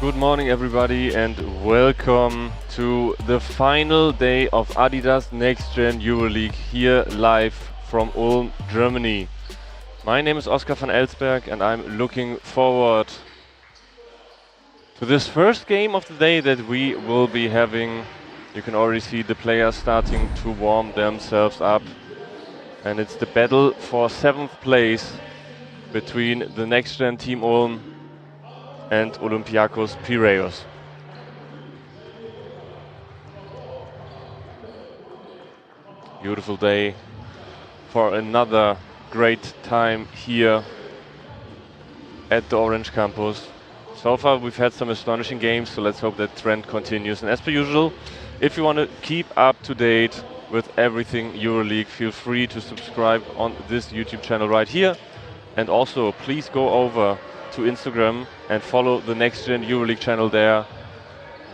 Good morning everybody and welcome to the final day of Adidas NextGen Euroleague here live from Ulm, Germany. My name is Oskar van Elsberg and I'm looking forward to this first game of the day that we will be having. You can already see the players starting to warm themselves up, and it's the battle for 7th place between the NextGen Team Ulm and Olympiacos Piraeus. Beautiful day for another great time here at the Orange Campus. So far we've had some astonishing games, so let's hope that trend continues. And as per usual, if you want to keep up to date with everything EuroLeague, feel free to subscribe on this YouTube channel right here. And also please go over to Instagram and follow the NextGen EuroLeague channel there.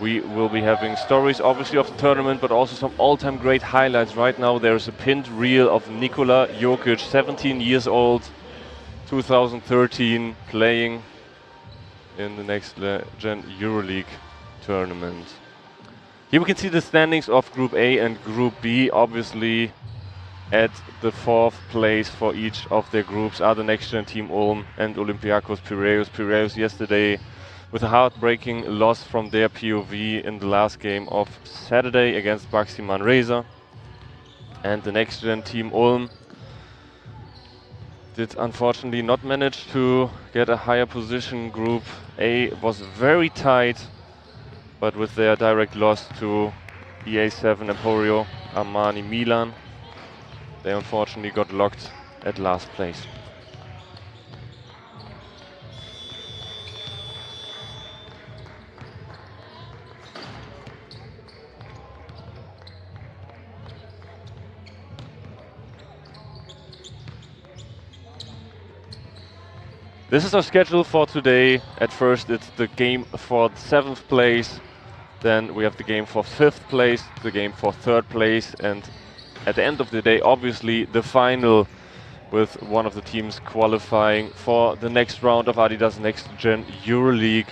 We will be having stories obviously of the tournament, but also some all-time great highlights. Right now there's a pinned reel of Nikola Jokic, 17 years old, 2013, playing in the NextGen EuroLeague tournament. Here we can see the standings of Group A and Group B. Obviously at the 4th place for each of their groups are the NextGen Team Ulm and Olympiacos Piraeus. Piraeus yesterday with a heartbreaking loss from their POV in the last game of Saturday against Baxi Manresa. And the NextGen Team Ulm did unfortunately not manage to get a higher position. Group A was very tight, but with their direct loss to EA7 Emporio Armani Milan, they unfortunately got locked at last place. This is our schedule for today. At first it's the game for 7th place, then we have the game for 5th place, the game for 3rd place, and at the end of the day obviously the final with one of the teams qualifying for the next round of Adidas NextGen EuroLeague.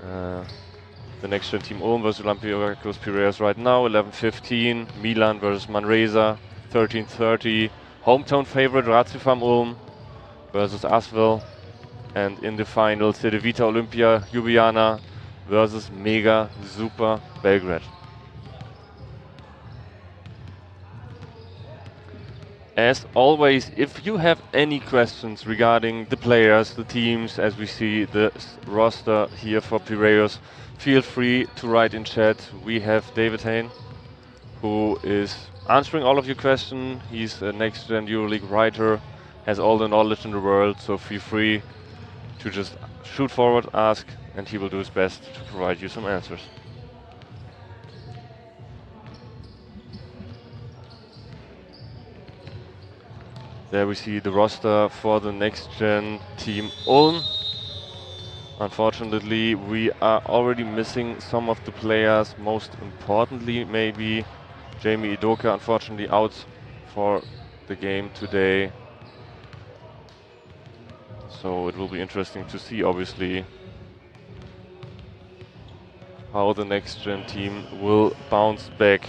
The NextGen Team Ulm versus Olympiacos Piraeus right now, 11:15. Milan versus Manresa, 13:30. Hometown favorite Racifam Ulm versus Asvel, and in the final Cedevita Olympia Ljubljana versus Mega Super Belgrade. As always, if you have any questions regarding the players, the teams, as we see the roster here for Piraeus, feel free to write in chat. We have David Hain, who is answering all of your questions. He's a NextGen EuroLeague writer, has all the knowledge in the world, so feel free to just shoot forward, ask, and he will do his best to provide you some answers. There we see the roster for the NextGen Team Ulm. Unfortunately, we are already missing some of the players. Most importantly, maybe Jamie Idoka, unfortunately out for the game today. So it will be interesting to see, obviously, how the NextGen team will bounce back.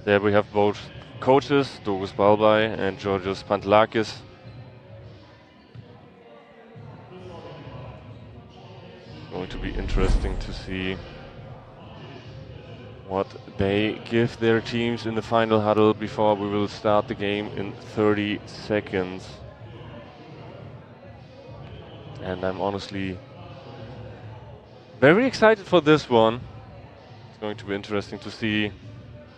There we have both coaches, Dogus Balbay and Georgios Pantelakis. Going to be interesting to see what they give their teams in the final huddle before we will start the game in 30 seconds. And I'm honestly very excited for this one. It's going to be interesting to see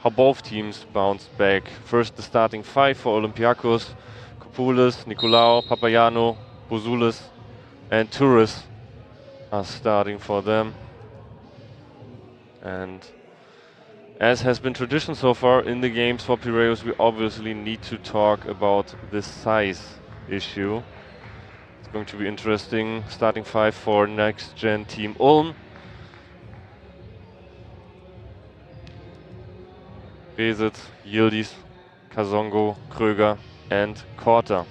how both teams bounce back. First, the starting 5 for Olympiacos: Kopoulis, Nicolaou, Papagiannou, Bouzulis and Touris are starting for them. And as has been tradition so far in the games for Piraeus, we obviously need to talk about the size issue. It's going to be interesting. Starting 5 for NextGen Team Ulm. Besit, Yildiz, Kasongo, Kröger and Korter.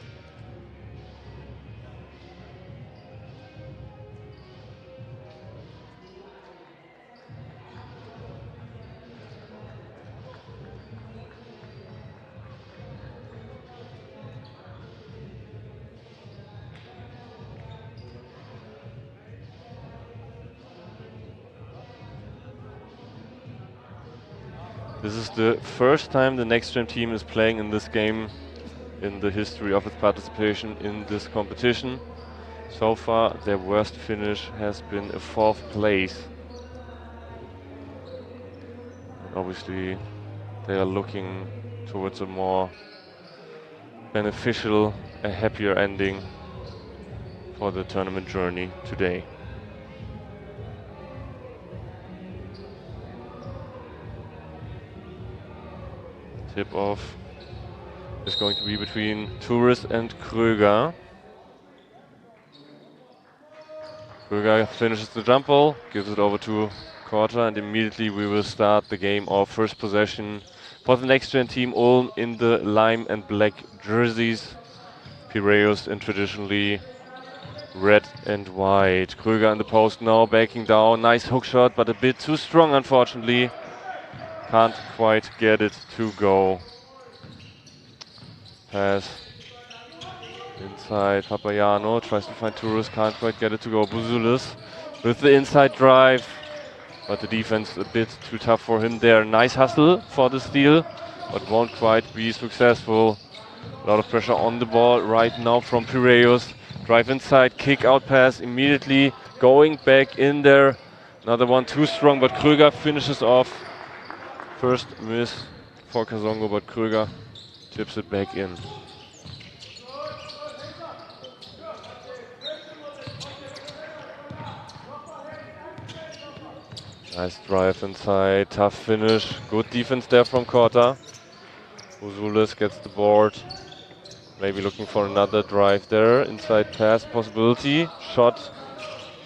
This is the first time the NextGen team is playing in this game in the history of its participation in this competition. So far, their worst finish has been a 4th place. And obviously, they are looking towards a more beneficial, a happier ending for the tournament journey today. Tip-off is going to be between Tourist and Kröger. Kröger finishes the jump ball, gives it over to Korter, and immediately we will start the game of first possession for the NextGen team Ulm in the lime and black jerseys. Piraeus in traditionally red and white. Kröger in the post now, backing down. Nice hook shot, but a bit too strong, unfortunately. Can't quite get it to go. Pass inside. Papagiannou tries to find Tourist, can't quite get it to go. Bouzulis with the inside drive, but the defense a bit too tough for him there. Nice hustle for the steal, but won't quite be successful. A lot of pressure on the ball right now from Piraeus. Drive inside, kick out pass immediately, going back in there. Another one too strong, but Kröger finishes off. First miss for Kasongo, but Kröger tips it back in. Nice drive inside, tough finish. Good defense there from Korter. Bouzulis gets the board. Maybe looking for another drive there. Inside pass possibility. Shot.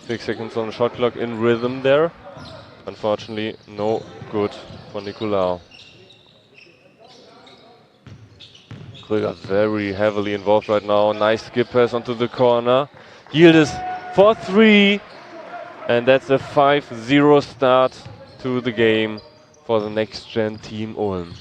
6 seconds on the shot clock in rhythm there. Unfortunately, no good for Nicolau. Kröger very heavily involved right now. Nice skip pass onto the corner. Yildiz for 3. And that's a 5-0 start to the game for the NextGen team Ulm.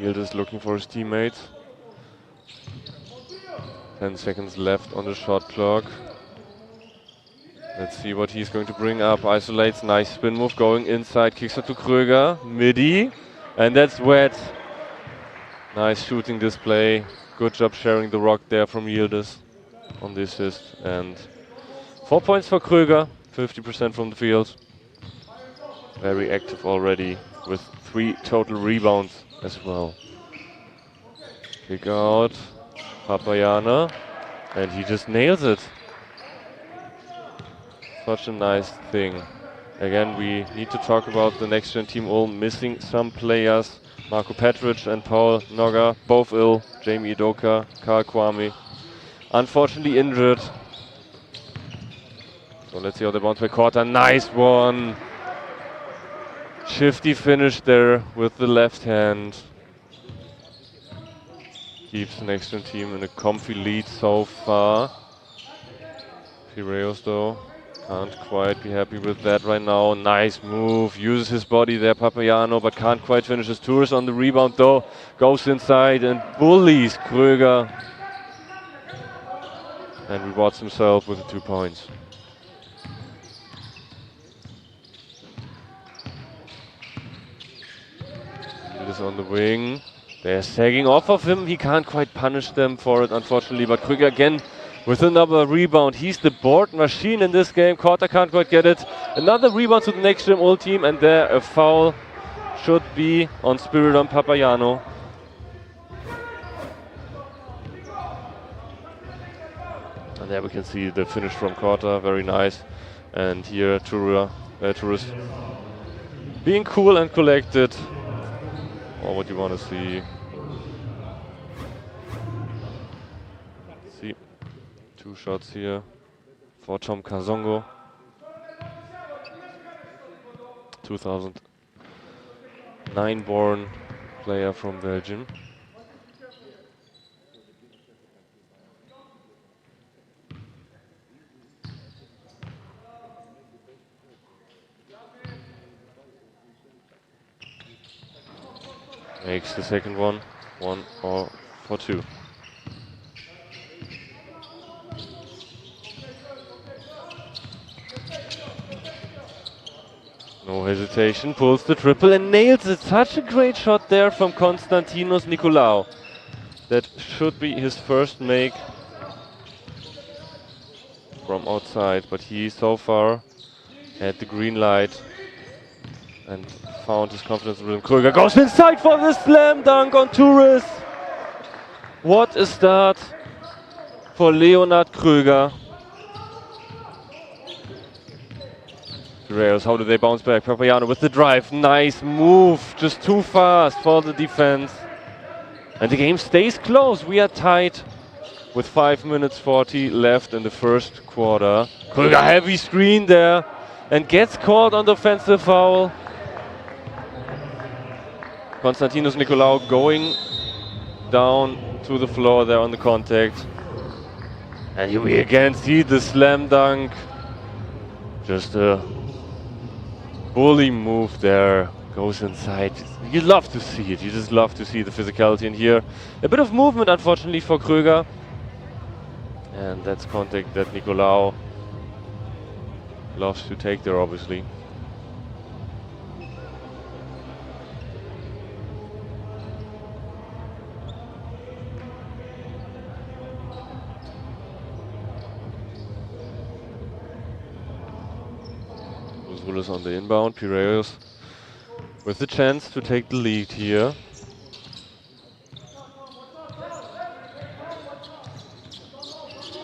Yildiz looking for his teammates. 10 seconds left on the shot clock. Let's see what he's going to bring up. Isolates, nice spin move going inside, kicks it to Kröger, midi, and that's wet. Nice shooting display. Good job sharing the rock there from Yildiz on the assist. And 4 points for Kröger, 50% from the field. Very active already with 3 total rebounds as well. Kick out, Papagiannou, and he just nails it. Such a nice thing. Again, we need to talk about the NextGen team Ulm missing some players. Marco Petric and Paul Nogga, both ill. Jamie Idoka, Karl Kwame, unfortunately injured. So let's see how they bounce back. Korter, nice one. Shifty finish there with the left hand. Keeps the NextGen team in a comfy lead so far. Piraeus though can't quite be happy with that right now. Nice move, uses his body there, Papagiannou, but can't quite finish his Tourist on the rebound though. Goes inside and bullies Kröger. And rewards himself with the 2 points. Yildiz on the wing. They're sagging off of him. He can't quite punish them for it, unfortunately, but Kröger again with another rebound. He's the board machine in this game. Korter can't quite get it. Another rebound to the NextGen Ulm team, and there a foul should be on Spiridon Papagiannou. And there we can see the finish from Korter, very nice. And here Tourist being cool and collected, or what you want to see. See, 2 shots here for Tom Kazongo. 2009 born player from Belgium. Makes the second one, 1 or for 2. No hesitation, pulls the triple and nails it. Such a great shot there from Konstantinos Nicolaou. That should be his first make from outside, but he so far had the green light and found his confidence rhythm. Kröger goes inside for the slam dunk on Tourist. What a start for Leonard Kröger. Rails, how do they bounce back? Papagiannou with the drive, nice move, just too fast for the defense. And the game stays close. We are tied with 5 minutes 40 left in the first quarter. Kröger heavy screen there and gets caught on the offensive foul. Konstantinos Nicolaou going down to the floor there on the contact. And here we again see the slam dunk. Just a bully move there, goes inside. You love to see it, you just love to see the physicality in here. A bit of movement unfortunately for Kröger. And that's contact that Nicolaou loves to take there obviously. Willis on the inbound, Piraeus with the chance to take the lead here.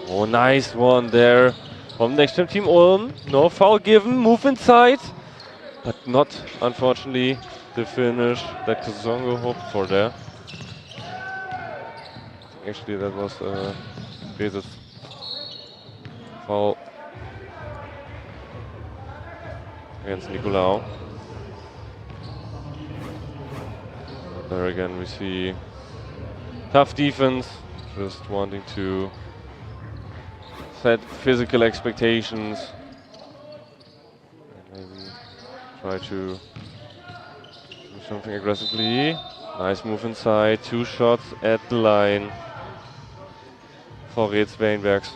Oh, nice one there from NextGen Team Ulm. No foul given, move inside, but not, unfortunately, the finish that Kazongo hoped for there. Actually, that was Bezos foul against Nicolaou. There again we see tough defense, just wanting to set physical expectations and maybe try to do something aggressively. Nice move inside, 2 shots at the line for Reds Weinbergs.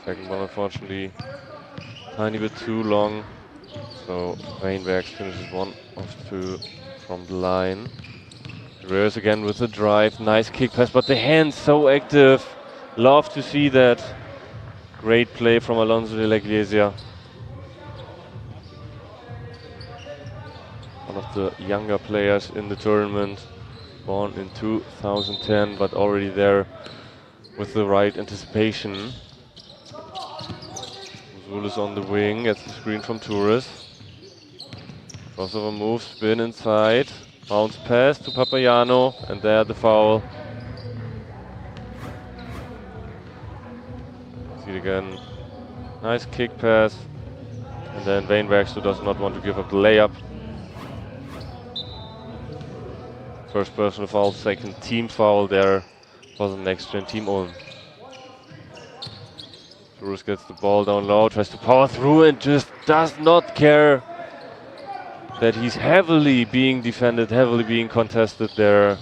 Second one unfortunately tiny bit too long, so Weinbergs finishes 1 of 2 from the line. Rears again with the drive, nice kick pass, but the hands so active. Love to see that. Great play from Alonso de la Iglesia. One of the younger players in the tournament, born in 2010, but already there with the right anticipation. Zulis on the wing, gets the screen from Tourist. Crossover move, spin inside, bounce pass to Papagiannou, and there the foul. See it again, nice kick pass, and then Weinbergs, who does not want to give up the layup. First personal foul, second team foul there for the NextGen Team Ulm. Tourist gets the ball down low, tries to power through and just does not care that he's heavily being defended, heavily being contested there.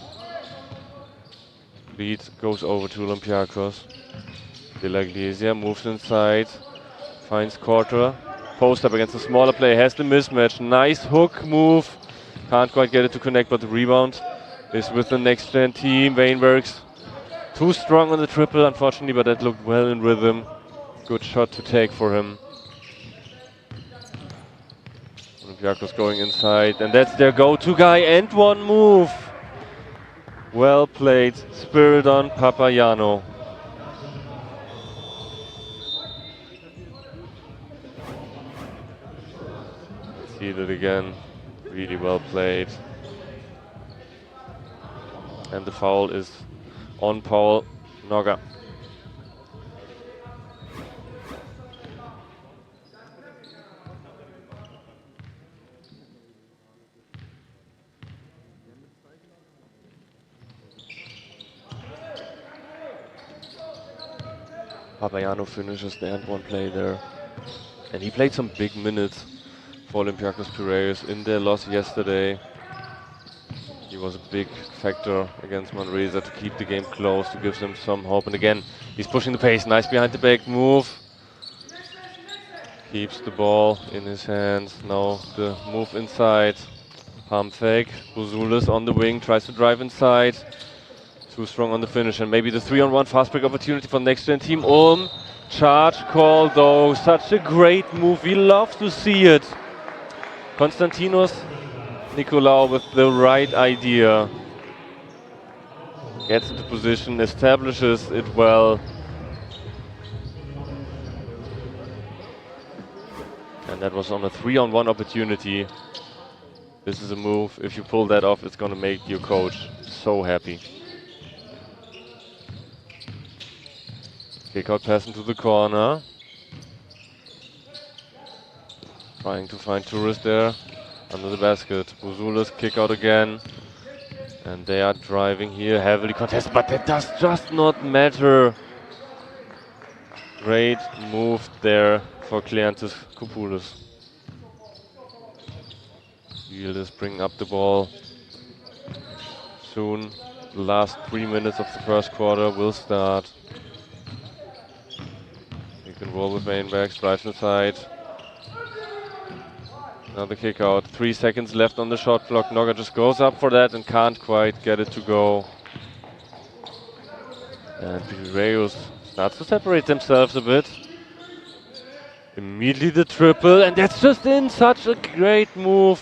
Lead goes over to Olympiacos. De la Iglesia moves inside, finds Kortra. Post up against a smaller player, has the mismatch. Nice hook move Can't quite get it to connect, but the rebound is with the next gen team. Wainbergs too strong on the triple, unfortunately, but that looked well in rhythm. Good shot to take for him. Olympiacos going inside, and that's their go-to guy, and one move. Well played, Spiridon Papagiannou. Let's see that again. Really well played. And the foul is on Paul Noga. Papagiannou finishes the and one play there. And he played some big minutes for Olympiacos Piraeus in their loss yesterday. He was a big factor against Manresa to keep the game close, to give them some hope. And again, he's pushing the pace. Nice behind the back move. Keeps the ball in his hands. Now the move inside. Pump fake. Bouzulis on the wing, tries to drive inside. Too strong on the finish, and maybe the 3-on-1 fast break opportunity for next gen team Ulm. Charge call though, such a great move. We love to see it. Konstantinos Nikolaou with the right idea. Gets into position, establishes it well. And that was on a 3-on-1 opportunity. This is a move, if you pull that off, it's gonna make your coach so happy. Kick out pass into the corner. Trying to find Tourist there under the basket. Bouzulis kick out again. And they are driving here, heavily contested, but that does just not matter. Great move there for Kleanthis Koupoulis. Yildiz bringing up the ball. Soon, the last 3 minutes of the first quarter will start. You can roll with Wainbergs, drives inside. Another kick out. 3 seconds left on the shot clock. Noga just goes up for that and can't quite get it to go. And Piraeus starts to separate themselves a bit. Immediately the triple, and that's just in. Such a great move.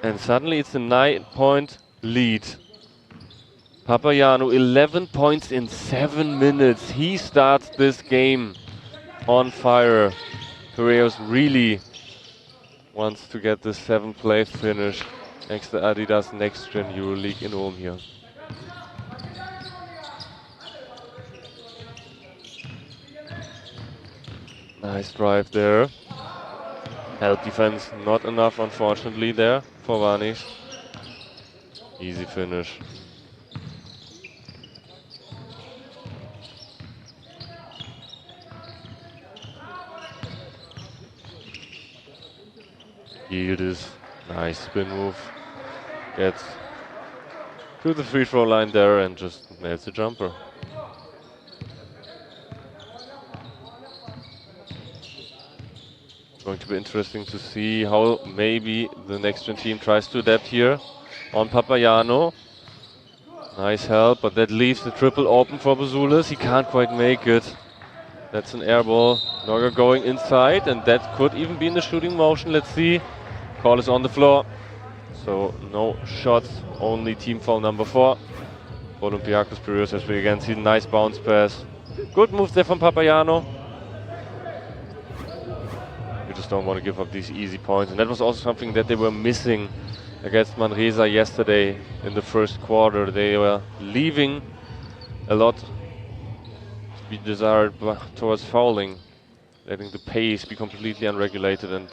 And suddenly it's a 9-point lead. Papagiannou, 11 points in 7 minutes. He starts this game on fire. Piraeus really wants to get the 7th place finish next to Adidas NextGen EuroLeague in Ulm here. Nice drive there. Help defense not enough, unfortunately, there for Vanish. Easy finish. Yildiz, nice spin move. Gets to the free throw line there and just nails the jumper. Going to be interesting to see how maybe the next gen team tries to adapt here on Papagiannou. Nice help, but that leaves the triple open for Bouzulis. He can't quite make it. That's an air ball. Noga going inside, and that could even be in the shooting motion. Let's see. Call is on the floor. So no shots, only team foul number 4. Olympiacos Piraeus, as we again see, nice bounce pass. Good move there from Papagiannou. You just don't want to give up these easy points. And that was also something that they were missing against Manresa yesterday in the first quarter. They were leaving a lot to be desired towards fouling, letting the pace be completely unregulated, and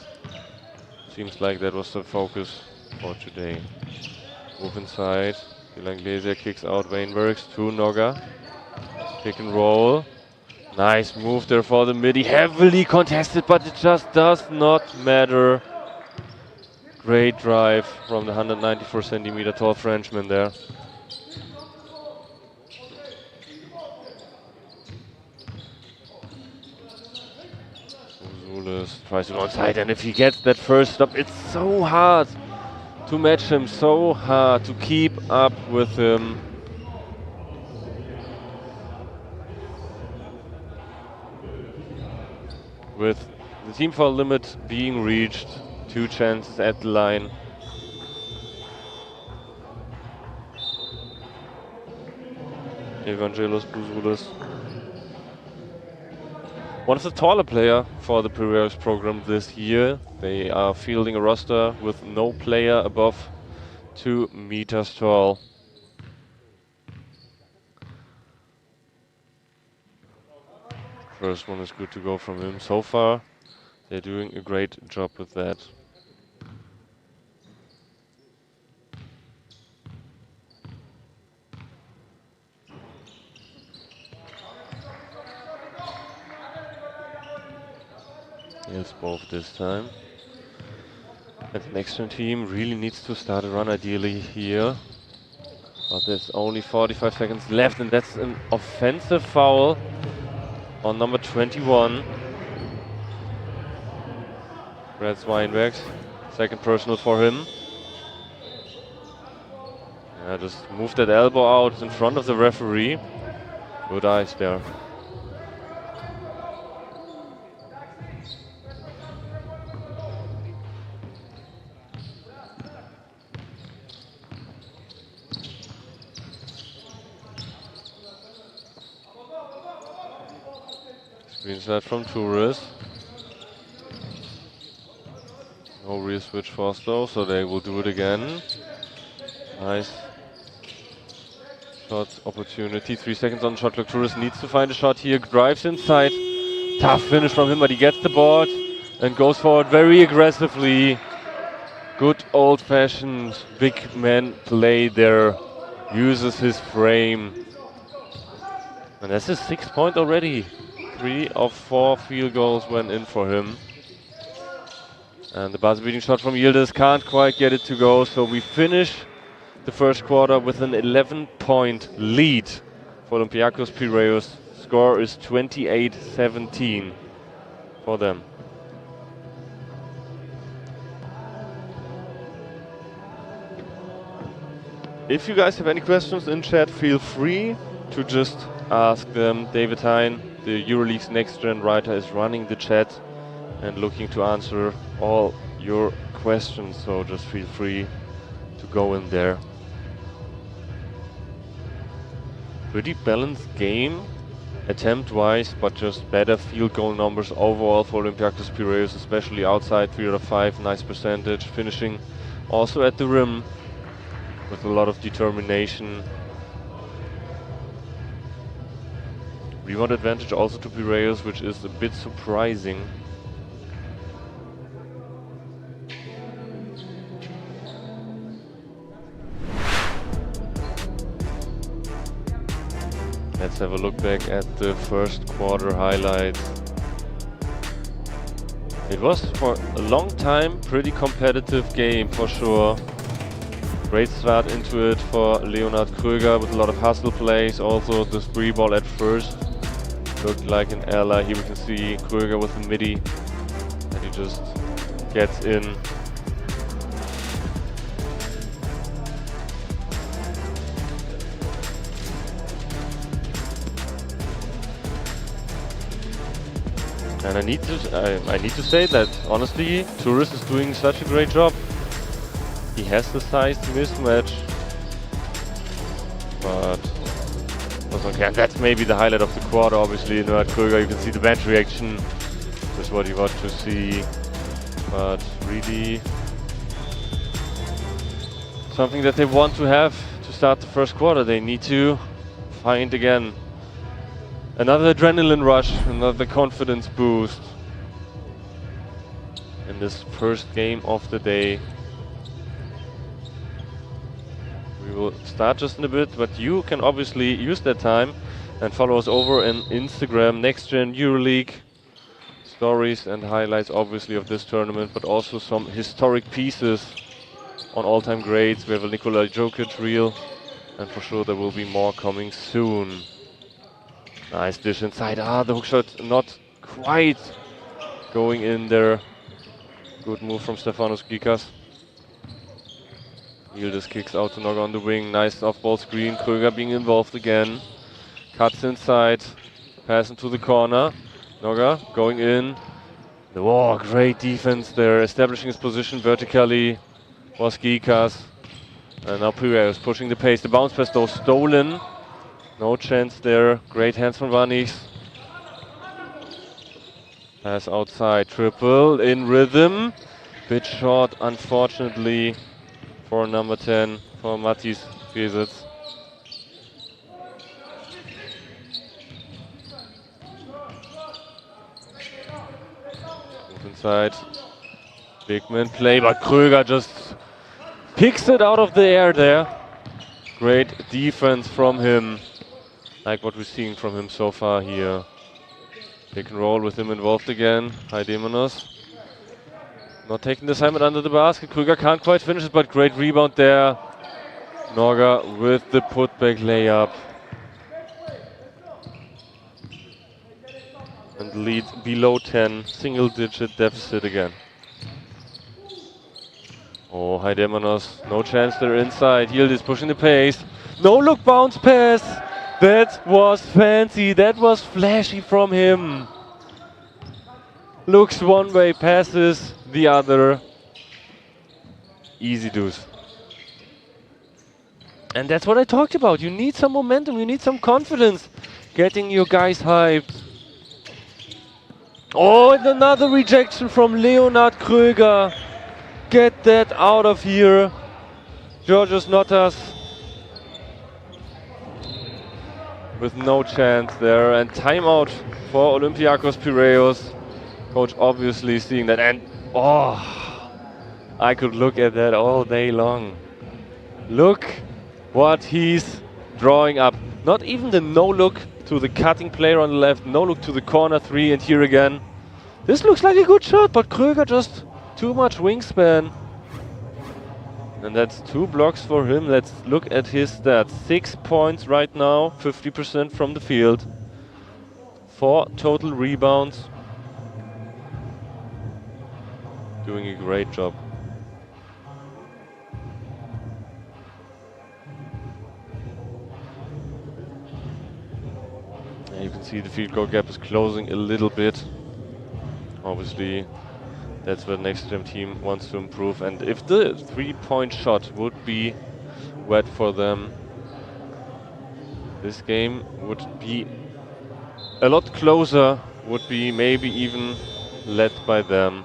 seems like that was the focus for today. Move inside. Iglesias kicks out Wainbergs to Noga. Pick and roll. Nice move there for the midi. Heavily contested, but it just does not matter. Great drive from the 194 centimeter tall Frenchman there. Rules tries to go inside, and if he gets that first stop, it's so hard to match him, so hard to keep up with him. With the team foul limit being reached, 2 chances at the line. Evangelos Bouzoulis. One of the taller player for the Preliminaries program this year. They are fielding a roster with no player above 2 meters tall. First one is good to go from him so far. They're doing a great job with that. Yes, both this time. And the NextGen team really needs to start a run ideally here. But there's only 45 seconds left, and that's an offensive foul on number 21. Brad Weinbergs, second personal for him. Yeah, just move that elbow out in front of the referee. Good eyes there. Screen set from Tourist. No rear switch force though, so they will do it again. Nice shot opportunity. 3 seconds on shot clock. Tourist needs to find a shot here. Drives inside. Tough finish from him, but he gets the board and goes forward very aggressively. Good old-fashioned big man play there. Uses his frame. And that's his 6th point already. 3 of 4 field goals went in for him. And the buzzer-beating shot from Yildiz can't quite get it to go, so we finish the first quarter with an 11-point lead for Olympiacos Piraeus. Score is 28-17 for them. If you guys have any questions in chat, feel free to just ask them. David Hein, the EuroLeague's NextGen writer, is running the chat and looking to answer all your questions, so just feel free to go in there. Pretty balanced game, attempt-wise, but just better field goal numbers overall for Olympiacos Piraeus, especially outside 3 out of 5, nice percentage, finishing also at the rim with a lot of determination. Rebound advantage also to Piraeus, which is a bit surprising. Let's have a look back at the first quarter highlights. It was for a long time pretty competitive game for sure. Great start into it for Leonard Kröger with a lot of hustle plays. Also the spree ball at first looked like an ally. Here we can see Kröger with the midi, and he just gets in. And I need to say that honestly, Tourist is doing such a great job. He has the size mismatch, but okay. And that's maybe the highlight of the quarter. Obviously, Leonard Kröger. You can see the bench reaction. That's what you want to see. But really, something that they want to have to start the first quarter. They need to find again another adrenaline rush, another confidence boost in this first game of the day. We will start just in a bit, but you can obviously use that time and follow us over on Instagram, NextGen EuroLeague. Stories and highlights obviously of this tournament, but also some historic pieces on all-time greats. We have a Nikola Jokic reel, and for sure there will be more coming soon. Nice dish inside. The hook shot not quite going in there. Good move from Stefanos Gikas. Yildiz kicks out to Noga on the wing. Nice off-ball screen. Kröger being involved again. Cuts inside. Pass into the corner. Noga going in. Oh, great defense there. Establishing his position vertically was Gikas. And now Piraeus pushing the pace. The bounce pass though stolen. No chance there. Great hands from Vanis. Pass outside. Triple in rhythm. Bit short, unfortunately, for number 10, for Matis Besitz. Move inside. Big man play, but Kröger just picks it out of the air there. Great defense from him, like what we're seeing from him so far here. Pick and roll with him involved again. Heidemannos. Not taking the assignment under the basket. Kröger can't quite finish it, but great rebound there. Noga with the putback layup. And lead below 10, single digit deficit again. Oh, Heidemannos, no chance there inside. Yildiz pushing the pace. No look bounce pass. That was fancy, that was flashy from him. Looks one way, passes the other. Easy deuce. And that's what I talked about. You need some momentum, you need some confidence. Getting your guys hyped. Oh, and another rejection from Leonard Kröger. Get that out of here. Georgios Notas with no chance there. And timeout for Olympiakos Piraeus. Coach obviously seeing that. And oh, I could look at that all day long. Look what he's drawing up. Not even the no look to the cutting player on the left. No look to the corner three, and here again. This looks like a good shot, but Kröger just too much wingspan. And that's 2 blocks for him. Let's look at his stats. 6 points right now, 50% from the field. 4 total rebounds. Doing a great job. And you can see the field goal gap is closing a little bit. Obviously, that's where the NextGen team wants to improve. And if the 3-point shot would be wet for them, this game would be a lot closer, would be maybe even led by them.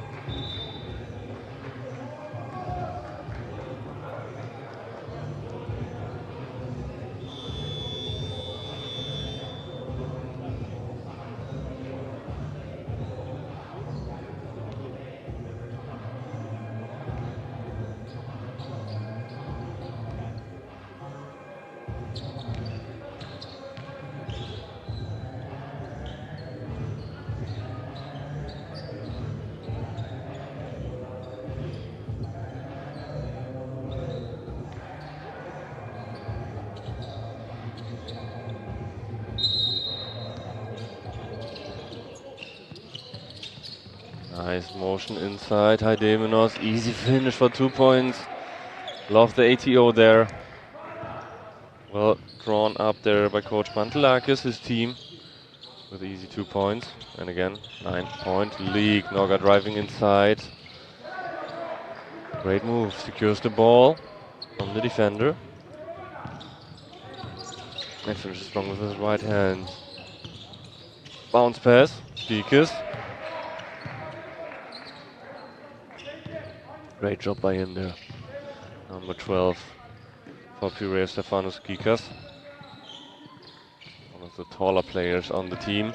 Nice motion inside, Heidemannos. Easy finish for 2 points. Love the ATO there. Well drawn up there by Coach Mantelakis, his team, with easy 2 points. And again, 9-point lead. Noga driving inside. Great move, secures the ball from the defender. And finishes strong with his right hand. Bounce pass, Gikas. Great job by him there. Number 12 for Piraeus, Stefanos Gikas. One of the taller players on the team.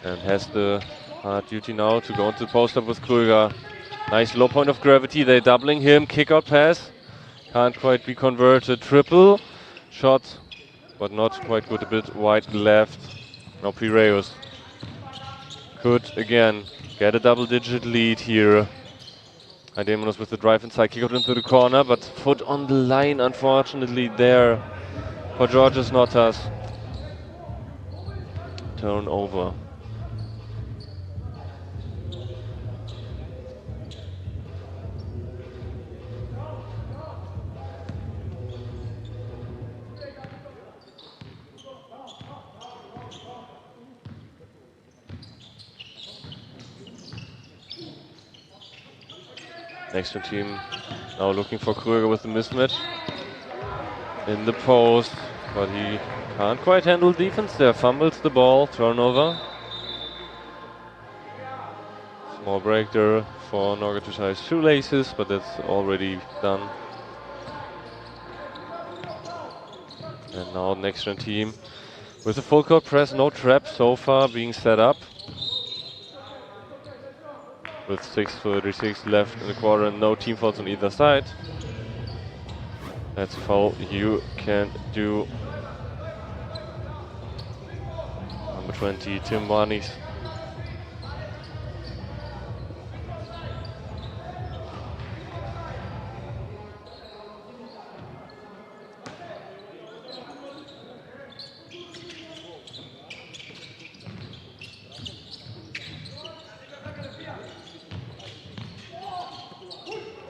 And has the hard duty now to go into the post-up with Kröger. Nice low point of gravity, they're doubling him. Kick-out pass. Can't quite be converted. Triple shot, but not quite good. A bit wide left. Now Piraeus could again get a double-digit lead here. Heidemannos with the drive inside, kick out into the corner, but foot on the line, unfortunately, there for Georgios Notas. Turnover. NextGen team now looking for Krüger with the mismatch in the post, but he can't quite handle defense there. Fumbles the ball, turnover. Small break there for Norga to tie his shoelaces, but that's already done. And now NextGen team with a full court press, no trap so far being set up. With 6:36 left in the quarter and no team fouls on either side. That's a foul you can do. Number 20, Tim Warnies.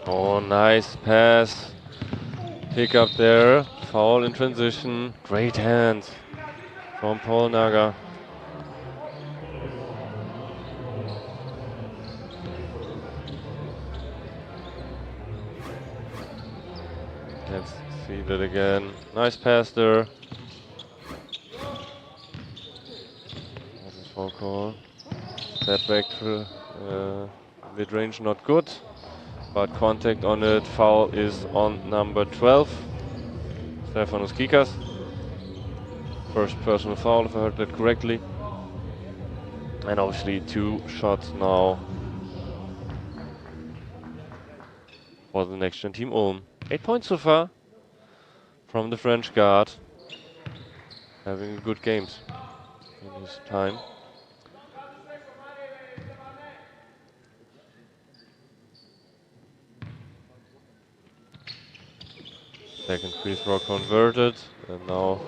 Oh, nice pass. Pick up there. Foul in transition. Great hands from Paul Naga. Let's see that again. Nice pass there. That is foul call. Setback to mid-range, not good. But contact on it, foul is on number 12, Stefanos Kikas. First personal foul, if I heard that correctly. And obviously 2 shots now for the NextGen team Ulm. 8 points so far from the French guard. Having good games in his time. Second free throw converted, and now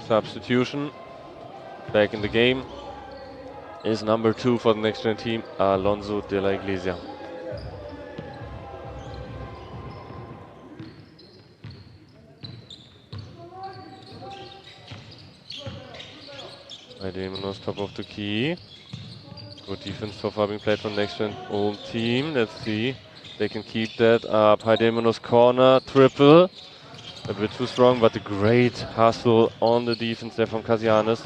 substitution. Back in the game is number 2 for the NextGen team, Alonso de la Iglesia. Aidemonos top of the key. Good defense so far being played from NextGen Ulm team. Let's see. They can keep that up. Aidemonos corner, triple. A bit too strong, but a great hustle on the defense there from Kasianis.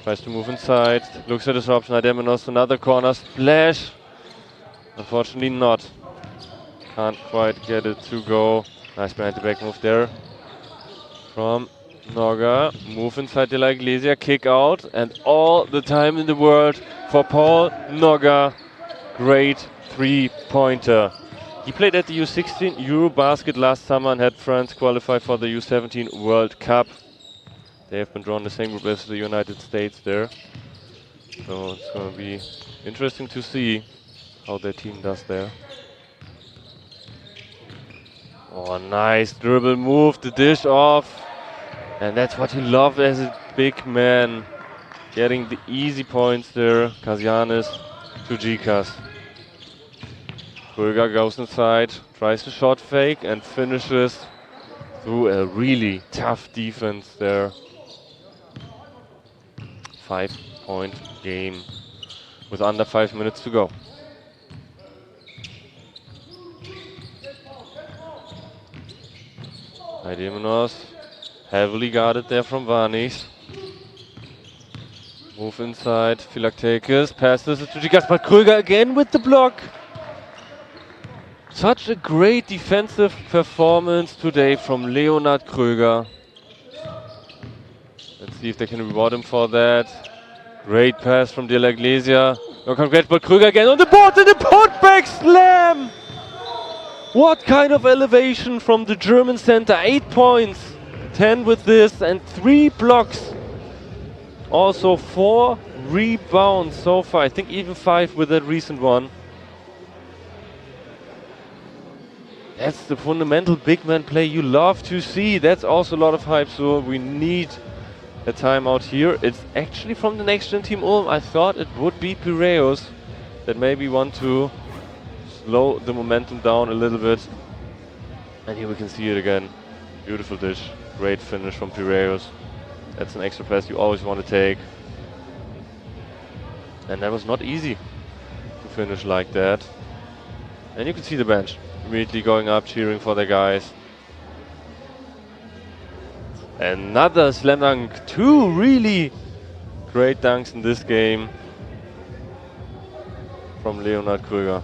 Tries to move inside, looks at his option. Aidemonos, another corner splash. Unfortunately not. Can't quite get it to go. Nice behind the back move there from Norga. Move inside de la Iglesia, kick out, and all the time in the world for Paul Norga. Great 3-pointer. He played at the U16 Eurobasket last summer and had France qualify for the U17 World Cup. They have been drawn the same group as the United States there. So it's going to be interesting to see how their team does there. Oh, nice dribble move, the dish off. And that's what you love as a big man. Getting the easy points there. Kasianis to Gikas. Krüger goes inside, tries to shot fake and finishes through a really tough defense there. 5-point game with under 5 minutes to go. Aidemonos heavily guarded there from Varnis. Move inside, Philaktakis passes it to Gikas, but Krüger again with the block. Such a great defensive performance today from Leonard Krüger. Let's see if they can reward him for that. Great pass from de la Iglesia. No congrats, but Krüger again on the board and the putback slam! What kind of elevation from the German center. 8 points, 10 with this and 3 blocks. Also 4 rebounds so far. I think even 5 with that recent one. That's the fundamental big man play you love to see. That's also a lot of hype, so we need a timeout here. It's actually from the NextGen team Ulm. I thought it would be Piraeus that maybe want to slow the momentum down a little bit. And here we can see it again. Beautiful dish. Great finish from Piraeus. That's an extra pass you always want to take. And that was not easy to finish like that. And you can see the bench immediately going up, cheering for their guys. Another slam dunk. 2 really great dunks in this game from Leonard Krüger.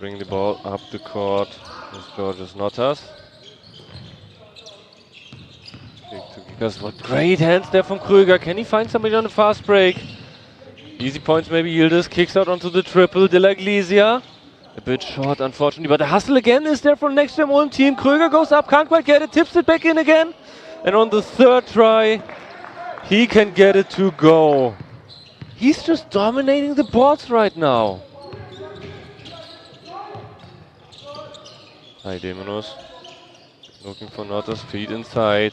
Bring the ball up the court with Georgios Notas. Because what great hands there from Krüger. Can he find somebody on the fast break? Easy points maybe Yildiz. Kicks out onto the triple. De La Iglesia. A bit short unfortunately, but the hustle again is there from NextGen Ulm team. Krüger goes up, can't quite get it, tips it back in again. And on the third try, he can get it to go. He's just dominating the boards right now. Heidemenos looking for Notas, feet inside.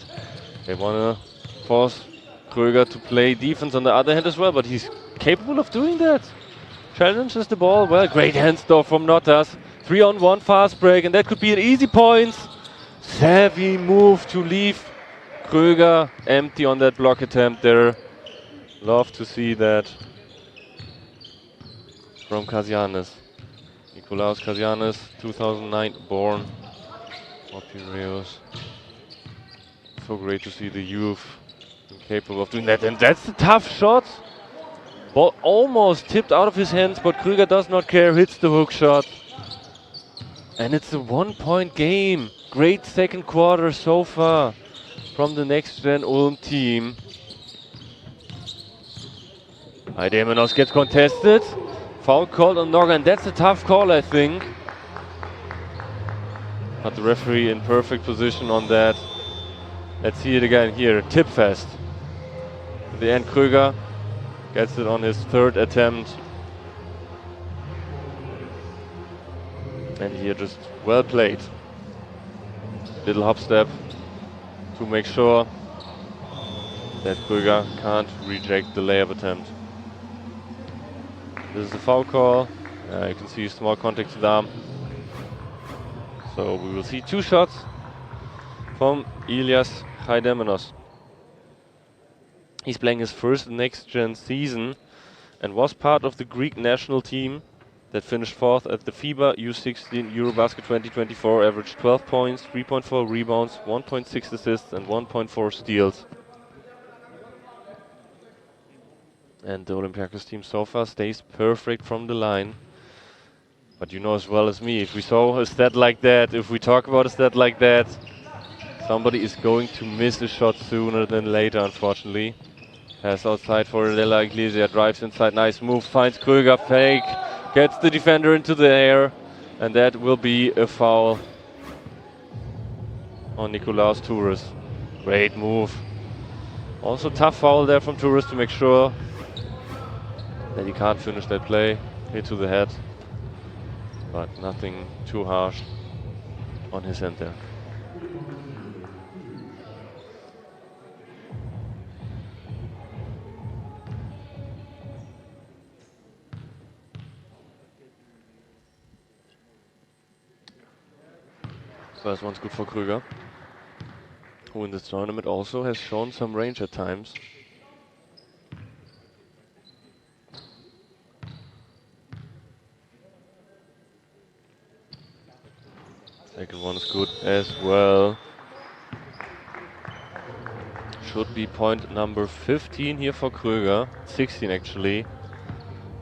They want to force Krüger to play defense on the other hand as well, but he's capable of doing that. Challenges the ball well. Great hands though from Notas. 3-on-1 fast break, and that could be an easy point. Savvy move to leave Krüger empty on that block attempt there. Love to see that from Kasianis. Nikolaos Kasianis, 2009 born of Piraeus. So great to see the youth capable of doing that, and that's a tough shot. Ball almost tipped out of his hands, but Krüger does not care, hits the hook shot. And it's a 1-point game. Great second quarter so far from the NextGen Ulm team. Heidemenos gets contested. Foul called on Norga, and that's a tough call, I think. But the referee in perfect position on that. Let's see it again here. Tip fest. At the end, Krüger gets it on his third attempt. And here just well played. Little hop step to make sure that Krüger can't reject the layup attempt. This is a foul call. You can see small contact to the arm. So we will see 2 shots from Ilias Heidemenos. He's playing his first NextGen season and was part of the Greek national team that finished 4th at the FIBA U16 Eurobasket 2024, averaged 12 points, 3.4 rebounds, 1.6 assists and 1.4 steals. And the Olympiacos team so far stays perfect from the line. But you know as well as me, if we saw a stat like that, if we talk about a stat like that, somebody is going to miss a shot sooner than later, unfortunately. Pass outside for De La Iglesia, drives inside, nice move, finds Krüger, fake, gets the defender into the air, and that will be a foul on Nikolaos Touris. Great move. Also tough foul there from Touris to make sure that he can't finish that play. Hit to the head, but nothing too harsh on his end there. First one's good for Krüger, who in this tournament also has shown some range at times. Second one is good as well. Should be point number 15 here for Krüger. 16 actually.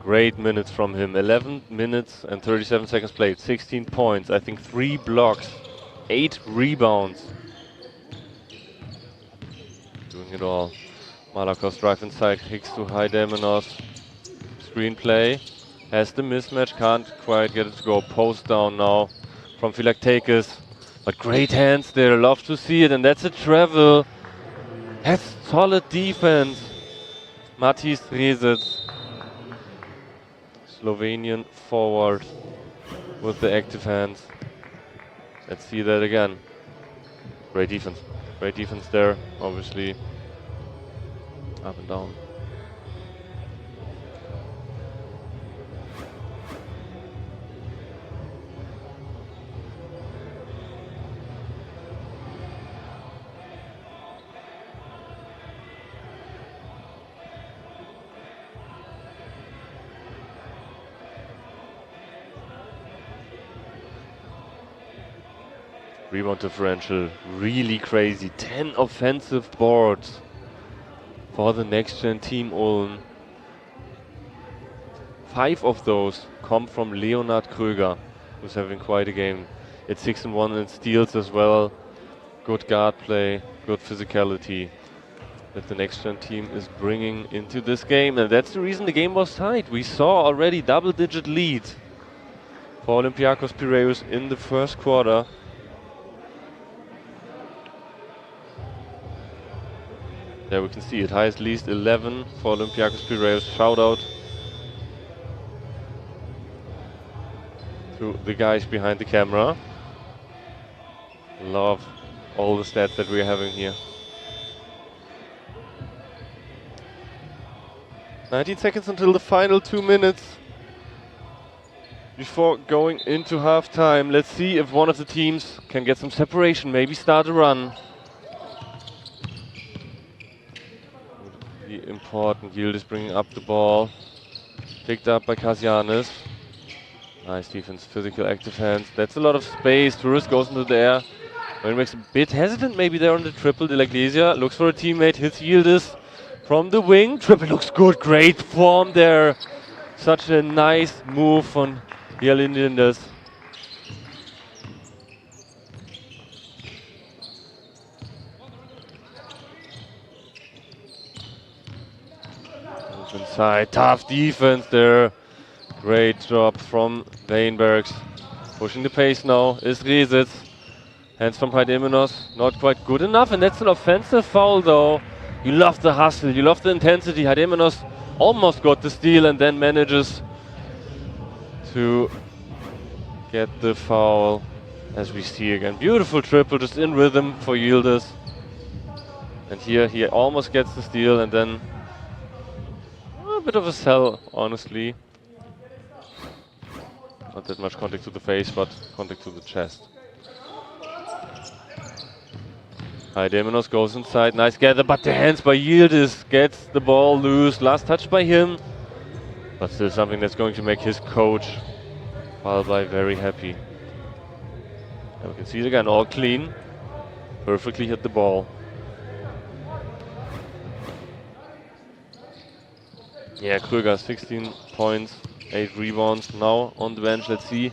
Great minutes from him. 11 minutes and 37 seconds played. 16 points. I think 3 blocks. 8 rebounds. Doing it all. Malakos drive inside. Hicks to Heidemenos. Screen play. Has the mismatch, can't quite get it to go. Post down now from Philaktakis. But great hands there, love to see it, and that's a travel. That's solid defense. Matis Rezic, Slovenian forward with the active hands. Let's see that again. Great defense. Great defense there, obviously. Up and down. Rebound differential, really crazy. 10 offensive boards for the next-gen team Ulm. 5 of those come from Leonard Kröger, who's having quite a game. It's 6-1 in steals as well. Good guard play, good physicality that the next-gen team is bringing into this game. And that's the reason the game was tight. We saw already double-digit lead for Olympiacos Piraeus in the first quarter. There we can see it, highest least 11 for Olympiacos Piraeus. Shout out to the guys behind the camera. Love all the stats that we're having here. 19 seconds until the final 2 minutes before going into halftime. Let's see if one of the teams can get some separation, maybe start a run. Would be important. Yildiz bringing up the ball. Picked up by Kasianis. Nice defense, physical, active hands. That's a lot of space. Tourist goes into the air. When makes a bit hesitant maybe there on the triple. De La Iglesia looks for a teammate, hits Yildiz from the wing. Triple looks good, great form there. Such a nice move from Yildiz. Inside, tough defense there. Great job from Weinbergs. Pushing the pace now is Rezic. Hands from Heidemenos, not quite good enough, and that's an offensive foul though. You love the hustle, you love the intensity. Heidemenos almost got the steal and then manages to get the foul, as we see again. Beautiful triple, just in rhythm for Yildiz. And here he almost gets the steal and then a bit of a sell, honestly. Not that much contact to the face, but contact to the chest. Heidemenos goes inside, nice gather, but the hands by Yildiz, gets the ball loose. Last touch by him, but still something that's going to make his coach, Palbai, very happy. And we can see it again, all clean. Perfectly hit the ball. Yeah, Kröger, 16 points, 8 rebounds now on the bench. Let's see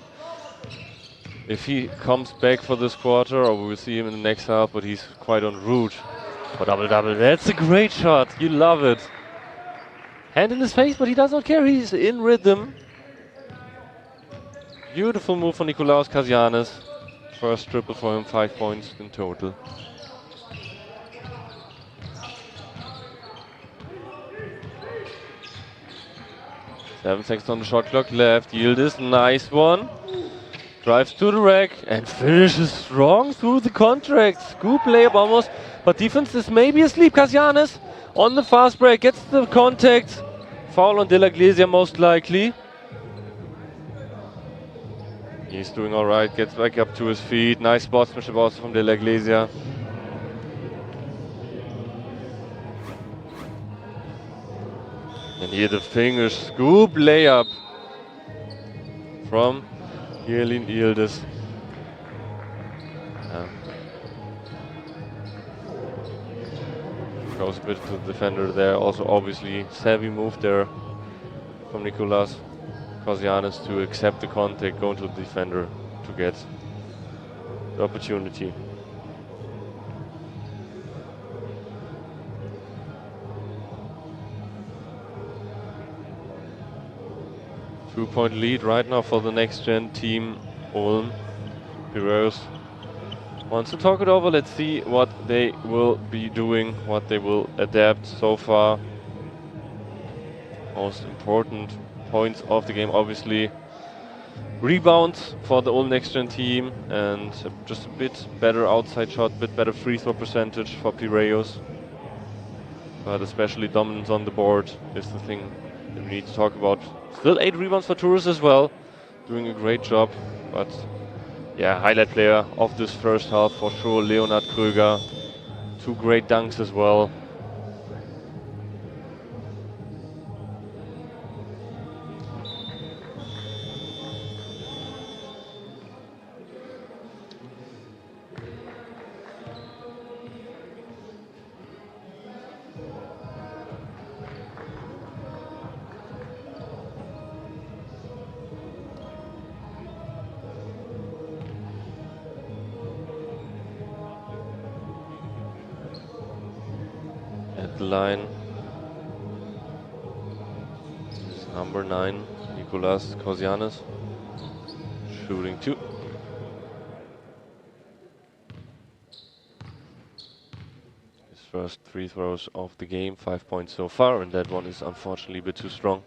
if he comes back for this quarter, or we will see him in the next half, but he's quite en route for double-double. That's a great shot, you love it. Hand in his face, but he does not care, he's in rhythm. Beautiful move from Nikolaos Kasianis. First triple for him, 5 points in total. Seven seconds on the shot clock left. Yildiz, nice one. Drives to the rack and finishes strong through the contract. Scoop layup almost, but defense is maybe asleep. Kasianis on the fast break, gets the contact. Foul on De La Iglesia most likely. He's doing all right, gets back up to his feet. Nice sportsmanship also from De La Iglesia. And here the finger scoop layup from Jelin Yildiz. Goes a bit to the defender there. Also obviously savvy move there from Nikolaos Kasianis to accept the contact, go into the defender to get the opportunity. 2-point lead right now for the next-gen team Ulm. Piraeus wants to talk it over. Let's see what they will be doing, what they will adapt so far. Most important points of the game, obviously. Rebounds for the Ulm next-gen team and just a bit better outside shot, bit better free throw percentage for Piraeus. But especially dominance on the board is the thing that we need to talk about. Still 8 rebounds for Tourist as well, doing a great job. But yeah, highlight player of this first half for sure, Leonard Kröger. 2 great dunks as well. At the line, number 9, Nicolas Kosianis, shooting 2. His first 3 throws of the game, 5 points so far, and that one is unfortunately a bit too strong.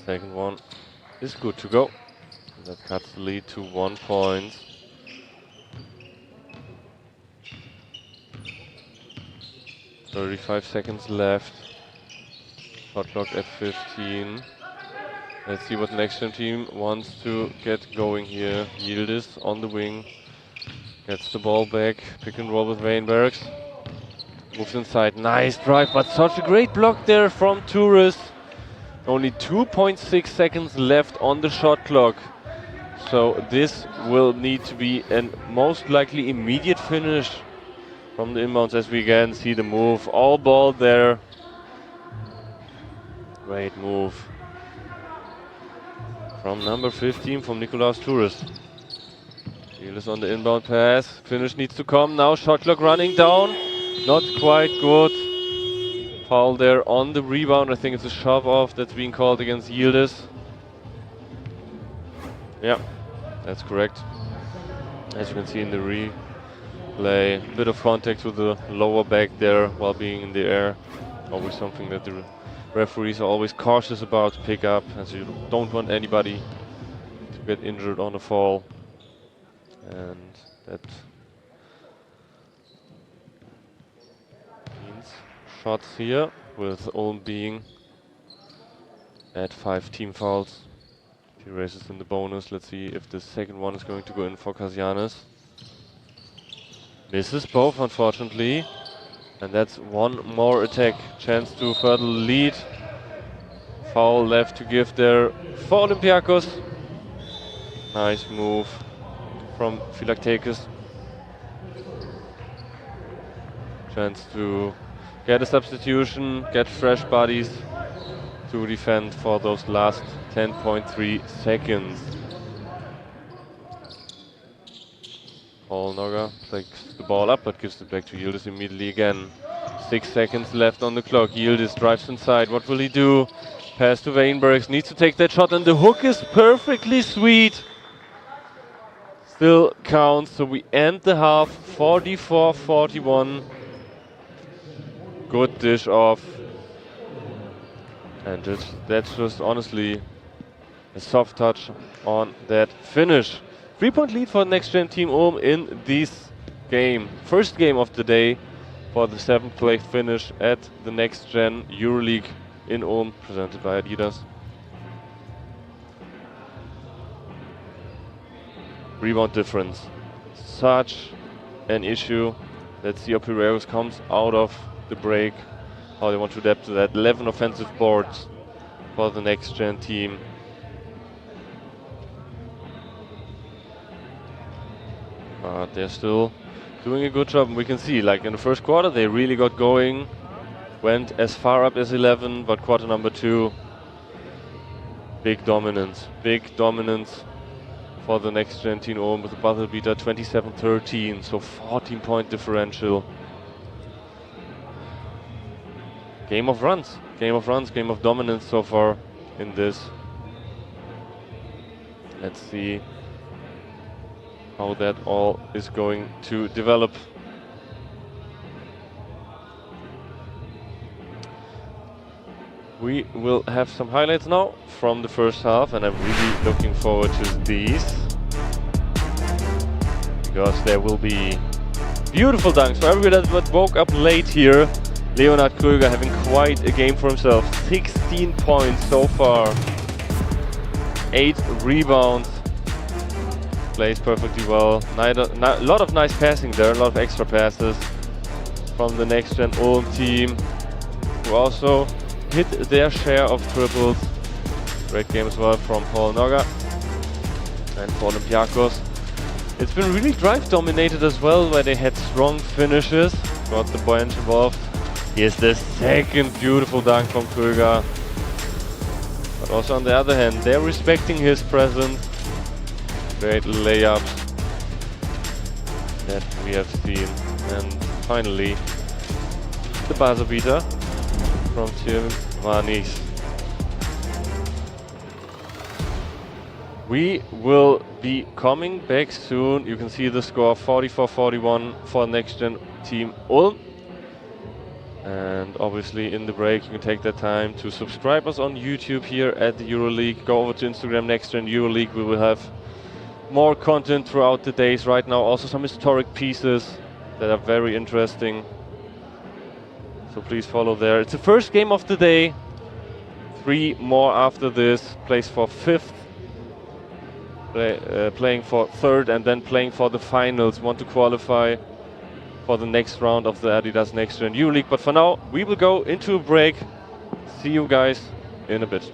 Second one is good to go. That cuts the lead to 1 point. .35 seconds left. Shot clock at 15. Let's see what the next gen team wants to get going here. Yildiz on the wing. Gets the ball back. Pick and roll with Weinbergs. Moves inside. Nice drive, but such a great block there from Tourist. Only 2.6 seconds left on the shot clock. So this will need to be a most likely immediate finish from the inbounds, as we again see the move. All ball there. Great move from number 15, from Nicolas Tourist. Is on the inbound pass. Finish needs to come now. Shot clock running down. Not quite good. Foul there on the rebound. I think it's a shove off that's being called against Yildiz. Yeah, that's correct. As you can see in the replay, a bit of contact with the lower back there while being in the air. Always something that the referees are always cautious about to pick up, as you don't want anybody to get injured on a fall. And that means shots here, with Ulm being at 5 team fouls. He races in the bonus. Let's see if the second one is going to go in for Kasianis. Misses both, unfortunately. And that's one more attack. Chance to further lead. Foul left to give there for Olympiakos. Nice move from Philaktakis. Chance to get a substitution, get fresh bodies to defend for those last 10.3 seconds. Paul Noga takes the ball up but gives it back to Yildiz immediately again. 6 seconds left on the clock. Yildiz drives inside. What will he do? Pass to Weinbergs. Needs to take that shot, and the hook is perfectly sweet. Still counts, so we end the half 44-41. Good dish off. And that's just honestly a soft touch on that finish. 3-point lead for Next Gen Team Ulm in this game. First game of the day for the 7th place finish at the Next Gen EuroLeague in Ulm, presented by Adidas. Rebound difference, such an issue. Let's see how Piraeus comes out of the break, how they want to adapt to that. 11 offensive boards for the Next Gen team. But they're still doing a good job, and we can see, like in the first quarter, they really got going, went as far up as 11, but quarter number 2, big dominance for the NextGen Team Ulm with a buzzer beater 27-13, so 14-point differential. Game of runs, game of dominance so far in this. Let's see how that all is going to develop. We will have some highlights now from the first half, and I'm really looking forward to these, because there will be beautiful dunks for everybody that woke up late here. Leonhard Kröger having quite a game for himself. 16 points so far, 8 rebounds, plays perfectly well. A lot of nice passing there, a lot of extra passes from the NextGen Ulm team, who also hit their share of triples. Great game as well from Paul Noga and for Olympiakos. It's been really drive dominated as well, where they had strong finishes, got the bench involved. Here's the second beautiful dunk from Kröger. But also on the other hand, they're respecting his presence. Great layups that we have seen. And finally, the buzzer beater from Tim Manis. We will be coming back soon. You can see the score 44-41 for NextGen Team Ulm. And obviously in the break you can take that time to subscribe us on YouTube here at the EuroLeague. Go over to Instagram, NextGen EuroLeague. We will have more content throughout the days right now. Also some historic pieces that are very interesting. So please follow there. It's the first game of the day. 3 more after this. Plays for 5th. Playing for 3rd and then playing for the finals. Want to qualify for the next round of the Adidas NextGen EuroLeague. But for now, we will go into a break. See you guys in a bit.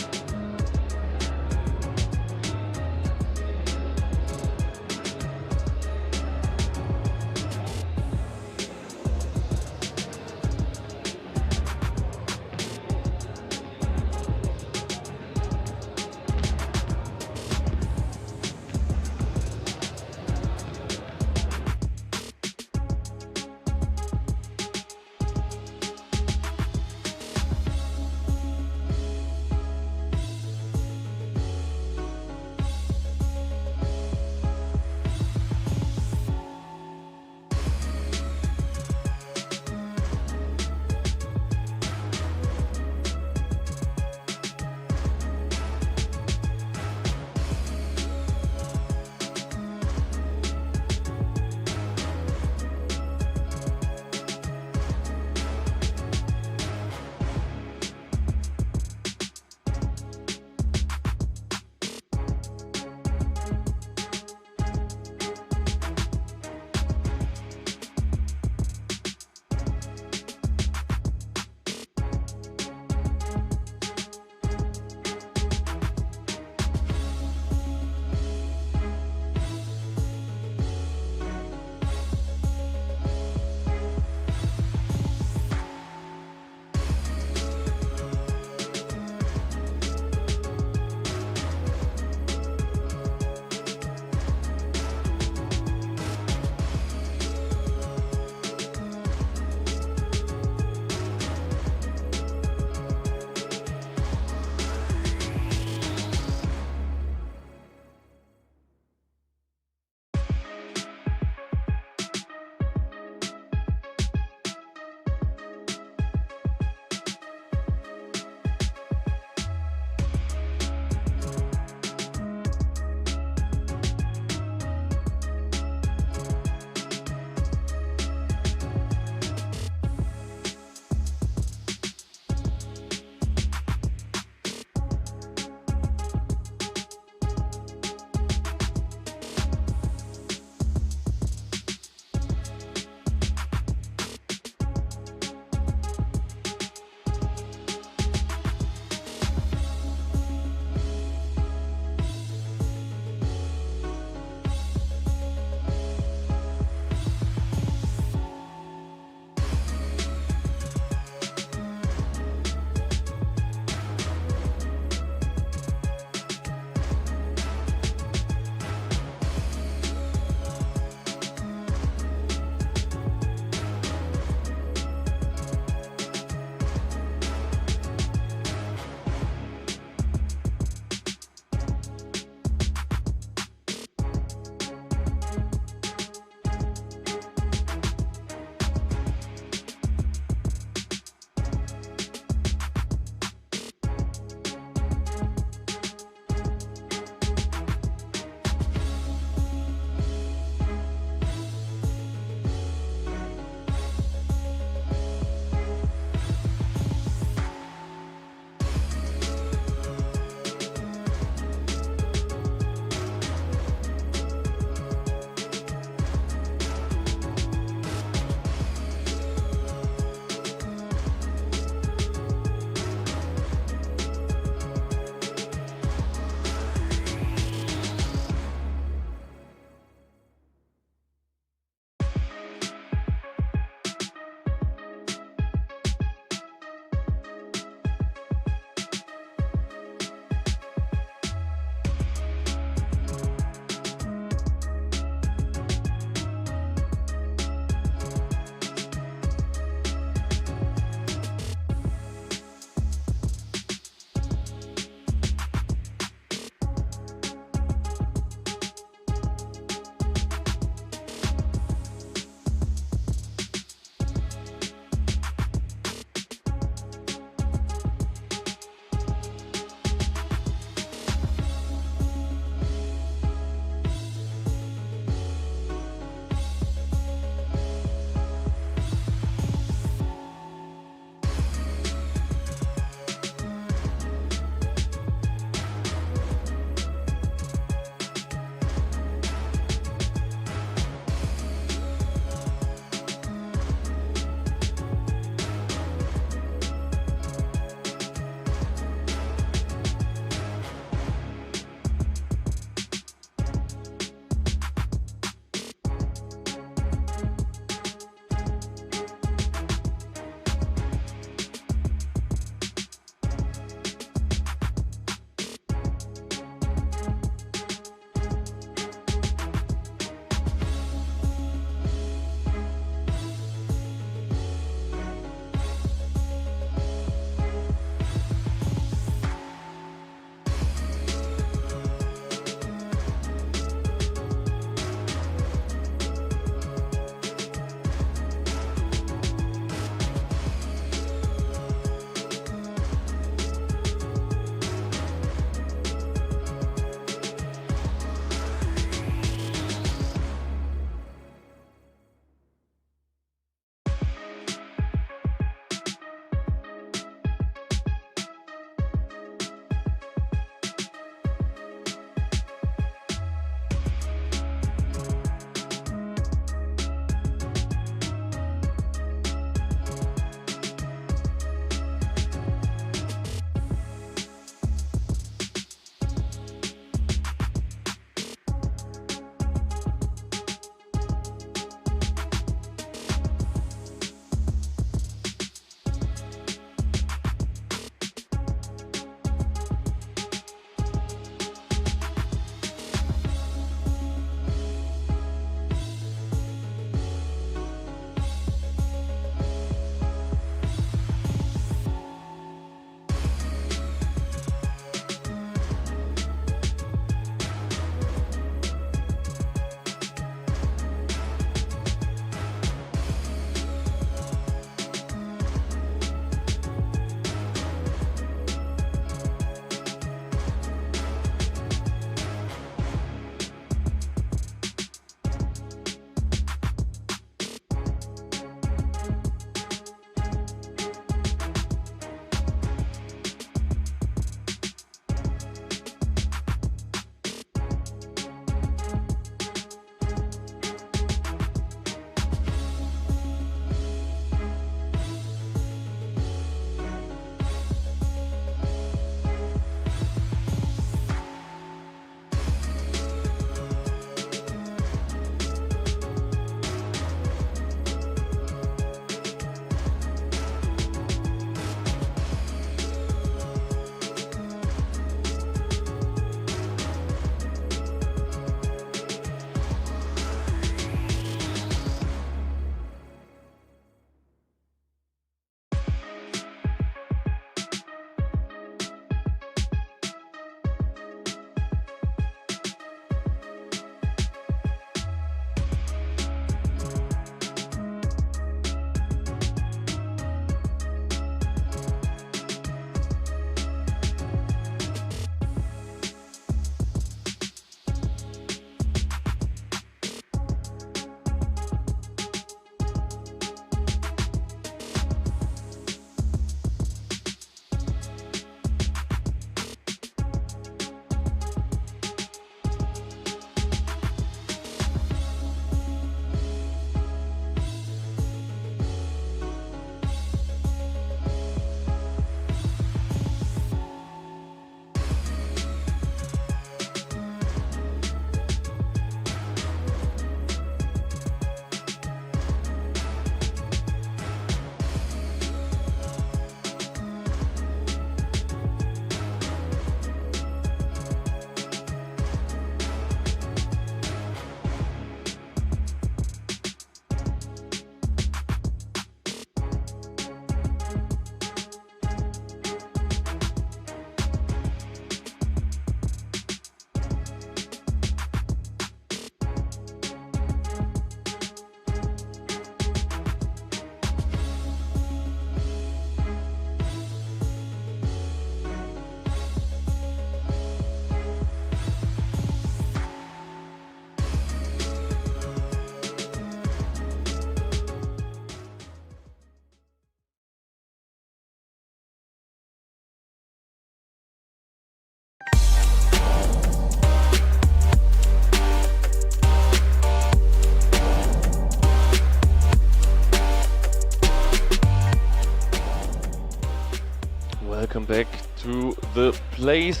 back to the place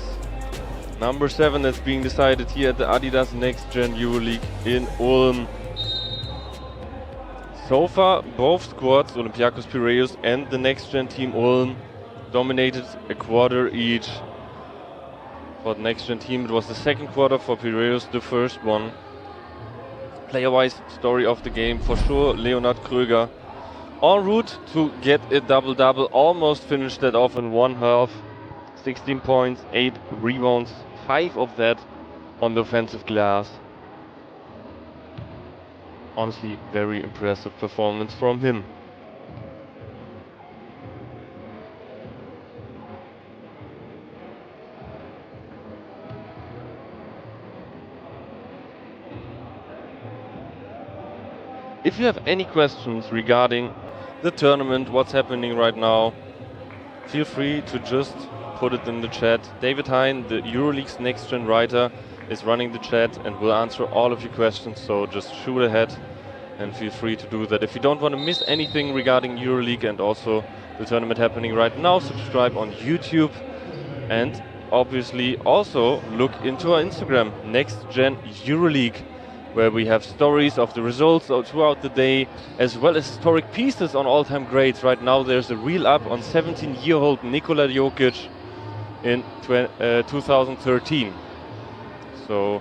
number 7 that's being decided here at the Adidas NextGen EuroLeague in Ulm. So far, both squads, Olympiakos Piraeus and the NextGen team Ulm, dominated a quarter each. For the NextGen team, it was the second quarter, for Piraeus the first one. Player-wise, story of the game, for sure, Leonard Kröger. En route to get a double-double, almost finished that off in one half. 16 points, 8 rebounds, 5 of that on the offensive glass. Honestly, very impressive performance from him. If you have any questions regarding the tournament, what's happening right now, feel free to just put it in the chat. David Hein, the EuroLeague's NextGen writer, is running the chat and will answer all of your questions, so just shoot ahead and feel free to do that. If you don't want to miss anything regarding EuroLeague and also the tournament happening right now, subscribe on YouTube and obviously also look into our Instagram, NextGen EuroLeague, where we have stories of the results throughout the day, as well as historic pieces on all-time greats. Right now there's a reel up on 17-year-old Nikola Jokic in 2013. So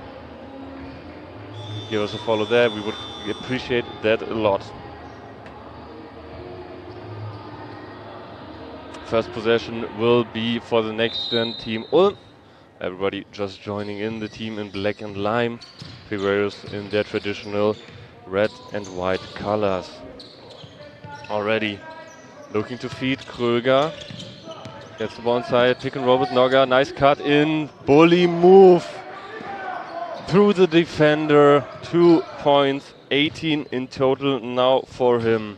give us a follow there, we would appreciate that a lot. First possession will be for the NextGen team Ulm. Everybody just joining in, the team in black and lime. Piraeus in their traditional red and white colors. Already looking to feed Kröger. Gets the ball inside, pick and roll with Noga. Nice cut in, bully move through the defender. 2 points, 18 in total now for him.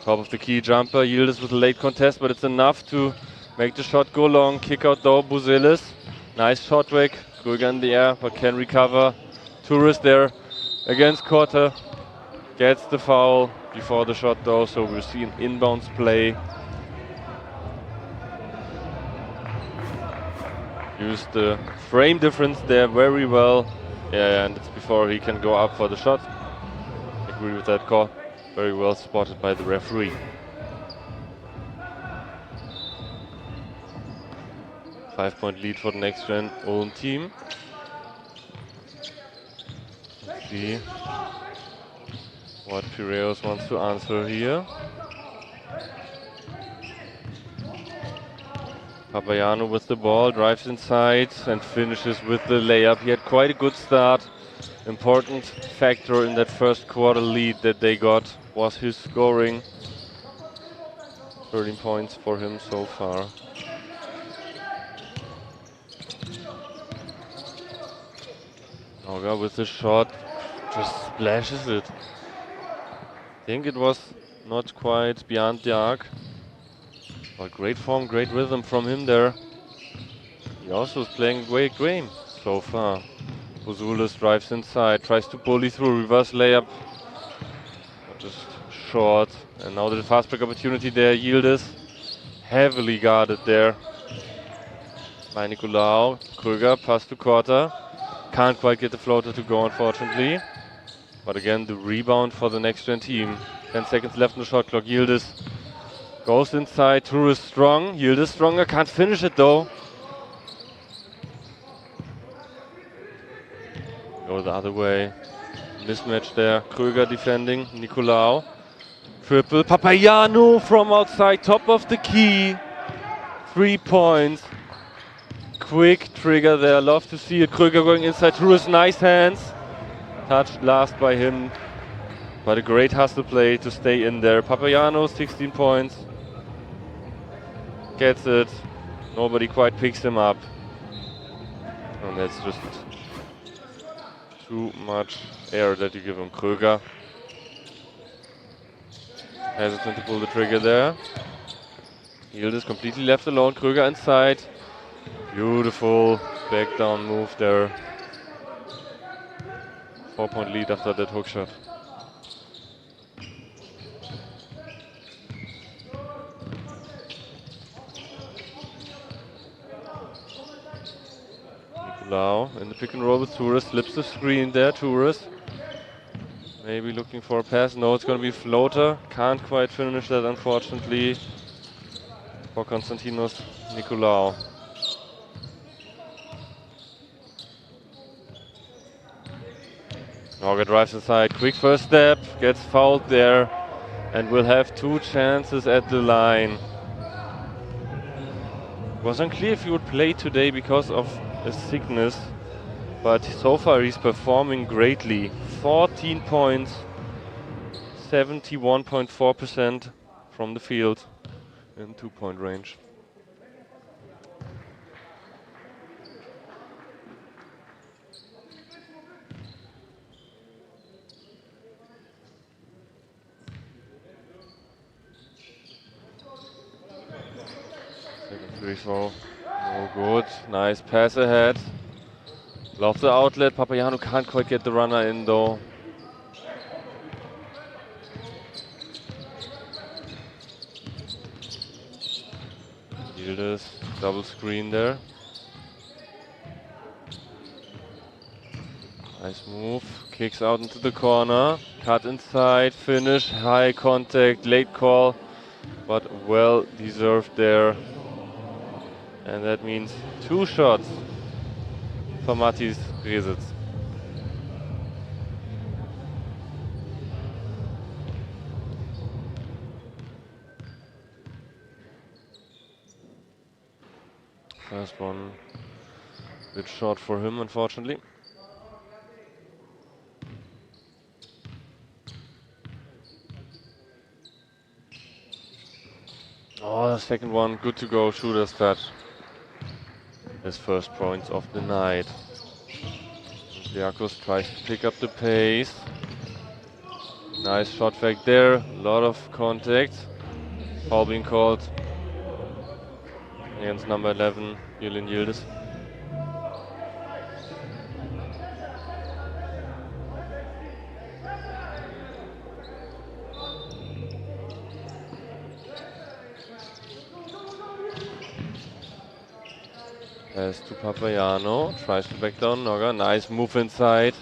Top of the key jumper, Yildiz with a late contest, but it's enough to make the shot go long. Kick out though, Buzelis. Nice shot track, Kröger in the air, but can recover. Tourist there against Korte. Gets the foul before the shot though, so we'll see an inbounds play. Used the frame difference there very well. Yeah, and it's before he can go up for the shot. Agree with that call. Very well spotted by the referee. Five-point lead for the NextGen Ulm team. Let's see what Piraeus wants to answer here. Papagiannou with the ball, drives inside and finishes with the layup. He had quite a good start. Important factor in that first quarter lead that they got was his scoring. 13 points for him so far. Noga with the shot, just splashes it. I think it was not quite beyond the arc. But great form, great rhythm from him there. He also is playing a great game so far. Buzulis drives inside, tries to bully through, reverse layup. Just short. And now the fast break opportunity there, Yildiz. Heavily guarded there by Nicolaou. Kröger, pass to Korte. Can't quite get the floater to go, unfortunately. But again, the rebound for the NextGen team. 10 seconds left on the shot clock. Yildiz goes inside. Tourist strong. Yildiz stronger. Can't finish it though. Go the other way. Mismatch there. Kröger defending. Nicolaou. Triple. Papagiannou from outside. Top of the key. 3 points. Quick trigger there. Love to see it. Kröger going inside. Tourist, nice hands. Touched last by him. But a great hustle play to stay in there. Papagiannou, 16 points. Gets it. Nobody quite picks him up. And that's just too much air that you give him. Kröger. Hesitant to pull the trigger there. Yildiz completely left alone. Kröger inside. Beautiful back down move there. 4-point lead after that hook shot. Nicolau in the pick and roll with Tourist, slips the screen there, Tourist. Maybe looking for a pass, no, it's gonna be a floater. Can't quite finish that, unfortunately, for Konstantinos Nicolau. Norga drives inside, quick first step, gets fouled there, and will have 2 chances at the line. Was unclear if he would play today because of a sickness, but so far he's performing greatly. 14 points, 71.4% from the field in 2-point range. Second free throw, no good. Nice pass ahead. Love the outlet. Papagiannou can't quite get the runner in though. Yildiz, double screen there. Nice move. Kicks out into the corner. Cut inside, finish, high contact, late call, but well deserved there. And that means 2 shots for Matis Resic. First one, a bit short for him, unfortunately. Oh, the second one, good to go, shooter's touch. His first points of the night. Diakos tries to pick up the pace. Nice shot back there, a lot of contact. Foul being called against number 11, Yilin Yildiz. Pass to Papagiannou, tries to back down Norga, nice move inside.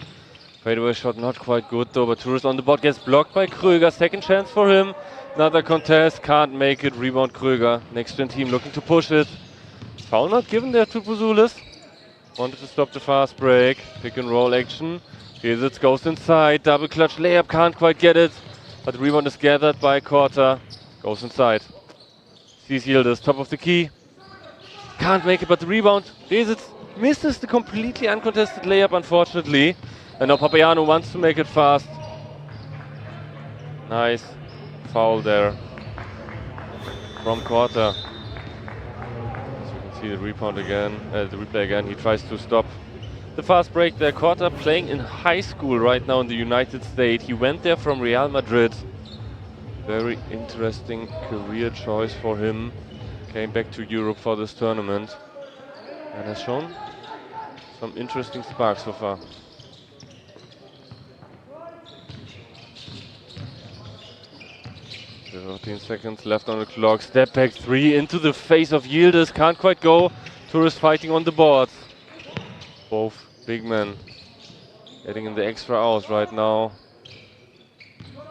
Fadeaway shot not quite good though, but Tourist on the board gets blocked by Kröger. Second chance for him. Another contest, can't make it, rebound Kröger. Next gen team looking to push it. Foul not given there to Buzoulis. Wanted to stop the fast break. Pick and roll action. Resic goes inside, double clutch layup, can't quite get it. But the rebound is gathered by Korta. Goes inside. Sees Yildiz, top of the key. Can't make it, but the rebound. Resic misses the completely uncontested layup, unfortunately. And now Papagiannou wants to make it fast. Nice foul there from Korta. So you can see the rebound again, the replay again. He tries to stop the fast break there. Korta playing in high school right now in the United States. He went there from Real Madrid. Very interesting career choice for him. Came back to Europe for this tournament and has shown some interesting sparks so far. 13 seconds left on the clock. Step back 3 into the face of Yildiz. Can't quite go. Tourist fighting on the boards. Both big men getting in the extra hours right now.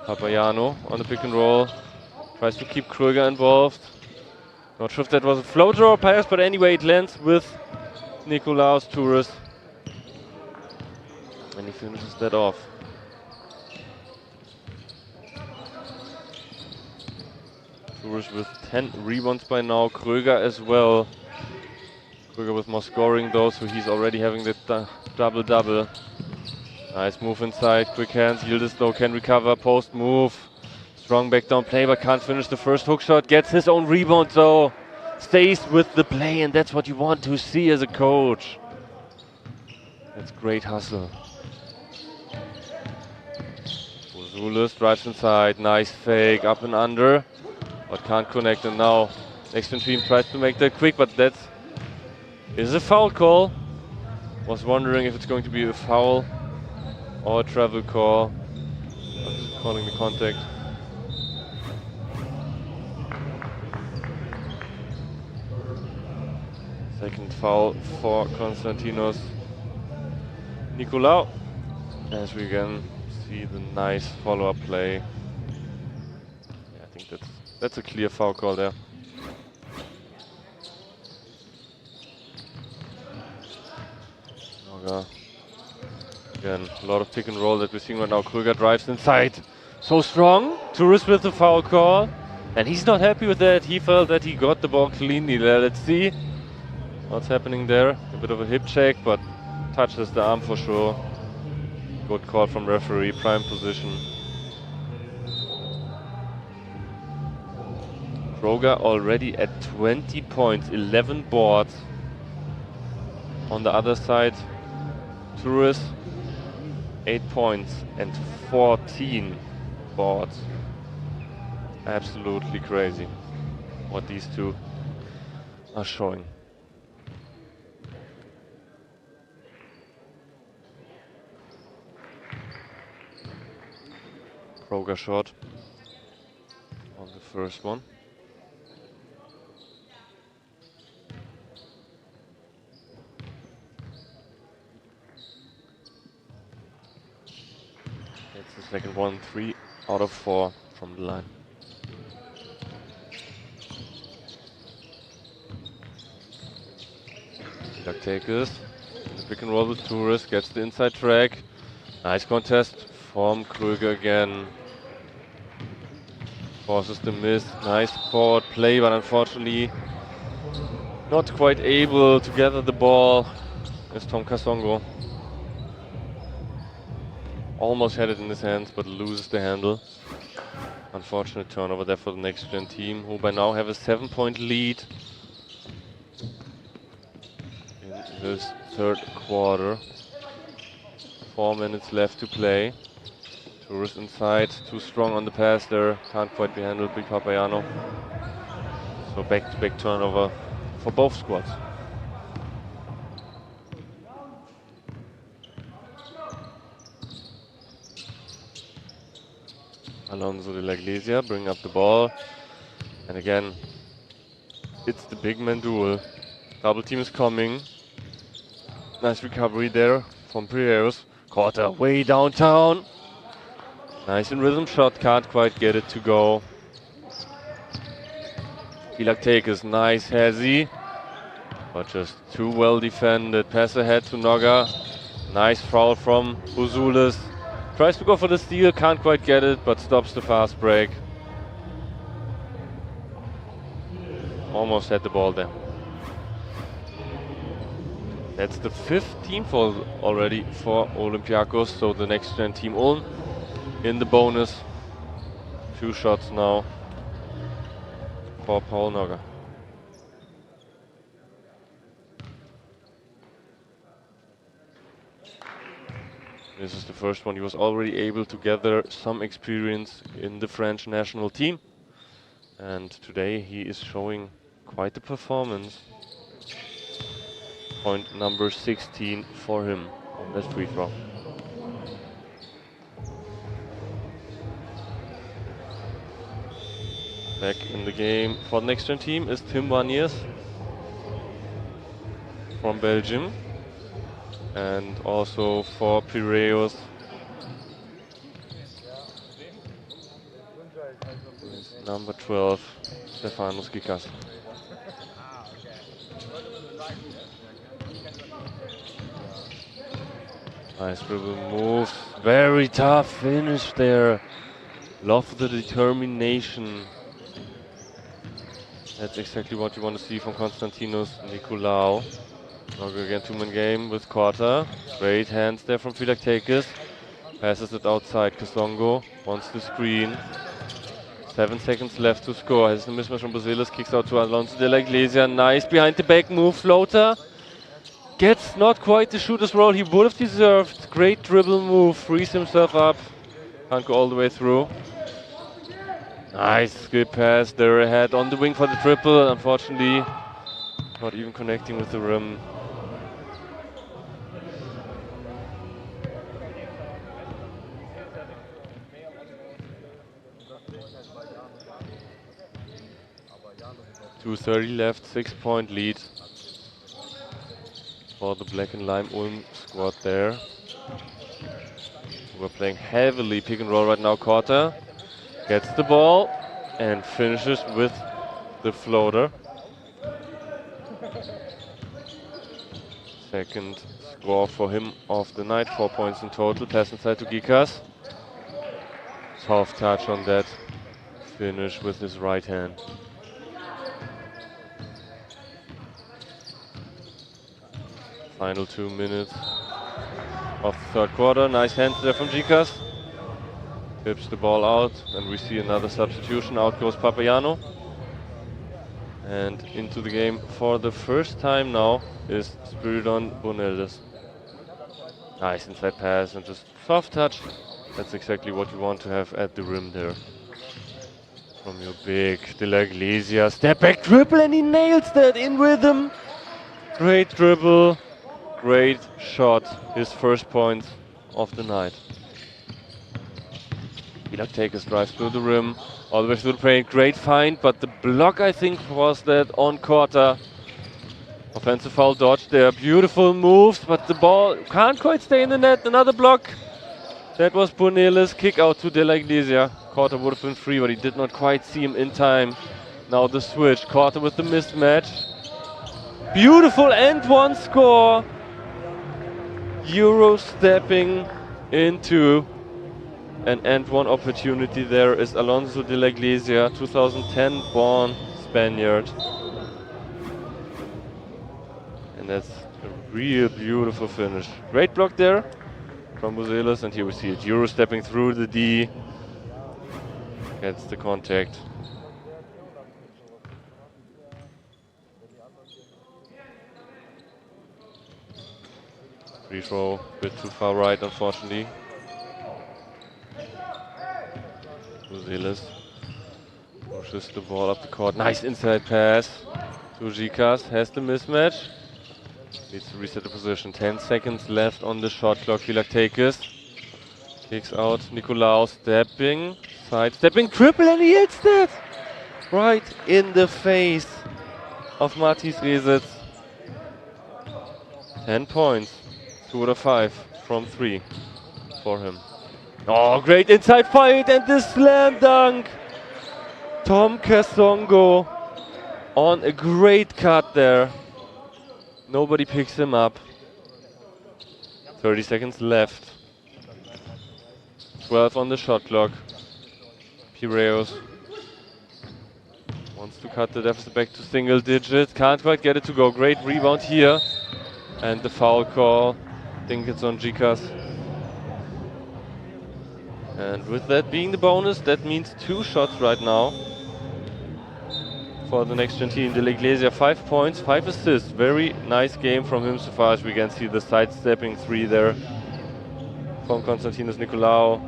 Papagiannou on the pick and roll. Tries to keep Kröger involved. Not sure if that was a floater or pass, but anyway, it lands with Nicolau's Tourist. And he finishes that off. Tourist with 10 rebounds by now. Kröger as well. Kröger with more scoring though, so he's already having the double-double. Nice move inside, quick hands. Yildiz though can recover, post move. Strong back down play, but can't finish the first hook shot. Gets his own rebound though. Stays with the play, and that's what you want to see as a coach. That's great hustle. Buzoulis drives inside, nice fake, up and under. But can't connect, and now NextGen team tries to make that quick, but that is a foul call. Was wondering if it's going to be a foul or a travel call. But calling the contact. Second foul for Konstantinos Nicolau, as we again see the nice follow-up play. Yeah, I think that's a clear foul call there. Noga. Again, a lot of pick and roll that we're seeing right now. Krüger drives inside. So strong. Tourist with the foul call. And he's not happy with that. He felt that he got the ball cleanly there. Let's see what's happening there. A bit of a hip check, but touches the arm for sure. Good call from referee. Prime position. Krüger already at 20 points, 11 boards. On the other side, Tourist 8 points and 14 boards. Absolutely crazy what these two are showing. Krüger shot on the first one. It's the second one, 3 out of 4 from the line. Lactakis, the pick and roll with Tourist, gets the inside track. Nice contest from Krüger again. Forces the miss. Nice forward play, but unfortunately not quite able to gather the ball. Is Tom Kasongo. Almost had it in his hands, but loses the handle. Unfortunate turnover there for the NextGen team, who by now have a 7-point lead in this third quarter. 4 minutes left to play. Tourist inside, too strong on the pass there, can't quite be handled by Papagiannou. So back-to-back turnover for both squads. Alonso de la Iglesia bring up the ball. And again, it's the big man duel. Double team is coming. Nice recovery there from Preliminaries. Quarter way downtown. Nice in rhythm shot, can't quite get it to go. Philaktakis, nice hezzy, but just too well defended. Pass ahead to Noga. Nice foul from Uzulis. Tries to go for the steal, can't quite get it, but stops the fast break. Almost had the ball there. That's the 5th team foul already for Olympiacos, so the NextGen team Ulm in the bonus. 2 shots now for Paul Noga. This is the first one. He was already able to gather some experience in the French national team. And today he is showing quite a performance. Point number 16 for him on that free throw. Back in the game for the NextGen team is Tim Warniers from Belgium. And also for Piraeus, number 12, Stefanos Gikas. Nice dribble moves, very tough finish there. Love the determination. That's exactly what you want to see from Konstantinos Nicolau. Noga again, 2-man game with Korta. Great hands there from Philaktakis. Passes it outside. Kasongo wants the screen. 7 seconds left to score. Has the mismatch from Basilis. Kicks out to Alonso de la Iglesia. Nice behind the back move. Floater. Gets not quite the shooter's role he would have deserved. Great dribble move. Frees himself up. Can't go all the way through. Nice skip pass there ahead on the wing for the triple. Unfortunately, not even connecting with the rim. .230 left, 6-point lead for the Black and Lime Ulm squad there. We're playing heavily pick and roll right now. Korte gets the ball and finishes with the floater. Second score for him of the night, 4 points in total. Pass inside to Gikas. Soft touch on that finish with his right hand. Final 2 minutes of the third quarter. Nice hand there from Gikas. Tips the ball out, and we see another substitution. Out goes Papagiannou. And into the game for the first time now is Spiridon Boneldes. Nice inside pass and just soft touch. That's exactly what you want to have at the rim there. From your big De La Iglesia. Step back dribble, and he nails that in rhythm. Great dribble, great shot. His first point of the night. Takers drives through the rim, all the way through the paint. Great find, but the block, I think, was that on Korte. Offensive foul dodge there. Beautiful moves, but the ball can't quite stay in the net. Another block. That was Boneldes. Kick out to De La Iglesia. Korte would have been free, but he did not quite see him in time. Now the switch. Korte with the mismatch. Beautiful and one score. Euro stepping into an and one opportunity. There is Alonso De La Iglesia, 2010 born Spaniard. And that's a real beautiful finish. Great block there from Boneldes, and here we see it. Euro stepping through the D. Gets the contact. Free throw, bit too far right, unfortunately. Boneldes pushes the ball up the court. Nice inside pass to Gikas. Has the mismatch. Needs to reset the position. 10 seconds left on the shot clock. Takers kicks out. Nicolaou stepping. Sidestepping. Triple, and he hits that! Right in the face of Matis Resitz. 10 points. 2 out of 5 from 3 for him. Oh, great inside fight and the slam dunk! Tom Kasongo on a great cut there. Nobody picks him up. 30 seconds left. 12 on the shot clock. Piraeus wants to cut the deficit back to single digit. Can't quite get it to go. Great rebound here. And the foul call. I think it's on Gikas. And with that being the bonus, that means 2 shots right now for the NextGen team. De La Iglesia, 5 points, 5 assists. Very nice game from him so far, as we can see the sidestepping 3 there from Konstantinos Nicolaou.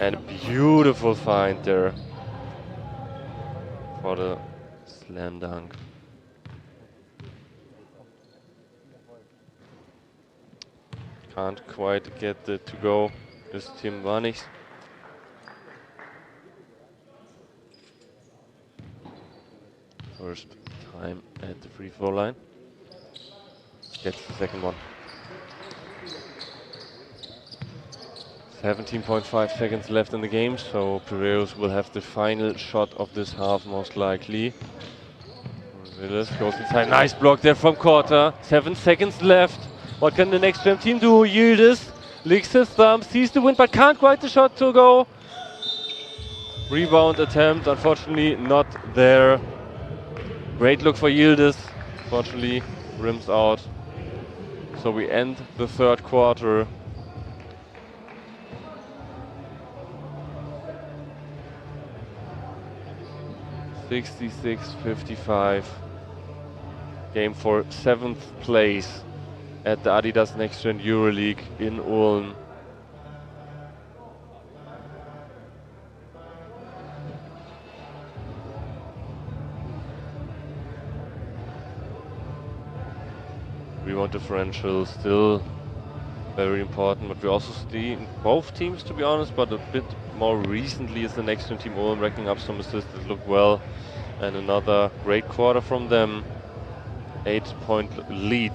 And a beautiful find there for the slam dunk. Can't quite get it to go. Is Tim Warnichs. First time at the free throw line. Gets the second one. 17.5 seconds left in the game, so Piraeus will have the final shot of this half most likely. Boneldes goes inside. Nice block there from Korte. 7 seconds left. What can the NextGen team do? Yildiz licks his thumb, sees the win, but can't quite the shot to go. Rebound attempt, unfortunately not there. Great look for Yildiz. Unfortunately, rims out. So we end the third quarter. (66-55). Game for 7th place at the Adidas NextGen EuroLeague in Ulm. Rebound differential still very important, but we also see both teams, to be honest, but a bit more recently is the NextGen team Ulm racking up some assists that look well. And another great quarter from them. 8-point lead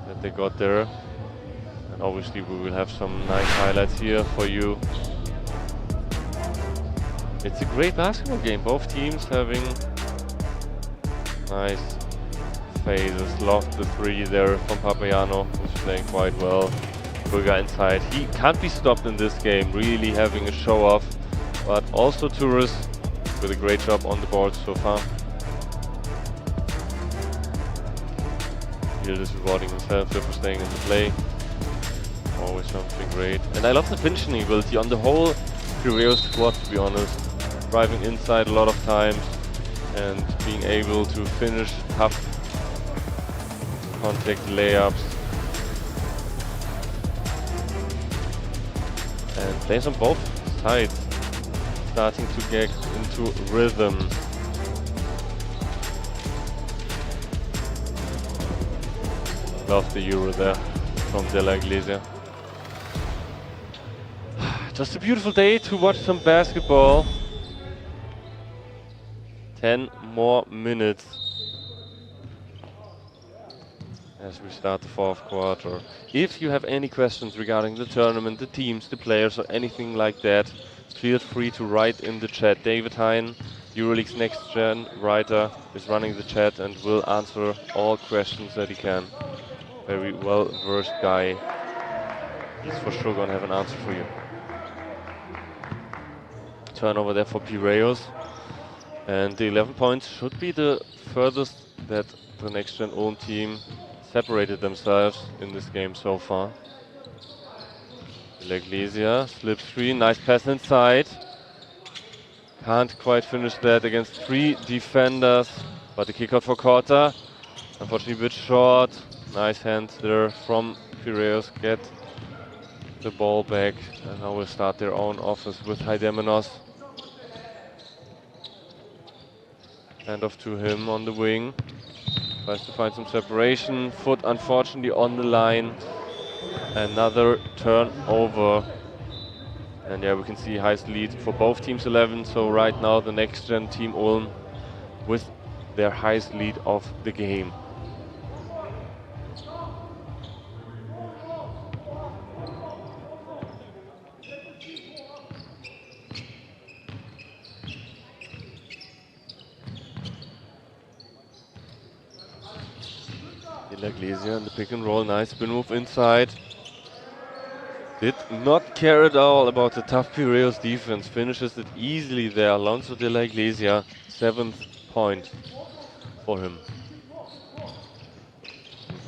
that they got there. And And obviously we will have some nice highlights here for you. It's a great basketball game, both teams having nice phases. Love the three there from Papagiano, who's playing quite well. Burger inside. He can't be stopped in this game, really having a show off. But also Turris with a great job on the board so far. Field is rewarding himself for staying in the play. Always something great. And I love the finishing ability on the whole Piraeus squad, to be honest. Driving inside a lot of times and being able to finish tough contact layups. And plays on both sides, starting to get into rhythm. Love the Euro there from De La Iglesia. Just a beautiful day to watch some basketball. 10 more minutes as we start the fourth quarter. If you have any questions regarding the tournament, the teams, the players, or anything like that, feel free to write in the chat. David Hein, EuroLeague's NextGen writer, is running the chat and will answer all questions that he can. Very well-versed guy. He's for sure gonna have an answer for you. Turnover there for Piraeus. And the 11 points should be the furthest that the NextGen Ulm team separated themselves in this game so far. Iglesia, slip three, nice pass inside. Can't quite finish that against three defenders, but the kick out for Korta. Unfortunately a bit short. Nice hand there from Piraeus, get the ball back, and now we'll start their own offense with Heidemenos. Hand off to him on the wing. Tries to find some separation. Foot unfortunately on the line. Another turnover. And yeah, we can see highest lead for both teams 11. So right now the NextGen team Ulm with their highest lead of the game. Iglesia in the pick and roll, nice spin move inside. Did not care at all about the tough Piraeus defense, finishes it easily there. Alonso de la Iglesia, 7th point for him.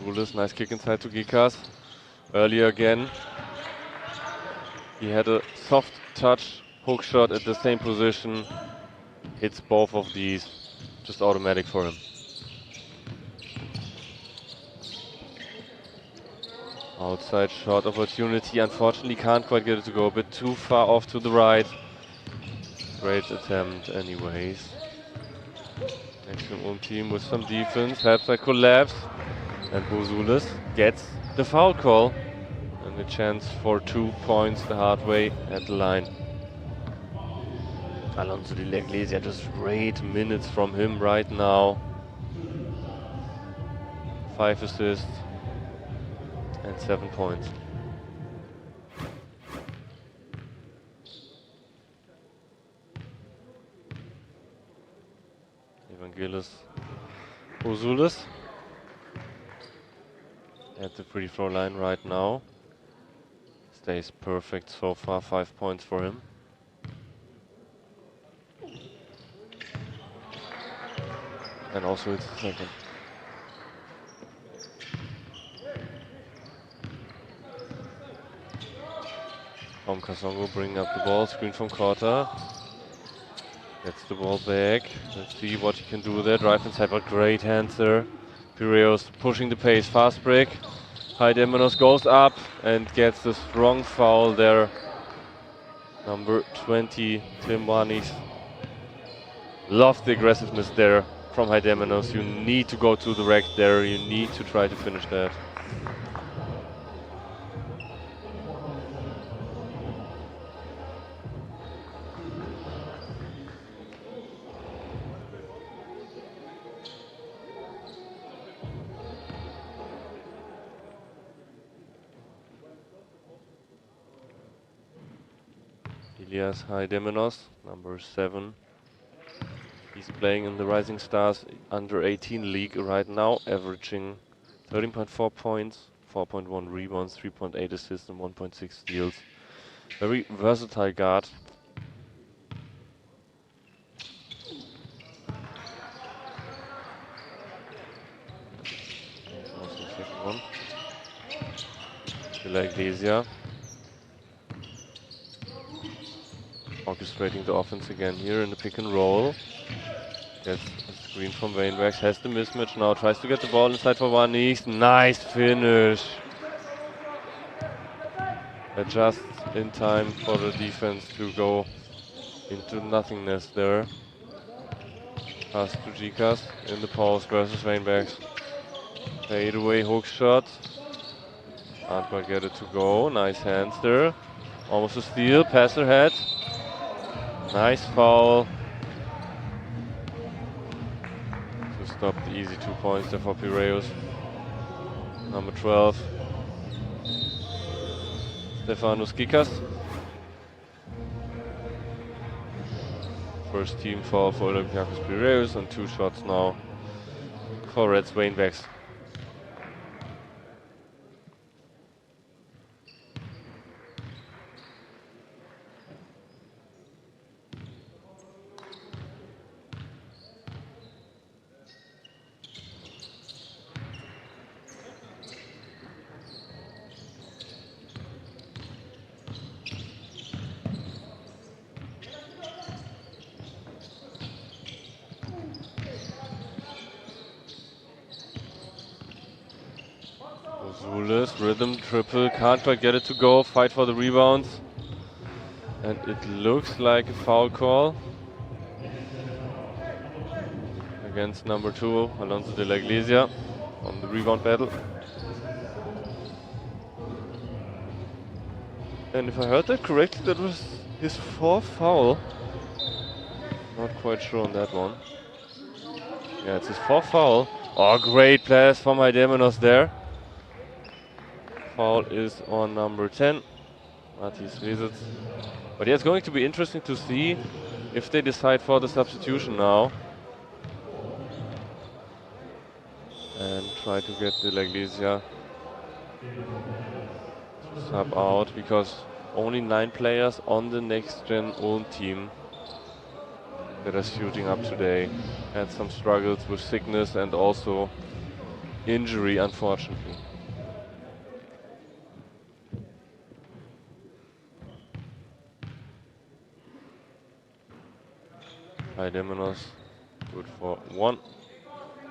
Zulis, nice kick inside to Gikas. Earlier again, he had a soft touch hook shot at the same position. Hits both of these, just automatic for him. Outside shot opportunity, unfortunately can't quite get it to go, a bit too far off to the right. Great attempt anyways. NextGen Ulm team with some defense, helps by collapse. And Bozulis gets the foul call. And a chance for 2 points the hard way at the line. Alonso de la Iglesia, just great minutes from him right now. 5 assists. And 7 points. Evangelos Bozulis at the free throw line right now. Stays perfect so far, 5 points for him. And also it's the second. Tom Kasongo bringing up the ball, screen from Korta. Gets the ball back. Let's see what he can do there. Drive inside, but great hands there. Piraeus pushing the pace, fast break. Heidemenos goes up and gets the strong foul there. Number 20, Tim Wanis. Love the aggressiveness there from Heidemenos. You need to go to the rack there. You need to try to finish that. Elias Haidemenos, number 7. He's playing in the Rising Stars under 18 league right now, averaging 13.4 points, 4.1 rebounds, 3.8 assists and 1.6 steals. Very versatile guard. Also the second one. De La Iglesia. Orchestrating the offense again here in the pick and roll. Gets a screen from Wainwright, has the mismatch now, tries to get the ball inside for Vanis. Nice finish. Adjusts in time for the defense to go into nothingness there. Pass to Gikas in the post versus Wainwright. Fade away hook shot. Can't quite get it to go. Nice hands there. Almost a steal. Pass ahead. Nice foul. To stop the easy 2 points there for Piraeus. Number 12. Stefanos Gikas. First team foul for Olympiakos Piraeus and 2 shots now for Reds Wainwright. Zulis, rhythm triple, can't quite get it to go, fight for the rebounds. And it looks like a foul call against number 2, Alonso de la Iglesia, on the rebound battle. And if I heard that correctly, that was his 4th foul. Not quite sure on that one. Yeah, it's his 4th foul. Oh, great pass from Haidemenos there. Foul is on number 10, Matis Resitz. But yeah, it's going to be interesting to see if they decide for the substitution now. And try to get the La Iglesia to sub out, because only 9 players on the NextGen Ulm team that are shooting up today. Had some struggles with sickness and also injury, unfortunately. Haidemenos good for 1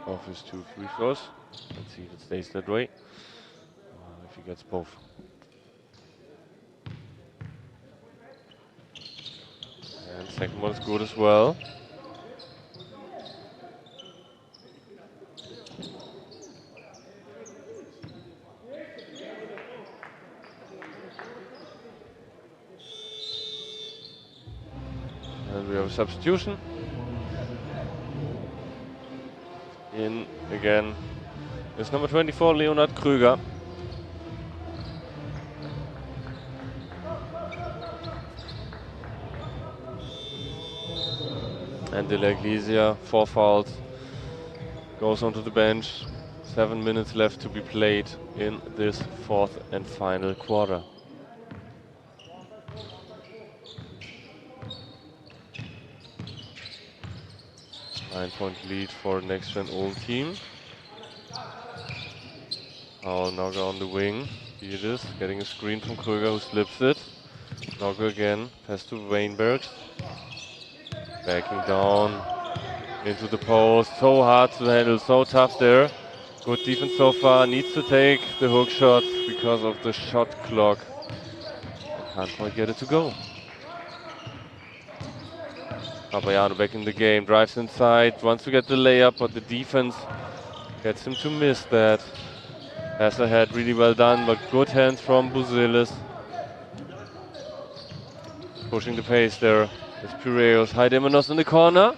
of his 2 free throws. Let's see if it stays that way. If he gets both. And second one is good as well. And we have a substitution. In again is number 24, Leonard Krüger. And De La Iglesia, 4 fouls, goes onto the bench. 7 minutes left to be played in this 4th and final quarter. Nine-point lead for NextGen Ulm team. Paul Nogger on the wing. Here it is, getting a screen from Krüger, who slips it. Nogger again, pass to Weinberg. Backing down into the post. So hard to handle, so tough there. Good defense so far. Needs to take the hook shot because of the shot clock. Can't quite get it to go. Abayano back in the game, drives inside, wants to get the layup, but the defense gets him to miss that. Pass ahead, really well done, but good hands from Buzilis. Pushing the pace there. It's Piraeus, Haidemenos in the corner.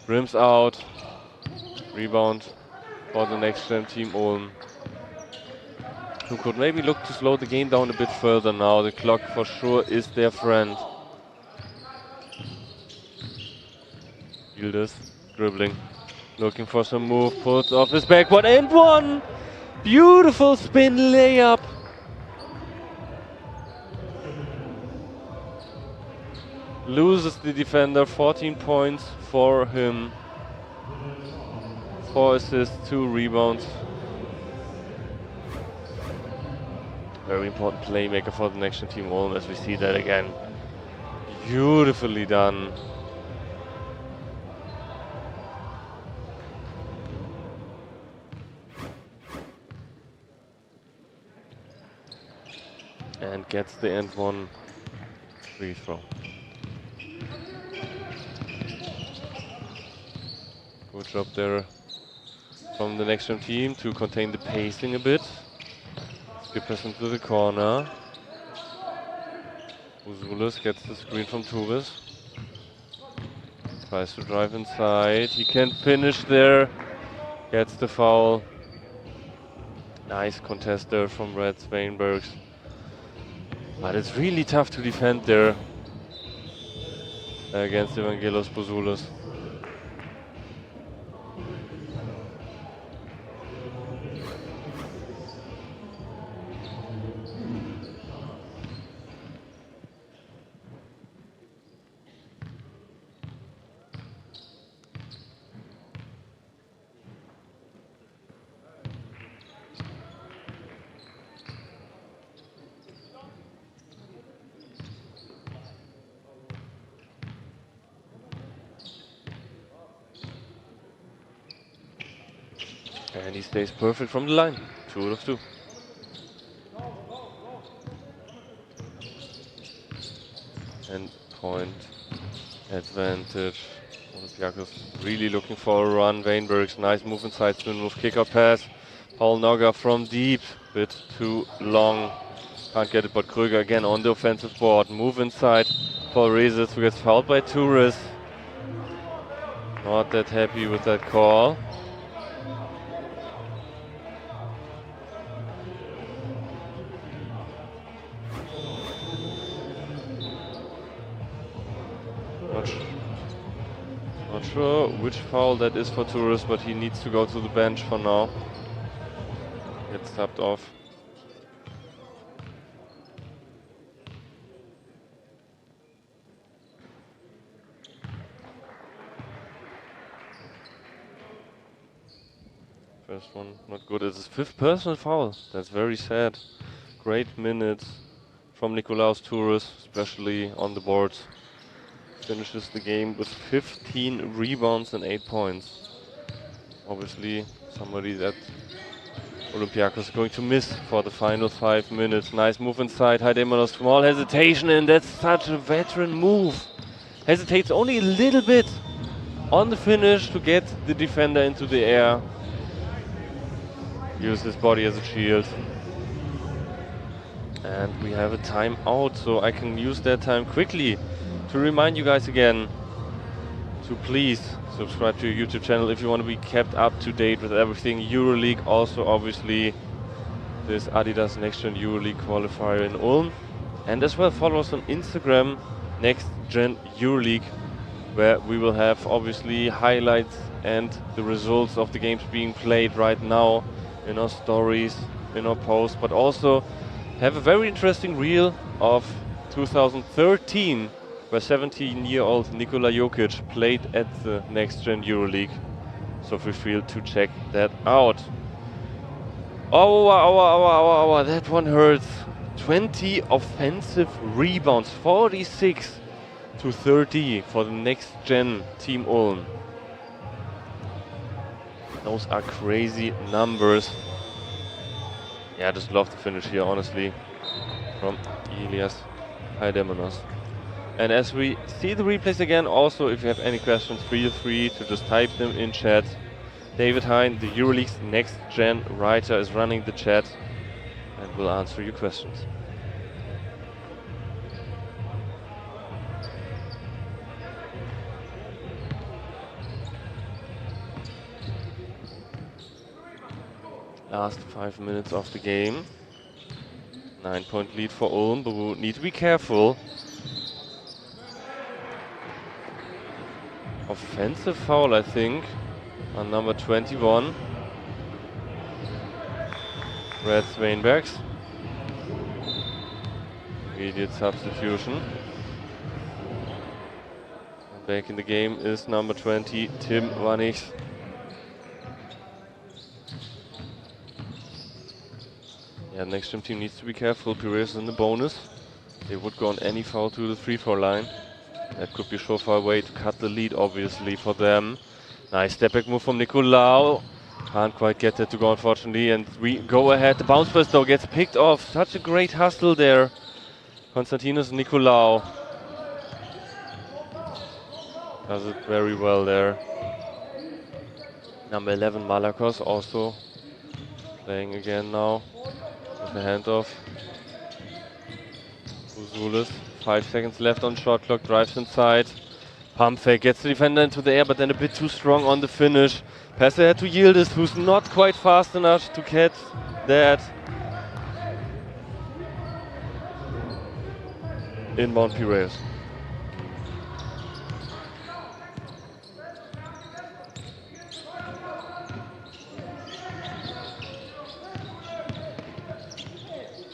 Rims out. Rebound for the NextGen team Ulm, who could maybe look to slow the game down a bit further now. The clock for sure is their friend. midfielders. Dribbling. Looking for some move. Pulls off his backward and one! Beautiful spin layup. Loses the defender. 14 points for him. 4 assists, 2 rebounds. Very important playmaker for the NextGen team Ulm, as we see that again. Beautifully done. And gets the end one free throw. Good job there from the NextGen team to contain the pacing a bit. Skip pass into the corner. Uzulis gets the screen from Turis. Tries to drive inside. He can't finish there. Gets the foul. Nice contest there from Red Svainbergs. But it's really tough to defend there against Evangelos Bouzulis. And he stays perfect from the line. 2 out of 2. And point advantage. Olympiakos really looking for a run. Weinbergs, nice move inside, spin move, kick out pass. Paul Nogga from deep, bit too long. Can't get it, but Krüger again on the offensive board. Move inside for Rezis, who gets fouled by Turis. Not that happy with that call. Not sure which foul that is for Turis, but he needs to go to the bench for now. Gets tapped off. First one, not good. It's his 5th personal foul. That's very sad. Great minutes from Nikolaos Turis, especially on the boards. Finishes the game with 15 rebounds and 8 points. Obviously, somebody that Olympiakos is going to miss for the final 5 minutes. Nice move inside. Heidemann, small hesitation, and that's such a veteran move. Hesitates only a little bit on the finish to get the defender into the air. Use his body as a shield. And we have a timeout, so I can use that time quickly to remind you guys again to please subscribe to your YouTube channel if you want to be kept up to date with everything EuroLeague. Also, obviously, this Adidas NextGen EuroLeague qualifier in Ulm. And as well, follow us on Instagram, NextGen EuroLeague, where we will have obviously highlights and the results of the games being played right now in our stories, in our posts, but also have a very interesting reel of 2013, where 17-year-old Nikola Jokic played at the NextGen EuroLeague. So feel free to check that out. Oh, that one hurts. 20 offensive rebounds, 46 to 30 for the NextGen Team Ulm. Those are crazy numbers. Yeah, I just love the finish here, honestly, from Ilias Heidemannos. And as we see the replays again, also if you have any questions, feel free to just type them in chat. David Hein, the EuroLeague's NextGen writer, is running the chat and will answer your questions. Last 5 minutes of the game. 9-point lead for Ulm, but we need to be careful of offensive foul, I think, on number 21. Red Swainbergs. Immediate substitution. And back in the game is number 20, Tim Wannichs. Yeah, the NextGen team needs to be careful. Piraeus is in the bonus. They would go on any foul to the free-throw line. That could be a surefire way to cut the lead, obviously, for them. Nice step-back move from Nicolau. Can't quite get that to go, unfortunately. And we go ahead. The bounce pass, though, gets picked off. Such a great hustle there. Konstantinos Nicolau does it very well there. Number 11, Malakos, also playing again now. With the handoff. Uzulis, 5 seconds left on shot clock, drives inside. Pump fake, gets the defender into the air, but then a bit too strong on the finish. Pass ahead to Yildiz, who's not quite fast enough to catch that. Inbound Piraeus.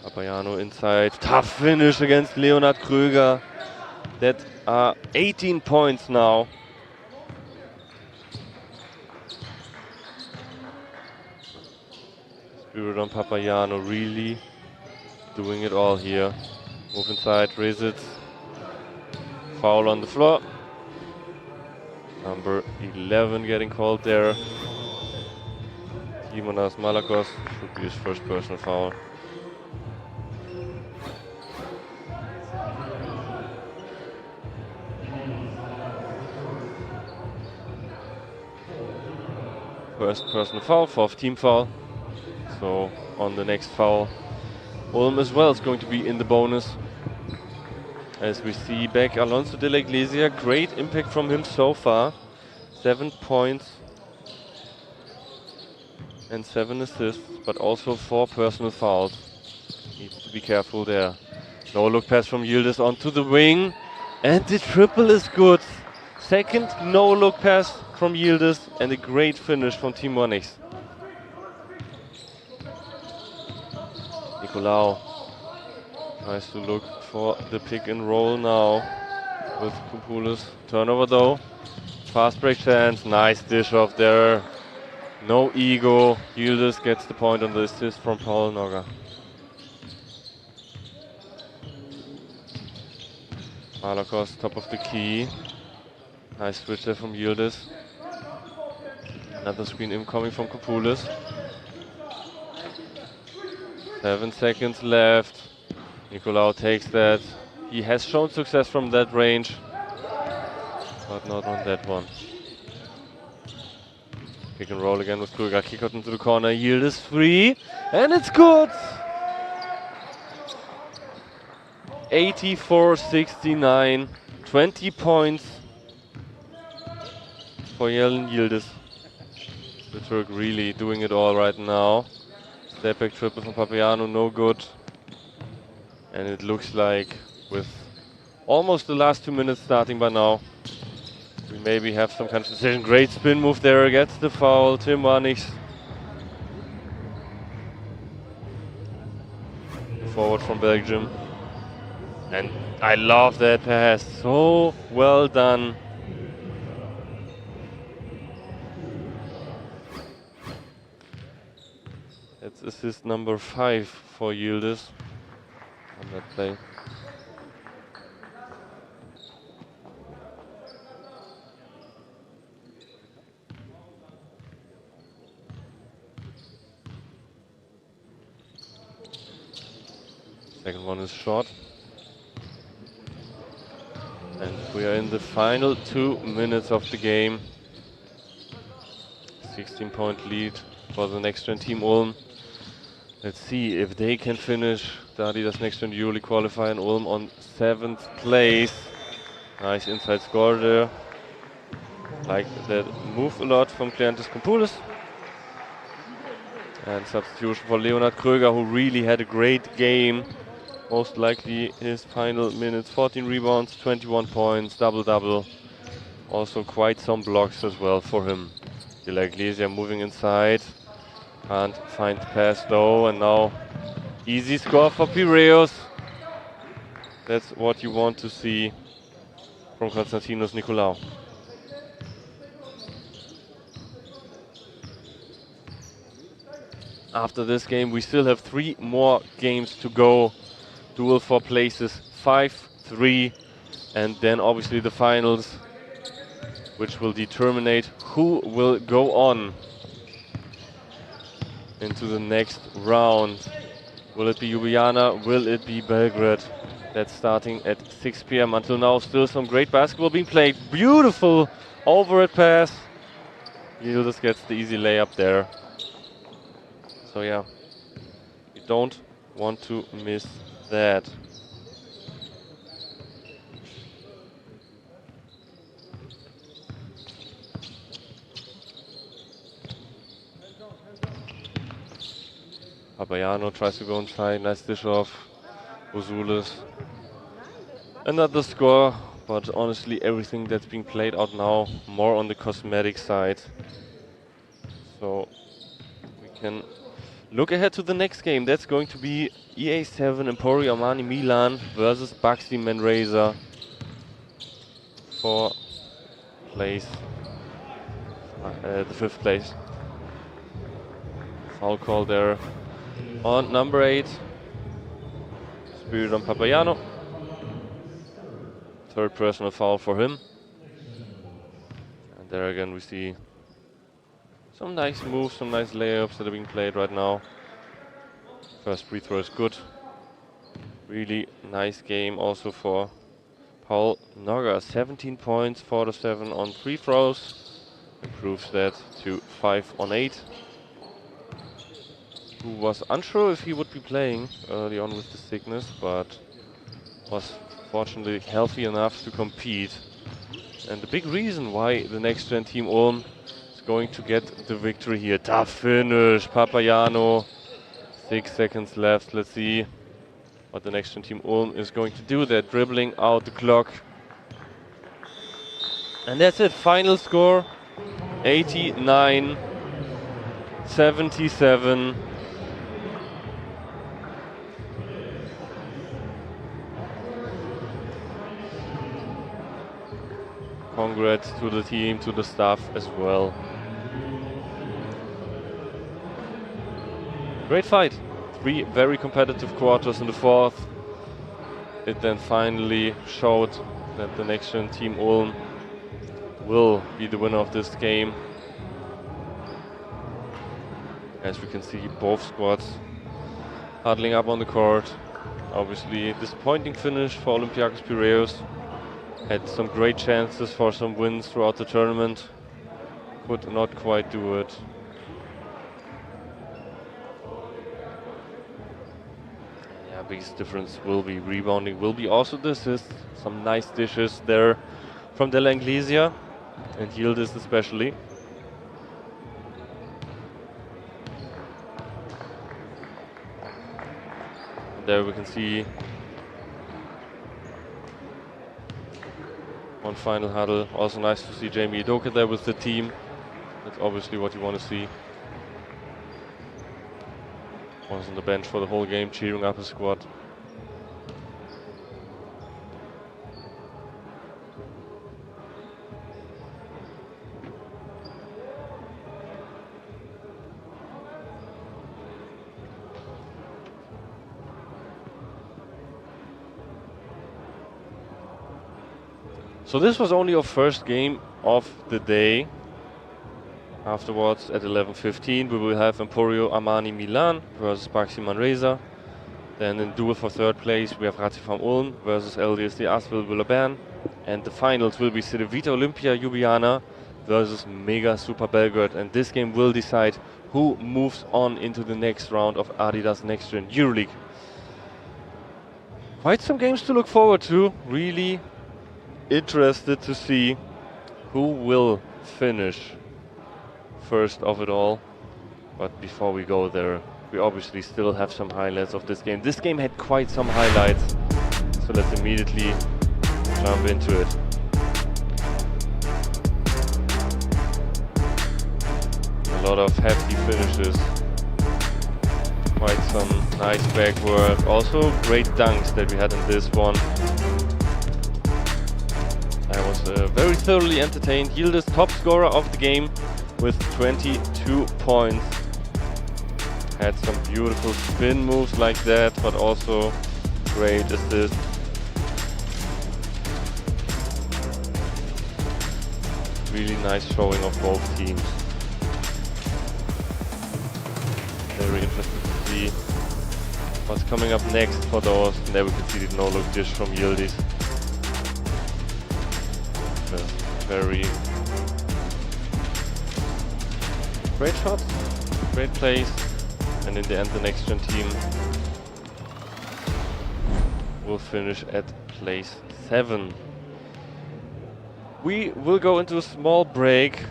Papagiannou inside. Tough finish against Leonhard Kröger. That are 18 points now. Spiridon Papagiannou really doing it all here. Move inside, Rezic. Foul on the floor. Number 11 getting called there. Timonas Malakos should be his first personal foul. First personal foul, fourth team foul. So on the next foul, Ulm as well is going to be in the bonus. As we see back Alonso de la Iglesia, great impact from him so far. 7 points and 7 assists, but also 4 personal fouls. Needs to be careful there. No look pass from Yildiz onto the wing, and the triple is good. Second no look pass from Yildiz and a great finish from Team Wannichs. Nicolau tries to look for the pick and roll now with Koupoulis. Turnover though. Fast break chance. Nice dish off there. No ego. Yildiz gets the point on the assist from Paul Nogger. Malakos top of the key. Nice switch there from Yildiz. Another screen incoming from Koupoulis. 7 seconds left. Nicolau takes that. He has shown success from that range, but not on that one. Pick and roll again with Kröger. Kick out into the corner. Yildiz free, and it's good! 84-69. 20 points for Jelen Yildiz. The Turk really doing it all right now. Step back triple from Papagiannou, no good. And it looks like with almost the last 2 minutes starting by now, we maybe have some kind of decision. Great spin move there, gets the foul. Tim Wannichs. Forward from Belgium. And I love that pass, so well done. That's assist number 5 for Yildiz on that play. Second one is short. And we are in the final 2 minutes of the game. 16-point lead for the NextGen Team Ulm. Let's see if they can finish the Adidas NextGen EuroLeague qualifier in Ulm on 7th place. Nice inside score there. Like that move a lot from Kleanthis Koupoulis. And substitution for Leonhard Kröger, who really had a great game. Most likely his final minutes. 14 rebounds, 21 points, double-double. Also quite some blocks as well for him. Iglesia moving inside. Can't find the pass though, and now easy score for Piraeus. That's what you want to see from Konstantinos Nikolaou. After this game, we still have 3 more games to go. Duel for places 5, 3, and then obviously the finals, which will determine who will go on into the next round. Will it be Ljubljana? Will it be Belgrade? That's starting at 6 p.m. Until now, still some great basketball being played. Beautiful overhead pass. Yildiz gets the easy layup there. So yeah, you don't want to miss that. Papagiannou tries to go inside, nice dish off. Uzulis. Another score, but honestly everything that's being played out now more on the cosmetic side. So we can look ahead to the next game. That's going to be EA7 Emporio Armani Milan versus Baxi Manresa for place, the 5th place. Foul call there on number 8. Spirit on Papagiannou. 3rd personal foul for him. And there again we see some nice moves, some nice layups that are being played right now. First free throw is good. Really nice game also for Paul Noga. 17 points, 4 to 7 on free throws. Improves that to 5 on 8. Who was unsure if he would be playing early on with the sickness, but was fortunately healthy enough to compete. And the big reason why the next gen team Ulm is going to get the victory here. Tough finish, Papagiannou. 6 seconds left. Let's see what the next gen team Ulm is going to do. They're dribbling out the clock. And that's it. Final score 89-77. Congrats to the team, to the staff as well. Great fight. 3 very competitive quarters in the 4th. It then finally showed that the next gen team Ulm will be the winner of this game. As we can see, both squads huddling up on the court. Obviously a disappointing finish for Olympiacos Piraeus. Had some great chances for some wins throughout the tournament. Could not quite do it. Yeah, biggest difference will be rebounding, will be also the assists. Some nice dishes there from Della Iglesia and Yildiz especially. There we can see one final huddle. Also nice to see Jamie Idoka there with the team. That's obviously what you want to see. Was on the bench for the whole game, cheering up his squad. So this was only our first game of the day. Afterwards, at 11:15, we will have Emporio Armani Milan versus Baxi Manresa. Then in duel for 3rd place, we have Ratifarm Ulm versus LDSD Asvel Villeurbanne. And the finals will be Cedevita Olympia Ljubljana versus Mega Super Belgrade. And this game will decide who moves on into the next round of Adidas NextGen EuroLeague. Quite some games to look forward to. Really interested to see who will finish first of it all. But before we go there, we obviously still have some highlights of this game. This game had quite some highlights, so let's immediately jump into it. A lot of hefty finishes. Quite some nice back work. Also great dunks that we had in this one. I was very thoroughly entertained. Yildiz, top scorer of the game with 22 points. Had some beautiful spin moves like that, but also great assist. Really nice showing of both teams. Very interesting to see what's coming up next for those. Never conceded no-look dish from Yildiz. Very great shots, great plays, and in the end the NextGen team will finish at place 7. We will go into a small break,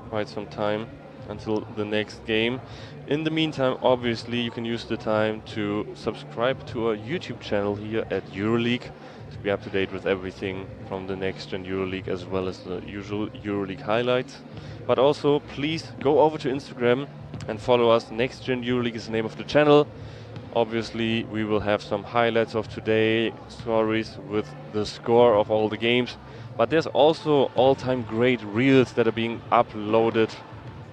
quite some time until the next game. In the meantime, obviously you can use the time to subscribe to our YouTube channel here at EuroLeague to be up to date with everything from the NextGen EuroLeague as well as the usual EuroLeague highlights. But also please go over to Instagram and follow us. NextGen EuroLeague is the name of the channel. Obviously we will have some highlights of today, stories with the score of all the games, but there's also all-time great reels that are being uploaded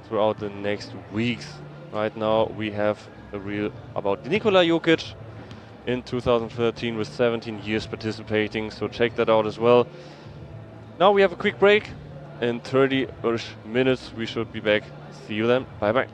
throughout the next weeks. Right now we have a reel about Nikola Jokic in 2013 with 17 years participating, so check that out as well. Now we have a quick break. In 30-ish minutes we should be back. See you then. Bye bye.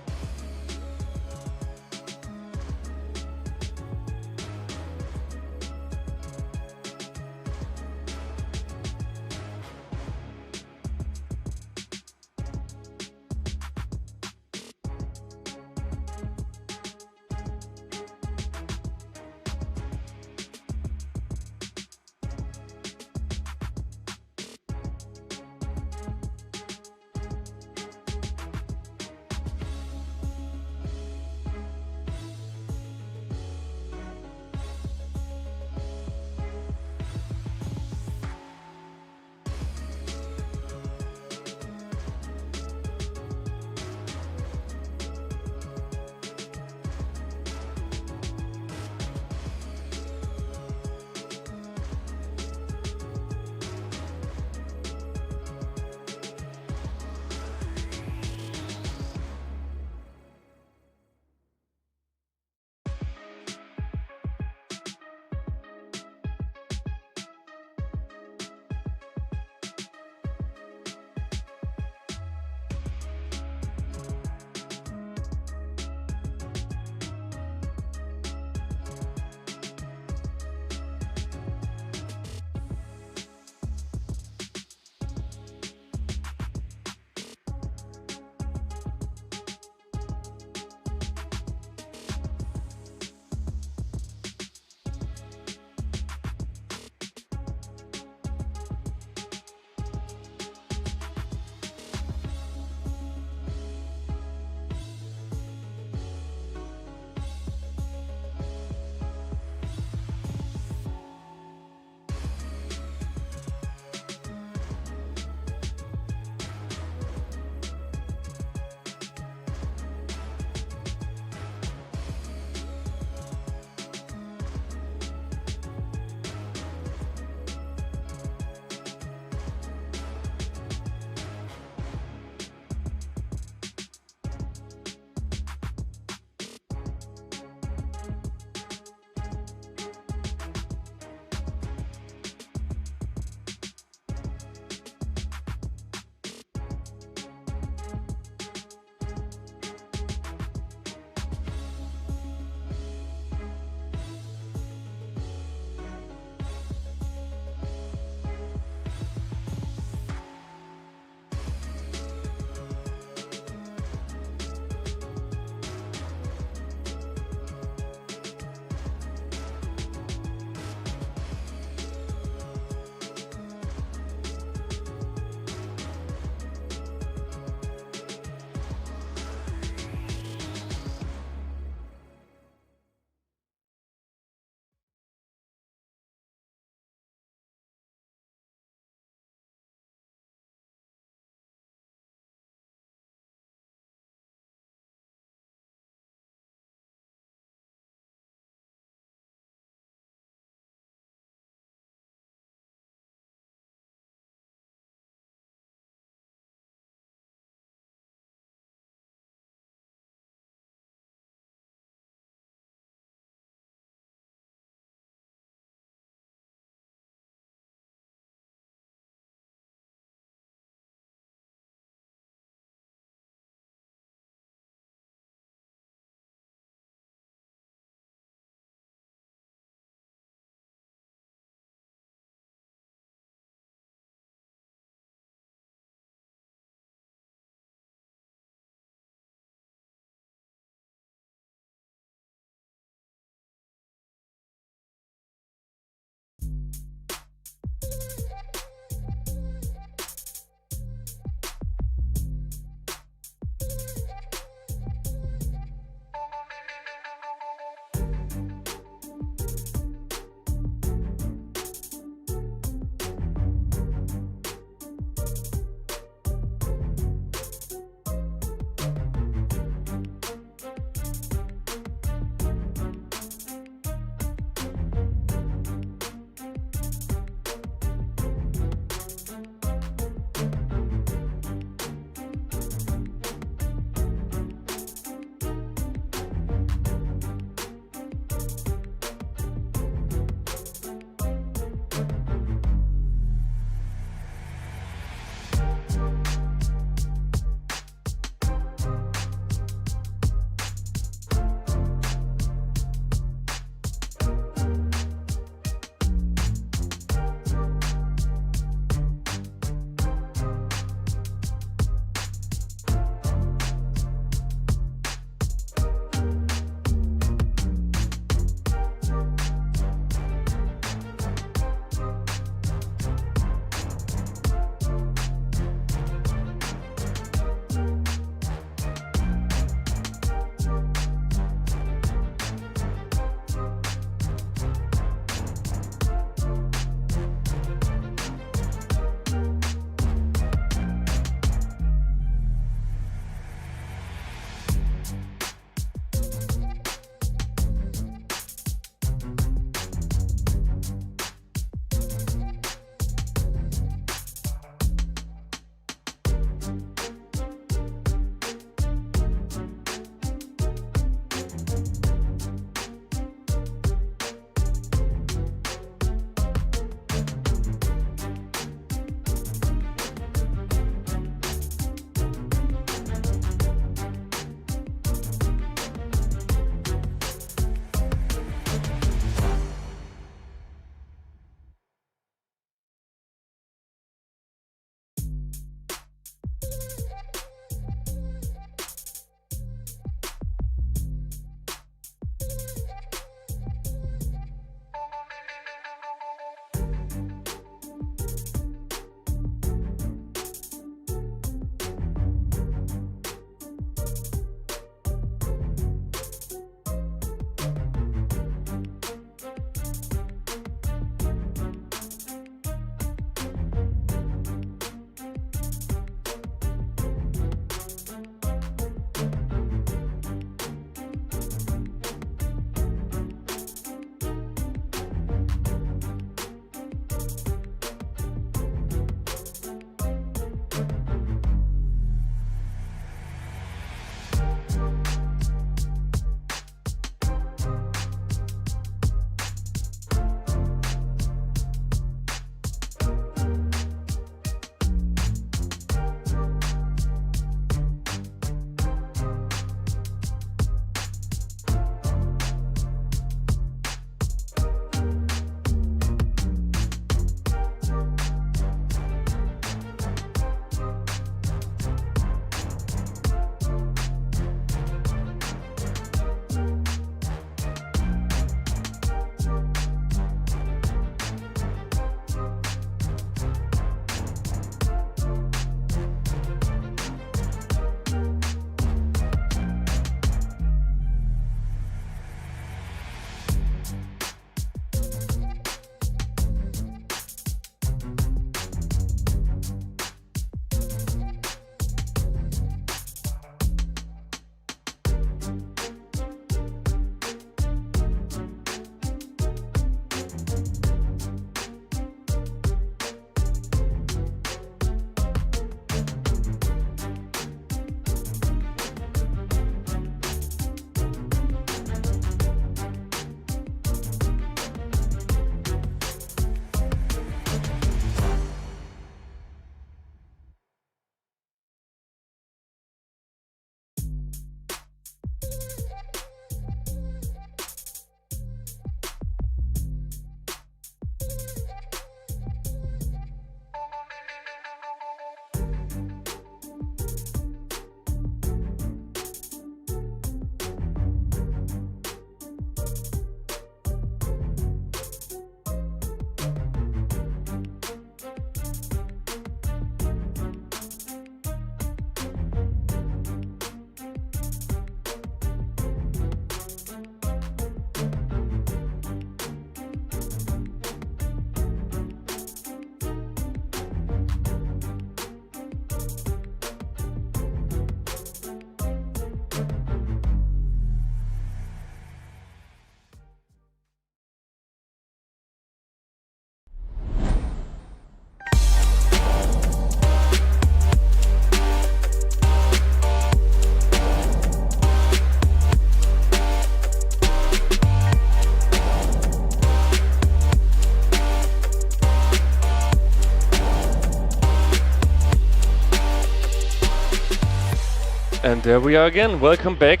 And there we are again. Welcome back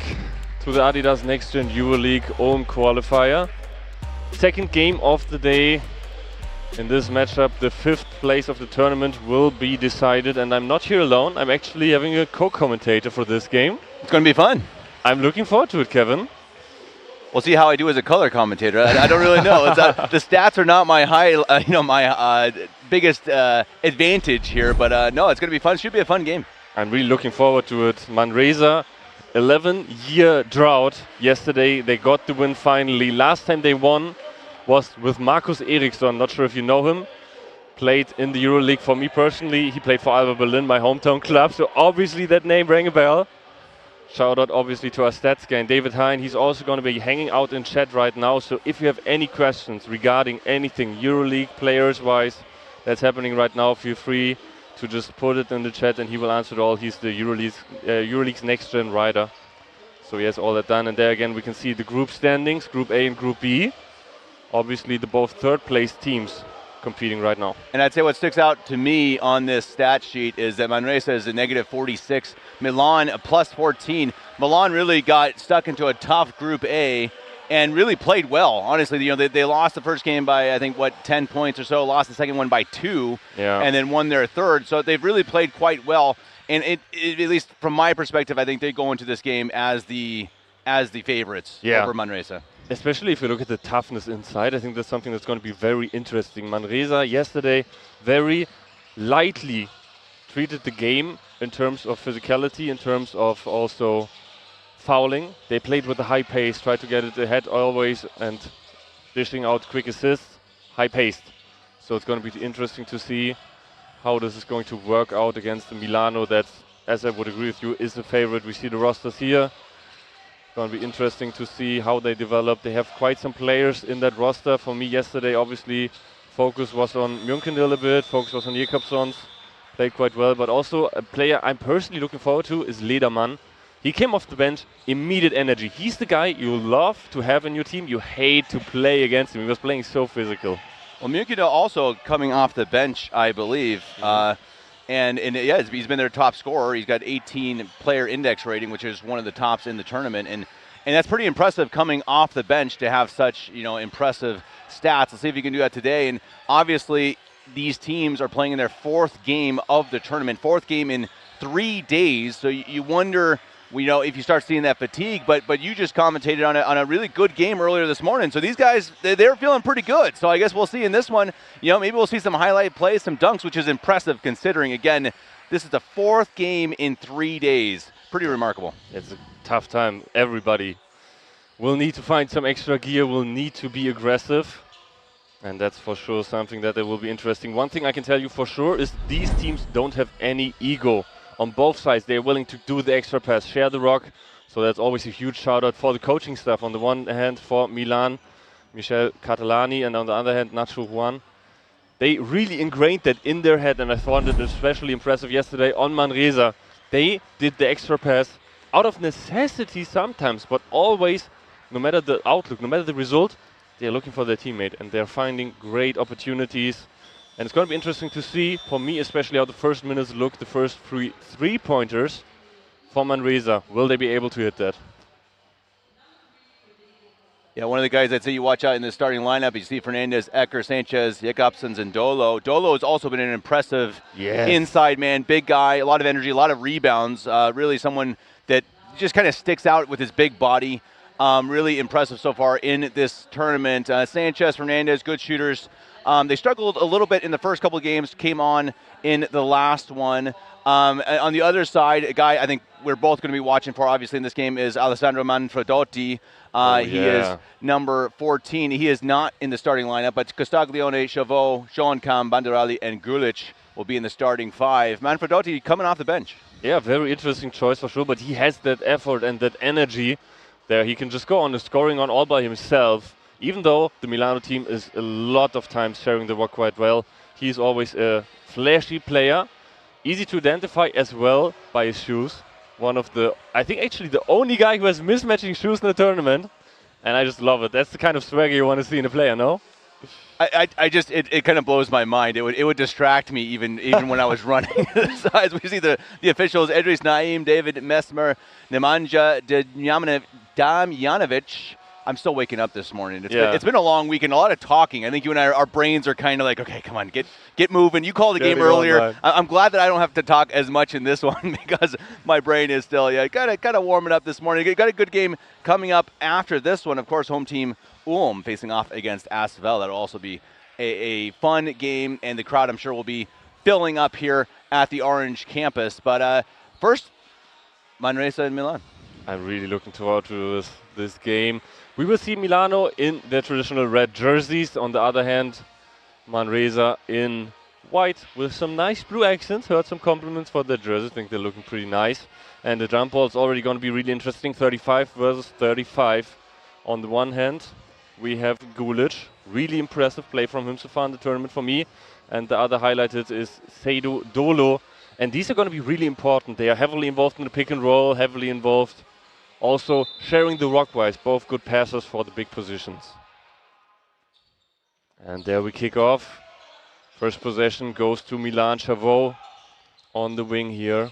to the Adidas NextGen EuroLeague Ulm qualifier. Second game of the day. In this matchup, the 5th place of the tournament will be decided, and I'm not here alone. I'm actually having a co-commentator for this game. It's going to be fun. I'm looking forward to it, Kevin. We'll see how I do as a color commentator. I don't really know. The stats are not my biggest advantage here, but no, it's going to be fun. Should be a fun game. I'm really looking forward to it. Manresa, 11-year drought. Yesterday they got the win finally. Last time they won was with Markus Eriksson. Not sure if you know him. Played in the EuroLeague for me personally. He played for Alba Berlin, my hometown club. So obviously that name rang a bell. Shout out obviously to our stats guy, David Hein. He's also going to be hanging out in chat right now. So if you have any questions regarding anything EuroLeague players-wise that's happening right now, feel free to just put it in the chat and he will answer it all. He's the EuroLeague's next-gen writer. So he has all that done. And there again we can see the group standings, Group A and Group B. Obviously the both third-place teams competing right now. And I'd say what sticks out to me on this stat sheet is that Manresa is a -46, Milan a +14. Milan really got stuck into a tough Group A and really played well. Honestly, they lost the first game by, I think, 10 points or so, lost the second one by 2, and then won their third. So they've really played quite well. And it at least from my perspective, I think they go into this game as the favorites over Manresa. Especially if you look at the toughness inside, I think that's something that's going to be very interesting. Manresa yesterday very lightly treated the game in terms of physicality, in terms of also fouling. They played with a high pace, tried to get it ahead always and dishing out quick assists, high paced. So it's going to be interesting to see how this is going to work out against the Milano that, as I would agree with you, is the favorite. We see the rosters here. Going to be interesting to see how they develop. They have quite some players in that roster. For me yesterday, obviously, focus was on München a little bit, focus was on Jakobssons, played quite well, but also a player I'm personally looking forward to is Ledermann. He came off the bench, immediate energy. He's the guy you love to have in your team. You hate to play against him. He was playing so physical. Well, München also coming off the bench, I believe. And yeah, he's been their top scorer. He's got 18 player index rating, which is one of the tops in the tournament. And that's pretty impressive coming off the bench to have such, impressive stats. Let's see if he can do that today. And obviously, these teams are playing in their 4th game of the tournament, 4th game in 3 days. So you wonder, if you start seeing that fatigue, but you just commentated on a really good game earlier this morning. So these guys, they're feeling pretty good. So I guess we'll see in this one, maybe we'll see some highlight plays, some dunks, which is impressive considering, again, this is the 4th game in 3 days. Pretty remarkable. It's a tough time. Everybody will need to find some extra gear, will need to be aggressive. And that's for sure something that will be interesting. One thing I can tell you for sure is these teams don't have any ego. On both sides, they're willing to do the extra pass, share the rock. So that's always a huge shout out for the coaching staff. On the one hand, for Milan, Michel Catalani, and on the other hand, Nacho Juan. They really ingrained that in their head, and I found it especially impressive yesterday on Manresa. They did the extra pass out of necessity sometimes, but always, no matter the outlook, no matter the result, they're looking for their teammate, and they're finding great opportunities. And it's going to be interesting to see, for me especially, how the first minutes look, the first three-pointers for Manresa. Will they be able to hit that? Yeah, one of the guys I'd say you watch out in the starting lineup, you see Fernandez, Ecker, Sanchez, Jakobssons, and Dolo. Dolo has also been an impressive inside man, big guy, a lot of energy, a lot of rebounds. Really someone that just kind of sticks out with his big body. Really impressive so far in this tournament. Sanchez, Fernandez, good shooters. They struggled a little bit in the first couple of games, came on in the last one. On the other side, a guy I think we're both going to be watching for, obviously, in this game is Alessandro Manfredotti. He is number 14. He is not in the starting lineup, but Costaglione, Chavot, Schoenkam, Banderali, and Gulic will be in the starting 5. Manfredotti coming off the bench. Yeah, very interesting choice for sure, but he has that effort and that energy there. He can just go on the scoring on all by himself. Even though the Milano team is a lot of times sharing the rock quite well, he's always a flashy player, easy to identify as well by his shoes. One of the, I think actually the only guy who has mismatching shoes in the tournament, and I just love it. That's the kind of swagger you want to see in a player, no? It kind of blows my mind. It would distract me even when I was running. As we see the officials, Idris Naim, David Mesmer, Nemanja Damjanovic. I'm still waking up this morning. It's been a long weekend, a lot of talking. I think you and I, our brains are kind of like, okay, come on, get moving. You called the game earlier. I'm glad that I don't have to talk as much in this one because my brain is still kind of warming up this morning. Got a good game coming up after this one. Of course, home team Ulm facing off against Asvel. That'll also be a fun game, and the crowd, I'm sure, will be filling up here at the Orange campus. But first, Manresa and Milan. I'm really looking forward to this game. We will see Milano in their traditional red jerseys. On the other hand, Manresa in white with some nice blue accents. Heard some compliments for their jerseys. I think they're looking pretty nice. And the jump ball is already going to be really interesting. 35 versus 35. On the one hand, we have Gulic. Really impressive play from him so far in the tournament for me. And the other highlighted is Seydou Dolo. And these are going to be really important. They are heavily involved in the pick and roll, heavily involved also sharing the rock-wise. Both good passers for the big positions. And there we kick off. First possession goes to Milan Chavot on the wing here.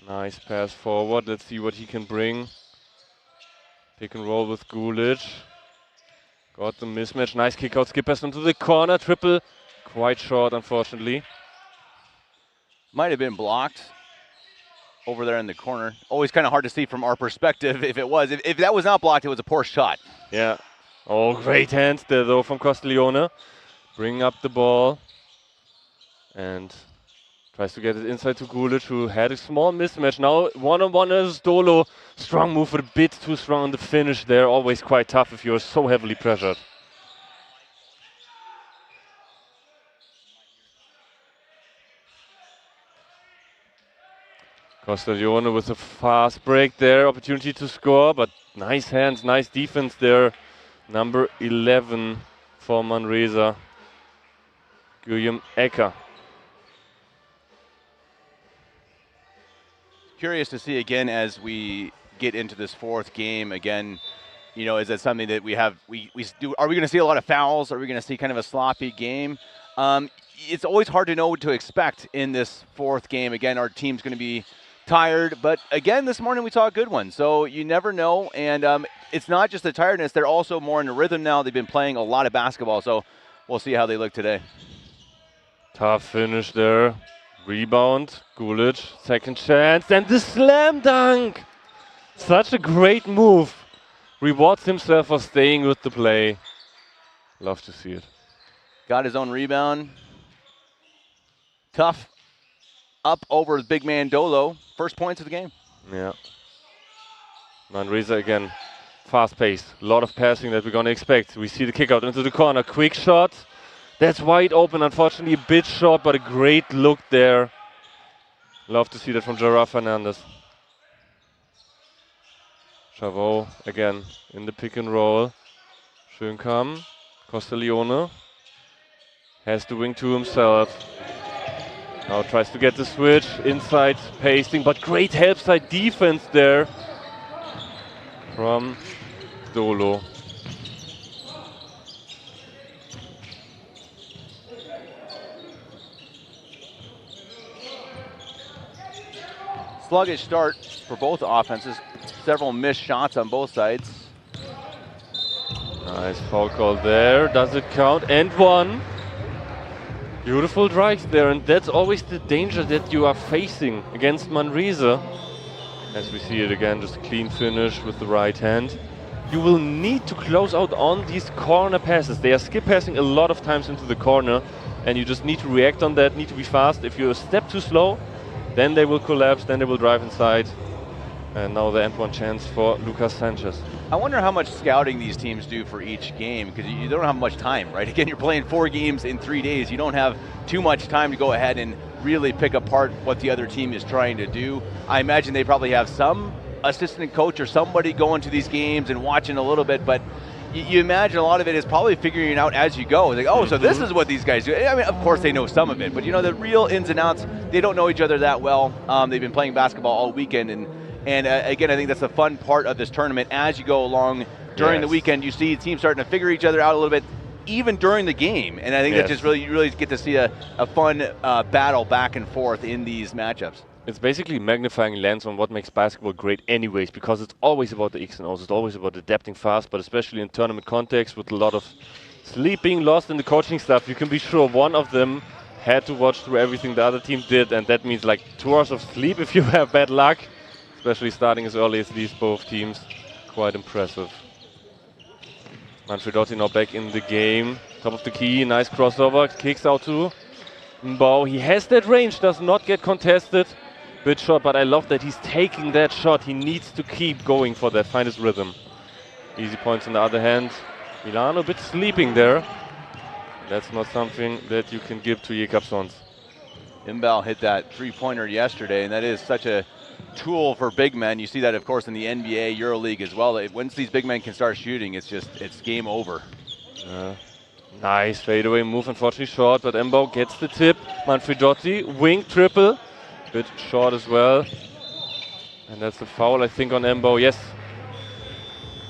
Nice pass forward. Let's see what he can bring. Pick and roll with Gulic. Got the mismatch. Nice kick out. Skip pass into the corner. Triple. Quite short, unfortunately. Might have been blocked over there in the corner. Always kind of hard to see from our perspective if it was. If that was not blocked, it was a poor shot. Yeah. Oh, great hands there, though, from Castiglione. Bring up the ball. And tries to get it inside to Gulic, who had a small mismatch. Now, one-on-one is Dolo. Strong move, but a bit too strong on the finish there. Always quite tough if you're so heavily pressured. Castiglione with a fast break there. Opportunity to score, but nice hands, nice defense there. Number 11 for Manresa, Guillaume Ecker. Curious to see again as we get into this fourth game again. You know, is that something that we do? Are we going to see a lot of fouls? Are we going to see kind of a sloppy game? It's always hard to know what to expect in this fourth game. Again, our team's going to be tired, but again, this morning we saw a good one. So you never know, and it's not just the tiredness. They're also more in the rhythm now. They've been playing a lot of basketball, so we'll see how they look today. Tough finish there. Rebound, Gulic, second chance, and the slam dunk! Such a great move. Rewards himself for staying with the play. Love to see it. Got his own rebound. Tough up over the big man Dolo. First points of the game. Yeah. Manresa again, fast pace. A lot of passing that we're going to expect. We see the kick out into the corner. Quick shot. That's wide open. Unfortunately, a bit short, but a great look there. Love to see that from Gerard Fernandez. Chavot again in the pick and roll. Schönkam. Castiglione has the wing to himself. Now tries to get the switch, inside pasting, but great help side defense there from Dolo. Sluggish start for both offenses. Several missed shots on both sides. Nice foul call there. Does it count? And one. Beautiful drive there, and that's always the danger that you are facing against Manresa. As we see it again, just a clean finish with the right hand. You will need to close out on these corner passes. They are skip passing a lot of times into the corner, and you just need to react on that, need to be fast. If you're a step too slow, then they will collapse, then they will drive inside. And now the end one chance for Lucas Sanchez. I wonder how much scouting these teams do for each game, because you don't have much time, right? Again, you're playing 4 games in 3 days. You don't have too much time to go ahead and really pick apart what the other team is trying to do. I imagine they probably have some assistant coach or somebody going to these games and watching a little bit, but you imagine a lot of it is probably figuring it out as you go. It's like, oh, so this is what these guys do. I mean, of course they know some of it, but you know, the real ins and outs, they don't know each other that well. They've been playing basketball all weekend, and again, I think that's the fun part of this tournament. As you go along during the weekend, you see teams starting to figure each other out a little bit. even during the game. And I think that just really, you really get to see a fun battle back and forth in these matchups. It's basically magnifying lens on what makes basketball great anyways, because it's always about the X and O's, it's always about adapting fast, but especially in tournament context with a lot of sleeping, lost in the coaching stuff, you can be sure one of them had to watch through everything the other team did, and that means like 2 hours of sleep if you have bad luck, especially starting as early as these both teams. Quite impressive. Manfredotti now back in the game, top of the key, nice crossover, kicks out to Mbao. He has that range, does not get contested. Bit shot, but I love that he's taking that shot. He needs to keep going for that, find his rhythm. Easy points on the other hand. Milano a bit sleeping there. That's not something that you can give to Jakobsons. Mbao hit that three-pointer yesterday, and that is such a tool for big men. You see that, of course, in the NBA, EuroLeague as well. Once these big men can start shooting, it's game over. Nice fadeaway move, unfortunately short, but Mbao gets the tip. Manfredotti, wing triple. Bit short as well. And that's the foul, I think, on Mbao. Yes.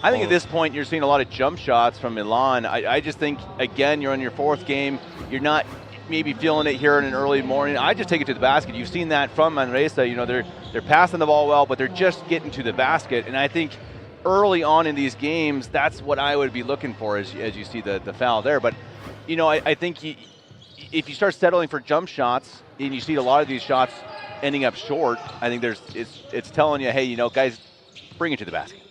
I think at this point you're seeing a lot of jump shots from Milan. I just think, again, you're on your 4th game. You're not maybe feeling it here in an early morning. I just take it to the basket. You've seen that from Manresa. You know, they're passing the ball well, but they're just getting to the basket. And I think early on in these games, that's what I would be looking for as you see the foul there. But, you know, I think if you start settling for jump shots and you see a lot of these shots ending up short, I think it's telling you, hey, you know, guys, bring it to the basket.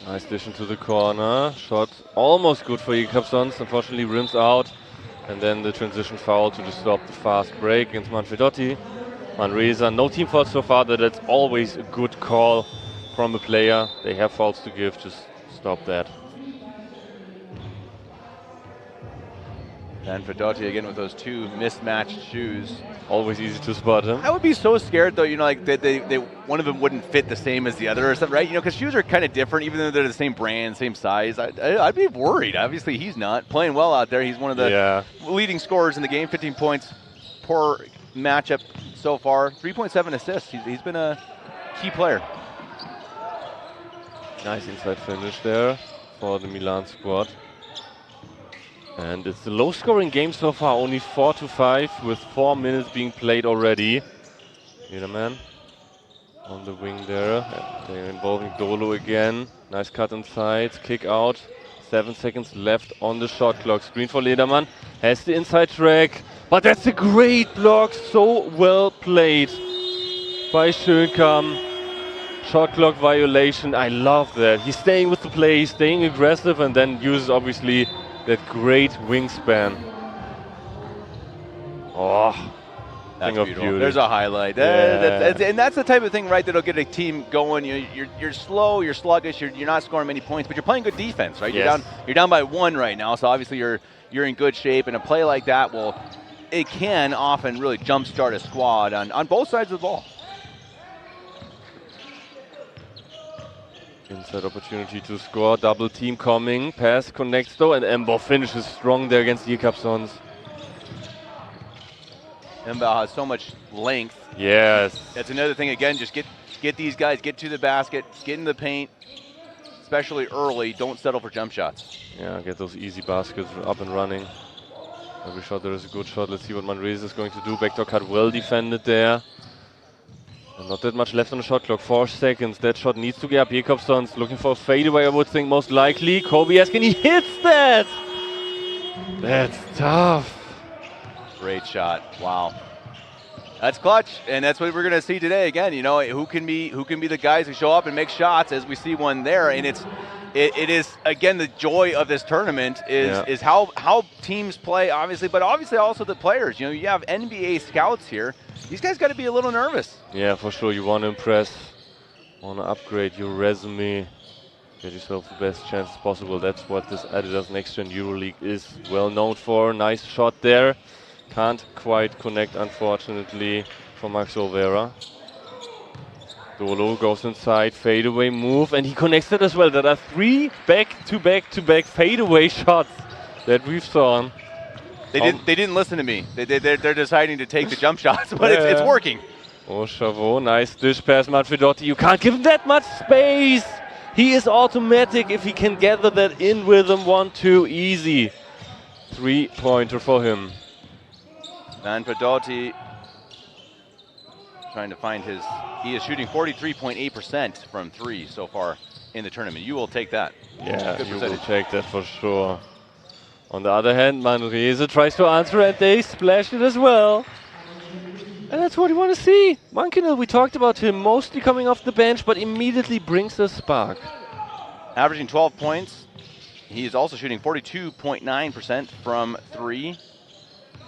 Nice dish into the corner. Shot almost good for Jakobsons. Unfortunately, rims out. And then the transition foul to just stop the fast break against Manfredotti. Manresa, no team fouls so far. That's always a good call from a player. They have fouls to give, just stop that. Manfredotti again with those 2 mismatched shoes. Always easy to spot him. I would be so scared though, you know, like they one of them wouldn't fit the same as the other or something, right? You know, because shoes are kind of different, even though they're the same brand, same size. I'd be worried. Obviously, he's not playing well out there. He's one of the leading scorers in the game, 15 points per matchup so far, 3.7 assists. He's been a key player. Nice inside finish there for the Milan squad. And it's a low-scoring game so far, only 4-5, with 4 minutes being played already. Niederman on the wing there. They're involving Dolo again. Nice cut inside, kick out. 7 seconds left on the shot clock. Screen for Lederman, has the inside track. But that's a great block, so well played by Schönkam. Shot clock violation, I love that. He's staying with the play, staying aggressive, and then uses obviously that great wingspan. Oh, that's beautiful. There's a highlight. And that's the type of thing, right, that'll get a team going. You're slow, you're sluggish, you're not scoring many points, but you're playing good defense, right? Yes. You're down by 1 right now, so obviously you're in good shape, and a play like that it can often really jumpstart a squad on both sides of the ball. Inside opportunity to score, double team coming, pass connects though, and Mbao finishes strong there against Jakobsons. Mbao has so much length. Yes. That's another thing, again, just get these guys, get to the basket, get in the paint, especially early, don't settle for jump shots. Yeah, get those easy baskets up and running. Every shot there is a good shot. Let's see what Manresa is going to do. Backdoor cut well defended there. And not that much left on the shot clock, 4 seconds. That shot needs to get up. Jakobsons looking for a fadeaway, I would think, most likely. Kobe Eskin, he hits that! That's tough. Great shot, wow. That's clutch, and that's what we're going to see today. Again, you know, who can be the guys who show up and make shots, as we see one there. And it is, again, the joy of this tournament is how teams play, obviously, but obviously also the players. You know, you have NBA scouts here. These guys got to be a little nervous. Yeah, for sure. You want to impress, want to upgrade your resume, get yourself the best chances possible. That's what this Adidas NextGen EuroLeague is well known for. Nice shot there. Can't quite connect, unfortunately, for Max Olvera. Dolo goes inside, fadeaway move, and he connects it as well. There are 3 back-to-back-to-back fadeaway shots that we've seen. They didn't listen to me. They're deciding to take the jump shots, but it's working. Oh, Chavot, nice dish pass, Manfredotti. You can't give him that much space. He is automatic if he can gather that in rhythm. 1-2, easy. 3-pointer for him. Manfredotti trying to find his, he is shooting 43.8% from 3 so far in the tournament. You will take that. Yeah, you will take that for sure. On the other hand, Manrese tries to answer and they splash it as well. And that's what you want to see. Munkenil, we talked about him mostly coming off the bench, but immediately brings a spark. Averaging 12 points. He is also shooting 42.9% from 3.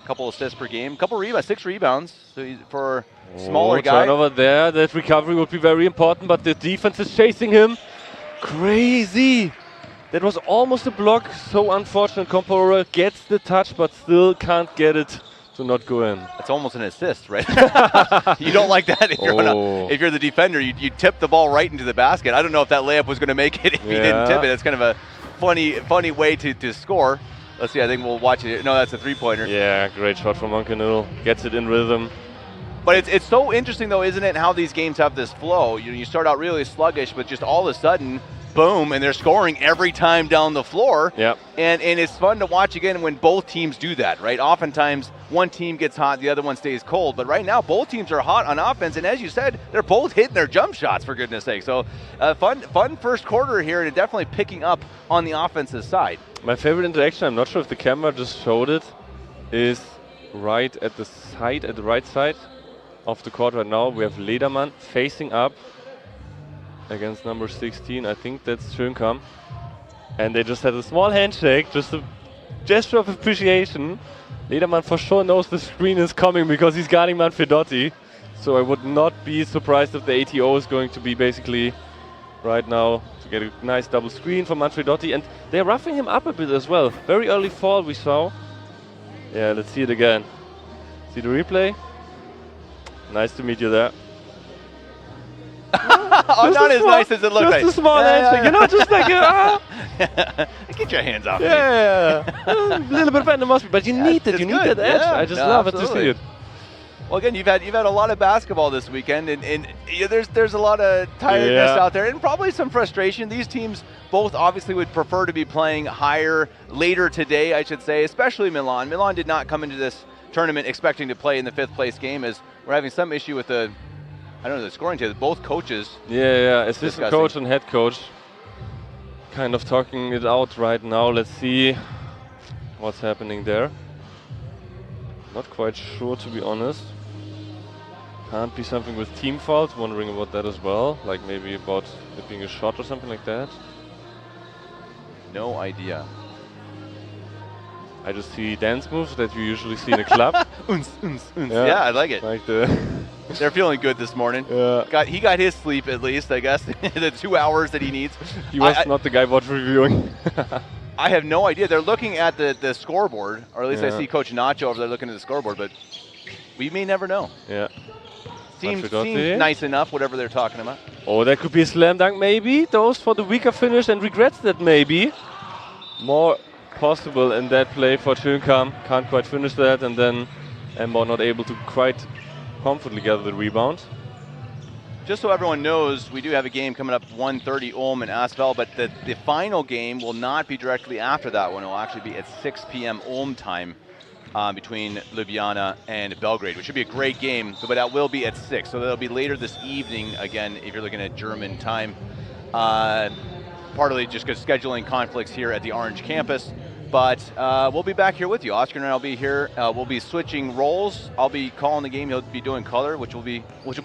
Couple assists per game. Couple rebounds, 6 rebounds. So he's for a smaller guy. Turnover there. That recovery would be very important, but the defense is chasing him. Crazy. That was almost a block. So unfortunate. Comporora gets the touch, but still can't get it to not go in. That's almost an assist, right? You don't like that if you're the defender. You tip the ball right into the basket. I don't know if that layup was going to make it if he didn't tip it. It's kind of a funny way to score. Let's see, I think we'll watch it. No, that's a 3-pointer. Yeah, great shot from Munkenil. Gets it in rhythm. But it's so interesting, though, isn't it, how these games have this flow? You start out really sluggish, but just all of a sudden, boom, and they're scoring every time down the floor. Yep. And it's fun to watch again when both teams do that, right? Oftentimes, one team gets hot, the other one stays cold. But right now, both teams are hot on offense. And as you said, they're both hitting their jump shots, for goodness sake. So fun first quarter here, and definitely picking up on the offensive side. My favorite interaction, I'm not sure if the camera just showed it, is right at the side, at the right side of the court right now. We have Lederman facing up against number 16. I think that's Schönkam. And they just had a small handshake, just a gesture of appreciation. Lederman for sure knows the screen is coming because he's guarding Manfredotti. So I would not be surprised if the ATO is going to be basically right now to get a nice double screen for Manfredotti. And they're roughing him up a bit as well. Very early fall we saw. Yeah, let's see it again. See the replay? Nice to meet you there. Oh, not as nice as it looked like. Just a small handshake, you know, just like Get your hands off me. Yeah, a little bit of animosity, but you need that. You need that edge. I just love it to see it. Well, again, you've had a lot of basketball this weekend, and there's a lot of tiredness out there, and probably some frustration. These teams both obviously would prefer to be playing higher later today, I should say, especially Milan. Milan did not come into this tournament expecting to play in the 5th place game, as we're having some issue with the scoring table. Both coaches. Yeah, assistant coach and head coach kind of talking it out right now. Let's see what's happening there. Not quite sure, to be honest. Can't be something with team fouls. Wondering about that as well. Like maybe about it being a shot or something like that. No idea. I just see dance moves that you usually see in a club. Yeah, I like it. Like the They're feeling good this morning. Yeah. He got his sleep at least, I guess. The 2 hours that he needs. He was not the guy watch reviewing. I have no idea. They're looking at the scoreboard, or at least I see Coach Nacho over there looking at the scoreboard, but we may never know. Yeah. Seems nice enough, whatever they're talking about. Oh, that could be a slam dunk maybe. Those for the weaker finish and regrets that maybe. More possible in that play for Schönkam. Can't quite finish that, and then Embo not able to quite comfortably gather the rebound. Just so everyone knows, we do have a game coming up 1:30 Ulm and Asvel, but the final game will not be directly after that one. It will actually be at 6 p.m. Ulm time between Ljubljana and Belgrade, which should be a great game, but that will be at 6. So that'll be later this evening, again, if you're looking at German time. Partly just because scheduling conflicts here at the Orange campus. But we'll be back here with you. Oscar and I will be here. We'll be switching roles. I'll be calling the game. He'll be doing color, which will be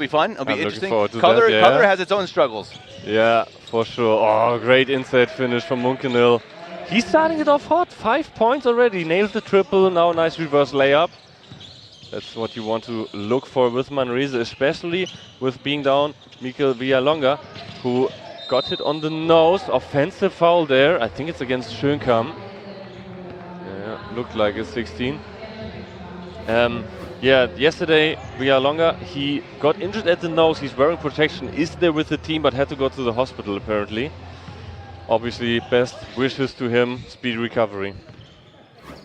fun. It'll be interesting. Color has its own struggles. Yeah, for sure. Oh, great inside finish from Munkenil. He's starting it off hot. 5 points already. Nailed the triple. Now nice reverse layup. That's what you want to look for with Manrese, especially with being down Mikel Villalonga, who got hit on the nose. Offensive foul there. I think it's against Schönkam. Looked like a 16. Yesterday Villalonga, he got injured at the nose. He's wearing protection, is there with the team, but had to go to the hospital apparently. Obviously, best wishes to him, speedy recovery.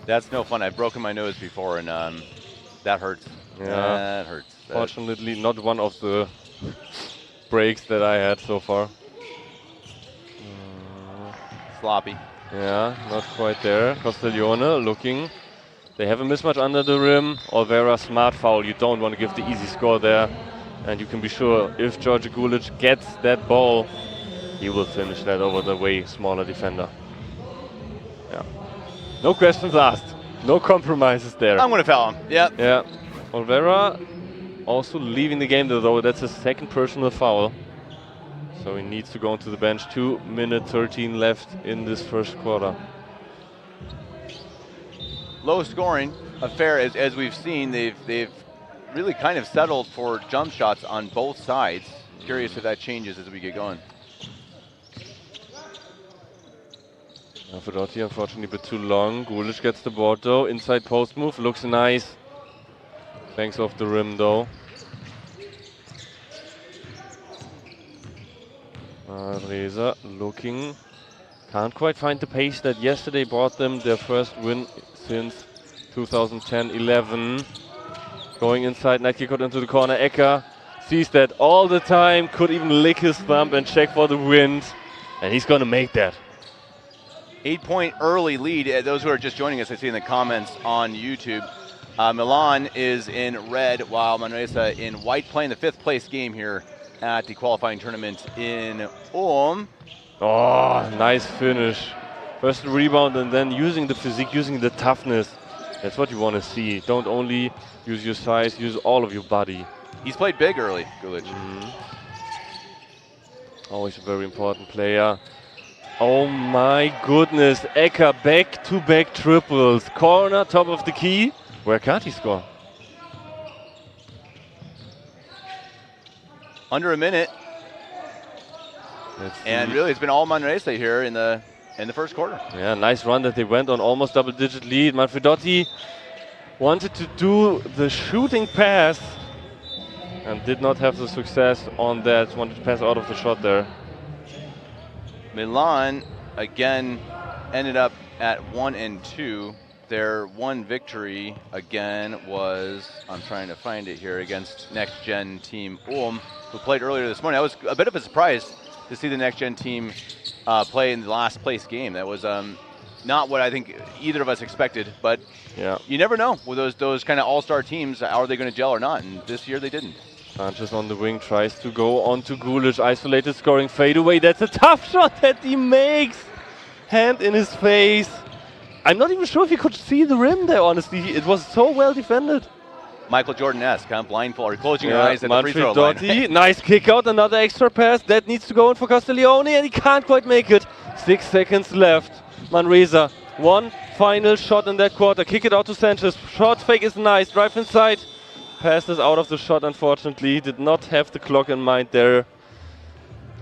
That's no fun. I've broken my nose before, and that hurts. Yeah, that hurts. Fortunately, not one of the breaks that I had so far. sloppy. Yeah, not quite there. Castiglione looking. They have a mismatch under the rim. Olvera, smart foul. You don't want to give the easy score there. And you can be sure if Georgi Gulic gets that ball, he will finish that over the way smaller defender. Yeah. No questions asked. No compromises there. I'm going to foul him. Yep. Yeah. Olvera also leaving the game though. That's his second personal foul. So he needs to go onto the bench. 2:13 left in this first quarter. Low scoring affair, as we've seen. They've really kind of settled for jump shots on both sides. Curious if that changes as we get going. Alfredotti unfortunately a bit too long. Gulic gets the board though. Inside post move, looks nice. Banks off the rim though. Reza looking. Can't quite find the pace that yesterday brought them their first win since 2010-11. Going inside, night kick out into the corner. Ecker sees that all the time, could even lick his thumb and check for the wind. And he's gonna make that. 8-point early lead. Those who are just joining us, I see in the comments on YouTube. Milan is in red while Manresa in white, playing the 5th place game here at the qualifying tournament in Ulm. Oh, nice finish. First rebound and then using the physique, using the toughness. That's what you want to see. Don't only use your size, use all of your body. He's played big early, Gulic. Always a very important player. Oh my goodness, Ecker back-to-back triples. Corner, top of the key. Where can't he score? Under a minute. And really, it's been all Manresa here in the first quarter. Yeah, nice run that they went on, almost double-digit lead. Manfredotti wanted to do the shooting pass and did not have the success on that. Wanted to pass out of the shot there. Milan again ended up at 1-2. Their one victory again was, I'm trying to find it here, against NextGen team Ulm, who played earlier this morning. That was a bit of a surprise to see the NextGen team play in the last place game. That was not what I think either of us expected, but yeah, you never know with those kind of all-star teams. Are they going to gel or not? And this year they didn't. Sanchez on the wing tries to go on to Gulic, isolated scoring fadeaway. That's a tough shot that he makes. Hand in his face. I'm not even sure if he could see the rim there, honestly. It was so well defended. Michael Jordan-esque, kind of blindfold, or closing your eyes at the free throw line. Nice kick out, another extra pass. That needs to go in for Castiglione, and he can't quite make it. 6 seconds left. Manresa, one final shot in that quarter. Kick it out to Sanchez. Short fake is nice. Drive inside. Passes out of the shot, unfortunately. Did not have the clock in mind there.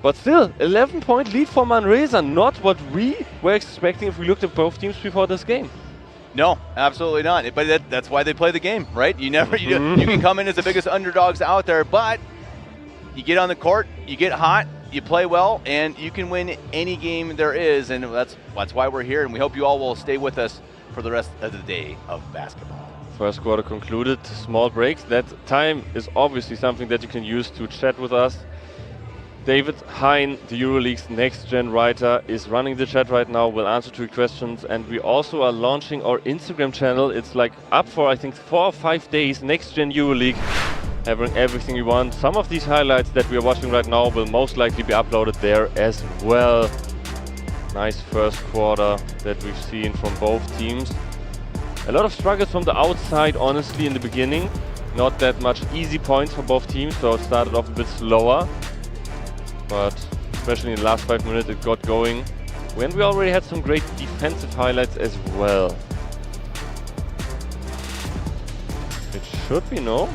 But still, 11-point lead for Manresa. Not what we were expecting if we looked at both teams before this game. No, absolutely not. But that's why they play the game, right? You never, you can come in as the biggest underdogs out there, but you get on the court, you get hot, you play well, and you can win any game there is. And that's why we're here. And we hope you all will stay with us for the rest of the day of basketball. First quarter concluded, small breaks. That time is obviously something that you can use to chat with us. David Hein, the EuroLeague's next-gen writer, is running the chat right now, will answer to your questions, and we also are launching our Instagram channel. It's like up for, I think, 4 or 5 days, next-gen EuroLeague, having everything you want. Some of these highlights that we are watching right now will most likely be uploaded there as well. Nice first quarter that we've seen from both teams. A lot of struggles from the outside, honestly, in the beginning. Not that much easy points for both teams, so it started off a bit slower. But especially in the last 5 minutes it got going. When we already had some great defensive highlights as well. It should be, no?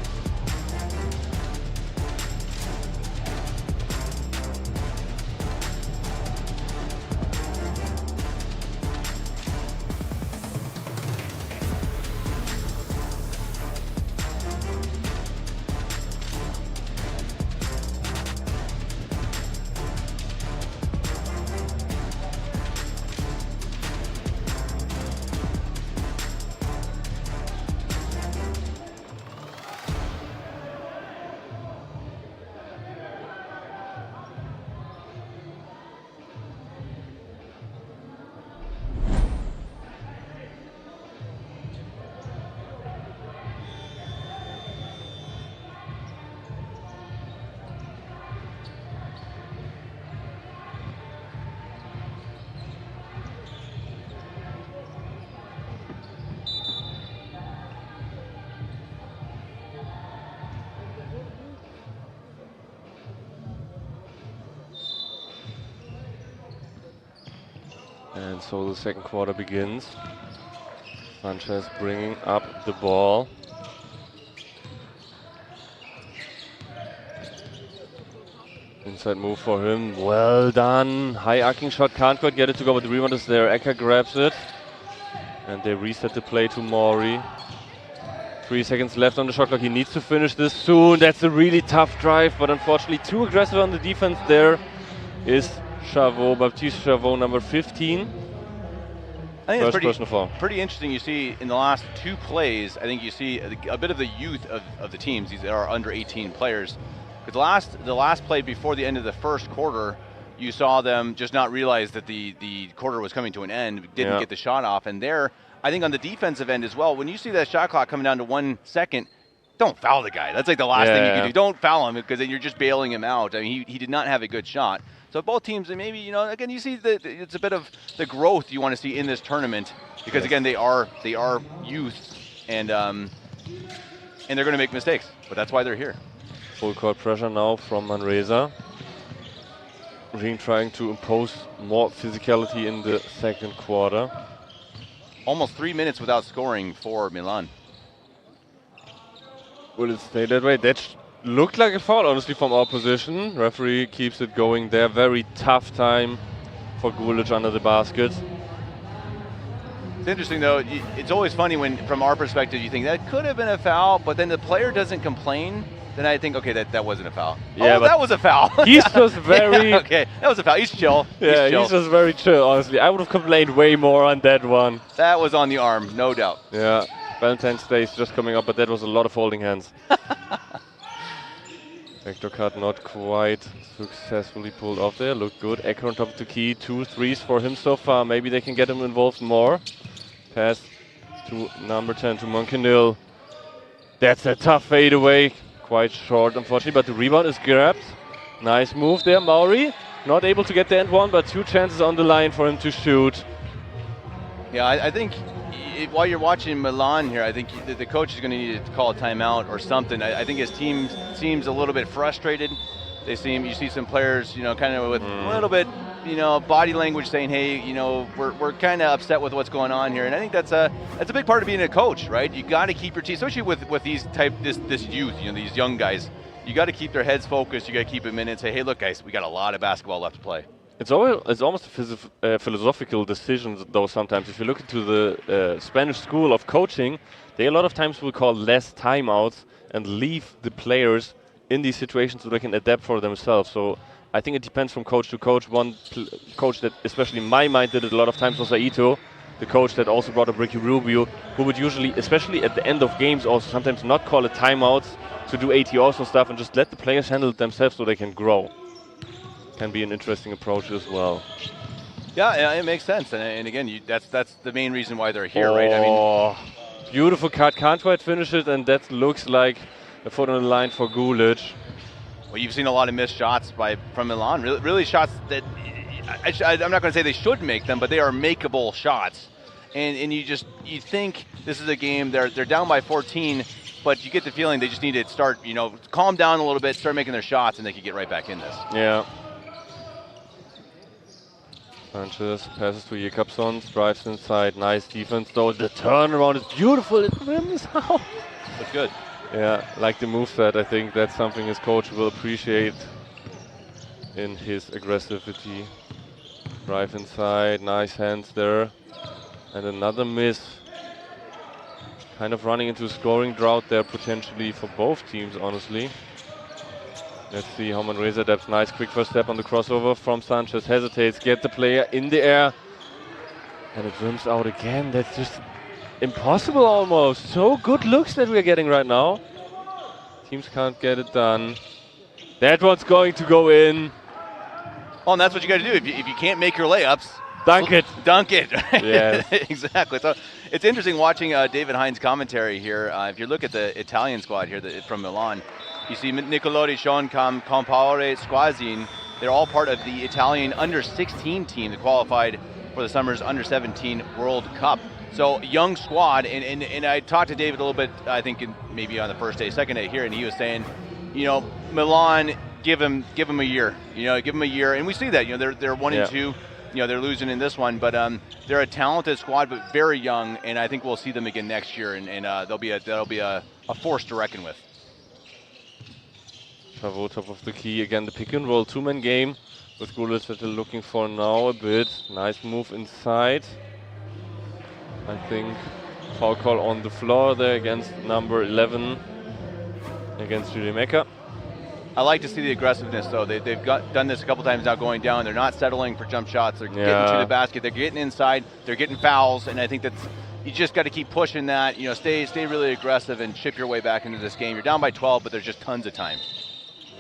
And so the second quarter begins. Sanchez bringing up the ball. Inside move for him. Well done. High arcing shot. Can't quite get it to go, but the rebound is there. Ecker grabs it. And they reset the play to Maury. 3 seconds left on the shot clock. He needs to finish this soon. That's a really tough drive, but unfortunately too aggressive on the defense. There is Chavot, Baptiste Chavot, number 15. I think it's pretty interesting. You see in the last 2 plays, I think you see a bit of the youth of the teams. These are under 18 players. Because the last play before the end of the first quarter, you saw them just not realize that the quarter was coming to an end, didn't get the shot off. And there, I think on the defensive end as well, when you see that shot clock coming down to 1 second, don't foul the guy. That's like the last thing you can do. Don't foul him because then you're just bailing him out. I mean, he did not have a good shot. So both teams, and maybe, again, you see that it's a bit of the growth you want to see in this tournament because, again, they are youth and they're going to make mistakes, but that's why they're here. Full court pressure now from Manresa. Ring trying to impose more physicality in the second quarter. Almost 3 minutes without scoring for Milan. Will it stay that way? That looked like a foul, honestly, from our position. Referee keeps it going there. Very tough time for Gulic under the basket. It's interesting, though. It's always funny when, from our perspective, you think that could have been a foul, but then the player doesn't complain. Then I think, okay, that wasn't a foul. Yeah, that was a foul. He's just very... Yeah, okay, that was a foul. He's chill. Yeah, he's just very chill, honestly. I would have complained way more on that one. That was on the arm, no doubt. Yeah, Valentine's Day is just coming up, but that was a lot of holding hands. Vector cut not quite successfully pulled off there. Looked good. Ecker on top of the key. 2 threes for him so far. Maybe they can get him involved more. Pass to number 10, to Monkenil. That's a tough fadeaway. Quite short, unfortunately, but the rebound is grabbed. Nice move there, Maury. Not able to get the end one, but 2 chances on the line for him to shoot. Yeah, I think while you're watching Milan here, I think the coach is going to need to call a timeout or something. I think his team seems a little bit frustrated. You see some players, kind of with a little bit, body language saying, hey, we're kind of upset with what's going on here. And I think that's a big part of being a coach, right? You got to keep your team, especially with this youth, these young guys. You got to keep their heads focused. You got to keep them in and say, hey, look, guys, we got a lot of basketball left to play. It's almost a philosophical decision, though, sometimes. If you look into the Spanish school of coaching, they a lot of times will call less timeouts and leave the players in these situations so they can adapt for themselves. So I think it depends from coach to coach. One coach that, especially in my mind, did it a lot of times was Aito, the coach that also brought up Ricky Rubio, who would usually, especially at the end of games, also sometimes not call it timeouts to do ATOs and stuff and just let the players handle it themselves so they can grow. Can be an interesting approach as well. Yeah, it makes sense. And again, that's the main reason why they're here, right? I mean, beautiful cut. Can't quite finish it, and that looks like a foot on the line for Gulic. Well, you've seen a lot of missed shots from Milan. Really shots that I'm not going to say they should make them, but they are makeable shots. And you think this is a game they're down by 14, but you get the feeling they just need to start, calm down a little bit, start making their shots, and they could get right back in this. Yeah. Sanchez passes to Jakobsson, drives inside. Nice defense, though. The turnaround is beautiful. It rims out. That's good. Yeah, like the moveset. I think that's something his coach will appreciate in his aggressivity. Drive inside, nice hands there. And another miss. Kind of running into a scoring drought there potentially for both teams, honestly. Let's see how Manresa adapts. Nice quick first step on the crossover from Sanchez. Hesitates, get the player in the air. And it rims out again. That's just impossible almost. So good looks that we're getting right now. Teams can't get it done. That one's going to go in. Oh, and that's what you got to do. If you can't make your layups, dunk it. Dunk it. Yes. Exactly. So it's interesting watching David Hines' commentary here. If you look at the Italian squad here from Milan, you see Nicolotti, Sean Compaore, Squazin. They're all part of the Italian under-16 team that qualified for the summer's under-17 World Cup. So young squad, and I talked to David a little bit, I think maybe on the first day, second day here, and he was saying, Milan, give him a year. Give him a year, and we see that. They're 1 and 2. they're losing in this one, but they're a talented squad, but very young, and I think we'll see them again next year, and that'll be a force to reckon with. Chavot top of the key, again the pick and roll 2-man game with Gulic that they're looking for now a bit. Nice move inside. I think foul call on the floor there against number 11, against Julie Mecca. I like to see the aggressiveness, though. They've done this a couple times now going down. They're not settling for jump shots. They're getting to the basket. They're getting inside. They're getting fouls, and I think you just got to keep pushing that. Stay really aggressive and chip your way back into this game. You're down by 12, but there's just tons of time.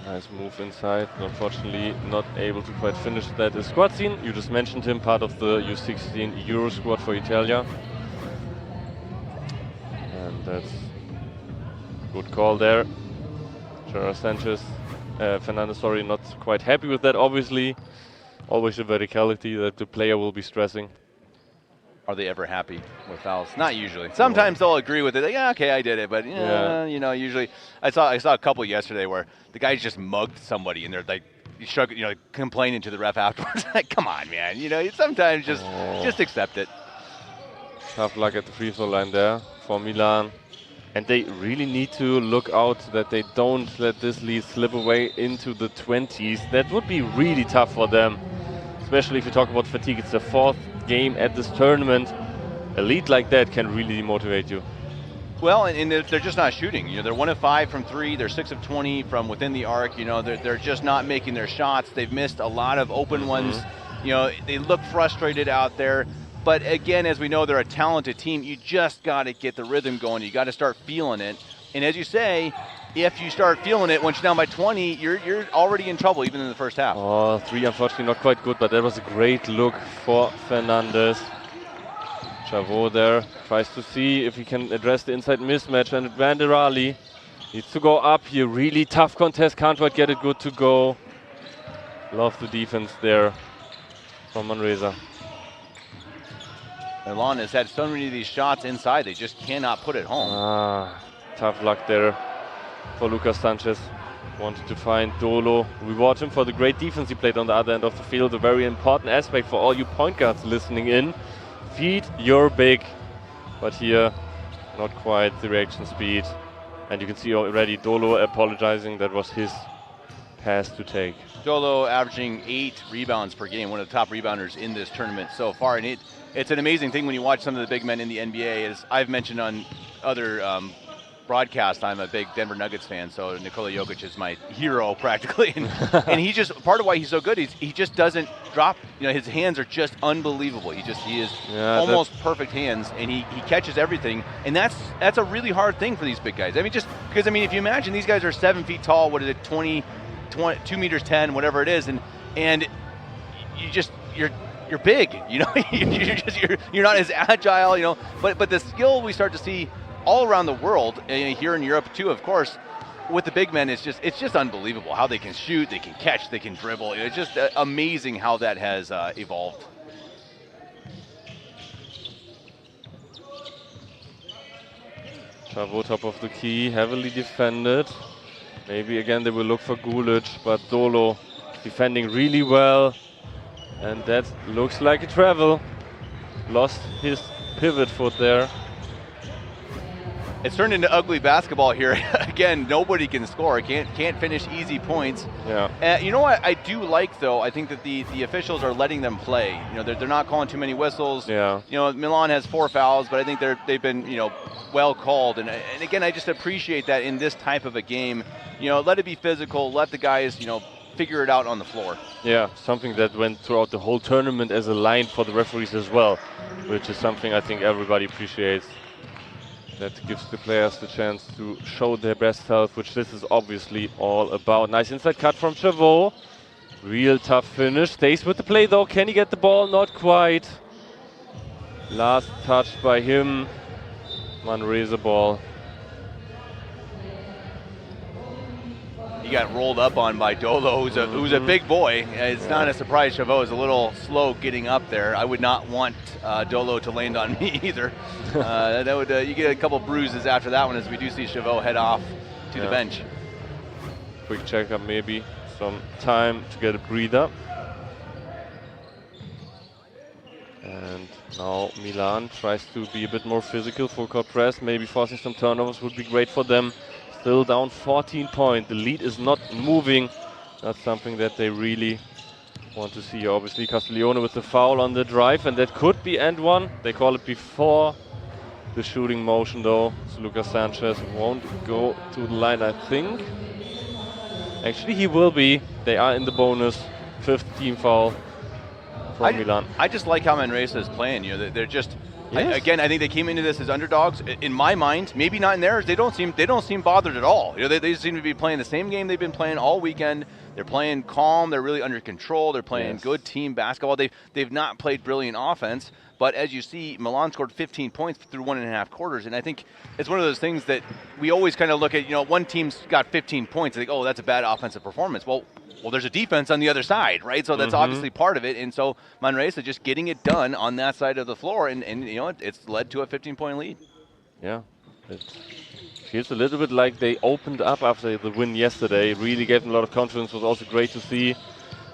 Nice move inside. Unfortunately, not able to quite finish that. Is Squadzin, you just mentioned him, part of the U16 Euro squad for Italia. And that's good call there. Fernandez, not quite happy with that, obviously. Always a verticality that the player will be stressing. Are they ever happy with fouls? Not usually. Sometimes they'll agree with it. Like, yeah, okay, I did it, but usually I saw a couple yesterday where the guys just mugged somebody and they're like, complaining to the ref afterwards. Like, come on, man. Sometimes just accept it. Tough luck at the free throw line there for Milan. And they really need to look out that they don't let this lead slip away into the 20s. That would be really tough for them, especially if you talk about fatigue. It's the 4th game at this tournament. A lead like that can really demotivate you. Well, and they're just not shooting. They're 1 of 5 from 3. They're 6 of 20 from within the arc. They're just not making their shots. They've missed a lot of open ones. They look frustrated out there. But again, as we know, they're a talented team. You just got to get the rhythm going. You got to start feeling it. And as you say, if you start feeling it, once you're down by 20, you're already in trouble, even in the first half. Oh, 3 unfortunately not quite good, but that was a great look for Fernandez. Chavot there tries to see if he can address the inside mismatch, and Vanderali needs to go up here. Really tough contest, can't quite get it good to go. Love the defense there from Manresa. Milan has had so many of these shots inside, they just cannot put it home. Tough luck there for Lucas Sanchez. Wanted to find Dolo. Reward him for the great defense he played on the other end of the field. A very important aspect for all you point guards listening in. Feed your big. But here, not quite the reaction speed. And you can see already Dolo apologizing. That was his pass to take. Dolo averaging 8 rebounds per game, one of the top rebounders in this tournament so far. And it's an amazing thing when you watch some of the big men in the NBA. As I've mentioned on other broadcasts, I'm a big Denver Nuggets fan, so Nikola Jokic is my hero practically. And he just, part of why he's so good, he just doesn't drop. His hands are just unbelievable. He is almost perfect hands, and he catches everything. And that's a really hard thing for these big guys. Just because if you imagine these guys are 7 feet tall, what is it, 2 meters 10, whatever it is, and you're big, you're not as agile, but the skill we start to see all around the world, here in Europe too, of course, with the big men, it's just unbelievable how they can shoot, they can catch, they can dribble. It's just amazing how that has evolved. Chavot top of the key, heavily defended. Maybe again they will look for Gulic, but Dolo defending really well. And that looks like a travel. Lost his pivot foot there. It's turned into ugly basketball here. Again, nobody can score. Can't finish easy points. Yeah. You know what I do like, though? I think that the officials are letting them play. They're not calling too many whistles. Yeah. Milan has 4 fouls, but I think they've been well called. And again, I just appreciate that in this type of a game. Let it be physical. Let the guys figure it out on the floor. Yeah, something that went throughout the whole tournament as a line for the referees as well, which is something I think everybody appreciates. That gives the players the chance to show their best self, which this is obviously all about. Nice inside cut from Chavot. Real tough finish. Stays with the play though. Can he get the ball? Not quite. Last touch by him. Manresa ball. He got rolled up on by Dolo, who's a big boy. It's not a surprise Chavot is a little slow getting up there. I would not want Dolo to land on me either. That would you get a couple bruises after that one, as we do see Chavot head off to the bench. Quick checkup, maybe some time to get a breather. And now Milan tries to be a bit more physical, full court press, maybe forcing some turnovers would be great for them. Still down 14 points. The lead is not moving. That's something that they really want to see. Obviously Castiglione with the foul on the drive, and that could be end one. They call it before the shooting motion though. So Lucas Sanchez won't go to the line, I think. Actually he will be. They are in the bonus. 5th team foul from Milan. I just like how Manresa is playing. You know, they're just yes. again. I think they came into this as underdogs. In my mind, maybe not in theirs. They don't seem bothered at all. You know, they seem to be playing the same game they've been playing all weekend. They're playing calm. They're really under control. They're playing good team basketball. They've not played brilliant offense. But as you see, Milan scored 15 points through 1.5 quarters, and I think it's one of those things that we always kind of look at. You know, one team's got 15 points. I think, oh, that's a bad offensive performance. Well, there's a defense on the other side, right? So that's obviously part of it. And so Manresa just getting it done on that side of the floor, and you know, it's led to a 15-point lead. Yeah, it feels a little bit like they opened up after the win yesterday. Really gave them a lot of confidence. It was also great to see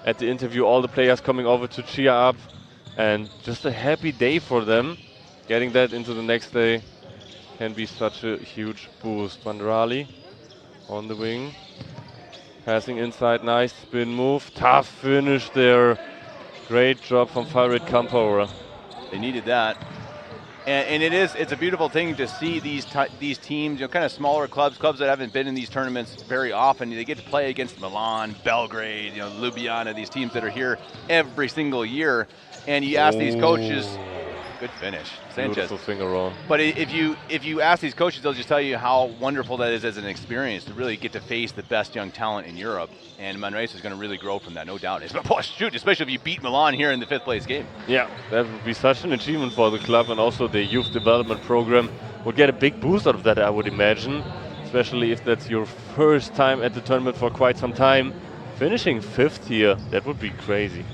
at the interview all the players coming over to cheer up, and just a happy day for them. Getting that into the next day can be such a huge boost. Banderali on the wing. Passing inside, nice spin move. Tough finish there. Great job from Farid Kampora. They needed that. And it's a beautiful thing to see these teams, you know, kind of smaller clubs that haven't been in these tournaments very often. They get to play against Milan, Belgrade, you know, Ljubljana, these teams that are here every single year. And you ask these coaches, good finish, Sanchez. Beautiful finger roll. But if you ask these coaches, they'll just tell you how wonderful that is as an experience to really get to face the best young talent in Europe. And Manresa is going to really grow from that, no doubt. Shoot, especially if you beat Milan here in the 5th place game. Yeah, that would be such an achievement for the club, and also the youth development program would get a big boost out of that, I would imagine. Especially if that's your first time at the tournament for quite some time. Finishing 5th here, that would be crazy.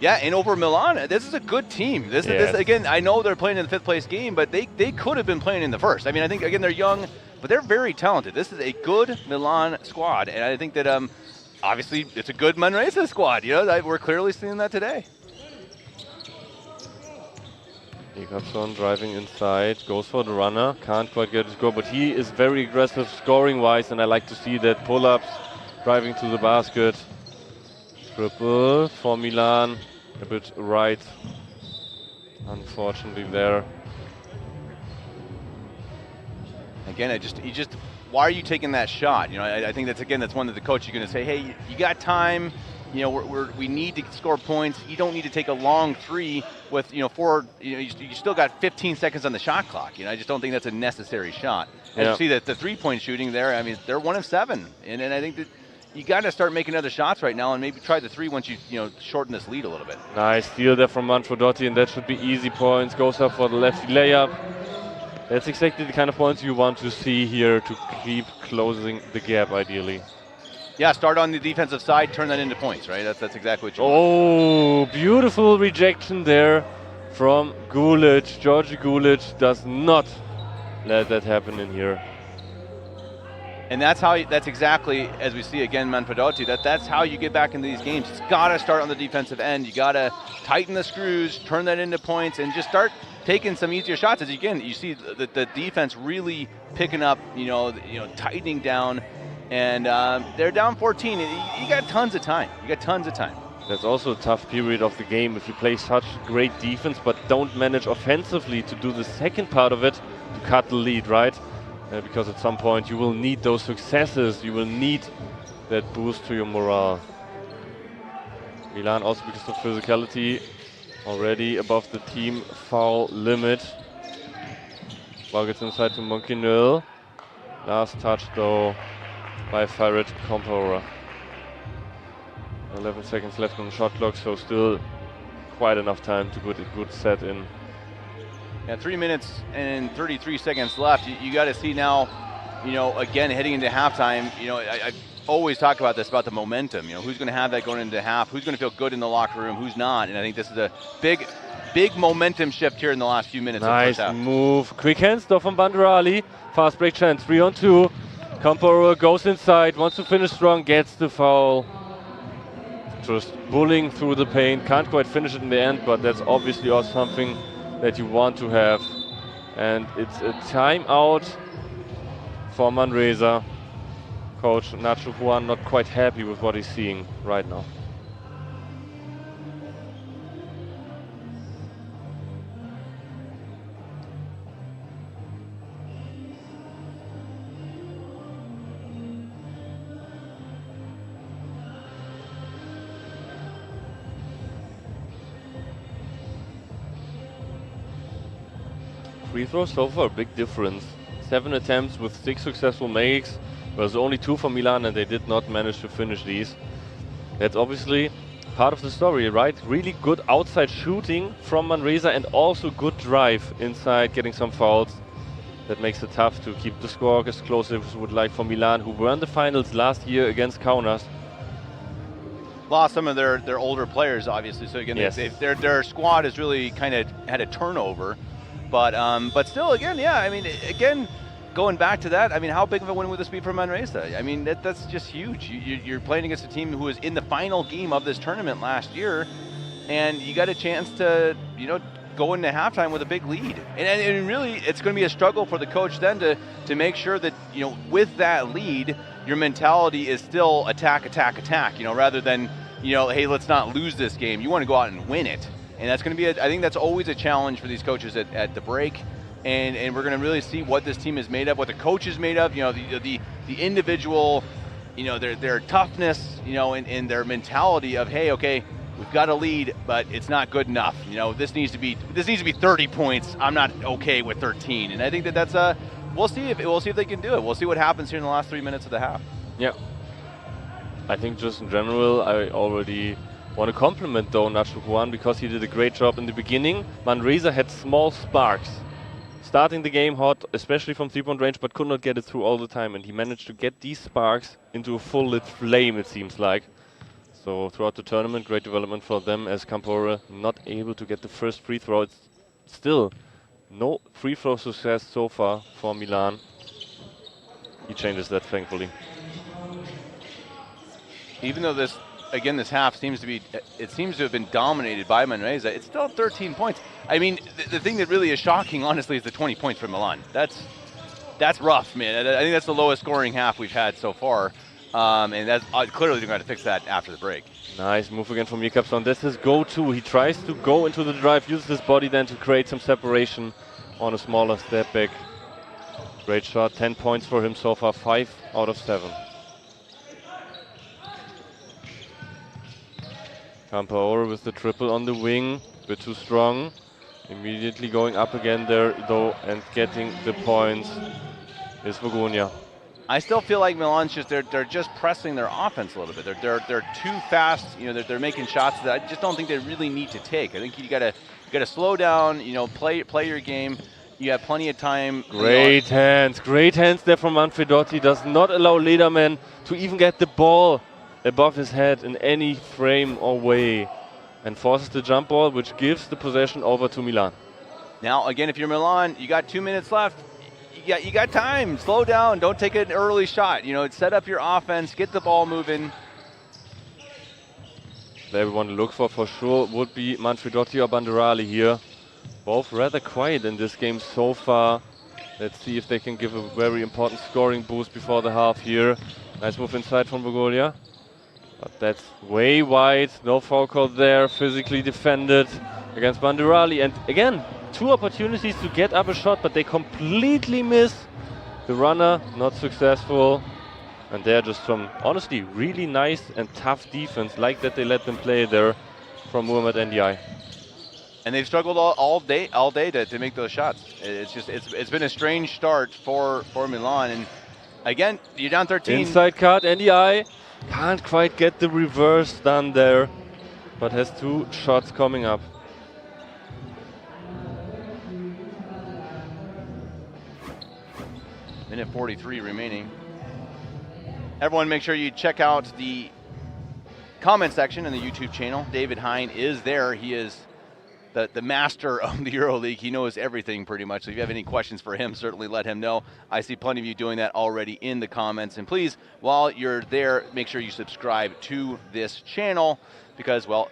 Yeah, and over Milan, this is a good team. This again, I know they're playing in the 5th place game, but they could have been playing in the 1st. I mean, I think, again, they're young, but they're very talented. This is a good Milan squad, and I think that obviously it's a good Manresa squad. You know, we're clearly seeing that today. Jakobsson driving inside, goes for the runner, can't quite get his goal, but he is very aggressive scoring-wise, and I like to see that pull-ups, driving to the basket. Triple for Milan, a bit right, unfortunately there. Again, why are you taking that shot? You know, I think that's one that the coach is going to say, hey, you got time. You know, we need to score points. You don't need to take a long three with, you know, you still got 15 seconds on the shot clock. You know, I just don't think that's a necessary shot. And you see that the 3-point shooting there, I mean, they're 1 of 7. And I think that you got to start making other shots right now and maybe try the 3 once you know, shorten this lead a little bit. Nice steal there from Manfredotti, and that should be easy points. Goes up for the lefty layup. That's exactly the kind of points you want to see here to keep closing the gap, ideally. Yeah, start on the defensive side, turn that into points, right? That's exactly what you want. Oh, beautiful rejection there from Gulic. Georgi Gulic does not let that happen in here. And that's exactly, as we see again, Manfredotti, that's how you get back into these games. It's got to start on the defensive end. You got to tighten the screws, turn that into points, and just start taking some easier shots. As again, you see the defense really picking up, you know, tightening down, and they're down 14. You got tons of time. That's also a tough period of the game if you play such great defense, but don't manage offensively to do the second part of it to cut the lead, right? Because at some point you will need those successes, you will need that boost to your morale. Milan also, because of physicality, already above the team foul limit. Ball gets inside to Monkinil. Last touch though by Farid Kampora. 11 seconds left on the shot clock, so still quite enough time to put a good set in. Yeah, 3 minutes and 33 seconds left. You got to see now, you know, again, heading into halftime, you know, I always talk about this, about the momentum. You know, who's going to have that going into half? Who's going to feel good in the locker room? Who's not? And I think this is a big momentum shift here in the last few minutes. Nice move. Quick hands though from Banderali. Fast break chance, 3-on-2. Kampora goes inside, wants to finish strong, gets the foul. just bullying through the paint. Can't quite finish it in the end, but that's obviously also something that you want to have. And it's a timeout for Manresa. Coach Nacho Juan not quite happy with what he's seeing right now. Free throws so far, big difference. 7 attempts with 6 successful makes. There's only 2 for Milan and they did not manage to finish these. That's obviously part of the story, right? Really good outside shooting from Manresa and also good drive inside, getting some fouls. That makes it tough to keep the score as close as we would like for Milan, who were in the finals last year against Kaunas. Lost some of their older players, obviously. So again, yes. their squad has really kind of had a turnover. But still, again, yeah, I mean, again, going back to that, I mean, how big of a win would this be for Manresa? I mean, that's just huge. You're playing against a team who was in the final game of this tournament last year, and you got a chance to, you know, go into halftime with a big lead. And really, it's going to be a struggle for the coach then to make sure that, you know, with that lead, your mentality is still attack, attack, attack, you know, rather than, you know, hey, let's not lose this game. You want to go out and win it. And that's going to be, I think that's always a challenge for these coaches at the break. And we're going to really see what this team is made of, what the coach is made of, you know, the individual, you know, their toughness, you know, and their mentality of, hey, okay, we've got a lead, but it's not good enough. You know, this needs to be 30 points. I'm not okay with 13. And I think that's we'll see if they can do it. We'll see what happens here in the last 3 minutes of the half. Yeah. I think just in general, I already want to compliment though Nacho Juan because he did a great job in the beginning. Manresa had small sparks. Starting the game hot, especially from 3-point range, but could not get it through all the time. And he managed to get these sparks into a full lit flame, it seems like. So throughout the tournament, great development for them as Campore not able to get the first free throw. It's still no free throw success so far for Milan. He changes that, thankfully. Even though this half seems to have been dominated by Manresa, it's still 13 points. I mean, the thing that really is shocking, honestly, is the 20 points from Milan. That's rough, man. I think that's the lowest scoring half we've had so far. And that's clearly they're going to fix that after the break. Nice move again from Jakobsson. That's his go-to. He tries to go into the drive, uses his body then to create some separation on a smaller step back. Great shot, 10 points for him so far, 5 out of 7. Campaore with the triple on the wing, a bit too strong. Immediately going up again there though and getting the points is Vogonia. I still feel like Milan's they're just pressing their offense a little bit. They're too fast. You know, they're making shots that I just don't think they really need to take. I think you gotta slow down. You know, play your game. You have plenty of time. Great hands there from Manfredotti. Does not allow Lederman to even get the ball above his head in any frame or way, and forces the jump ball, which gives the possession over to Milan. Now again, if you're Milan, you got 2 minutes left. You got time. Slow down. Don't take an early shot. You know, set up your offense. Get the ball moving. There we want to look for sure would be Manfredotti or Banderali here. Both rather quiet in this game so far. Let's see if they can give a very important scoring boost before the half here. Nice move inside from Bogolia. But that's way wide. No foul call there. Physically defended against Banderali. And again, 2 opportunities to get up a shot, but they completely miss. The runner not successful. And they're just some, honestly, really nice and tough defense, like that they let them play there from Muhammad Ndiaye. And they've struggled all day to make those shots. It's been a strange start for Milan. And again, you're down 13. Inside cut, Ndiaye can't quite get the reverse done there, but has 2 shots coming up. Minute 43 remaining. Everyone, make sure you check out the comment section in the YouTube channel. David Hein is there. He is the master of the EuroLeague. He knows everything pretty much. So if you have any questions for him, certainly let him know. I see plenty of you doing that already in the comments. And please, while you're there, make sure you subscribe to this channel because, well,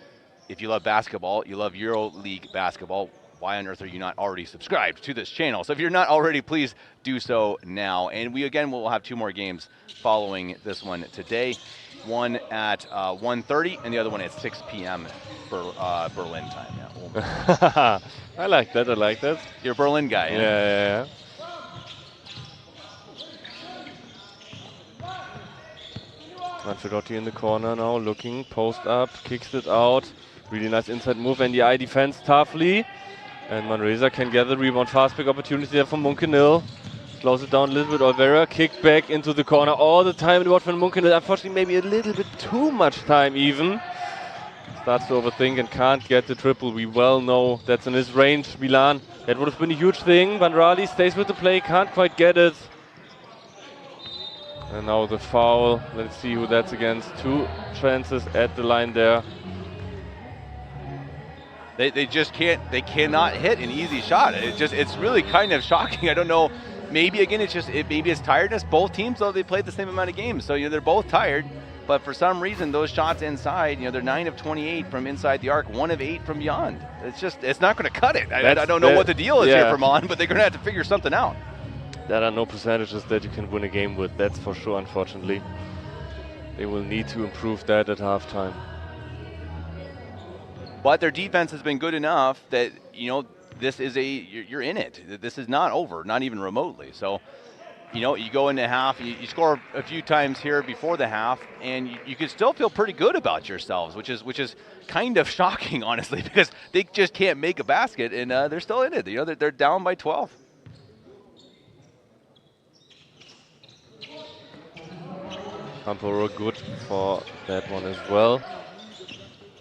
if you love basketball, you love EuroLeague basketball, why on earth are you not already subscribed to this channel? So if you're not already, please do so now. And we, again, will have 2 more games following this one today. One at 1:30 and the other one at 6 p.m. for Berlin time. Yeah. I like that. I like that. You're a Berlin guy. Yeah. Manfredotti in the corner now, looking, post up, kicks it out. Really nice inside move, and the eye defense toughly. And Manresa can get the rebound. Fast pick opportunity there from Munkenil. Slows it down a little bit. Olvera kick back into the corner all the time. What from Munkenil? Unfortunately, maybe a little bit too much time even. Starts to overthink and can't get the triple. We well know that's in his range. Milan, that would have been a huge thing. Van Rali stays with the play, can't quite get it. And now the foul. Let's see who that's against. 2 chances at the line there. They just can't. They cannot hit an easy shot. It's really kind of shocking. I don't know. Maybe again, maybe it's tiredness. Both teams, though, they played the same amount of games, so they're both tired. But for some reason, those shots inside, they're 9 of 28 from inside the arc, 1 of 8 from beyond. It's not going to cut it. I don't know what the deal is here for Milan, but they're going to have to figure something out. There are no percentages that you can win a game with. That's for sure. Unfortunately, they will need to improve that at halftime. But their defense has been good enough that, this is you're in it. This is not over, not even remotely. So, you go into half, you score a few times here before the half, and you can still feel pretty good about yourselves, which is kind of shocking, honestly, because they just can't make a basket, and they're still in it. They're down by 12. Camporo good for that one as well.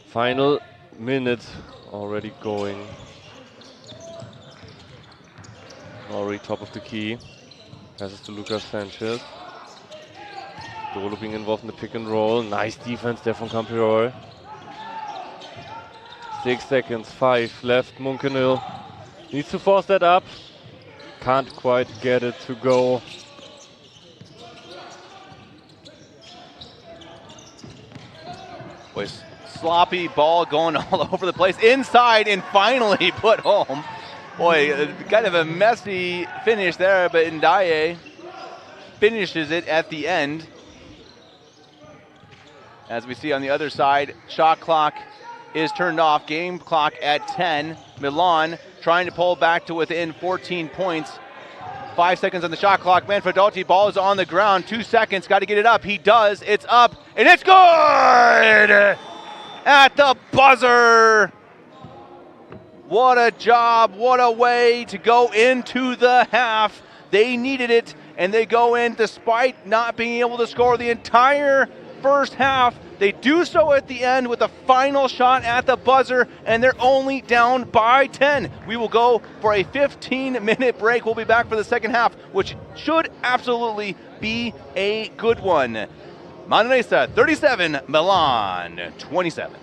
Final minute already going. Already top of the key. Passes to Lucas Sanchez. Dolo being involved in the pick and roll. Nice defense there from Campero. 6 seconds, 5 left. Munkenil needs to force that up. Can't quite get it to go. Was sloppy ball going all over the place. Inside and finally put home. Boy, kind of a messy finish there, but Ndaye finishes it at the end. As we see on the other side, shot clock is turned off. Game clock at 10. Milan trying to pull back to within 14 points. 5 seconds on the shot clock. Manfredotti, ball is on the ground. 2 seconds, got to get it up. He does. It's up, and it's good! At the buzzer. What a job, what a way to go into the half. They needed it, and they go in despite not being able to score the entire first half. They do so at the end with a final shot at the buzzer, and they're only down by 10. We will go for a 15-minute break. We'll be back for the second half, which should absolutely be a good one. Manresa 37, Milan 27.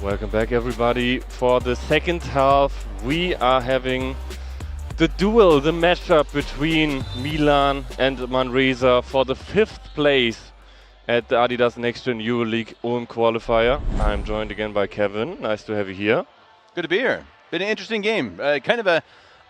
Welcome back, everybody. For the second half, we are having the duel, the matchup between Milan and Manresa for the 5th place at the Adidas NextGen EuroLeague Ulm qualifier. I'm joined again by Kevin. Nice to have you here. Good to be here. Been an interesting game. Kind of a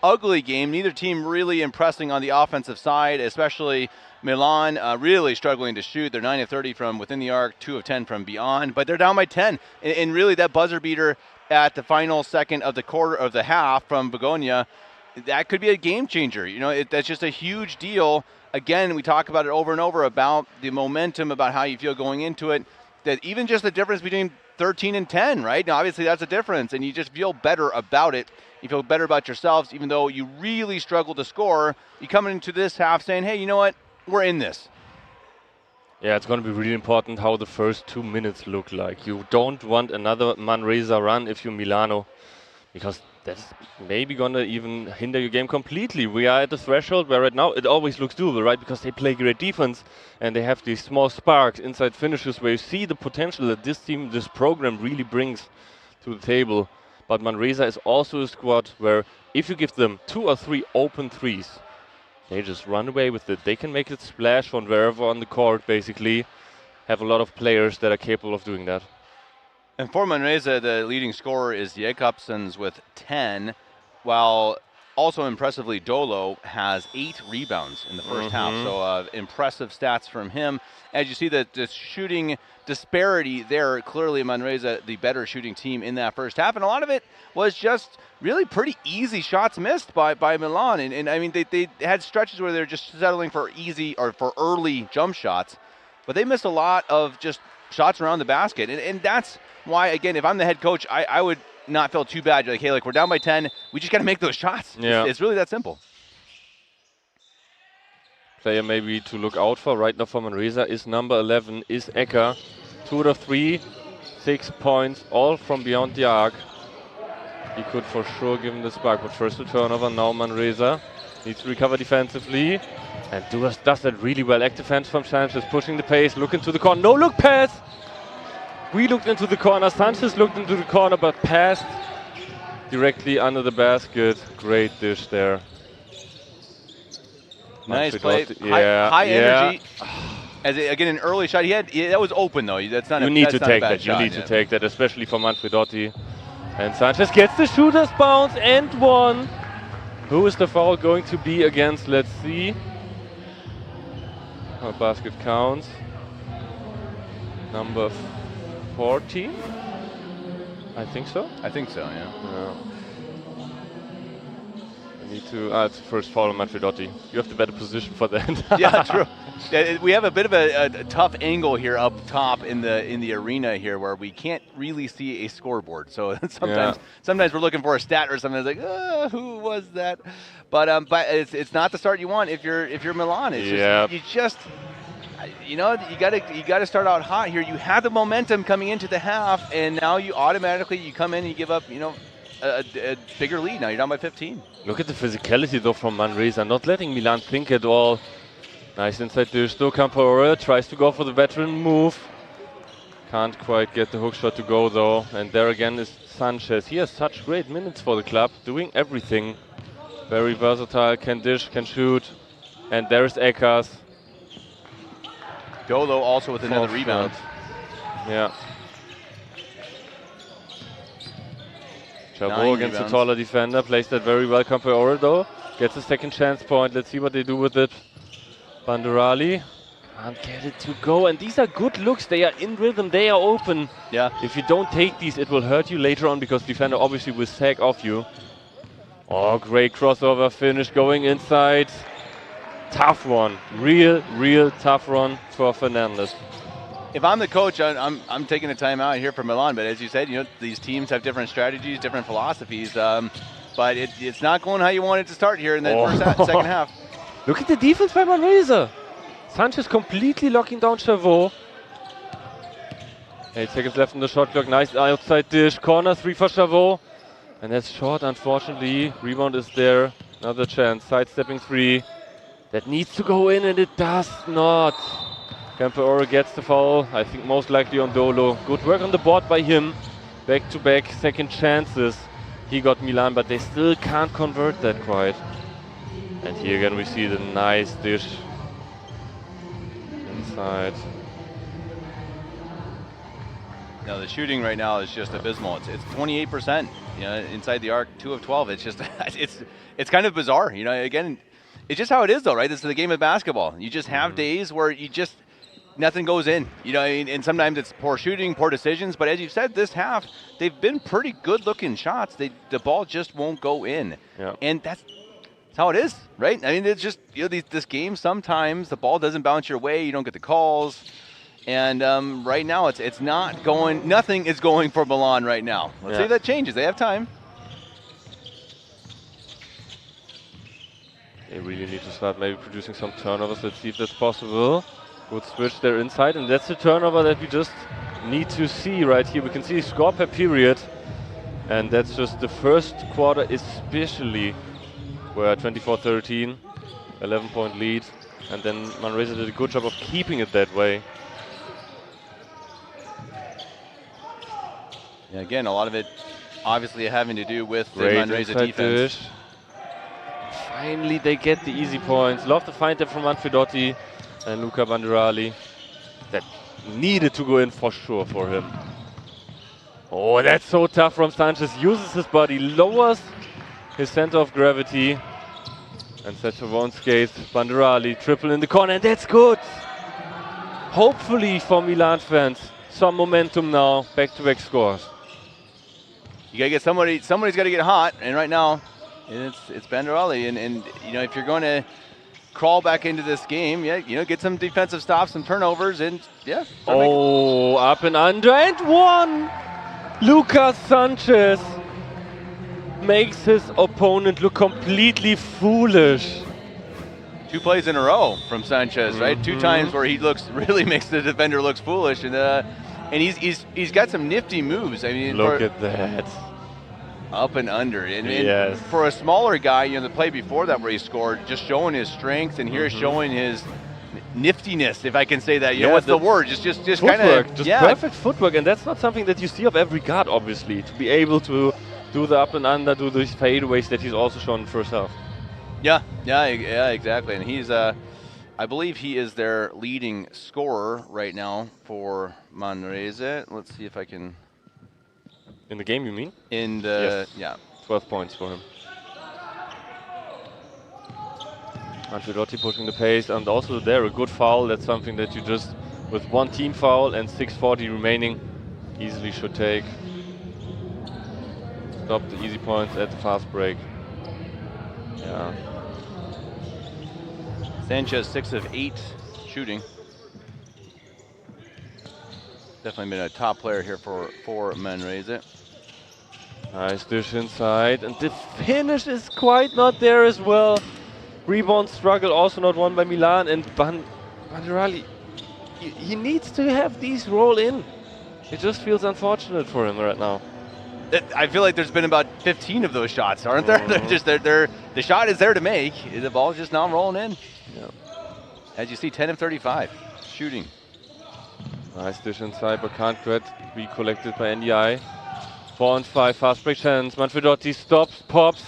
ugly game. Neither team really impressing on the offensive side, especially Milan really struggling to shoot. They're 9 of 30 from within the arc, 2 of 10 from beyond, but they're down by 10. And really that buzzer beater at the final second of the quarter of the half from Begonia, that could be a game changer. You know, that's just a huge deal. Again, we talk about it over and over about the momentum, about how you feel going into it, that even just the difference between 13 and 10, right? Now, obviously that's a difference, and you just feel better about it. You feel better about yourselves, even though you really struggle to score. You come into this half saying, hey, you know what? We're in this. Yeah, it's going to be really important how the first 2 minutes look like. You don't want another Manresa run if you're Milano, because that's maybe going to even hinder your game completely. We are at the threshold where right now it always looks doable, right? Because they play great defense and they have these small sparks, inside finishes, where you see the potential that this team, this program really brings to the table. But Manresa is also a squad where if you give them 2 or 3 open threes, they just run away with it. They can make it splash from wherever on the court, basically. Have a lot of players that are capable of doing that. And for Manresa, the leading scorer is Jakobsens with 10, while also impressively Dolo has 8 rebounds in the first half. So impressive stats from him. As you see the shooting disparity there, clearly Manresa the better shooting team in that first half. And a lot of it was just really pretty easy shots missed by Milan. And I mean, they had stretches where they're just settling for easy or for early jump shots, but they missed a lot of just shots around the basket. And that's why, again, if I'm the head coach, I would not feel too bad. You're like, hey, like, we're down by 10. We just got to make those shots. Yeah. It's really that simple. Player maybe to look out for right now for Manresa is number 11, is Ecker. 2 out of 3, 6 points, all from beyond the arc. He could for sure give him the spark, but first the turnover. Now Manresa needs to recover defensively. And does that really well. Active hands from Sanchez, pushing the pace, look into the corner. No look pass! We looked into the corner, Sanchez looked into the corner, but passed directly under the basket. Great dish there. Nice play. High energy. Again, an early shot. That was open though. That's not. You need to take that. You need to take that, especially for Manfredotti. And Sanchez gets the shooter's bounce and one. Who is the foul going to be against? Let's see. Our basket counts. Number 14? I think so. I think so, yeah. I need to. It's first foul on Manfredotti. You have the better position for that. Yeah, true. Yeah, we have a bit of a tough angle here up top in the arena here, where we can't really see a scoreboard. So sometimes we're looking for a stat or something. It's like, who was that? But it's not the start you want if you're Milan. It's just you gotta start out hot here. You had the momentum coming into the half, and now you automatically come in and you give up a bigger lead. Now you're down by 15. Look at the physicality though from Manresa, not letting Milan think at all. Nice inside dish though. Campaora tries to go for the veteran move. Can't quite get the hook shot to go though. And there again is Sanchez. He has such great minutes for the club, doing everything. Very versatile, can dish, can shoot. And there's Eckers. Dolo also with another rebound. Yeah. Chabot against the taller defender, plays that very well. Campaora though, gets a second chance point. Let's see what they do with it. Banderali can't get it to go, and these are good looks. They are in rhythm, they are open. Yeah. If you don't take these, it will hurt you later on, because defender obviously will sag off you. Oh, great crossover finish going inside. Tough one, real tough one for Fernandez. If I'm the coach, I'm taking a timeout here for Milan. But as you said, these teams have different strategies, different philosophies. But it's not going how you want it to start here in the second half. Look at the defense by Manresa. Sanchez completely locking down Chabot. 8 seconds left in the shot clock. Nice outside dish. Corner 3 for Chabot. And that's short, unfortunately. Rebound is there. Another chance. Sidestepping 3. That needs to go in, and it does not. Campaora gets the foul. I think most likely on Dolo. Good work on the board by him. back-to-back second chances. He got Milan, but they still can't convert that quite. And here again we see the nice dish inside. No, the shooting right now is just abysmal. It's 28%. You know, inside the arc, 2 of 12. It's just it's kind of bizarre. You know, again, it's just how it is though, right? This is the game of basketball. You just have days where you just nothing goes in. You know, and sometimes it's poor shooting, poor decisions. But as you said, this half they've been pretty good-looking shots. The ball just won't go in, and that's how it is, right? I mean, it's just, you know, this game sometimes the ball doesn't bounce your way. You don't get the calls. And right now, it's not going. Nothing is going for Milan right now. Let's see if that changes. They have time. They really need to start maybe producing some turnovers. Let's see if that's possible. Good switch there inside, and that's the turnover that we just need to see right here. We can see score per period, and that's just the first quarter, especially where 24-13, 11-point lead, and then Manresa did a good job of keeping it that way. Yeah, again, a lot of it obviously having to do with the Manresa defense. Dish. Finally, they get the easy points. Love to find them from Manfredotti and Luca Banderali. That needed to go in for sure for him. Oh, that's so tough from Sanchez. Uses his body, lowers his center of gravity, and sets for one skate. Banderali, triple in the corner, and that's good. Hopefully for Milan fans, some momentum now, back-to-back scores. You gotta get somebody's gotta get hot, and right now it's Banderali, and you know, if you're going to crawl back into this game, you know, get some defensive stops, some turnovers, and oh, up and under, and one! Lucas Sanchez makes his opponent look completely foolish. 2 plays in a row from Sanchez, right? 2 times where he really makes the defender looks foolish, and he's got some nifty moves. I mean, look at that. Up and under, and for a smaller guy, you know, the play before that where he scored, just showing his strength, and here showing his niftiness, if I can say that. You know, what's the word? Just kind of perfect footwork, and that's not something that you see of every guard, obviously, to be able to do the up and under, do these fadeaways that he's also shown in the first half. Yeah, exactly. And he's, I believe he is their leading scorer right now for Manresa. Let's see if I can. In the game, you mean? In the, 12 points for him. Manfredotti pushing the pace, and also there a good foul. That's something that you just, with one team foul and 6:40 remaining, easily should take. Stop the easy points at the fast break. Yeah. Sanchez 6 of 8 shooting. Definitely been a top player here for Manresa. Nice dish inside, and the finish is quite not there as well. Rebound struggle also not won by Milan, and Banderali, he needs to have these roll in. It just feels unfortunate for him right now. I feel like there's been about 15 of those shots, aren't there? The shot is there to make. The ball's just not rolling in. Yeah. As you see, 10 of 35 shooting. Nice dish inside, but can't be collected by NDI. 4 and 5, fast break chance. Manfredotti stops, pops,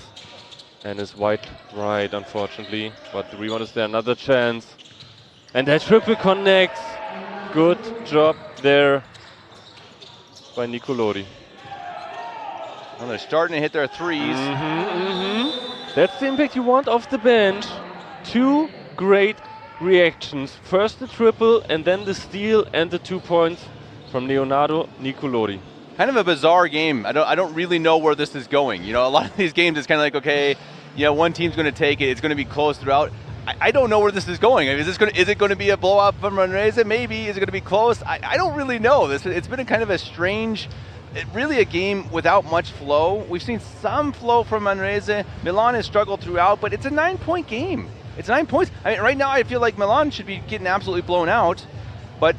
and is wide right, unfortunately. But the rebound is there, another chance. And that triple connects. Good job there by Nicolodi. Well, they're starting to hit their threes. That's the impact you want off the bench. 2 great reactions. First the triple, and then the steal and the 2 points from Leonardo Nicolodi. Kind of a bizarre game. I don't really know where this is going. You know, a lot of these games, it's kind of like, okay, you know, one team's going to take it. It's going to be close throughout. I don't know where this is going. I mean, is it going to be a blowout from Manresa? Maybe. Is it going to be close? I don't really know. It's been a kind of a strange, really a game without much flow. We've seen some flow from Manresa. Milan has struggled throughout, but it's a 9-point game. It's 9 points. I mean, right now I feel like Milan should be getting absolutely blown out, but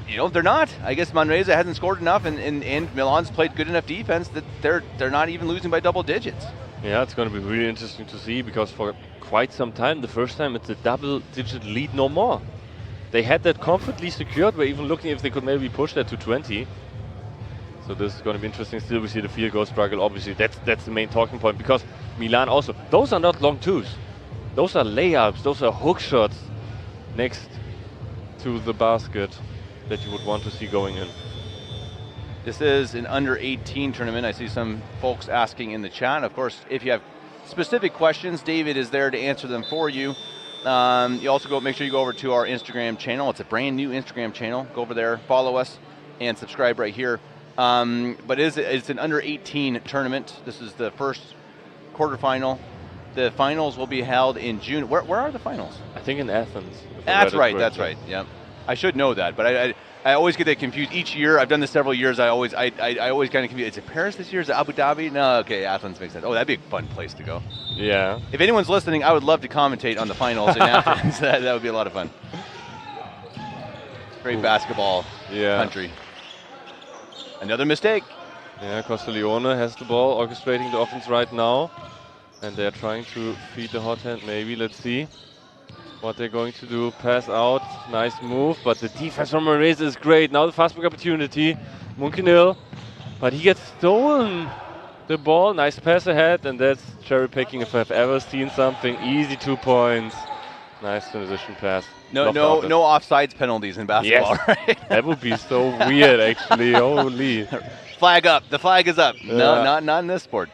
you know, they're not. I guess Manresa hasn't scored enough, and Milan's played good enough defense that they're not even losing by double digits. Yeah, it's going to be really interesting to see, because for quite some time, the first time it's a double-digit lead, no more. They had that comfortably secured. We're even looking if they could maybe push that to 20. So this is going to be interesting. Still, we see the field goal struggle. Obviously, that's the main talking point, because Milan also, those are not long twos. Those are layups. Those are hook shots next to the basket that you would want to see going in. This is an under 18 tournament. I see some folks asking in the chat. Of course, if you have specific questions, David is there to answer them for you. You also make sure you go over to our Instagram channel. It's a brand new Instagram channel. Go over there, follow us, and subscribe right here. But it's an under 18 tournament. This is the first quarterfinal. The finals will be held in June. Where are the finals? I think in Athens. That's right. That's right. Yeah, I should know that, but I always get that confused each year. I've done this several years. I always kind of confuse. Is it Paris this year? Is it Abu Dhabi? No, okay, Athens makes sense. Oh, that'd be a fun place to go. Yeah. If anyone's listening, I would love to commentate on the finals in Athens. That would be a lot of fun. Great basketball country. Another mistake. Yeah, Castiglione has the ball, orchestrating the offense right now. And they're trying to feed the hot hand, maybe. Let's see what they're going to do. Pass out, nice move, but the defense from Manresa is great. Now the fast break opportunity, Munkenil, but he gets stolen the ball. Nice pass ahead, and that's cherry picking if I've ever seen something. Easy 2 points. Nice transition pass. No offsides penalties in basketball, yes. Right? That would be so weird, actually. Holy. Flag up. The flag is up. Yeah. No, not in this sport.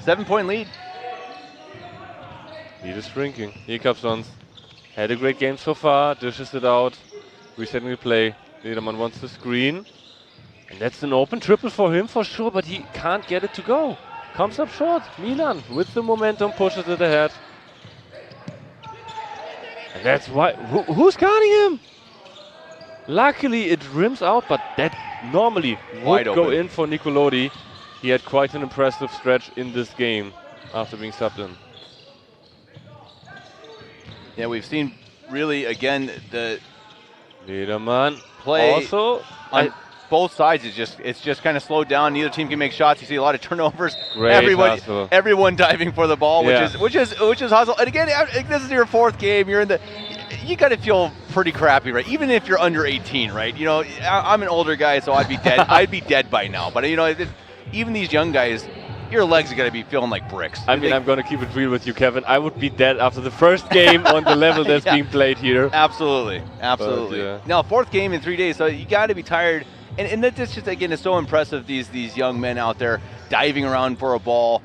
7-point lead. Lead is shrinking. Here comes Sons. Had a great game so far. Dishes it out. Resetting the play. Lederman wants the screen. And that's an open triple for him for sure, but he can't get it to go. Comes up short. Milan with the momentum pushes it ahead. And that's why. Who's guarding him? Luckily it rims out, but that normally would go in for Nicolodi. He had quite an impressive stretch in this game after being subbed in. Yeah, we've seen really, again, the Lederman play also on both sides. It's just kind of slowed down. Neither team can make shots. You see a lot of turnovers. Great everyone diving for the ball, which is hustle. And again, this is your fourth game. You got to feel pretty crappy, right? Even if you're under 18, right? You know, I'm an older guy, so I'd be dead. I'd be dead by now. But you know, even these young guys, your legs are going to be feeling like bricks. I mean, I'm going to keep it real with you, Kevin. I would be dead after the first game on the level that's being played here. Absolutely. But, yeah. Now, fourth game in 3 days, so you got to be tired. And that's just, again, it's so impressive, these young men out there diving around for a ball.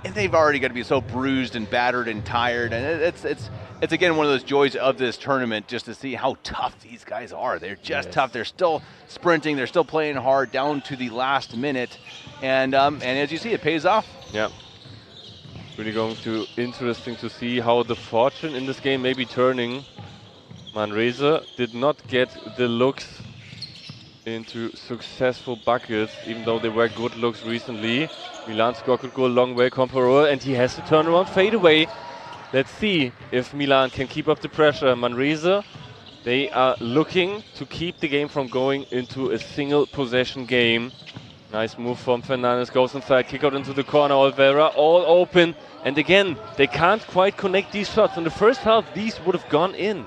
And they've already got to be so bruised and battered and tired. And it's again, one of those joys of this tournament, just to see how tough these guys are. They're just tough. They're still sprinting. They're still playing hard down to the last minute. And as you see, it pays off. Yeah. Really going to interesting to see how the fortune in this game may be turning. Manresa did not get the looks into successful buckets, even though they were good looks recently. Milan score could go a long way, Comparor, and he has to turn around fadeaway. Let's see if Milan can keep up the pressure. Manresa, they are looking to keep the game from going into a single possession game. Nice move from Fernandez, goes inside, kick out into the corner, Olvera, all open. And again, they can't quite connect these shots. In the first half, these would have gone in.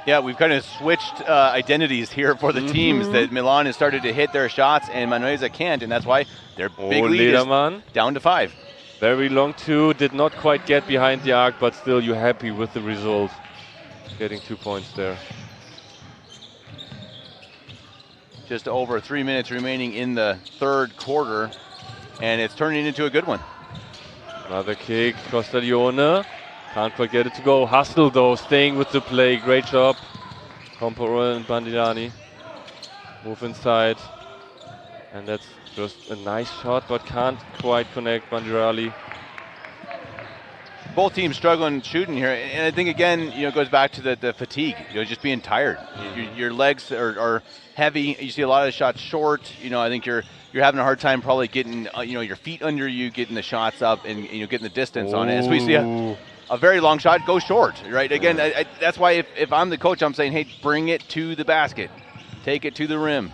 Yeah, we've kind of switched identities here for the teams. That Milan has started to hit their shots and Manresa can't, and that's why their big lead is down to 5. Very long two, did not quite get behind the arc, but still you're happy with the result. Getting 2 points there. Just over 3 minutes remaining in the third quarter, and it's turning into a good one. Another kick, Castiglione. Can't quite get it to go. Hustle though, staying with the play. Great job. Comparor and Bandiani move inside. And that's just a nice shot, but can't quite connect Bandirali. Both teams struggling shooting here, and I think again, it goes back to the fatigue. Just being tired. Your legs are heavy. You see a lot of shots short. I think you're having a hard time probably getting your feet under you, getting the shots up, and getting the distance on it. So we see a very long shot go short, right? Again, that's why if I'm the coach, I'm saying, hey, bring it to the basket, take it to the rim.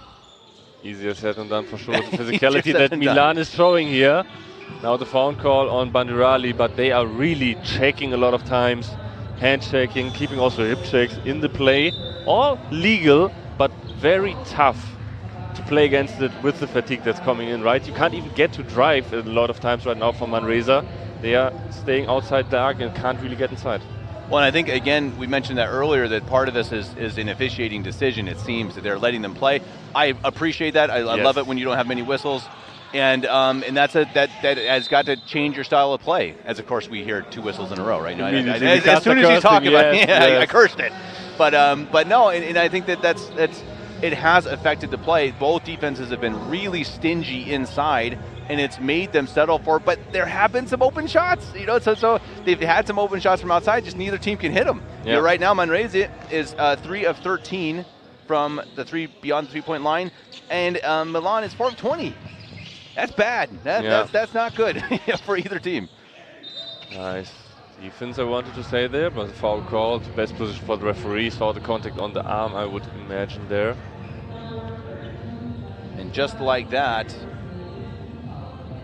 Easier said than done for sure. The physicality that Milan is showing here. Now the foul call on Bandirali, but they are really checking a lot of times, handshaking, keeping also hip shakes in the play. All legal, but very tough to play against it with the fatigue that's coming in, right? You can't even get to drive a lot of times right now for Manresa. They are staying outside the arc and can't really get inside. Well, and I think, again, we mentioned that earlier, that part of this is an officiating decision. It seems that they're letting them play. I appreciate that. I love it when you don't have many whistles. And that has got to change your style of play. As, of course, we hear 2 whistles in a row, right? No, as soon as you talk about it, I cursed it. But no, and I think that's it has affected the play. Both defenses have been really stingy inside, and it's made them settle for it. But there have been some open shots, so they've had some open shots from outside, just neither team can hit them. Yeah. Right now, Manresa is 3 of 13 from the beyond the 3-point line, and Milan is 4 of 20. That's bad. That's not good for either team. Nice defense, I wanted to say there, but the foul called. Best position for the referee. Saw the contact on the arm, I would imagine there. And just like that,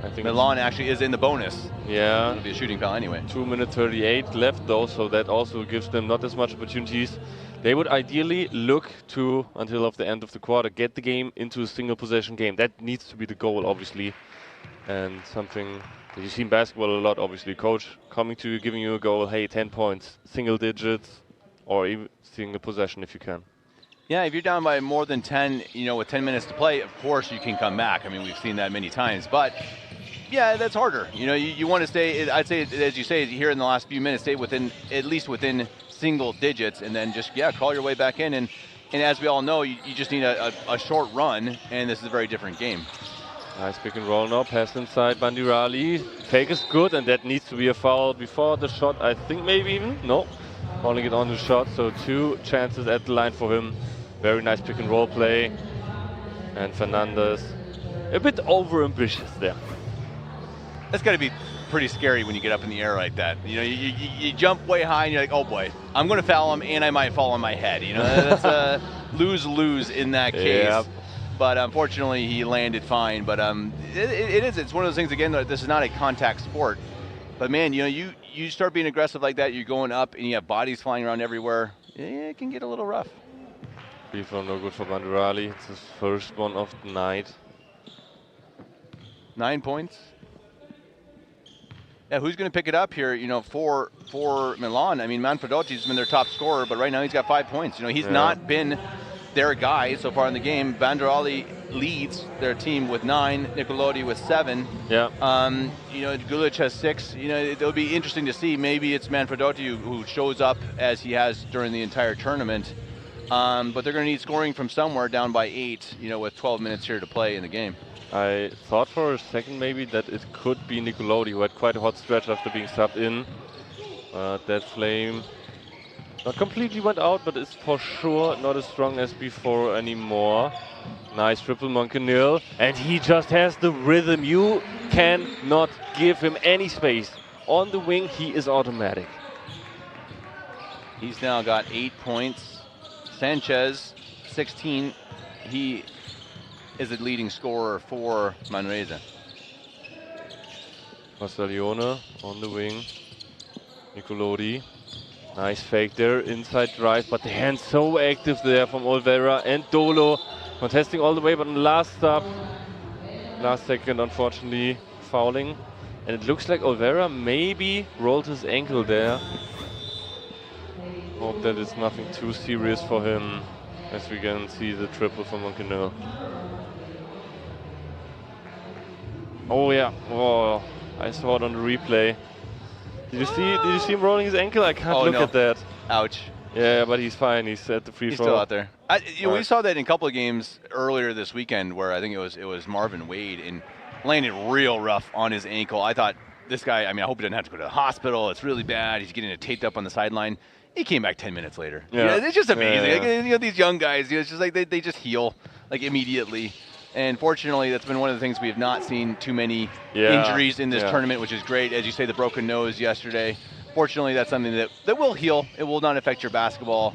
I think Milan actually is in the bonus. Yeah. It'll be a shooting foul anyway. 2 minutes 38 left though, so that also gives them not as much opportunities. They would ideally look to, until of the end of the quarter, get the game into a single possession game. That needs to be the goal, obviously. And something that you see in basketball a lot, obviously. Coach coming to you, giving you a goal, hey, 10 points, single digits, or even single possession if you can. Yeah, if you're down by more than 10, with 10 minutes to play, of course you can come back. I mean, we've seen that many times. But yeah, that's harder. You want to stay, I'd say, as you say, here in the last few minutes, stay at least within single digits, and then just, crawl your way back in. And as we all know, you just need a short run, and this is a very different game. Nice pick and roll now, pass inside Bandirali. Fake is good, and that needs to be a foul before the shot, I think maybe even. No, calling it on the shot, so 2 chances at the line for him. Very nice pick and roll play. And Fernandez, a bit over-ambitious there. That's got to be pretty scary when you get up in the air like that. You jump way high and you're like, oh boy, I'm going to foul him and I might fall on my head. That's a lose-lose in that case. Yep. But unfortunately, he landed fine. But it's one of those things, again, that this is not a contact sport. But man, you start being aggressive like that, you're going up and you have bodies flying around everywhere. It can get a little rough. Free throw no good for Bandirali. It's his first one of the night. 9 points. Yeah, who's going to pick it up here, for Milan? I mean, Manfredotti's been their top scorer, but right now he's got 5 points. He's not been their guy so far in the game. Bandirali leads their team with 9, Nicolodi with 7. Yeah. Gulic has 6. It'll be interesting to see. Maybe it's Manfredotti who shows up as he has during the entire tournament. But they're going to need scoring from somewhere, down by 8, with 12 minutes here to play in the game. I thought for a second maybe that it could be Nicolodi, who had quite a hot stretch after being subbed in. That flame not completely went out, but it's for sure not as strong as before anymore. Nice triple Monkenil, and he just has the rhythm. You cannot give him any space. On the wing, he is automatic. He's now got 8 points. Sanchez, 16. He is the leading scorer for Manresa. Castiglione on the wing. Nicolodi. Nice fake there, inside drive, but the hands so active there from Olvera, and Dolo contesting all the way, but on the last stop, last second, unfortunately, fouling. And it looks like Olvera maybe rolled his ankle there. Hope that it's nothing too serious for him, as we can see the triple from Monkenil. Oh yeah, oh, I saw it on the replay. Did you see him rolling his ankle? I can't look at that. Ouch. Yeah, but he's fine. He's at the free throw. He's still out there. We saw that in a couple of games earlier this weekend, where I think it was Marvin Wade and landed real rough on his ankle. I thought, this guy, I hope he doesn't have to go to the hospital. It's really bad. He's getting it taped up on the sideline. He came back 10 minutes later. Yeah. It's just amazing. Yeah. These young guys, it's just like they just heal immediately. And fortunately, that's been one of the things we have not seen too many injuries in this tournament, which is great. As you say, the broken nose yesterday. Fortunately, that's something that will heal. It will not affect your basketball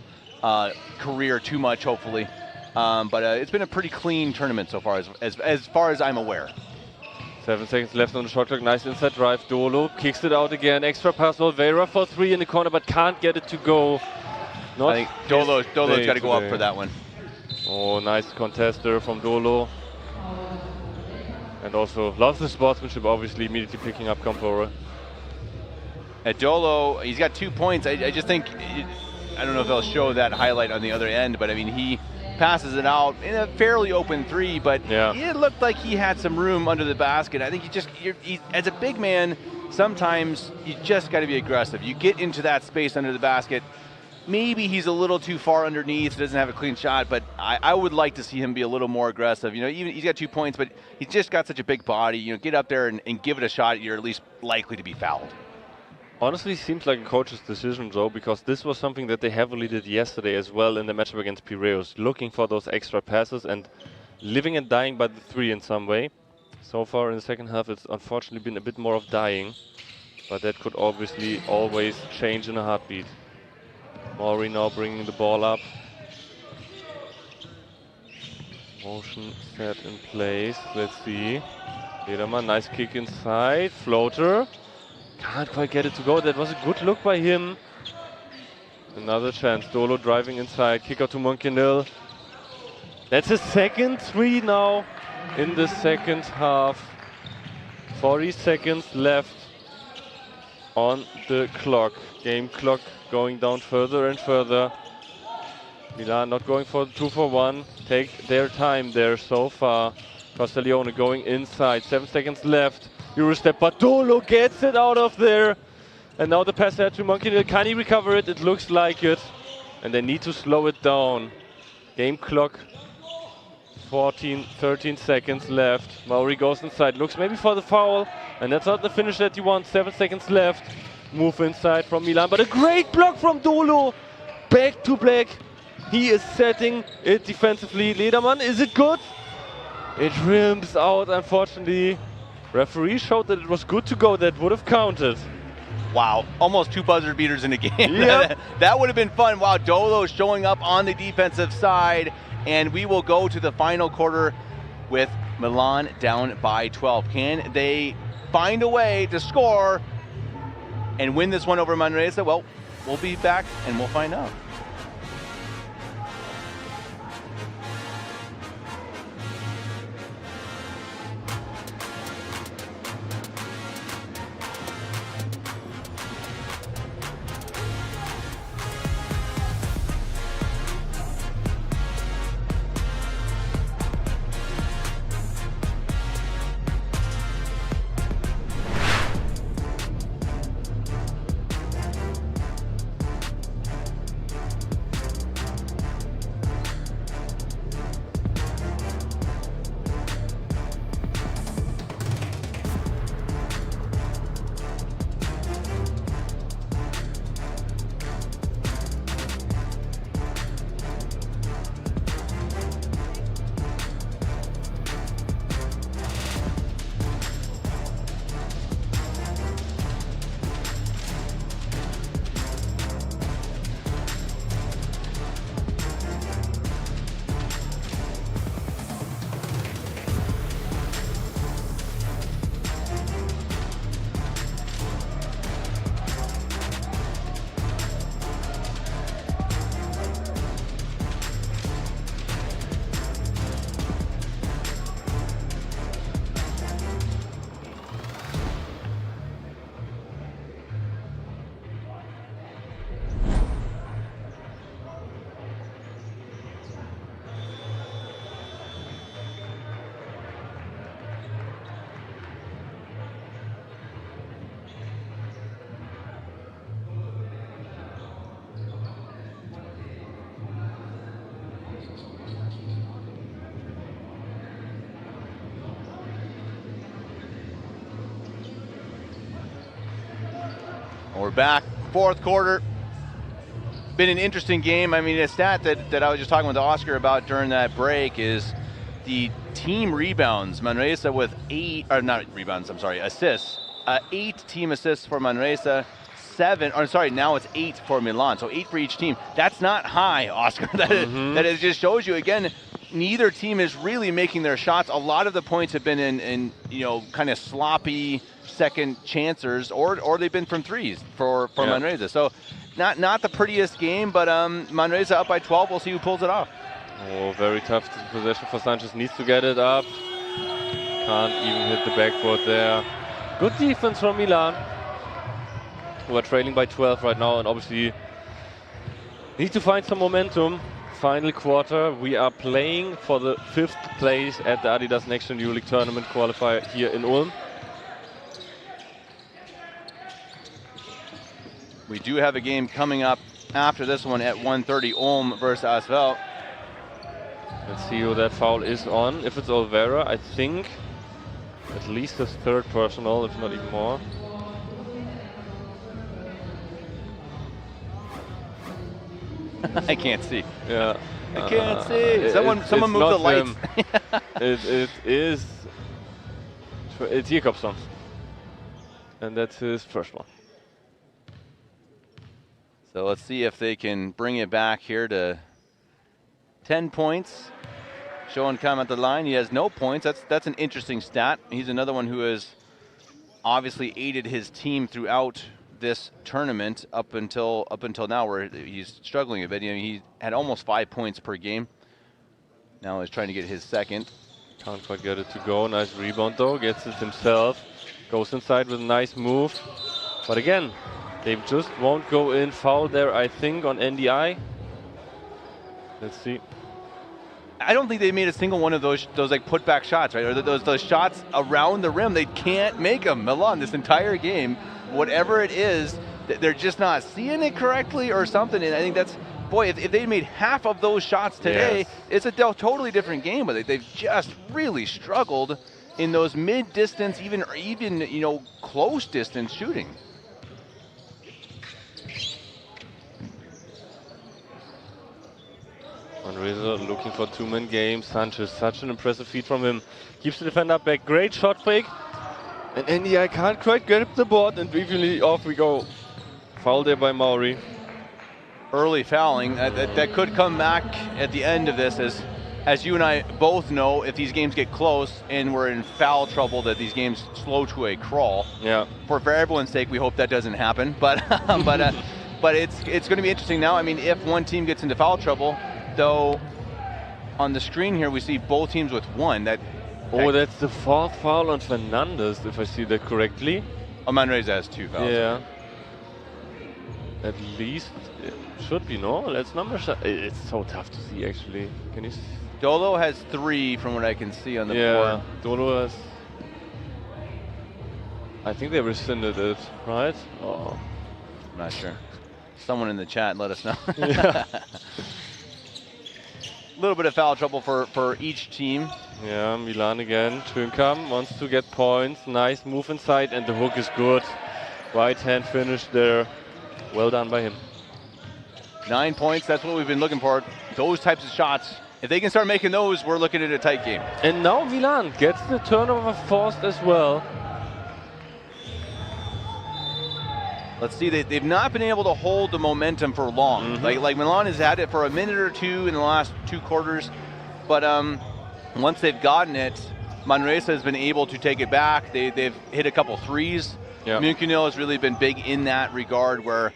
career too much, hopefully. But it's been a pretty clean tournament so far, as far as I'm aware. 7 seconds left on the shot clock. Nice inside drive. Dolo kicks it out again. Extra pass. Olvera for 3 in the corner, but can't get it to go. I think Dolo's got to go up for that one. Oh, nice contest there from Dolo. And also loves the sportsmanship, obviously, immediately picking up Campora. At Dolo, he's got 2 points. I just think, I don't know if they'll show that highlight on the other end, but I mean, he passes it out in a fairly open three, but it looked like he had some room under the basket. I think as a big man, sometimes you just got to be aggressive. You get into that space under the basket. Maybe he's a little too far underneath, doesn't have a clean shot, but I would like to see him be a little more aggressive. You know, even he's got 2 points, but he's just got such a big body. You know, get up there and give it a shot. You're at least likely to be fouled. Honestly, seems like a coach's decision, though, because this was something that they heavily did yesterday as well in the matchup against Piraeus, looking for those extra passes and living and dying by the three in some way. So far in the second half, it's unfortunately been a bit more of dying, but that could obviously always change in a heartbeat. Maury now bringing the ball up. Motion set in place. Let's see. Lederman, nice kick inside. Floater. Can't quite get it to go. That was a good look by him. Another chance. Dolo driving inside. Kick out to Monkenil. That's his second three now in the second half. 40 seconds left on the clock. Game clock going down further and further. Milan not going for the 2-for-1. Take their time there so far. Castiglione going inside. 7 seconds left. Eurostep, but Dolo gets it out of there. And now the pass there to Monkenil. Can he recover it? It looks like it. And they need to slow it down. Game clock. 13 seconds left. Maury goes inside. Looks maybe for the foul. And that's not the finish that you want. 7 seconds left. Move inside from Milan. But a great block from Dolo. Back to black. He is setting it defensively. Lederman, is it good? It rims out, unfortunately. Referee showed that it was good to go. That would have counted. Wow, almost 2 buzzer beaters in a game. Yep. That would have been fun. Wow, Dolo showing up on the defensive side. And we will go to the final quarter with Milan down by 12. Can they find a way to score and win this one over Manresa? Well, we'll be back and we'll find out. We're back, fourth quarter. Been an interesting game. I mean, a stat that I was just talking with Oscar about during that break is the team rebounds. Manresa with assists. 8 team assists for Manresa, 7, or sorry, now it's 8 for Milan. So 8 for each team. That's not high, Oscar. That it just shows you, again, neither team is really making their shots. A lot of the points have been in kind of sloppy second chancers, or they've been from threes for Manresa. So not the prettiest game, but Manresa up by 12. We'll see who pulls it off. Oh, very tough possession for Sanchez. Needs to get it up. Can't even hit the backboard there. Good defense from Milan, who are trailing by 12 right now, and obviously need to find some momentum. Final quarter, we are playing for the 5th place at the Adidas NextGen EuroLeague tournament qualifier here in Ulm. We do have a game coming up after this one at 1:30, Ulm versus Asvel. Let's see who that foul is on. If it's Olvera, I think at least his 3rd personal, if not even more. I can't see. Yeah. I can't see. Someone move the lights. It is. It's Jakobsson. And that's his first one. So let's see if they can bring it back here to 10 points. Showing come at the line. He has no points. That's an interesting stat. He's another one who has obviously aided his team throughout this tournament up until now, where he's struggling a bit. You know, he had almost 5 points per game. Now he's trying to get his 2nd. Can't quite get it to go. Nice rebound though. Gets it himself. Goes inside with a nice move. But again, they just won't go in. Foul there, I think, on NDI. Let's see. I don't think they made a single one of those like putback shots, right? Or those shots around the rim. They can't make them. Milan, this entire game, whatever it is, they're just not seeing it correctly or something. And I think that's, boy, if they made half of those shots today, it's a totally different game. But they've just really struggled in those mid-distance, even you know, close distance shooting. Manresa looking for 2-man game. Sanchez, such an impressive feat from him. Keeps the defender back. Great shot fake. And NDI can't quite get up the board, and briefly off we go. Foul there by Mauri. Early fouling. That could come back at the end of this, as you and I both know, if these games get close and we're in foul trouble, that these games slow to a crawl. Yeah. For everyone's sake, we hope that doesn't happen. But but it's going to be interesting now. I mean, if one team gets into foul trouble, though, on the screen here we see both teams with 1. Oh, that's the 4th foul on Fernandez, if I see that correctly. Oh, Manresa has 2 fouls. Yeah. At least it should be, no? Let's number. It's so tough to see, actually. Can you see? Dolo has 3 from what I can see on the board. Yeah, Dolo has. I think they rescinded it, right? Oh. I'm not sure. Someone in the chat let us know. Yeah. A little bit of foul trouble for each team. Yeah, Milan again. Schönkam wants to get points. Nice move inside, and the hook is good. Right hand finish there. Well done by him. 9 points, that's what we've been looking for. Those types of shots. If they can start making those, we're looking at a tight game. And now Milan gets the turnover forced as well. Let's see, they've not been able to hold the momentum for long. Mm-hmm. Like Milan has had it for a minute or two in the last 2 quarters, but once they've gotten it, Manresa has been able to take it back. They've hit a couple threes. Yep. Munkenil has really been big in that regard, where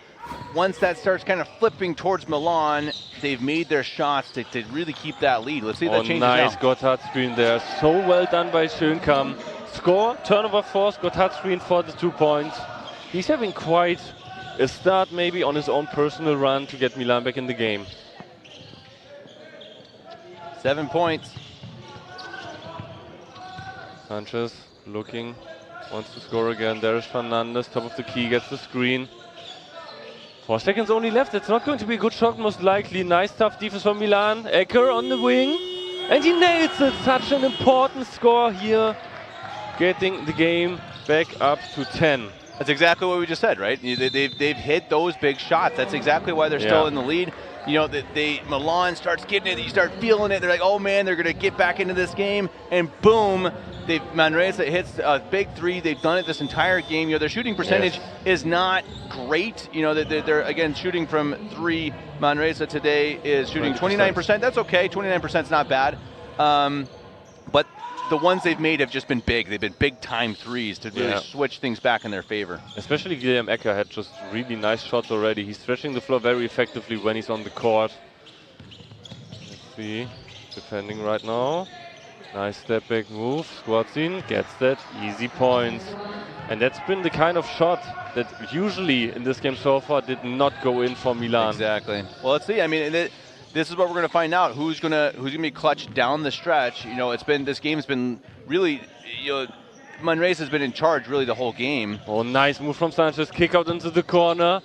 once that starts kind of flipping towards Milan, they've made their shots to really keep that lead. Let's see if that changes nice now. Gotthard screen there. So well done by Schönkam. Score, turnover force, Gotthard screen for the 2 points. He's having quite a start maybe on his own personal run to get Milan back in the game. 7 points. Sanchez looking, wants to score again. There's Fernandez, top of the key, gets the screen. 4 seconds only left. It's not going to be a good shot, most likely. Nice tough defense from Milan. Ecker on the wing, and he nails it. Such an important score here, getting the game back up to 10. That's exactly what we just said, right? They've hit those big shots. That's exactly why they're still in the lead. You know, Milan starts getting it, you start feeling it. They're like, oh man, they're going to get back into this game, and boom, Manresa hits a big 3. They've done it this entire game. You know, their shooting percentage is not great. You know, they're again shooting from 3. Manresa today is shooting 29%. That's okay. 29% is not bad. But the ones they've made have just been big. They've been big-time threes to really switch things back in their favor. Especially Guillaume Ecker had just really nice shots already. He's stretching the floor very effectively when he's on the court. Let's see, defending right now. Nice step back move. Squatsin gets that easy points. And that's been the kind of shot that usually in this game so far did not go in for Milan. Exactly. Well, let's see. I mean, this is what we're going to find out. Who's going to be clutch down the stretch? You know, this game's been really, you know, Manresa has been in charge really the whole game. Oh, nice move from Sanchez. Kick out into the corner.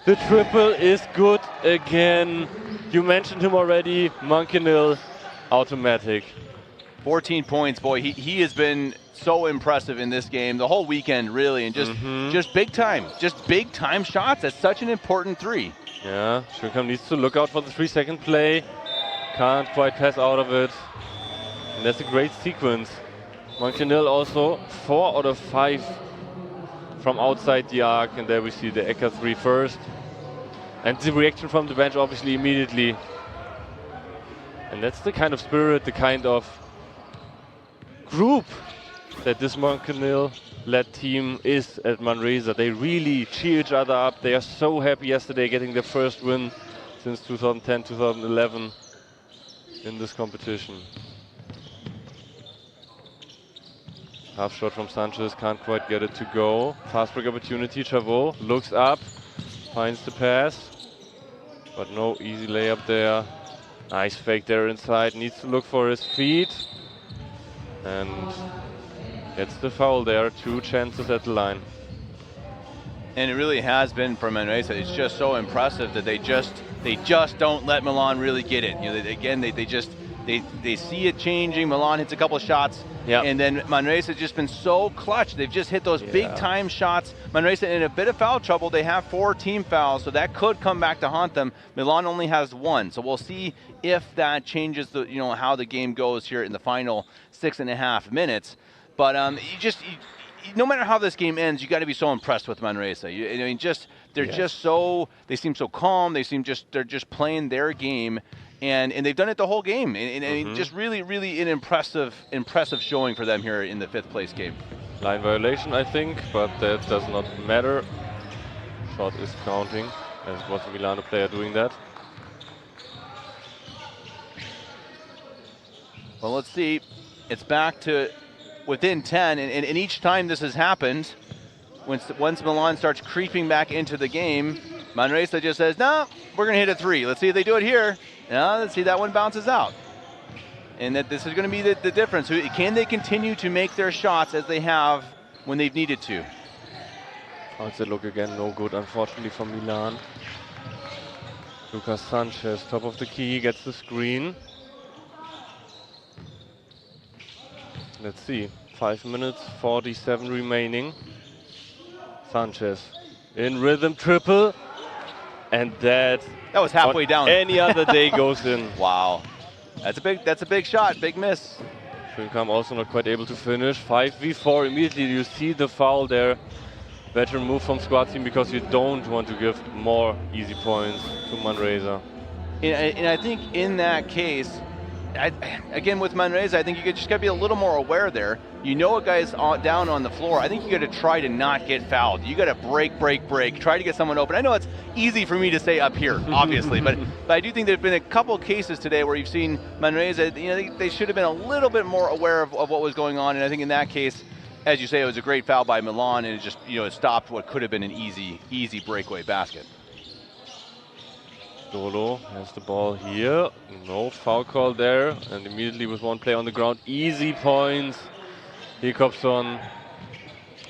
The triple is good again. You mentioned him already. Mankinil, automatic. 14 points, boy. He has been so impressive in this game the whole weekend, really, and just big time shots. That's such an important three. Yeah, Schönkamp needs to look out for the 3-second play. Can't quite pass out of it. And that's a great sequence. Mankinil also 4 out of 5 from outside the arc, and there we see the Ecker 3 first. And the reaction from the bench obviously immediately. And that's the kind of spirit, the kind of group that this Mankinil-led team is at Manresa. They really cheer each other up. They are so happy yesterday getting their first win since 2010, 2011 in this competition. Half shot from Sanchez, can't quite get it to go. Fast break opportunity, Chavot looks up, finds the pass, but no easy layup there. Nice fake there inside, needs to look for his feet. And gets the foul there, 2 chances at the line. And it really has been for Manresa. It's just so impressive that they just don't let Milan really get it. You know, they see it changing. Milan hits a couple of shots, and then Manresa has just been so clutch. They've just hit those big time shots. Manresa in a bit of foul trouble. They have 4 team fouls, so that could come back to haunt them. Milan only has 1, so we'll see if that changes the how the game goes here in the final 6.5 minutes. But no matter how this game ends, you got to be so impressed with Manresa. I mean, they seem so calm. They're just playing their game. And they've done it the whole game. And just really an impressive showing for them here in the 5th place game. Line violation, I think, but that does not matter. Shot is counting, as was a Milano player doing that. Well, let's see. It's back to within 10, and each time this has happened, once Milan starts creeping back into the game, Manresa just says, no, we're going to hit a 3. Let's see if they do it here. Let's see that one bounces out. And that this is going to be the difference. Can they continue to make their shots as they have when they've needed to? Outside look again, no good, unfortunately, for Milan. Lucas Sanchez, top of the key, gets the screen. Let's see, 5 minutes, 47 remaining. Sanchez in rhythm, triple. And that was halfway down. Any other day goes in. Wow, that's a big shot, big miss. Schönkamp also not quite able to finish. 5v4 immediately. You see the foul there. Better move from squad team because you don't want to give more easy points to Manresa. And I think in that case, again with Manresa, I think you just got to be a little more aware there. You know a guy's down on the floor. I think you got to try to not get fouled. You got to break. Try to get someone open. I know it's easy for me to say up here, obviously, but I do think there have been a couple cases today where you've seen Manresa. They should have been a little bit more aware of what was going on. And I think in that case, as you say, it was a great foul by Milan, and it just it stopped what could have been an easy breakaway basket. Dolo has the ball here. No foul call there, and immediately with one play on the ground, easy points. Jakobsson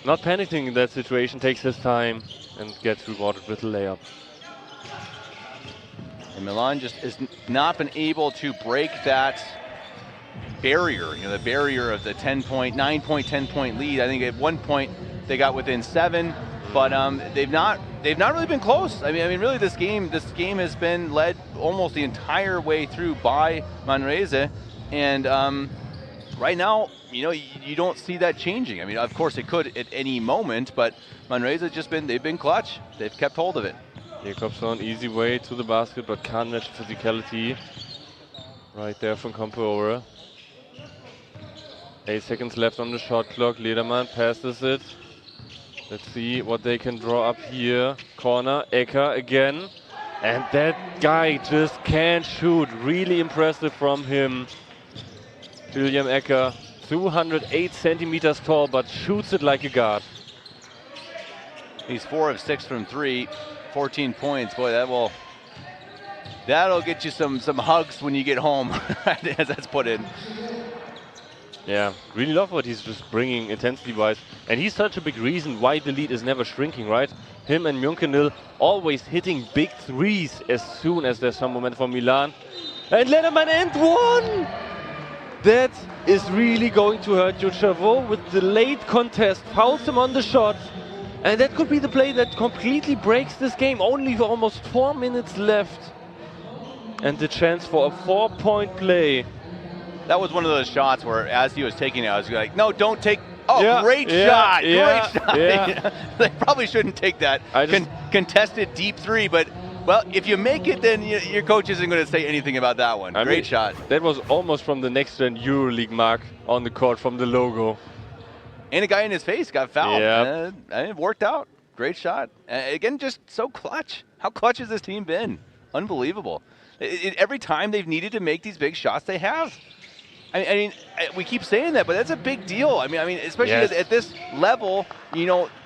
not panicking in that situation, takes his time and gets rewarded with a layup. And Milan just has not been able to break that barrier, the barrier of the 10-point, 9-point, 10-point lead. I think at one point they got within 7, but they've not really been close. I mean, really this game has been led almost the entire way through by Manresa, and right now, you don't see that changing. I mean, of course it could at any moment, but Manresa they've been clutch. They've kept hold of it. Jakobsson, easy way to the basket, but can't match the physicality. Right there from Compo. 8 seconds left on the shot clock. Lederman passes it. Let's see what they can draw up here. Corner, Ecker again. And that guy just can't shoot. Really impressive from him. William Ecker, 208 centimeters tall, but shoots it like a guard. He's 4 of 6 from 3, 14 points. Boy, that'll get you some hugs when you get home, as that's put in. Yeah, really love what he's just bringing intensity-wise. And he's such a big reason why the lead is never shrinking, right? Him and Mjunkenil always hitting big threes as soon as there's some momentum for Milan. And Lederman and one! That is really going to hurt you. Chavot with the late contest fouls him on the shot. And that could be the play that completely breaks this game. Only almost 4 minutes left. And the chance for a 4-point play. That was one of those shots where, as he was taking it, I was like, no, don't take. Oh, yeah, great shot. Yeah, great shot. Yeah. They probably shouldn't take that. Contested deep three, but, well, if you make it, then your coach isn't going to say anything about that one. Great shot. That was almost from the NextGen EuroLeague mark on the court from the logo. And a guy in his face got fouled. Yeah. And it worked out. Great shot. Again, just so clutch. How clutch has this team been? Unbelievable. Every time they've needed to make these big shots, they have. I mean, we keep saying that, but that's a big deal. I mean, especially at this level,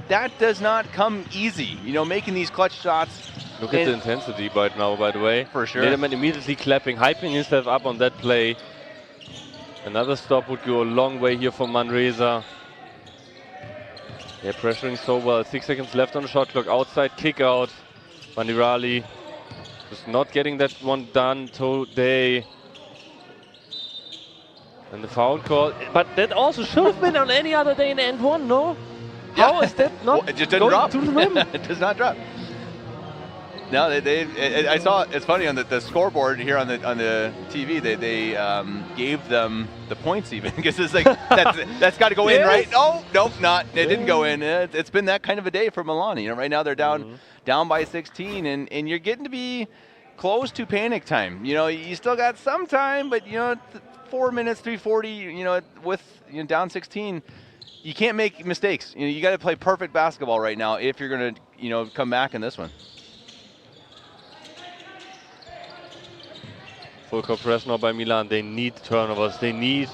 that does not come easy. Making these clutch shots. Look at the intensity right now, by the way. For sure. Lederman immediately clapping, hyping himself up on that play. Another stop would go a long way here for Manresa. They're pressuring so well. 6 seconds left on the shot clock. Outside kick out. Vandirali just not getting that one done today. And the foul call, but that also should have been on any other day in the end one, no? Yeah. How is that not it just didn't drop. To the rim? It does not drop. No, I saw, it's funny on the scoreboard here on the TV, they gave them the points even, because it's like, that's got to go in, right? No, nope, not. It didn't go in. It's been that kind of a day for Milan. Right now they're down by 16, and you're getting to be close to panic time. You still got some time, but 4 minutes, 3:40, with down 16, you can't make mistakes. You got to play perfect basketball right now if you're going to, come back in this one. Full court press now by Milan. They need turnovers. They need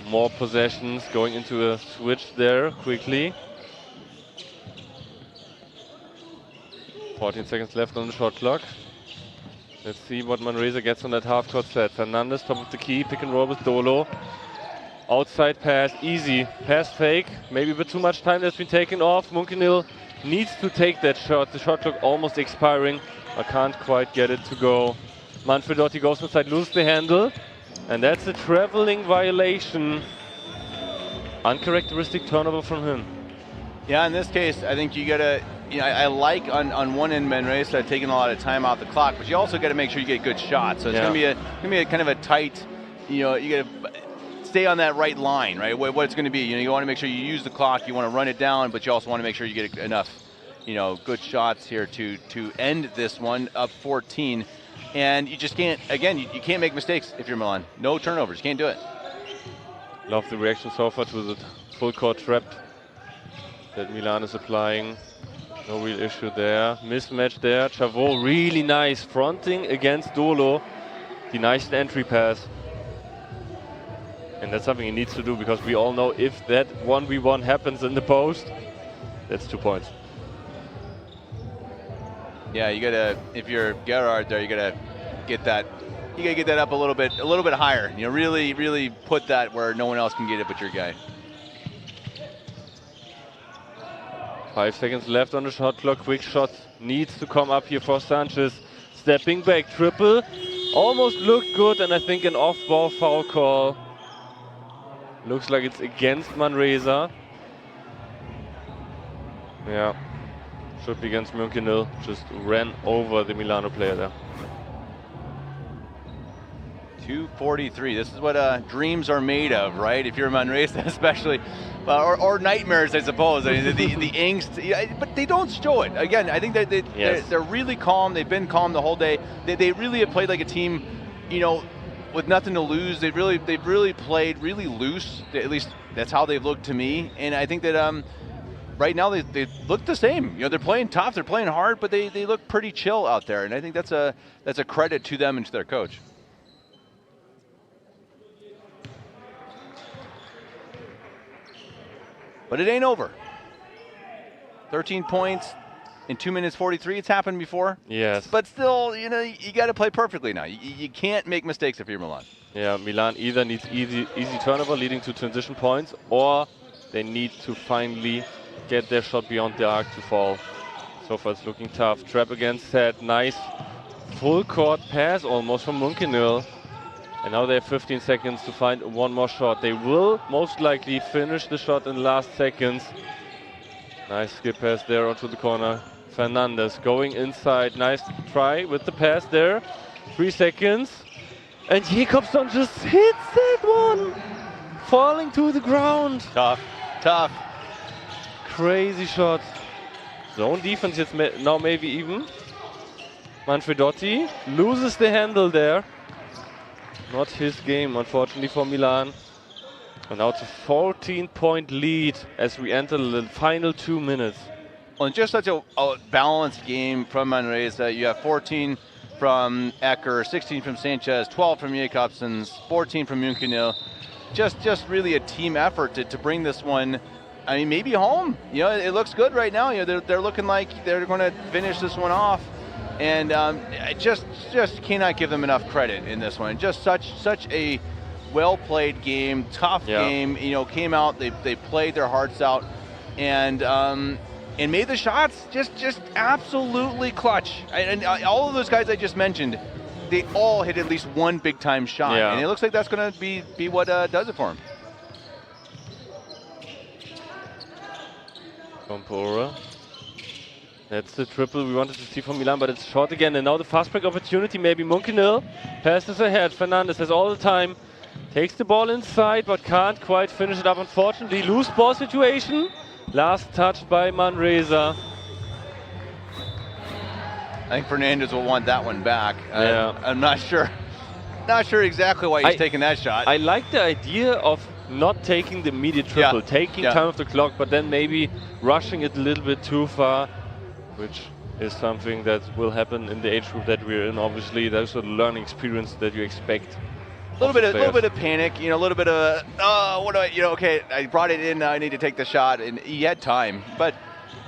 more possessions. Going into a switch there quickly. 14 seconds left on the shot clock. Let's see what Manresa gets on that half-court set. Fernandez, top of the key, pick and roll with Dolo. Outside pass, easy. Pass fake, maybe a bit too much time that's been taken off. Munkenil needs to take that shot. The shot clock almost expiring. I can't quite get it to go. Manfredotti goes inside, loses the handle. And that's a traveling violation. Uncharacteristic turnover from him. Yeah, in this case, I think you gotta, I like on one end Manresa taking a lot of time off the clock, but you also got to make sure you get good shots. So it's gonna be a kind of a tight, you gotta stay on that right line, right? What it's gonna be, you want to make sure you use the clock, you want to run it down, but you also want to make sure you get enough, good shots here to end this one up 14. And you just can't, again, you can't make mistakes if you're Milan. No turnovers, you can't do it. Love the reaction so far to the full court trap that Milan is applying. No real issue there. Mismatch there. Chavot really nice fronting against Dolo. The nice entry pass. And that's something he needs to do, because we all know if that 1v1 happens in the post, that's 2 points. Yeah, you gotta, if you're Gerard there, you gotta get that up a little bit higher. Really put that where no one else can get it but your guy. 5 seconds left on the shot clock. Quick shot needs to come up here for Sanchez. Stepping back, triple. Almost looked good, and I think an off-ball foul call. Looks like it's against Manresa. Yeah, should be against Mjunkenil. Just ran over the Milano player there. 2:43. This is what dreams are made of, right? If you're Manresa, especially, or nightmares, I suppose. I mean, the angst, but they don't show it. Again, I think that they're really calm. They've been calm the whole day. They really have played like a team, with nothing to lose. They've really played really loose. At least that's how they've looked to me. And I think that right now they look the same. They're playing tough. They're playing hard, but they look pretty chill out there. And I think that's a credit to them and to their coach. but it ain't over. 13 points in 2 minutes 43. It's happened before. Yes. But still, you know, you got to play perfectly now. You can't make mistakes if you're Milan. Yeah, Milan either needs easy turnover leading to transition points, or they need to finally get their shot beyond the arc to fall. So far it's looking tough. Trap against set. Nice full court pass almost from Munkenil. And now they have 15 seconds to find one more shot. They will most likely finish the shot in the last seconds. Nice skip pass there onto the corner. Fernandez going inside. Nice try with the pass there. 3 seconds. And Jakobsson just hits that one. Falling to the ground. Tough, tough. Crazy shot. Zone defense now maybe even. Manfredotti loses the handle there. Not his game, unfortunately, for Milan. And now it's a 14-point lead as we enter the final 2 minutes. Well, just such a balanced game from Manresa. You have 14 from Ecker, 16 from Sanchez, 12 from Jakobsson, 14 from Munkenil. Just really a team effort to bring this one, I mean, maybe home. You know, it looks good right now. You know, they're looking like they're going to finish this one off. And I just cannot give them enough credit in this one. Just such a well-played game, tough game. You know, came out, they played their hearts out, and made the shots just absolutely clutch. And all of those guys I just mentioned, they all hit at least one big-time shot, and it looks like that's going to be what does it for them. Compora. That's the triple we wanted to see from Milan, but it's short again. And now the fast break opportunity, maybe Munkenil. Passes ahead. Fernandez has all the time. Takes the ball inside, but can't quite finish it up, unfortunately. Loose ball situation. Last touch by Manresa. I think Fernandez will want that one back. I'm not sure. Not sure exactly why he's taking that shot. I like the idea of not taking the immediate triple, taking time off the clock, but then maybe rushing it a little bit too far, which is something that will happen in the age group that we're in. Obviously, there's a learning experience that you expect. A little bit of panic, you know, a little bit of what do I, you know? Okay, I brought it in. Now I need to take the shot, and he had time. But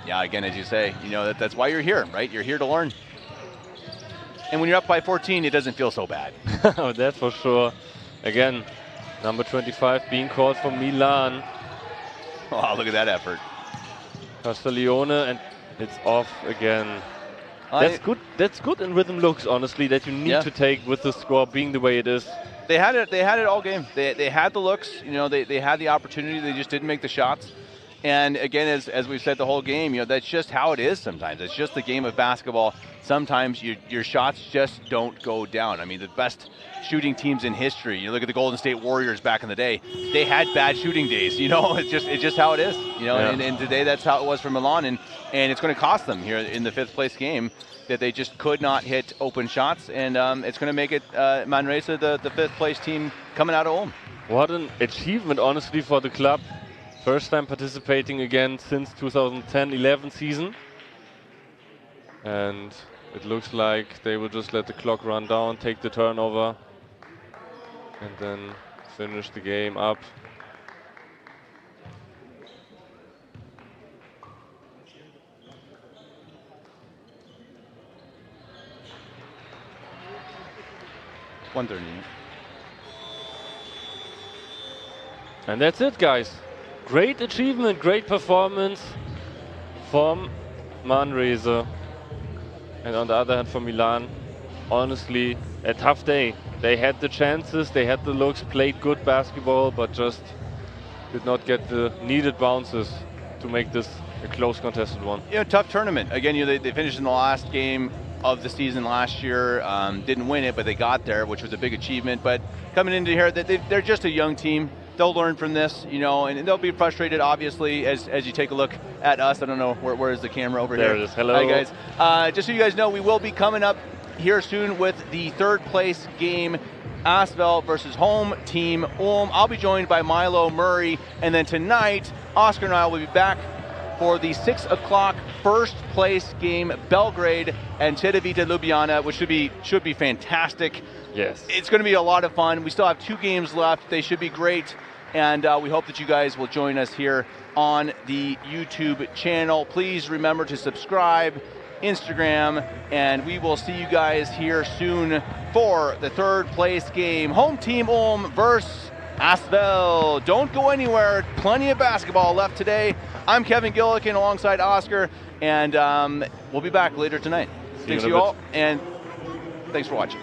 yeah, again, as you say, you know, that's why you're here, right? You're here to learn. And when you're up by 14, it doesn't feel so bad. That's for sure. Again, number 25 being called for Milan. Wow, look at that effort. Castiglione, and it's off again. That's good. That's good in rhythm looks, honestly, that you need to take with the score being the way it is. They had it all game. They had the looks, you know, they had the opportunity, they just didn't make the shots. And again, as we've said the whole game, you know, that's just how it is sometimes. It's just the game of basketball. Sometimes your shots just don't go down. I mean, the best shooting teams in history, you look at the Golden State Warriors back in the day, they had bad shooting days, you know. It's just how it is, you know. And today that's how it was for Milan, and it's going to cost them here in the 5th place game, that they just could not hit open shots, and it's going to make it Manresa the 5th place team coming out of Ulm. What an achievement, honestly, for the club. First time participating again since 2010-11 season. And it looks like they will just let the clock run down, take the turnover, and then finish the game up. And that's it, guys. Great achievement, great performance from Manresa. And on the other hand, for Milan, honestly, a tough day. They had the chances, they had the looks, played good basketball, but just did not get the needed bounces to make this a close contested one. You know, tough tournament. Again, you know, they finished in the last game of the season last year. Didn't win it, but they got there, which was a big achievement. But coming into here, they're just a young team. They'll learn from this, you know, and they'll be frustrated, obviously, as you take a look at us. I don't know, where is the camera over here? There it is. Hello. Hi, guys. Just so you guys know, we will be coming up here soon with the 3rd place game, Asvel versus home team Ulm. I'll be joined by Milo Murray, and then tonight, Oscar and I will be back for the 6 o'clock 1st place game, Belgrade and Cedevita Ljubljana, which should be fantastic. Yes. It's going to be a lot of fun. We still have 2 games left. They should be great. and we hope that you guys will join us here on the YouTube channel. Please remember to subscribe, Instagram, and we will see you guys here soon for the third place game. Home team Ulm versus Asvel. Don't go anywhere. Plenty of basketball left today. I'm Kevin Gillikin alongside Oscar, and we'll be back later tonight. Thanks to you all, and thanks for watching.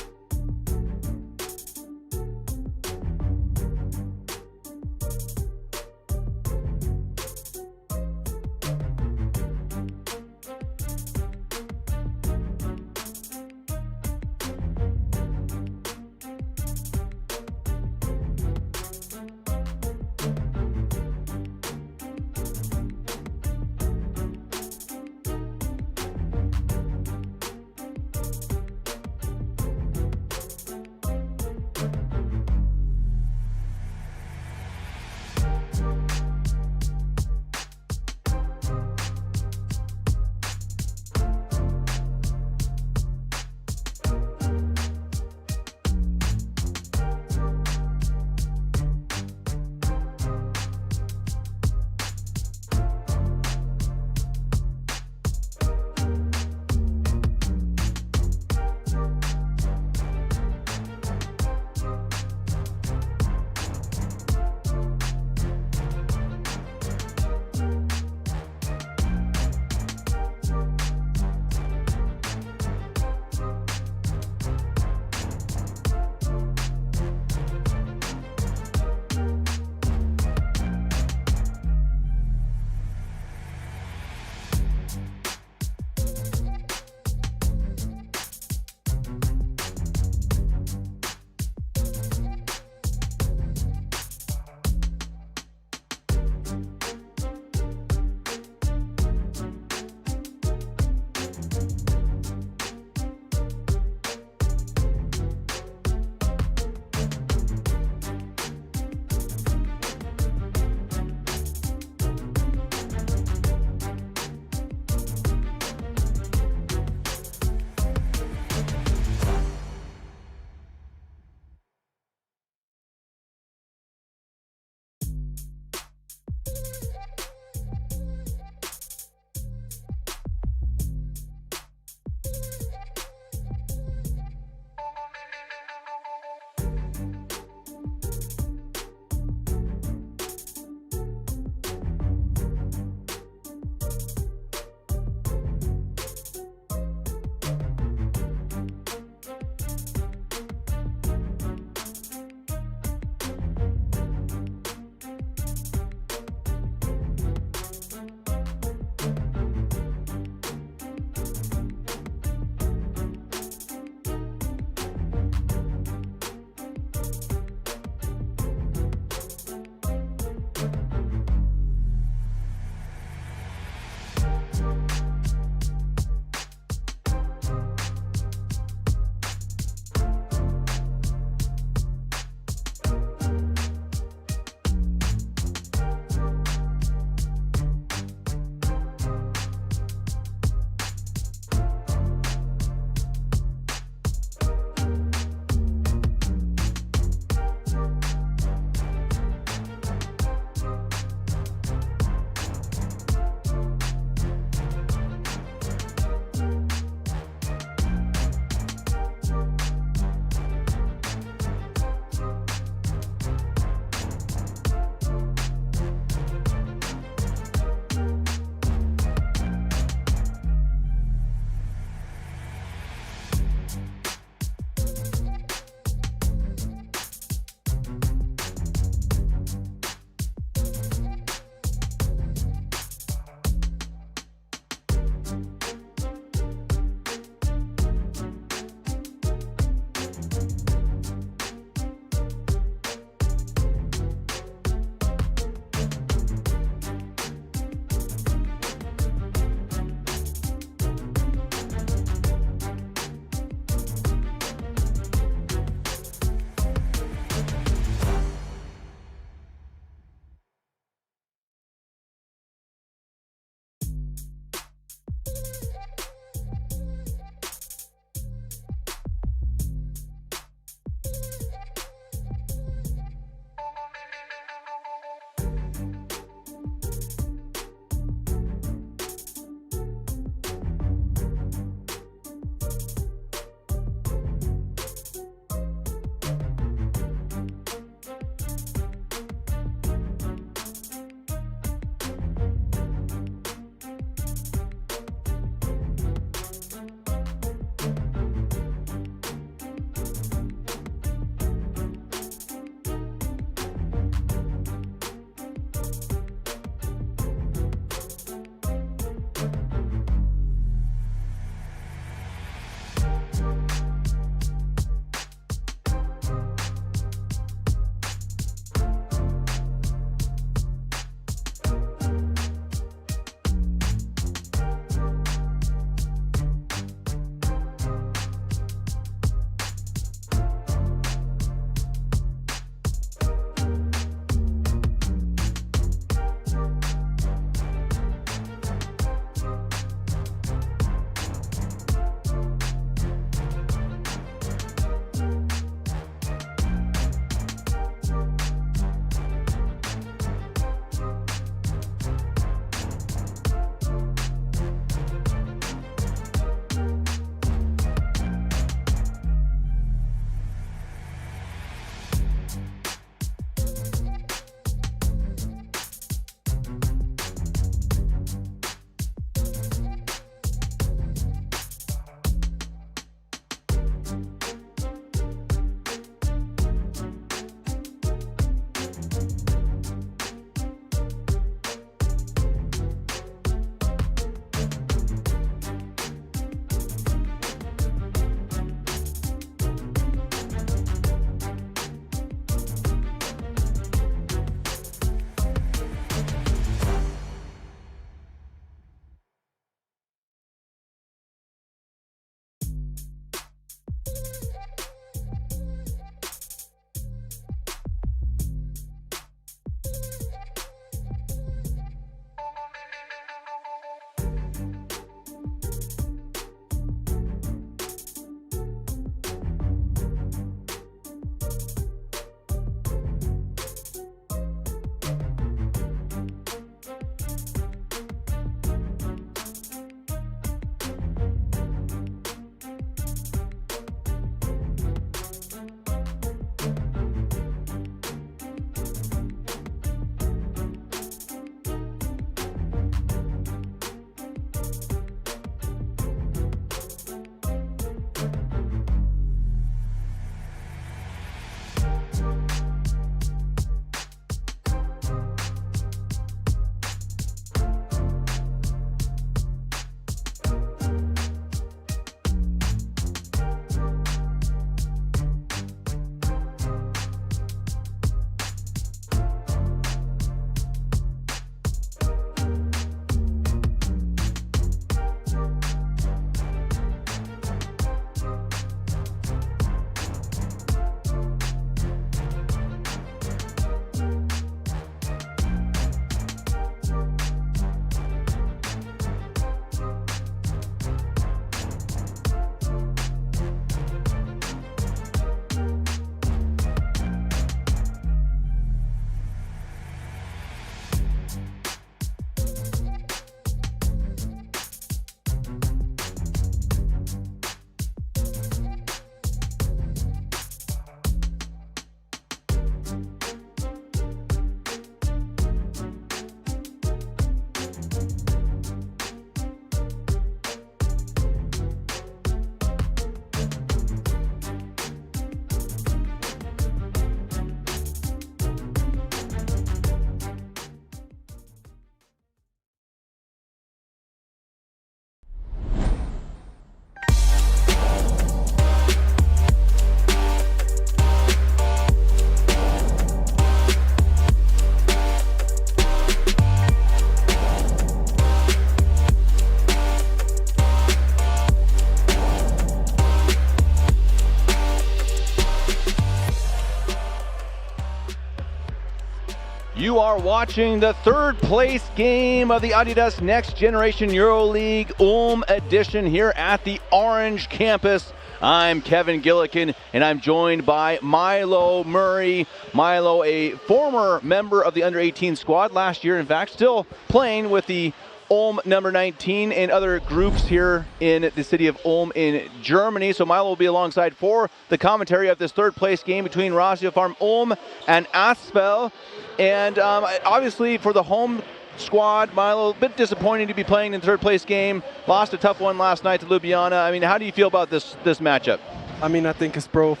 You are watching the third place game of the Adidas Next Generation EuroLeague Ulm edition here at the Orange campus. I'm Kevin Gillikin, and I'm joined by Milo Murray. Milo, a former member of the under-18 squad last year, in fact, still playing with the Ulm number 19 and other groups here in the city of Ulm in Germany. So Milo will be alongside for the commentary of this third place game between Ratiofarm Ulm and Asvel. And obviously for the home squad, Milo, a bit disappointing to be playing in the third place game. Lost a tough one last night to Ljubljana. I mean, how do you feel about this matchup? I mean, I think it's both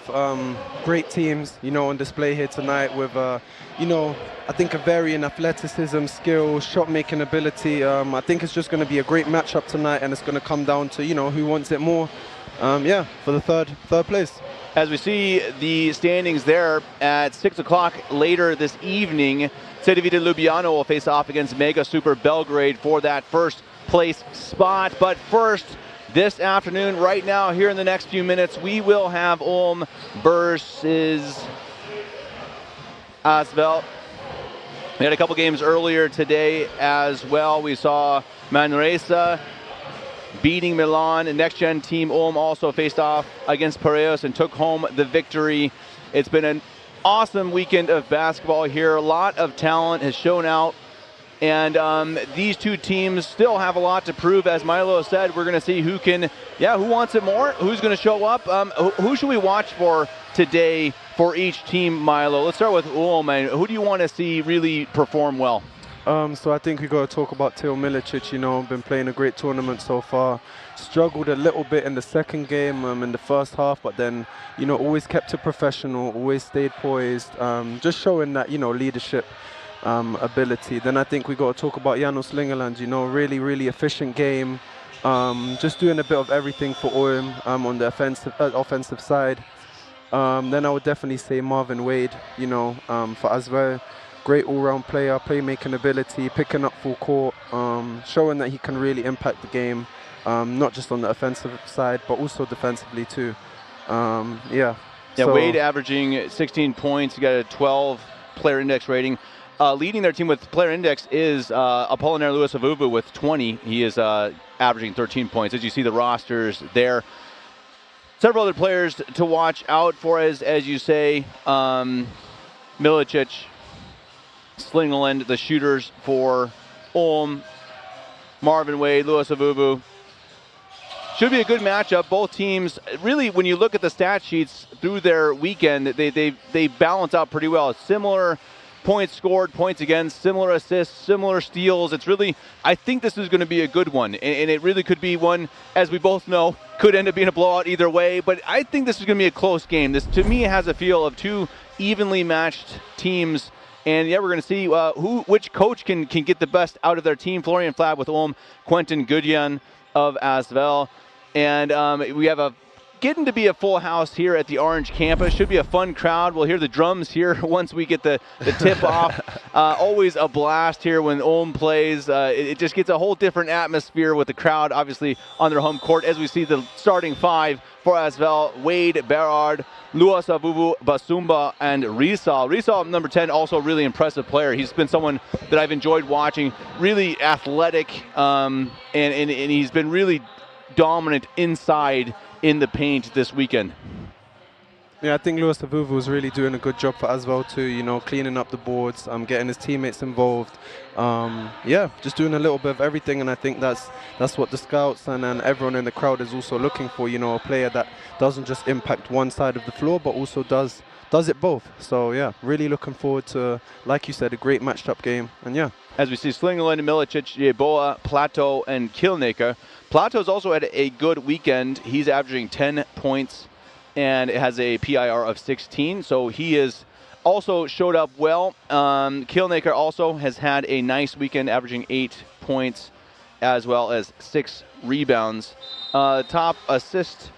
great teams, on display here tonight with, I think a varying athleticism, skill, shot-making ability. I think it's just going to be a great matchup tonight, and it's going to come down to, who wants it more, for the third place. As we see the standings there at 6 o'clock later this evening, Cedevita Ljubljana will face off against Mega Super Belgrade for that first place spot. But first, this afternoon, right now, here in the next few minutes, we will have Ulm versus Asvel. We had a couple games earlier today as well. We saw Manresa beating Milan, and Next Gen team Ulm also faced off against Piraeus and took home the victory. It's been an awesome weekend of basketball here. A lot of talent has shown out, and these two teams still have a lot to prove. As Milo said, we're going to see who wants it more, who's going to show up. Who should we watch for today for each team, Milo? Let's start with Ulm. And who do you want to see really perform well? So I think we got to talk about Teo Milicic, been playing a great tournament so far. Struggled a little bit in the second game, in the first half, but then, always kept it professional, always stayed poised, just showing that, leadership ability. Then I think we got to talk about Janos Lingerland, really, really efficient game, just doing a bit of everything for Ulm on the offensive side. Then I would definitely say Marvin Wade, for Asvel. Great all-round player, playmaking ability, picking up full court, showing that he can really impact the game, not just on the offensive side, but also defensively too. So Wade averaging 16 points. He got a 12 player index rating. Leading their team with player index is Apollinaire Luasavuvu with 20. He is averaging 13 points. As you see the rosters there. Several other players to watch out for, as you say, Milicic, Slingeland, the shooters for Ulm, Marvin Wade, Luasavuvu. Should be a good matchup. Both teams, really, when you look at the stat sheets through their weekend, they balance out pretty well. Similar points scored, points against, similar assists, similar steals. It's really, I think this is going to be a good one. And it really could be one, as we both know, could end up being a blowout either way. But I think this is going to be a close game. This, to me, has a feel of two evenly matched teams. And yeah, we're going to see which coach can get the best out of their team. Florian Flab with Ulm, Quentin Gudjan of Asvel. And we have getting to be a full house here at the Orange campus. Should be a fun crowd. We'll hear the drums here once we get the tip off. Always a blast here when Ulm plays. It just gets a whole different atmosphere with the crowd, obviously, on their home court. As we see the starting five for Asvel: Wade, Berard, Luasavuvu, Basumba, and Rizal. Rizal, number 10, also a really impressive player. He's been someone that I've enjoyed watching. Really athletic, and he's been really dominant inside in the paint this weekend. Yeah, I think Luasavuvu was really doing a good job for Asvel too, cleaning up the boards, getting his teammates involved. Just doing a little bit of everything, and I think that's what the scouts and everyone in the crowd is also looking for, a player that doesn't just impact one side of the floor, but also does it both. So yeah, really looking forward to, like you said, a great matched up game. And yeah. As we see Slingerland, Milicic, Yeboah, Plato, and Kilnaker. Plato's also had a good weekend. He's averaging 10 points and it has a PIR of 16, so he is also showed up well. Kilnaker also has had a nice weekend, averaging 8 points as well as 6 rebounds. Top assist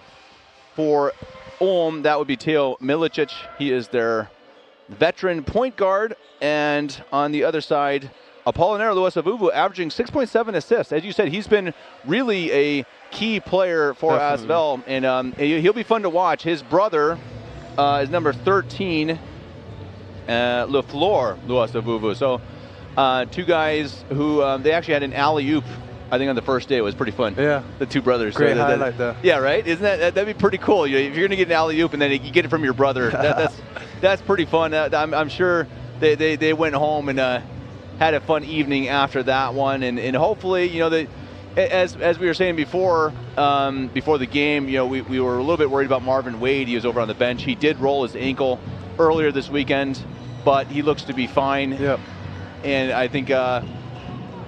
for Ulm, that would be Teo Milicic. He is their veteran point guard. And on the other side, Apollinaire Luasavuvu averaging 6.7 assists. As you said, he's been really a key player for Asvel, and he'll be fun to watch. His brother is number 13, LeFleur Luasavuvu. So 2 guys who they actually had an alley-oop, I think, on the first day. It was pretty fun. Yeah. The 2 brothers. Great so highlight there. Yeah, right? Isn't that'd be pretty cool? If you're going to get an alley-oop and then you get it from your brother, that's pretty fun. I'm sure they went home and had a fun evening after that one. And hopefully, as we were saying before the game, we were a little bit worried about Marvin Wade. He was over on the bench. He did roll his ankle earlier this weekend, but he looks to be fine. Yep. And I think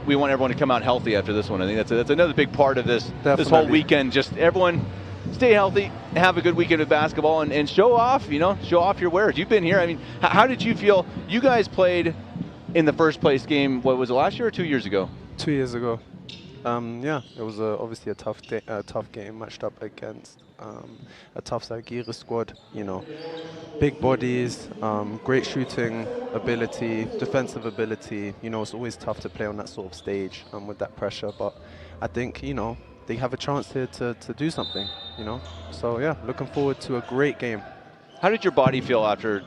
we want everyone to come out healthy after this one. I think that's another big part of this whole weekend. Just everyone stay healthy, have a good weekend of basketball, and show off. Show off your wares. You've been here. I mean, how did you feel? You guys played in the first place game. What was it, last year or 2 years ago? 2 years ago. Yeah, it was obviously a tough game, matched up against a tough Zalgiris squad. Big bodies, great shooting ability, defensive ability. It's always tough to play on that sort of stage with that pressure. But I think they have a chance here to do something. So yeah, looking forward to a great game. How did your body feel after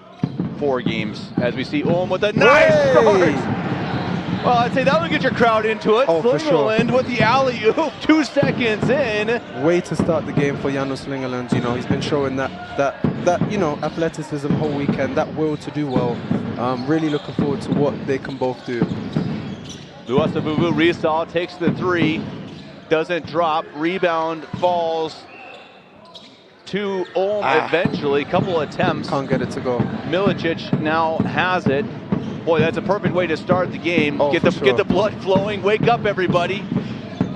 4 games? As we see Ulm with a nice start. Well, I'd say that'll get your crowd into it. Oh, for sure. Slingerland with the alley-oop, 2 seconds in. Way to start the game for Janus Slingerland. He's been showing that athleticism whole weekend, that will to do well. Really looking forward to what they can both do. Luasavuvu Rizal takes the 3, doesn't drop, rebound falls to Ulm eventually. Couple attempts. Can't get it to go. Milicic now has it. Boy, that's a perfect way to start the game. Oh, get the blood flowing. Wake up, everybody.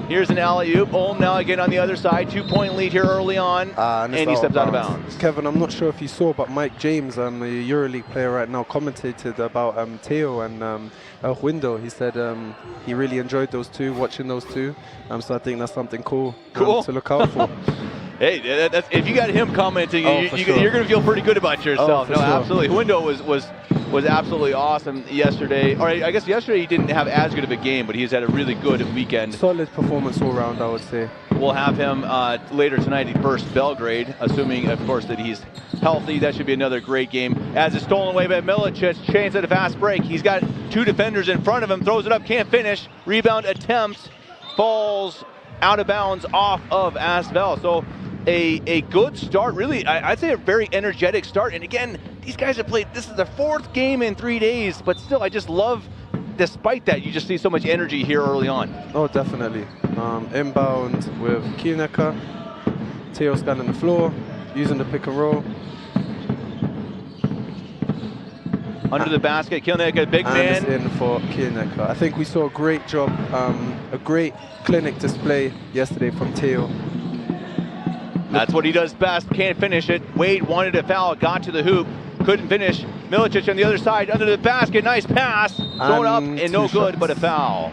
Here's an alley-oop. Ulm now again on the other side. 2-point lead here early on, and he steps out of bounds. Kevin, I'm not sure if you saw, but Mike James, a EuroLeague player right now, commentated about Theo and Window. He said he really enjoyed those 2, watching those 2. So I think that's something cool to look out for. Hey, if you got him commenting, you're going to feel pretty good about yourself. Sure. Absolutely. Window was absolutely awesome yesterday. Or I guess yesterday he didn't have as good of a game, but he's had a really good weekend. Solid performance all round, I would say. We'll have him later tonight versus Belgrade, assuming, of course, that he's healthy. That should be another great game. As it's stolen away by Milicic, chains at a fast break. He's got 2 defenders in front of him, throws it up, can't finish. Rebound attempt, falls out of bounds off of Asvel. So a good start, really. I'd say a very energetic start. And again, these guys have played, this is their 4th game in 3 days, but still, I just love, despite that, you just see so much energy here early on. Oh, definitely. Inbound with Kielnecker. Theo scanning the floor, using the pick and roll. Under the basket, Kielnecker, big man. And it's in for Kielnecker. I think we saw a great job, a great clinic display yesterday from Theo. That's what he does best, can't finish it. Wade wanted a foul, got to the hoop, couldn't finish. Milicic on the other side, under the basket, nice pass. Going up and no good, but a foul.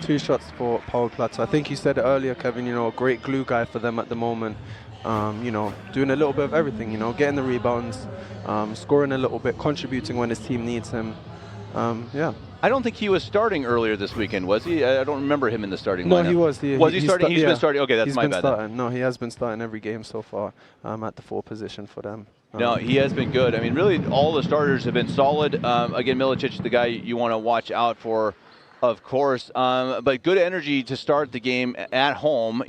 2 shots for Paul Platter. I think you said it earlier, Kevin, a great glue guy for them at the moment. Doing a little bit of everything, getting the rebounds, scoring a little bit, contributing when his team needs him. Yeah. I don't think he was starting earlier this weekend, was he? I don't remember him in the starting lineup. No, he was. Was he starting? He's been starting. Okay, that's my bad. Starting. No, he has been starting every game so far at the 4 position for them. No, he has been good. I mean, really, all the starters have been solid. Again, Milicic, the guy you want to watch out for, of course. But good energy to start the game at home.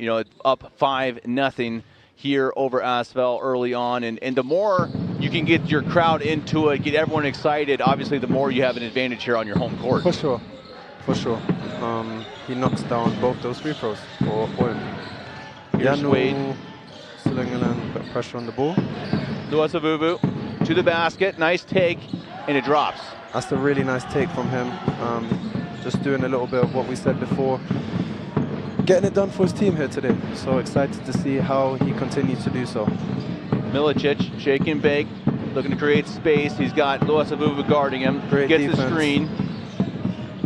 Up 5-0 here over Asvel early on. And the more you can get your crowd into it, get everyone excited, obviously the more you have an advantage here on your home court. For sure. He knocks down both those free throws for him. Here's Wade. Slingerland put pressure on the ball. Luasavuvu to the basket, nice take, and it drops. That's a really nice take from him. Just doing a little bit of what we said before. Getting it done for his team here today. So excited to see how he continues to do so. Milicic, shake and bake, looking to create space. He's got Luasavuvu guarding him. Great Gets defense. the screen.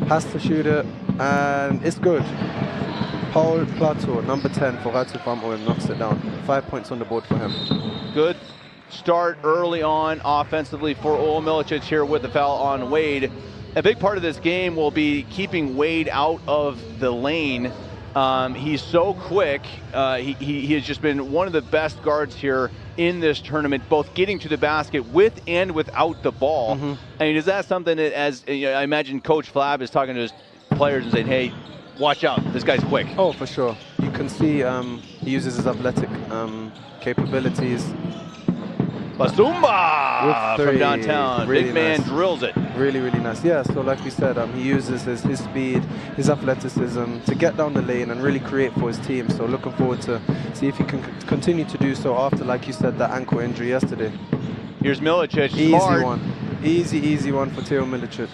Has to shoot it, and it's good. Paul Plateau, number 10 for Ratu Farm, knocks it down. 5 points on the board for him. Good start early on offensively for Ulm. Milicic here with the foul on Wade. A big part of this game will be keeping Wade out of the lane. He's so quick. He has just been one of the best guards here in this tournament, both getting to the basket with and without the ball. I mean, is that something that, as you know, I imagine Coach Flab is talking to his players and saying, hey, watch out, this guy's quick. Oh, for sure. You can see he uses his athletic capabilities. Basumba from downtown. Really Big man nice. drills it. Really, really nice. Yeah, so like we said, he uses his speed, his athleticism to get down the lane and really create for his team. So looking forward to see if he can continue to do so after, like you said, that ankle injury yesterday. Here's Milicic. Easy Smart. one. Easy one for Teo Milicic.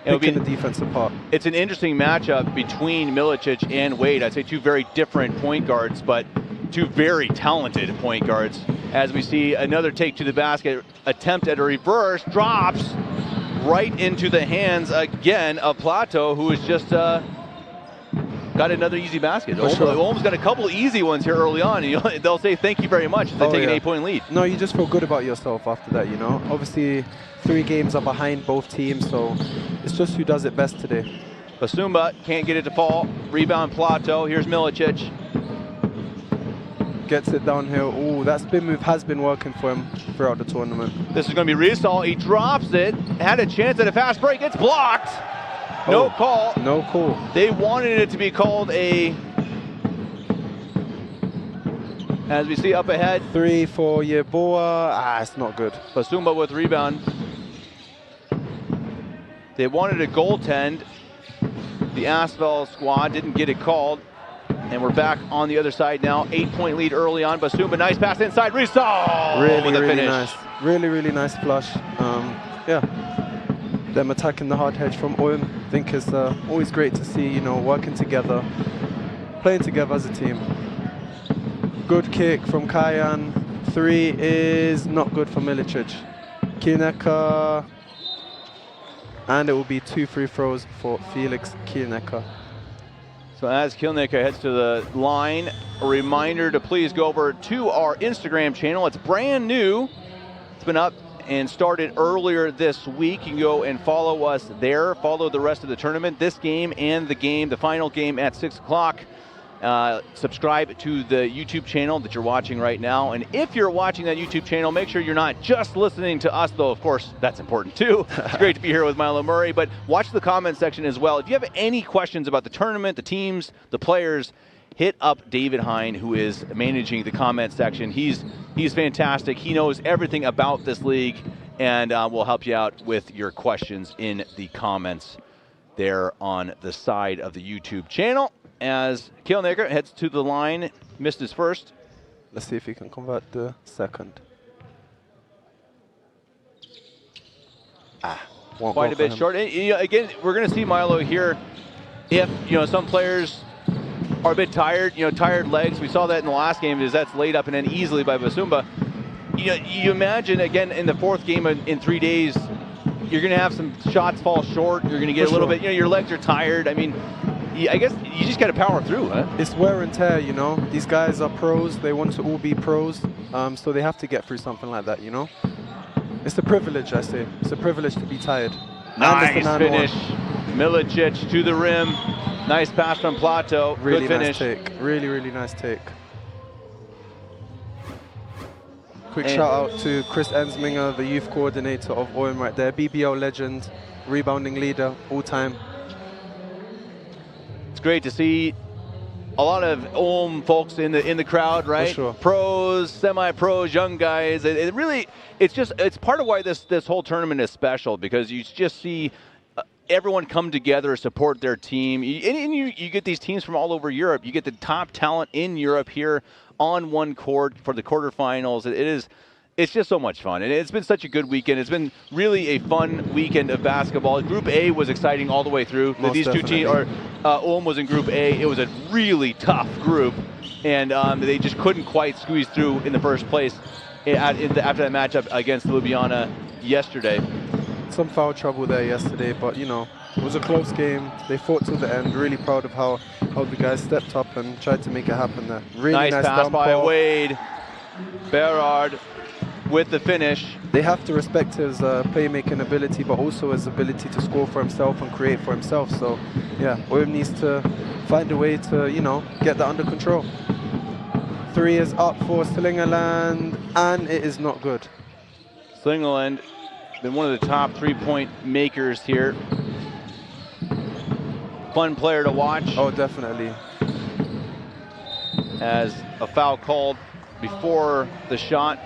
Picking the defense apart. It's an interesting matchup between Milicic and Wade. I'd say two very different point guards, but two very talented point guards. As we see another take to the basket, attempt at a reverse, drops right into the hands again of Plato, who has just got another easy basket. Ulm's got a couple easy ones here early on. And they'll say thank you very much as they take an 8-point lead. No, you just feel good about yourself after that, you know. Obviously, 3 games are behind both teams, so it's just who does it best today. Basumba can't get it to fall. Rebound Plato. Here's Milicic. Gets it downhill. Ooh, that spin move has been working for him throughout the tournament. This is going to be Riesel. He drops it. Had a chance at a fast break. It's blocked. No call. No call. They wanted it to be called a, as we see up ahead, 3 for Yeboah. It's not good. Basumba with rebound. They wanted a goaltend. The Asphalt squad didn't get it called. And we're back on the other side now. 8-point lead early on. Basumba, nice pass inside. Riesel with the finish. Nice. Really nice flush. Yeah. Them attacking the hard hedge from Ulm. I think it's always great to see, you know, working together, playing together as a team. Good kick from Kayan. 3 is not good for Milicic. Kielnecker. And it will be 2 free throws for Felix Kielnecker. So as Kielnecker heads to the line, a reminder to please go over to our Instagram channel. It's brand new. It's been up and started earlier this week. You can go and follow us there. Follow the rest of the tournament, this game and the final game at 6 o'clock. Subscribe to the YouTube channel that you're watching right now. And if you're watching that YouTube channel, make sure you're not just listening to us, though, of course, that's important too. It's great to be here with Milo Murray, but watch the comment section as well. If you have any questions about the tournament, the teams, the players, hit up David Hine, who is managing the comment section. He's fantastic. He knows everything about this league, and will help you out with your questions in the comments there on the side of the YouTube channel. As Kielnecker heads to the line, missed his first. Let's see if he can convert the second. Quite a bit short. And, again, we're going to see Milo here. If some players are a bit tired, tired legs. We saw that in the last game. That's laid up and then easily by Basumba. You imagine again in the 4th game in 3 days, you're going to have some shots fall short. You're going to get a little bit. Your legs are tired. I mean, I guess you just got to power through, huh? It's wear and tear, These guys are pros. They want to all be pros, so they have to get through something like that, It's a privilege, I say. It's a privilege to be tired. Nice finish. Milicic to the rim. Nice pass from Plato. Really Good finish. Nice take. Really nice take. Quick shout out to Chris Ensminger, the youth coordinator of Ulm right there. BBL legend, rebounding leader, all time. It's great to see a lot of Ulm folks in the crowd, right? For sure. Pros, semi-pros, young guys. It's part of why this whole tournament is special, because you just see everyone come together, support their team. And you get these teams from all over Europe. You get the top talent in Europe here on one court for the quarterfinals. It's just so much fun, and it's been such a good weekend. It's been really a fun weekend of basketball. Group A was exciting all the way through. These two teams, Ulm was in Group A. It was a really tough group, and they just couldn't quite squeeze through in the first place after that matchup against Ljubljana yesterday. Some foul trouble there yesterday, but it was a close game. They fought till the end. Really proud of how the guys stepped up and tried to make it happen there. Really nice pass by Wade. Berard with the finish. They have to respect his playmaking ability, but also his ability to score for himself and create for himself. So, yeah, Ulm needs to find a way to, get that under control. 3 is up for Slingerland. And it is not good. Slingerland, been one of the top 3-point makers here. Fun player to watch. Oh, definitely. As a foul called before the shot.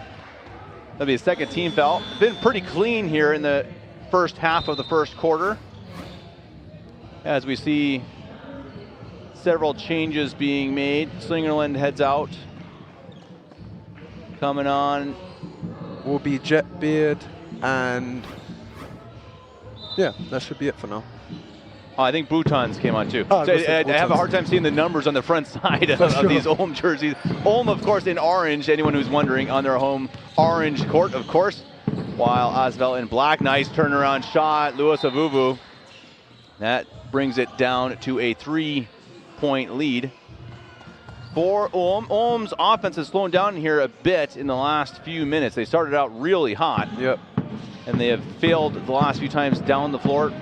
That'll be a second team foul. Been pretty clean here in the first half of the first quarter. As we see several changes being made. Slingerland heads out. Coming on will be Jetbeard, and yeah, that should be it for now. Oh, I think Boutons came on too. Oh, so I have a hard time seeing the numbers on the front side of these Ulm jerseys. Ulm, of course, in orange, anyone who's wondering, on their home orange court, of course. While Asvel in black. Nice turnaround shot. Louis Avuvu. That brings it down to a 3-point lead for Ulm. Ulm's offense has slowed down here a bit in the last few minutes. They started out really hot. Yep. And they have failed the last few times down the floor.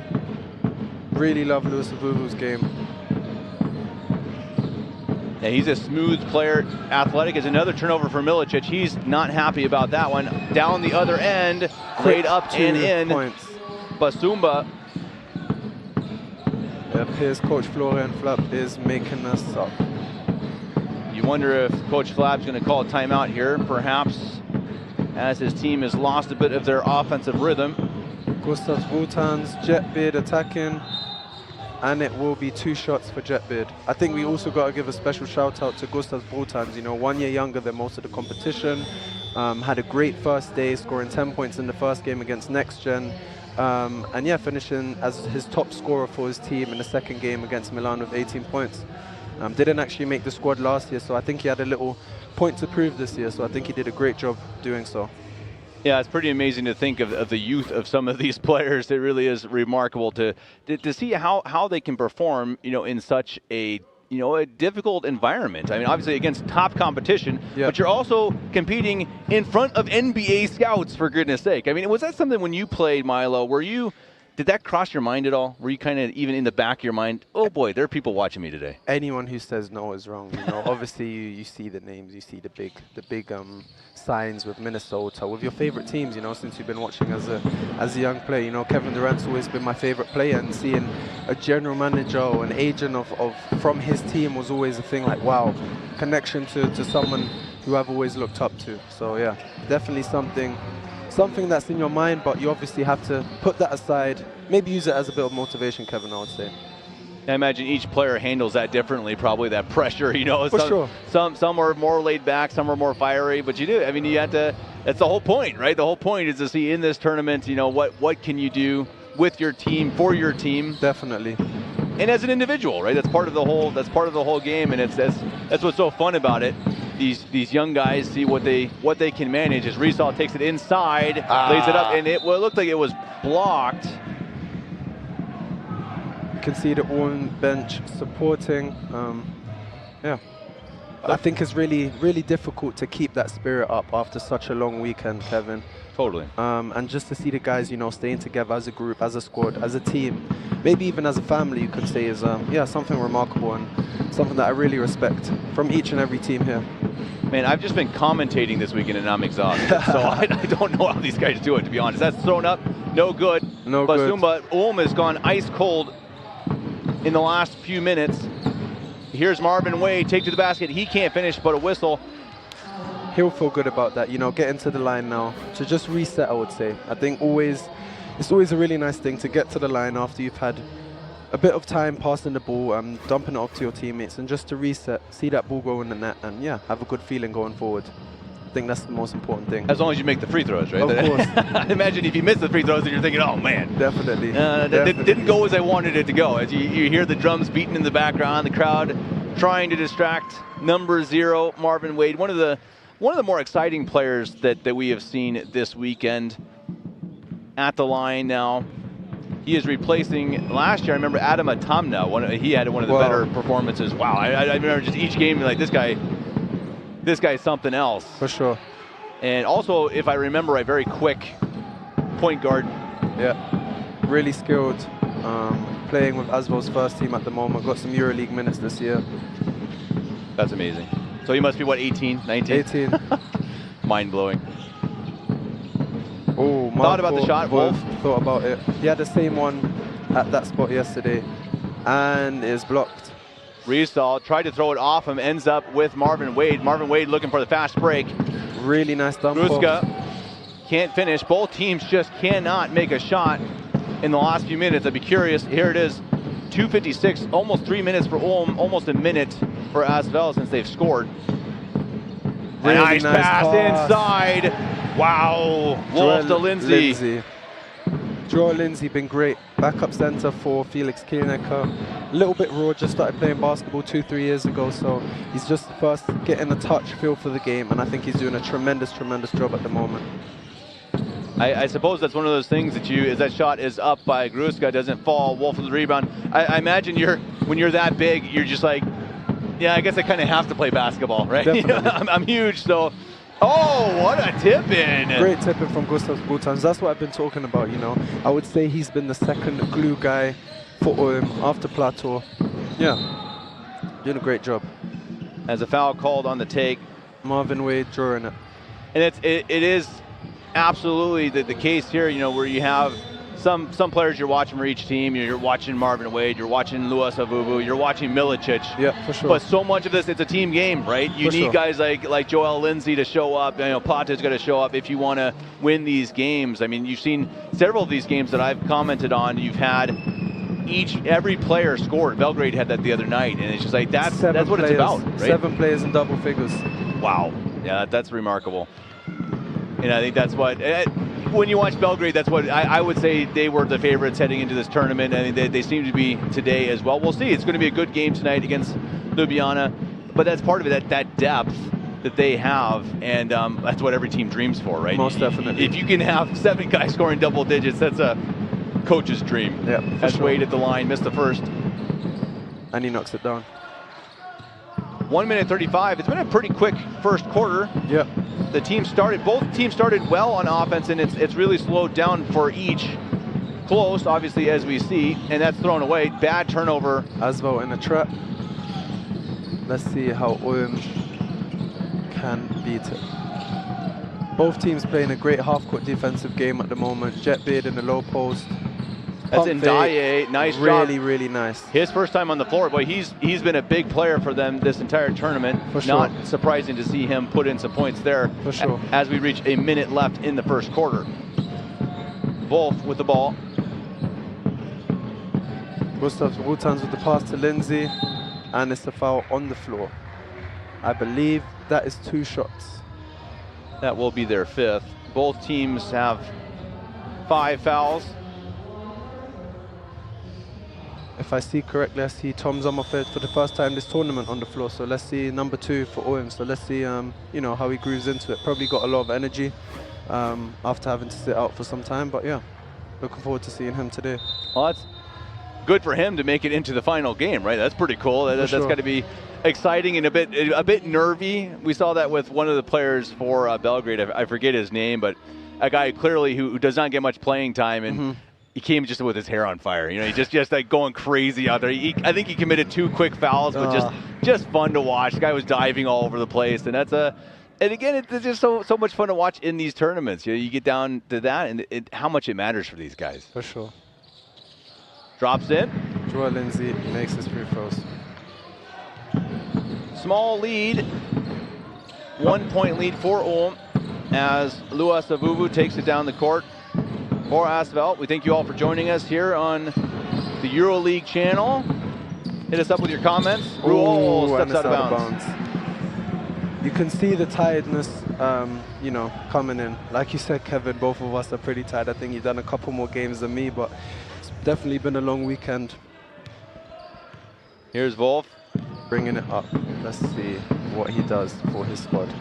Really love Louis Avuvu's game. Yeah, he's a smooth player. Athletic is another turnover for Milicic. He's not happy about that one. Down the other end, laid up and in. Points. Basumba. Yep, here's Coach Florian Flapp is making us up. You wonder if Coach Flapp's going to call a timeout here, perhaps, as his team has lost a bit of their offensive rhythm. Gustav Woutans, Jetbeard attacking, and it will be 2 shots for Jetbeard. I think we also got to give a special shout out to Gustav Woutans, you know, 1 year younger than most of the competition. Had a great first day, scoring 10 points in the first game against NextGen. And yeah, finishing as his top scorer for his team in the second game against Milan with 18 points. Didn't actually make the squad last year, so I think he had a little point to prove this year, so I think he did a great job doing so. Yeah, it's pretty amazing to think of the youth of some of these players. It really is remarkable to see how they can perform, you know, in such a a difficult environment. I mean, obviously against top competition, but you're also competing in front of NBA scouts, for goodness sake. I mean, was that something when you played, Milo? Did that cross your mind at all? Were you kind of even in the back of your mind, oh boy, there are people watching me today? Anyone who says no is wrong. You know, obviously you see the names, you see the big signs with Minnesota, with your favorite teams. You know, since you've been watching as a young player. You know, Kevin Durant's always been my favorite player, and seeing a general manager or an agent from his team was always a thing. Like, wow, connection to someone who I've always looked up to. So yeah, definitely something that's in your mind, but you obviously have to put that aside, maybe use it as a bit of motivation, Kevin, I would say. I imagine each player handles that differently, probably, that pressure, you know. For sure. Some are more laid back, some are more fiery, but you do. I mean, you have to, that's the whole point, right? The whole point is to see in this tournament, you know, what can you do with your team, for your team. Definitely. And as an individual, right? That's part of the whole game, and that's what's so fun about it. These young guys see what they can manage. As Riesal takes it inside, lays it up, and it looked like it was blocked. You can see the Ulm bench supporting. Yeah, I think it's really, really difficult to keep that spirit up after such a long weekend, Kevin. Totally. And just to see the guys, you know, staying together as a group, as a squad, as a team, maybe even as a family, you could say, is yeah, something remarkable and something that I really respect from each and every team here. Man, I've just been commentating this weekend and I'm exhausted, so I don't know how these guys do it, to be honest. That's thrown up, no good. No but good. Basumba, Ulm has gone ice cold in the last few minutes. Here's Marvin Wade, take to the basket. He can't finish, but a whistle. He'll feel good about that, you know, get into the line now. To just reset, I would say. I think it's always a really nice thing to get to the line after you've had a bit of time passing the ball, dumping it off to your teammates, and just to reset, see that ball go in the net, and yeah, have a good feeling going forward. I think that's the most important thing. As long as you make the free throws, right? Of course. Imagine if you miss the free throws and you're thinking, oh man. Definitely. That didn't go as I wanted it to go. As you hear the drums beating in the background, the crowd trying to distract number 0, Marvin Wade. One of the more exciting players that we have seen this weekend at the line now. He is replacing, last year I remember Adam Atamna, he had one of the better performances. Wow, I remember just each game like, this guy's something else. For sure. And also, if I remember right, very quick point guard. Yeah, really skilled. Playing with Asvel's first team at the moment, got some EuroLeague minutes this year. That's amazing. So he must be, what, 18, 19? 18. mind-blowing. Oh, Thought about the shot, Wolf. Thought about it. He had the same one at that spot yesterday, and is blocked. Riesdahl tried to throw it off him, ends up with Marvin Wade. Marvin Wade looking for the fast break. Really nice dump Gruska off. can't finish. Both teams just cannot make a shot in the last few minutes. I'd be curious. Here it is, 2:56, almost 3 minutes for Ulm, almost a minute for Asvel since they've scored. Really nice nice pass pass inside. Wow, Wolf to Lindsay. Joel Lindsay been great. Backup center for Felix Kielnecker. A little bit raw, just started playing basketball 2-3 years ago, so he's just first getting a touch feel for the game, and I think he's doing a tremendous job at the moment. I suppose that's one of those things that as that shot is up by Gruska, doesn't fall, Wolf with the rebound. I imagine when you're that big, you're just like, yeah, I guess I kind of have to play basketball, right? I'm huge, so. Oh, what a tip-in! Great tip-in from Gustav Butans. That's what I've been talking about, you know. I would say he's been the second glue guy for Ulm after Plateau. Yeah, doing a great job. As a foul called on the take. Marvin Wade drawing it. And it is absolutely the case here, you know, where you have some players you're watching for each team. You're watching Marvin Wade, you're watching Luas Avuvu, you're watching Milicic. Yeah, for sure. But so much of this, it's a team game, right? You need guys like Joel Lindsay to show up. You know, Plata's got to show up if you want to win these games. I mean, you've seen several of these games that I've commented on. You've had every player scored. Belgrade had that the other night, and it's just like that's what it's about, right? 7 players in double figures. Wow, yeah, that's remarkable. And I think that's what. When you watch Belgrade, that's what I would say they were the favorites heading into this tournament. I think they seem to be today as well. We'll see. It's going to be a good game tonight against Ljubljana, but that's part of it, that depth that they have, and that's what every team dreams for, right? Most definitely. If you can have 7 guys scoring double digits, that's a coach's dream. Yeah, As Wade at the line, missed the first. And he knocks it down. 1 minute 35. It's been a pretty quick first quarter. Yeah. Both teams started well on offense, and it's really slowed down for each. Close, obviously, as we see, and that's thrown away. Bad turnover. Asvel in a trap. Let's see how Ulm can beat it. Both teams playing a great half-court defensive game at the moment. Jetbeard in the low post. That's Ndaye, nice job. Really nice. His first time on the floor. Boy, he's been a big player for them this entire tournament. For sure. Not surprising to see him put in some points there. For sure. As we reach a minute left in the first quarter. Wolf with the ball. Gustav Wutans with the pass to Lindsay, and it's a foul on the floor. I believe that is 2 shots. That will be their 5th. Both teams have 5 fouls. If I see correctly, I see Tom Sommerfeld for the first time this tournament on the floor. So let's see number 2 for Ulm. So let's see, you know, how he grooves into it. Probably got a lot of energy after having to sit out for some time. But yeah, looking forward to seeing him today. Well, that's good for him to make it into the final game, right? That's pretty cool. That's got to be exciting and a bit nervy. We saw that with one of the players for Belgrade. I forget his name, but a guy clearly who does not get much playing time, and he came just with his hair on fire. You know, he just like going crazy out there. I think he committed 2 quick fouls, but just fun to watch. The guy was diving all over the place, and and again, it's just so much fun to watch in these tournaments. You know, you get down to that, and how much it matters for these guys. For sure. Drops in. Joel Lindsay makes his free throws. Small lead, 1 point lead for Ulm as Luas Avuvu takes it down the court for Asvel. We thank you all for joining us here on the EuroLeague channel. Hit us up with your comments. Ruol steps out of bounds. You can see the tiredness, you know, coming in. Like you said, Kevin, both of us are pretty tired. I think you've done a couple more games than me, but it's definitely been a long weekend. Here's Wolf. Bringing it up. Let's see what he does for his squad.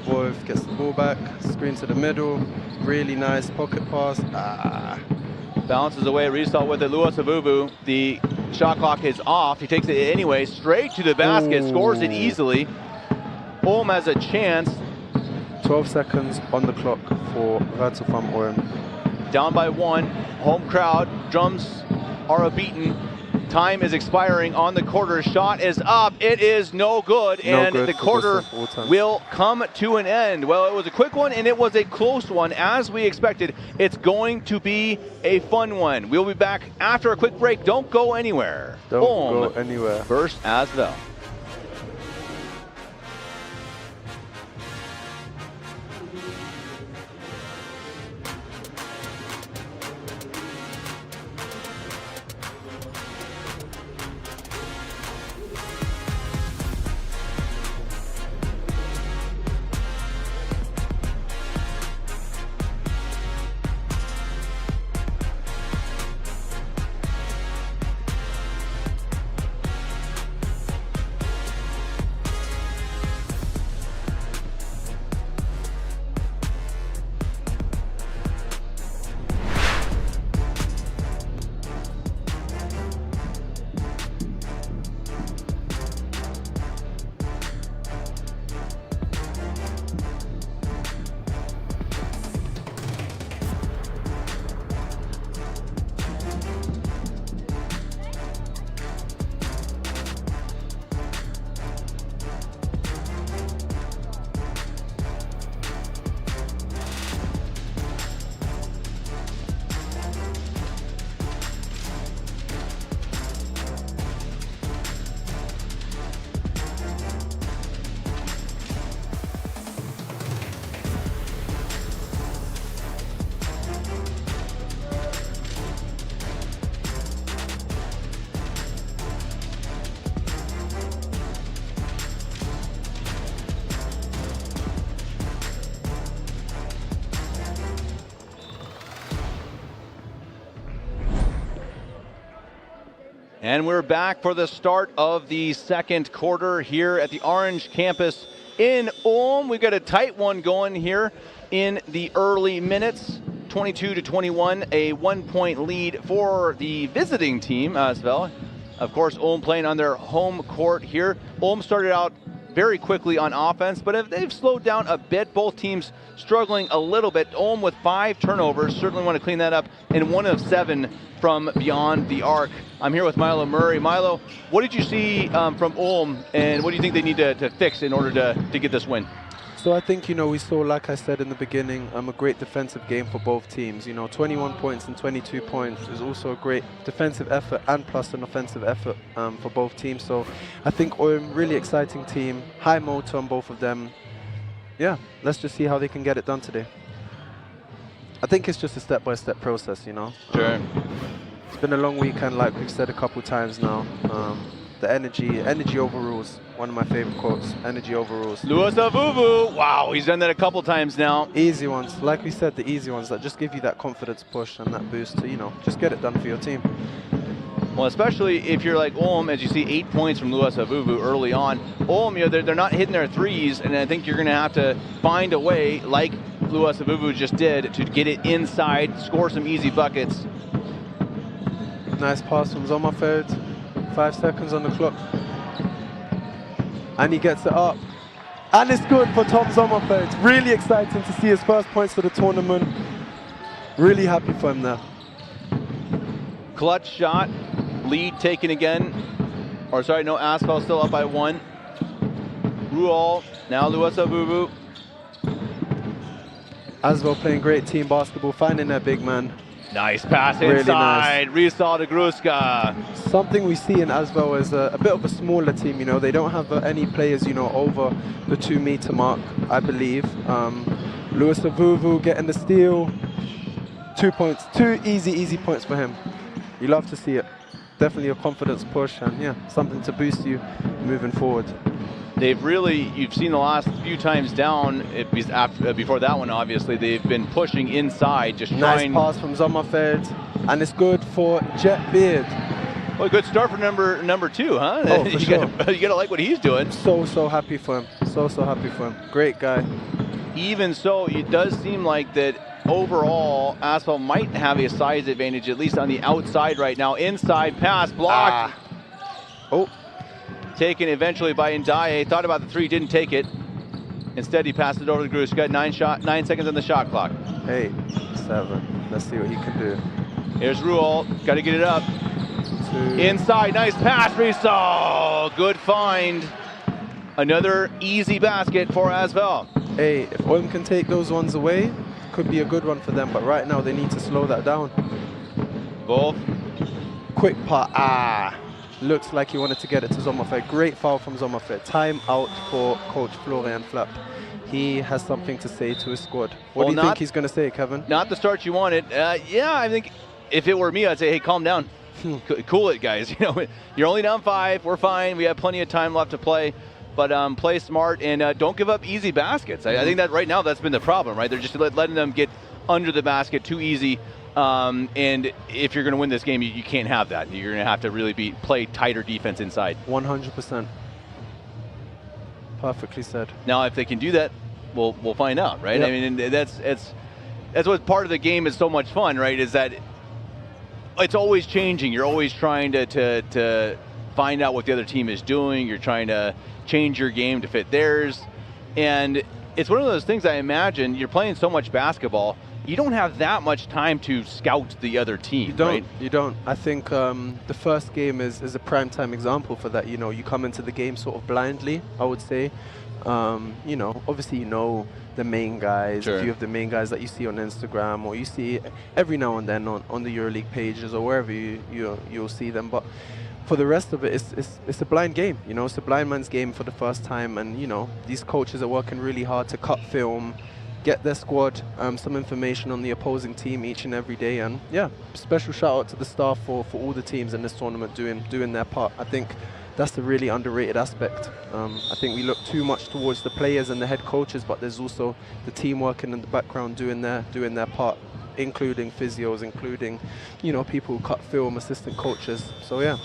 Wolf gets the ball back, screen to the middle, really nice pocket pass. Bounces away, restart with it, Luas Avuvu. The shot clock is off, he takes it anyway, straight to the basket, scores it easily. Ulm has a chance. 12 seconds on the clock for Ratzelfam Ulm. Down by 1, home crowd, drums are a beaten. Time is expiring on the quarter. Shot is up. It is no good. And the quarter will come to an end. Well, it was a quick one and it was a close one. As we expected, it's going to be a fun one. We'll be back after a quick break. Don't go anywhere. Don't go anywhere. Versus Asvel. And we're back for the start of the second quarter here at the Orange campus in Ulm. We've got a tight one going here in the early minutes. 22-21, a 1-point lead for the visiting team, Asvel. Of course, Ulm playing on their home court here. Ulm started out very quickly on offense, but if they've slowed down a bit, both teams struggling a little bit. Ulm with 5 turnovers, certainly want to clean that up, and 1 of 7 from beyond the arc. I'm here with Milo Murray. Milo, what did you see from Ulm, and what do you think they need to fix in order to get this win? So I think, we saw, like I said in the beginning, a great defensive game for both teams. 21 points and 22 points is also a great defensive effort and plus an offensive effort for both teams. So I think Ulm, really exciting team, high motor on both of them. Yeah, let's just see how they can get it done today. I think it's just a step-by-step process, Sure. It's been a long weekend, like we've said a couple times now. The energy overrules. One of my favorite quotes, energy overrules. Luasavuvu, wow, he's done that a couple times now. Easy ones, like we said, the easy ones that just give you that confidence push and that boost to, just get it done for your team. Well, especially if you're like Ulm, as you see 8 points from Luasavuvu early on. Ulm, they're not hitting their threes, and I think you're going to have to find a way, like Luasavuvu just did, to get it inside, score some easy buckets. Nice pass from Sommerfeld. 5 seconds on the clock. And he gets it up. And it's good for Tom Sommerfeld. Really exciting to see his first points for the tournament. Really happy for him there. Clutch shot. Lead taken again. Or sorry, no, Asvel still up by 1. Ruol, now Luasavuvu. Asvel playing great team basketball, finding their big man. Nice pass inside, nice. Risal de Gruska. Something we see in Asvel is a bit of a smaller team, they don't have any players, over the 2-meter mark, I believe. Luasavuvu getting the steal. 2 points, 2 easy points for him. You love to see it. Definitely a confidence push and yeah, something to boost you moving forward. They've really, you've seen the last few times down, before that one obviously, they've been pushing inside, just trying. Nice pass from Sommerfeld, and it's good for Jet Beard. Well, good start for number 2, huh? Oh, for sure. You gotta like what he's doing. So happy for him, so happy for him. Great guy. Even so, it does seem like that overall, Asvel might have a size advantage, at least on the outside right now. Inside pass, blocked. Oh. Taken eventually by Ndaye. Thought about the 3, didn't take it. Instead, he passed it over to Gruska. 9 seconds on the shot clock. 8, 7. Let's see what he can do. Here's Ruol. Got to get it up. 2. Inside, nice pass, Rizal. Good find. Another easy basket for Asvel. Hey, if Ulm can take those ones away, could be a good one for them. But right now, they need to slow that down. Wolf. Quick part. Looks like he wanted to get it to Sommerfeld. Great foul from Sommerfeld. Time out for Coach Florian Flapp. He has something to say to his squad. What do you think he's going to say, Kevin? Not the start you wanted. Yeah, I think if it were me, I'd say, hey, calm down. Cool it, guys. You know, you're only down 5. We're fine. We have plenty of time left to play. But play smart and don't give up easy baskets. I think that right now that's been the problem, right? They're just letting them get under the basket too easy. And if you're going to win this game, you can't have that. You're going to have to really play tighter defense inside. 100%. Perfectly said. Now, if they can do that, we'll find out, right? Yep. I mean, that's what part of the game is so much fun, right? Is that it's always changing. You're always trying to find out what the other team is doing. You're trying to change your game to fit theirs. And it's one of those things, I imagine, you're playing so much basketball, you don't have that much time to scout the other team, right? You don't. I think the first game is a prime time example for that. You know, you come into the game sort of blindly, I would say. You know, obviously you know the main guys, a few of the main guys that you see on Instagram, or you see every now and then on the EuroLeague pages or wherever you'll see them. But for the rest of it, it's a blind game. You know, it's a blind man's game for the first time. And, you know, these coaches are working really hard to cut film, get their squad some information on the opposing team each and every day. And, yeah, special shout out to the staff for all the teams in this tournament doing their part. I think that's the really underrated aspect. I think we look too much towards the players and the head coaches, but there's also the team working in the background doing their part, including physios, including, you know, people who cut film, assistant coaches. So, yeah.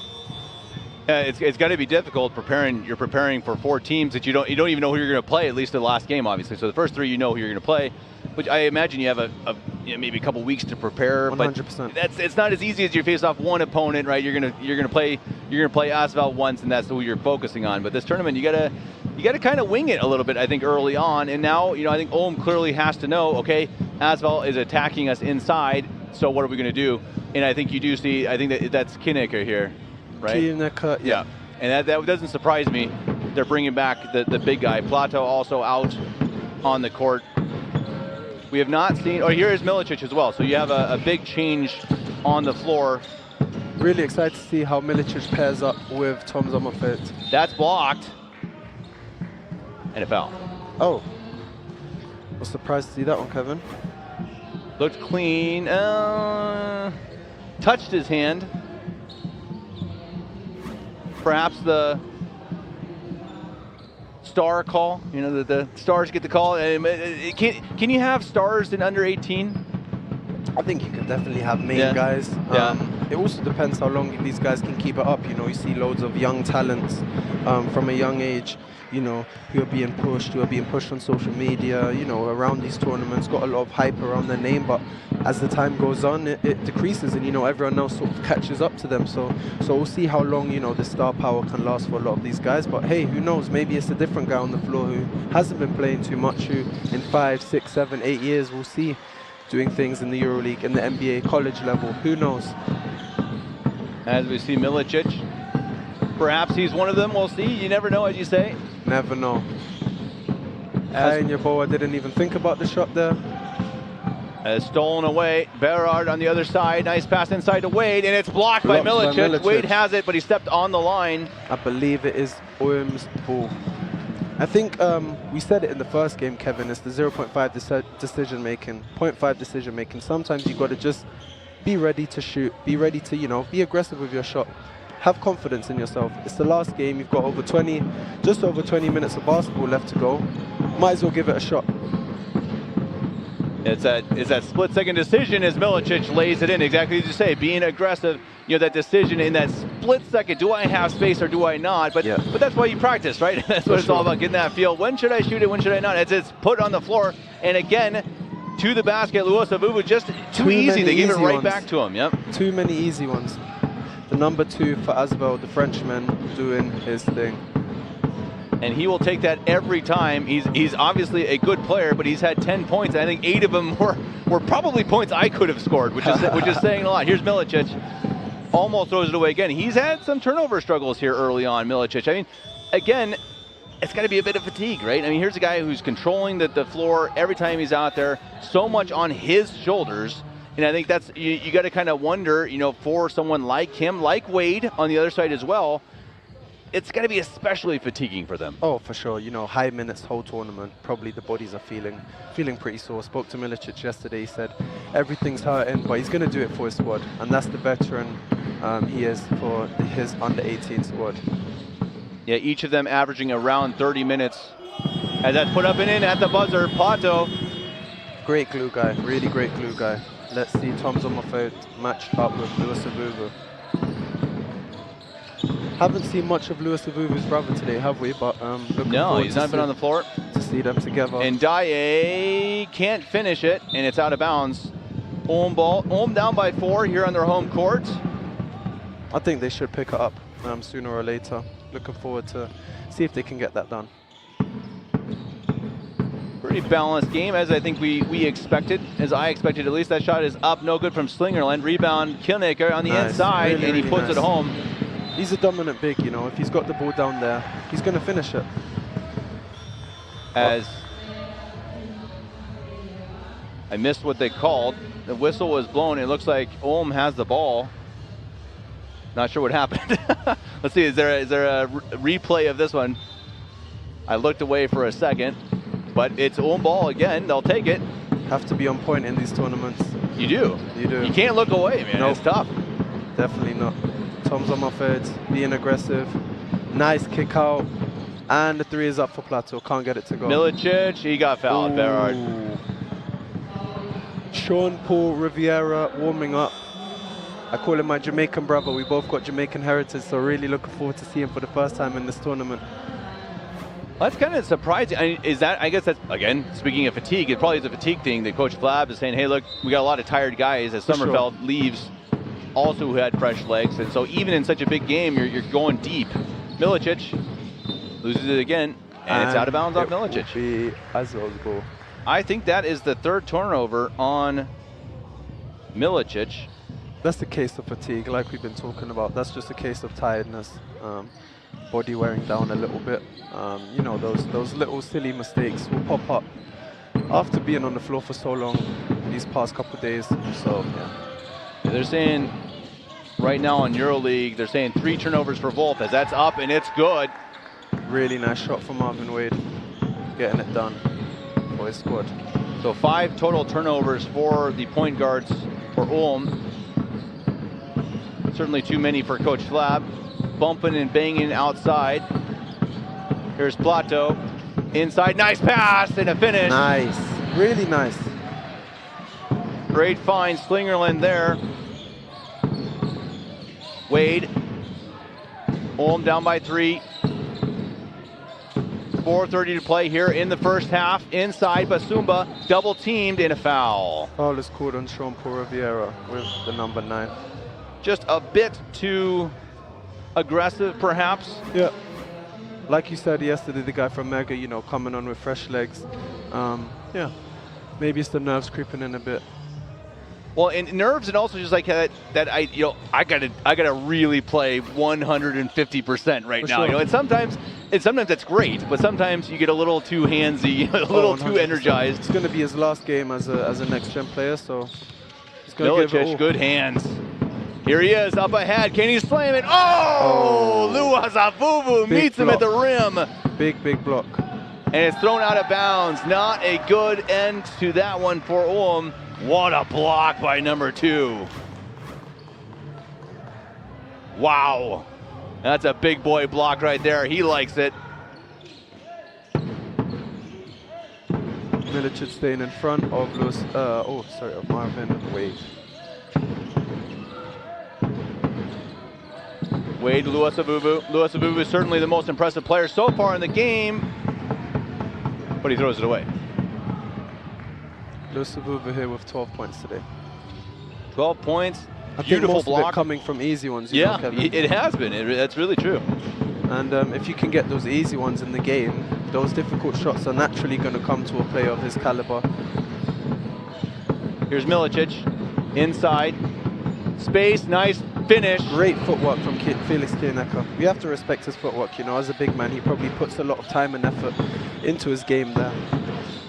It's got to be difficult You're preparing for 4 teams that you don't even know who you're going to play, at least the last game, obviously. So the first 3 you know who you're going to play, which I imagine you have maybe a couple weeks to prepare. 100%. But it's not as easy as you face off one opponent, right? You're gonna play Asvel once, and that's who you're focusing on. But this tournament, you gotta kind of wing it a little bit, I think, early on. And now, you know, I think Ulm clearly has to know, okay, Asvel is attacking us inside, so what are we going to do? And I think you do see, I think that's Kinneker here. Right? Yeah. And that doesn't surprise me. They're bringing back the big guy. Plato also out on the court. We have not seen, here is Milicic as well. So you have a big change on the floor. Really excited to see how Milicic pairs up with Tom Sommerfeld. That's blocked. And a foul. Oh. I was surprised to see that one, Kevin. Looked clean. Touched his hand. Perhaps the star call, you know, the stars get the call. Can you have stars in under 18? I think you can definitely have main guys. It also depends how long these guys can keep it up. You know, you see loads of young talents from a young age, you know, who are being pushed on social media, you know, around these tournaments, got a lot of hype around their name, but as the time goes on, it decreases, and, you know, everyone else sort of catches up to them. So we'll see how long, you know, the star power can last for a lot of these guys. But hey, who knows? Maybe it's a different guy on the floor who hasn't been playing too much, who in 5, 6, 7, 8 years we'll see doing things in the EuroLeague, in the NBA college level. Who knows? As we see Milicic, perhaps he's one of them. We'll see. You never know, as you say. Never know. Kai Nyaboa didn't even think about the shot there. Stolen away. Berard on the other side. Nice pass inside to Wade, and it's blocked by Milicic. Wade has it, but he stepped on the line. I believe it is Ulm's ball. I think we said it in the first game, Kevin. It's the 0.5 decision making, 0.5 decision making. Sometimes you got to just be ready to shoot. Be ready to, you know, be aggressive with your shot. Have confidence in yourself. It's the last game. You've got just over 20 minutes of basketball left to go. Might as well give it a shot. It's that split-second decision as Milicic lays it in, exactly as you say, being aggressive. You know, that decision in that split second, do I have space or do I not? But that's why you practice, right? That's what it's all about, getting that feel. When should I shoot it, when should I not? It's put on the floor, and again, to the basket, Luosavuvu, just too easy. They gave it right back to him, Too many easy ones. The number 2 for Asvel, the Frenchman, doing his thing. And he will take that every time. He's obviously a good player, but he's had 10 points. I think 8 of them were probably points I could have scored, which is saying a lot. Here's Milicic. almost throws it away again. He's had some turnover struggles here early on, Milicic. I mean, again, it's got to be a bit of fatigue, right? I mean, here's a guy who's controlling the floor every time he's out there, so much on his shoulders. And I think that's, you got to kind of wonder, you know, for someone like him, like Wade on the other side as well, it's got to be especially fatiguing for them. Oh, for sure. You know, high minutes, whole tournament, probably the bodies are feeling pretty sore. Spoke to Milicic yesterday. He said everything's hurting, but he's going to do it for his squad. And that's the veteran he is for his under-18 squad. Yeah, each of them averaging around 30 minutes. As that's put up and in at the buzzer, Pato. Great glue guy, really great glue guy. Let's see Tom Sommerfeld matched up with Louis Avuvu. Haven't seen much of Louis Avuvu's brother today, have we? But no, he's not been on the floor. To see them together. And Dye can't finish it, and it's out of bounds. Ulm ball. Ulm down by 4 here on their home court. I think they should pick it up sooner or later. Looking forward to see if they can get that done. Pretty balanced game, as I think we expected, as I expected at least. That shot is up, no good from Slingerland. Rebound, Kilnaker on the inside, really, and he puts it home. He's a dominant big, you know. If he's got the ball down there, he's going to finish it. As I missed what they called. The whistle was blown. It looks like Ulm has the ball. Not sure what happened. Let's see, is there a replay of this one? I looked away for a second, but it's Ulm ball again. They'll take it. Have to be on point in these tournaments. You do. You do. You can't look away, man. Nope. It's tough. Definitely not. Tom Sommerfeld being aggressive. Nice kick out. And the 3 is up for Plateau. Can't get it to go. Milicic, he got fouled, Berard. Sean Paul Riviera warming up. I call him my Jamaican brother. We both got Jamaican heritage, so really looking forward to seeing him for the first time in this tournament. Well, that's kind of surprising. I mean, I guess that's, again, speaking of fatigue, it probably is a fatigue thing that Coach Flab is saying, hey, look, we got a lot of tired guys as Sommerfeld leaves, also who had fresh legs. And so even in such a big game, you're going deep. Milicic loses it again, and it's out of bounds off Milicic. I think that is the 3rd turnover on Milicic. That's the case of fatigue, like we've been talking about. That's just a case of tiredness, body wearing down a little bit. You know, those little silly mistakes will pop up after being on the floor for so long these past couple of days. So, yeah. They're saying right now on EuroLeague, they're saying 3 turnovers for Wolf, as that's up and it's good. Really nice shot from Marvin Wade, getting it done for his squad. So 5 total turnovers for the point guards for Ulm. Certainly too many for Coach Flab. Bumping and banging outside. Here's Plateau. Inside, nice pass and a finish. Nice, really nice. Great find, Slingerland there. Wade. Ulm down by 3. 4:30 to play here in the first half. Inside, Basumba double teamed in a foul. Foul is called on Sean Paul Riviera with the number 9. Just a bit too aggressive, perhaps. Yeah. Like you said yesterday, the guy from Mega, you know, coming on with fresh legs. Yeah. Maybe it's the nerves creeping in a bit. Well, and nerves, and also just like that I gotta really play 150% right now. Sure. You know, and sometimes that's great, but sometimes you get a little too handsy, a little too energized. It's going to be his last game as a next-gen player, so he's going to give it all. Good hands. Here he is, up ahead. Can he slam it? Oh! Louis Avuvu meets him at the rim. Big block. And it's thrown out of bounds. Not a good end to that one for Ulm. What a block by number 2. Wow. That's a big boy block right there. He likes it. Milicic staying in front of of Marvin Wade. Wade, Louis Avuvu. Louis Avuvu is certainly the most impressive player so far in the game, but he throws it away. Louis Avuvu here with 12 points today. 12 points, I beautiful think most block. of it coming from easy ones. Yeah, you know, Kevin. It has been. That's really true. And if you can get those easy ones in the game, those difficult shots are naturally going to come to a player of his caliber. Here's Milicic, inside, space, nice finish. Great footwork from Felix Kieneka. We have to respect his footwork, you know, as a big man, he probably puts a lot of time and effort into his game there.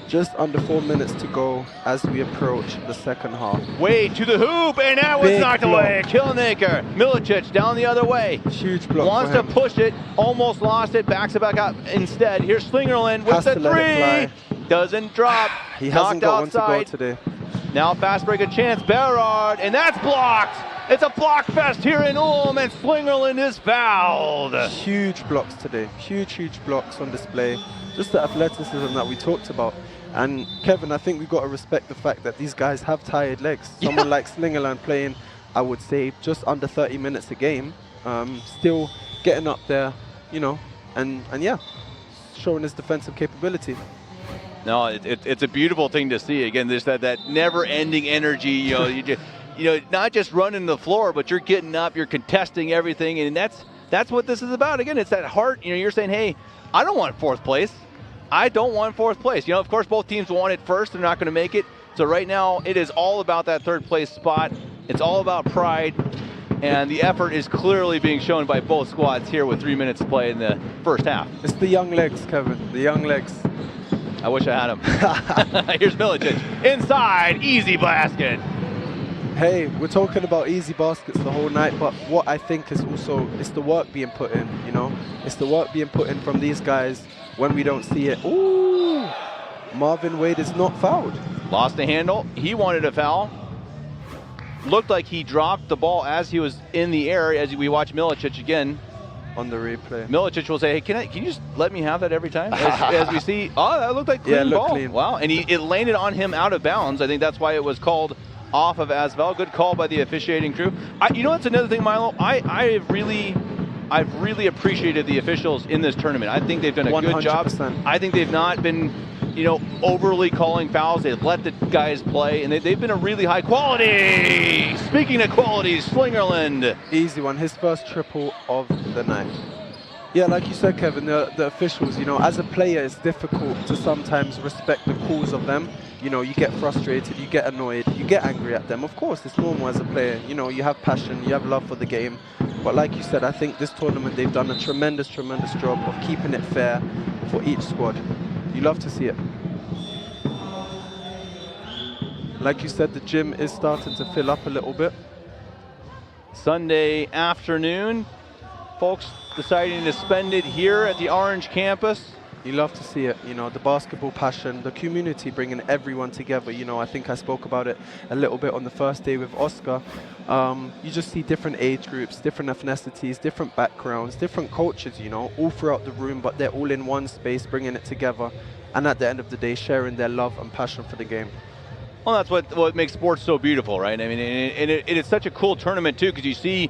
Just under 4 minutes to go as we approach the second half. Way to the hoop, and that was knocked away. Kielnaker, Milicic down the other way. Huge block. Wants to push it, almost lost it, backs it back up instead. Here's Slingerland with the three. Doesn't drop. He hasn't got one to go today. Now fast break a chance, Berard, and that's blocked. It's a block fest here in Ulm, and Slingerland is fouled. Huge blocks today. Huge blocks on display. Just the athleticism that we talked about. And Kevin, I think we've got to respect the fact that these guys have tired legs. Someone like Slingerland playing, I would say, just under 30 minutes a game, still getting up there, you know, and yeah, showing his defensive capability. No, it's a beautiful thing to see. Again, there's that never-ending energy. You know, you know, not just running the floor, but you're getting up, you're contesting everything, and that's what this is about. Again, it's that heart. You know, you're saying, hey, I don't want fourth place. I don't want fourth place. You know, of course, both teams want it first. They're not going to make it. So right now, it is all about that third place spot. It's all about pride. And the effort is clearly being shown by both squads here with 3 minutes to play in the first half. It's the young legs, Kevin, the young legs. I wish I had them. Here's Milicic. Inside, easy basket. Hey, we're talking about easy baskets the whole night, but what I think is also, it's the work being put in, you know? It's the work being put in from these guys when we don't see it. Ooh! Marvin Wade is not fouled. Lost the handle. He wanted a foul. Looked like he dropped the ball as he was in the air, as we watch Milicic again. On the replay. Milicic will say, hey, can you just let me have that every time? As we see, oh, that looked like clean ball. Clean. Wow, and it landed on him out of bounds. I think that's why it was called off of Asvel. Good call by the officiating crew. You know what's another thing, Milo? I've really appreciated the officials in this tournament. I think they've done a 100%. good job. I think they've not been, you know, overly calling fouls. They've let the guys play, and they've been a really high quality. Speaking of quality, Slingerland. Easy one, his first triple of the night. Yeah, like you said, Kevin, the officials, you know, as a player, it's difficult to sometimes respect the calls of them. You know, you get frustrated, you get annoyed, you get angry at them. Of course, it's normal as a player. You know, you have passion, you have love for the game. But like you said, I think this tournament, they've done a tremendous job of keeping it fair for each squad. You love to see it. Like you said, the gym is starting to fill up a little bit. Sunday afternoon, folks deciding to spend it here at the Orange campus. You love to see it, you know, the basketball passion, the community bringing everyone together. You know, I think I spoke about it a little bit on the first day with Oscar. You just see different age groups, different ethnicities, different backgrounds, different cultures, you know, all throughout the room, but they're all in one space, bringing it together. And at the end of the day, sharing their love and passion for the game. Well, that's what makes sports so beautiful, right? I mean, and it's such a cool tournament, too, because you see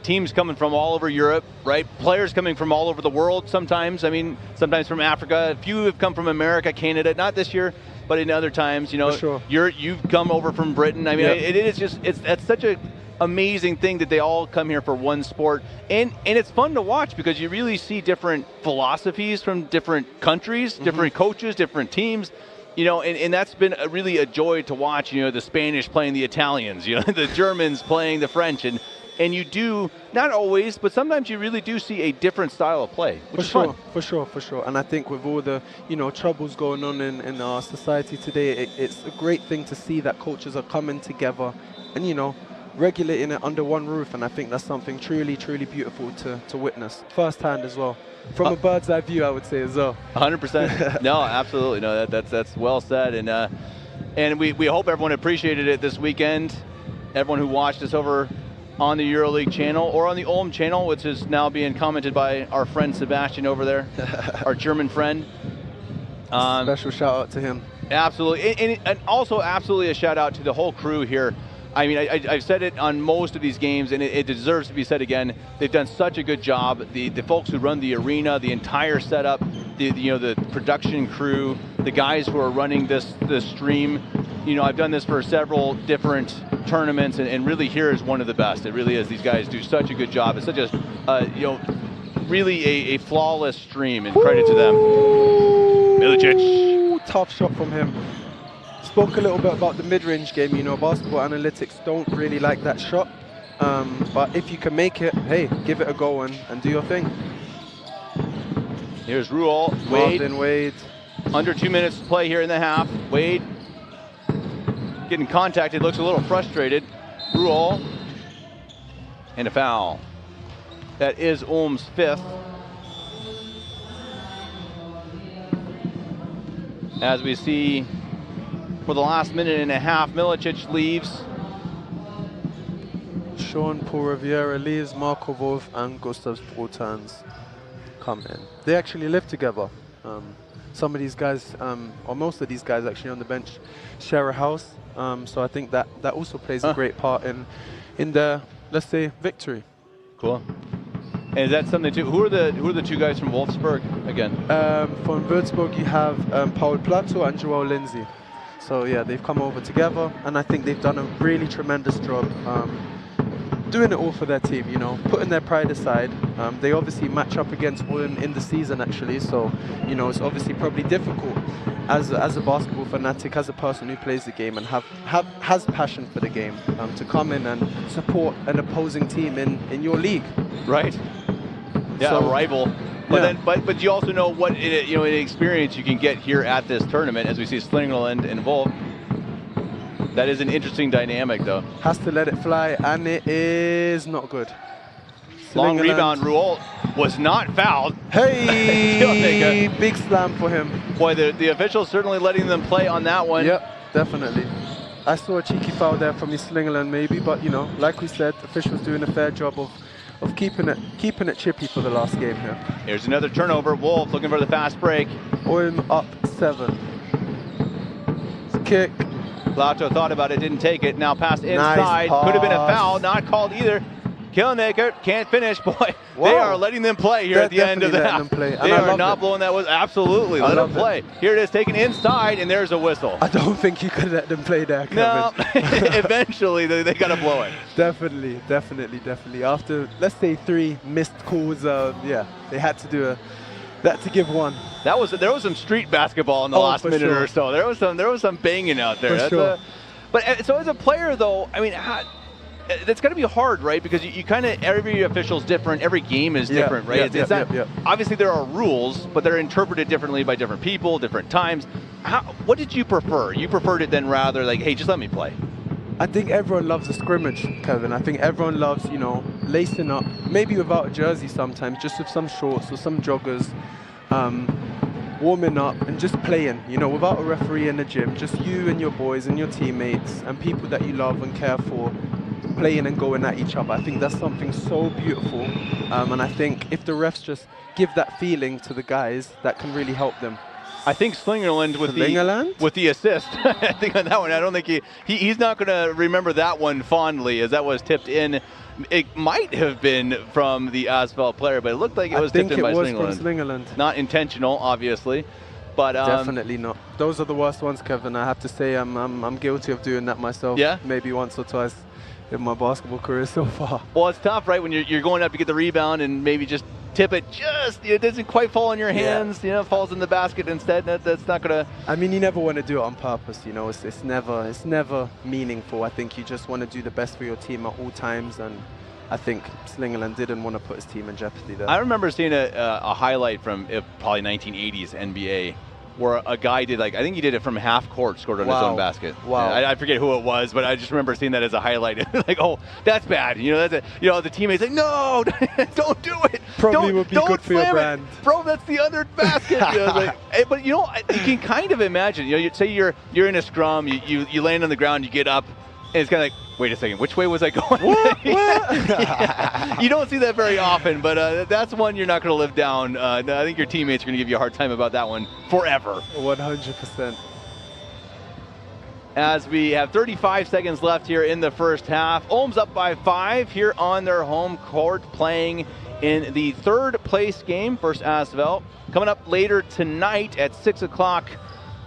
teams coming from all over Europe, right? Players coming from all over the world sometimes. I mean, sometimes from Africa. A few have come from America, Canada. Not this year, but in other times, you know. For sure. You've come over from Britain. I mean, it's such an amazing thing that they all come here for one sport. And it's fun to watch because you really see different philosophies from different countries, different coaches, different teams. You know, and that's been really a joy to watch, you know, the Spanish playing the Italians, you know, the Germans playing the French. And you do, not always, but sometimes you really do see a different style of play, which is fun. For sure. And I think with all the, you know, troubles going on in our society today, it's a great thing to see that cultures are coming together and, you know, regulating it under one roof. And I think that's something truly beautiful to witness firsthand as well. From a bird's eye view, I would say as well. 100%. No, absolutely. No, that's well said. And we hope everyone appreciated it this weekend. Everyone who watched us over on the EuroLeague channel or on the Ulm channel, which is now being commented by our friend Sebastian over there, our German friend. Special shout out to him. Absolutely. And also absolutely a shout out to the whole crew here. I mean, I've said it on most of these games, and it deserves to be said again. They've done such a good job. The folks who run the arena, the entire setup, the production crew, the guys who are running this stream. You know, I've done this for several different tournaments, and really here is one of the best. It really is. These guys do such a good job. It's such a, you know, really a flawless stream, and credit to them. Milicic. Tough shot from him. Spoke a little bit about the mid-range game. You know, basketball analytics don't really like that shot. But if you can make it, hey, give it a go and do your thing. Here's Ruel. Marvin Wade. Under 2 minutes to play here in the half. Wade getting contacted, looks a little frustrated. Ruel. And a foul. That is Ulm's 5th. As we see, for the last minute and a half, Milicic leaves. Sean Paul Riviera leaves, Marco Wolf and Gustav Brutans come in. They actually live together. Some of these guys, or most of these guys actually on the bench, share a house. So I think that also plays a great part in their, let's say, victory. Cool. And is that something too? Who are the two guys from Wolfsburg again? From Würzburg you have Paul Plato and Joao Lindsay. So yeah, they've come over together, and I think they've done a really tremendous job doing it all for their team, you know, putting their pride aside. They obviously match up against Ulm in the season actually, so you know, it's obviously probably difficult as a basketball fanatic, as a person who plays the game and has passion for the game, to come in and support an opposing team in your league. Right. Yeah, so, a rival. But then, but you also know what an experience you can get here at this tournament, as we see Slingerland and Wolf. That is an interesting dynamic, though. Has to let it fly, and it is not good. Long rebound. Ruel was not fouled. Hey, big slam for him. Boy, the officials certainly letting them play on that one. Yep, definitely. I saw a cheeky foul there from Slingerland maybe, but you know, like we said, officials doing a fair job of keeping it chippy for the last game here. Here's another turnover. Wolf looking for the fast break. Ulm up 7. Kick. Lato thought about it, didn't take it. Now pass inside. Nice. Could have been a foul, not called either. Killnaker can't finish. Boy, whoa. They are letting them play here at the end of the half. They are not blowing that whistle. Absolutely, let them play. Here it is, taken inside, and there's a whistle. I don't think you could let them play there, Kevin. No, eventually they got to blow it. Definitely. After, let's say, 3 missed calls, yeah, they had to give one. There was some street basketball in the last minute or so. There was some banging out there. But so as a player, though, I mean, that's got to be hard, right? Because you kind of, every official's different, every game is different, right? Obviously there are rules, but they're interpreted differently by different people, different times. What did you prefer? You preferred it then rather like, hey, just let me play. I think everyone loves a scrimmage, Kevin. I think everyone loves, you know, lacing up, maybe without a jersey sometimes, just with some shorts or some joggers, warming up and just playing, you know, without a referee in the gym, just you and your boys and your teammates and people that you love and care for, playing and going at each other. I think that's something so beautiful, and I think if the refs just give that feeling to the guys, that can really help them. I think Slingerland with the assist. I think on that one, I don't think he's not going to remember that one fondly, as that was tipped in. It might have been from the Asphalt player, but it looked like it was tipped in by Slingerland. I think it was from Slingerland. Not intentional, obviously, but definitely not. Those are the worst ones, Kevin. I have to say, I'm guilty of doing that myself. Yeah, maybe once or twice in my basketball career so far. Well, it's tough, right? When you're going up to get the rebound and maybe just tip it, it doesn't quite fall in your hands. You know, it falls in the basket instead. That's not gonna. I mean, you never want to do it on purpose. You know, it's never meaningful. I think you just want to do the best for your team at all times, and I think Slingerland didn't want to put his team in jeopardy there. I remember seeing a highlight from probably 1980s NBA. Where a guy did, like, I think he did it from half court, scored on his own basket. Wow. I forget who it was, but I just remember seeing that as a highlight. Like, oh, that's bad. You know, the teammates like, no, don't do it. Probably would be good for your brand. Bro, that's the other basket. You know, like, but you know, you can kind of imagine. You know, say you're in a scrum, you land on the ground, you get up, and it's kind of like, wait a second, which way was I going? What? Yeah. You don't see that very often, but that's one you're not going to live down. I think your teammates are going to give you a hard time about that one forever. 100%. As we have 35 seconds left here in the first half, Ulm's up by 5 here on their home court, playing in the 3rd place game versus Asphalt. Coming up later tonight at 6 o'clock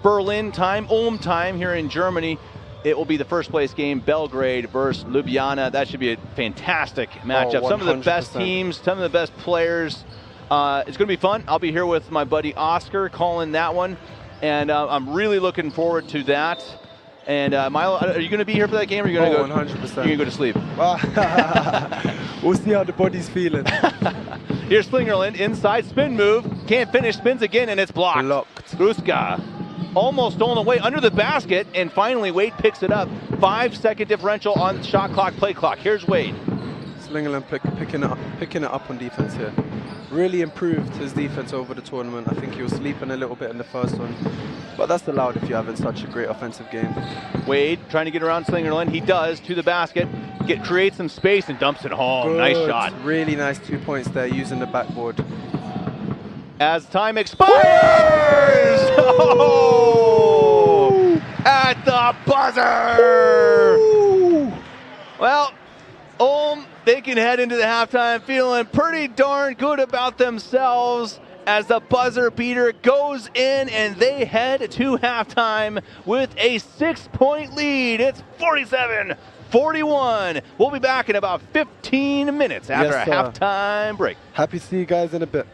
Berlin time, Ulm time here in Germany. It will be the 1st place game, Belgrade versus Ljubljana. That should be a fantastic matchup. Some of the best teams, some of the best players. It's going to be fun. I'll be here with my buddy Oscar calling that one. And I'm really looking forward to that. And Milo, are you going to be here for that game, or are you going to go? 100%. You're going to go to sleep. We'll see how the body's feeling. Here's Slingerland, inside spin move, can't finish, spins again, and it's blocked. Blocked. Ruska almost stolen away under the basket, and finally Wade picks it up. 5-second differential on shot clock, play clock. Here's Wade. Slingerland picking it up on defense here. Really improved his defense over the tournament. I think he was sleeping a little bit in the first one, but that's allowed if you're having such a great offensive game. Wade trying to get around Slingerland. He does, to the basket, creates some space and dumps it home. Good. Nice shot. Really nice 2 points there using the backboard. As time expires! Oh! At the buzzer! Well, Ulm, they can head into the halftime feeling pretty darn good about themselves as the buzzer beater goes in, and they head to halftime with a 6-point lead. It's 47-41. We'll be back in about 15 minutes after a halftime break. Happy to see you guys in a bit.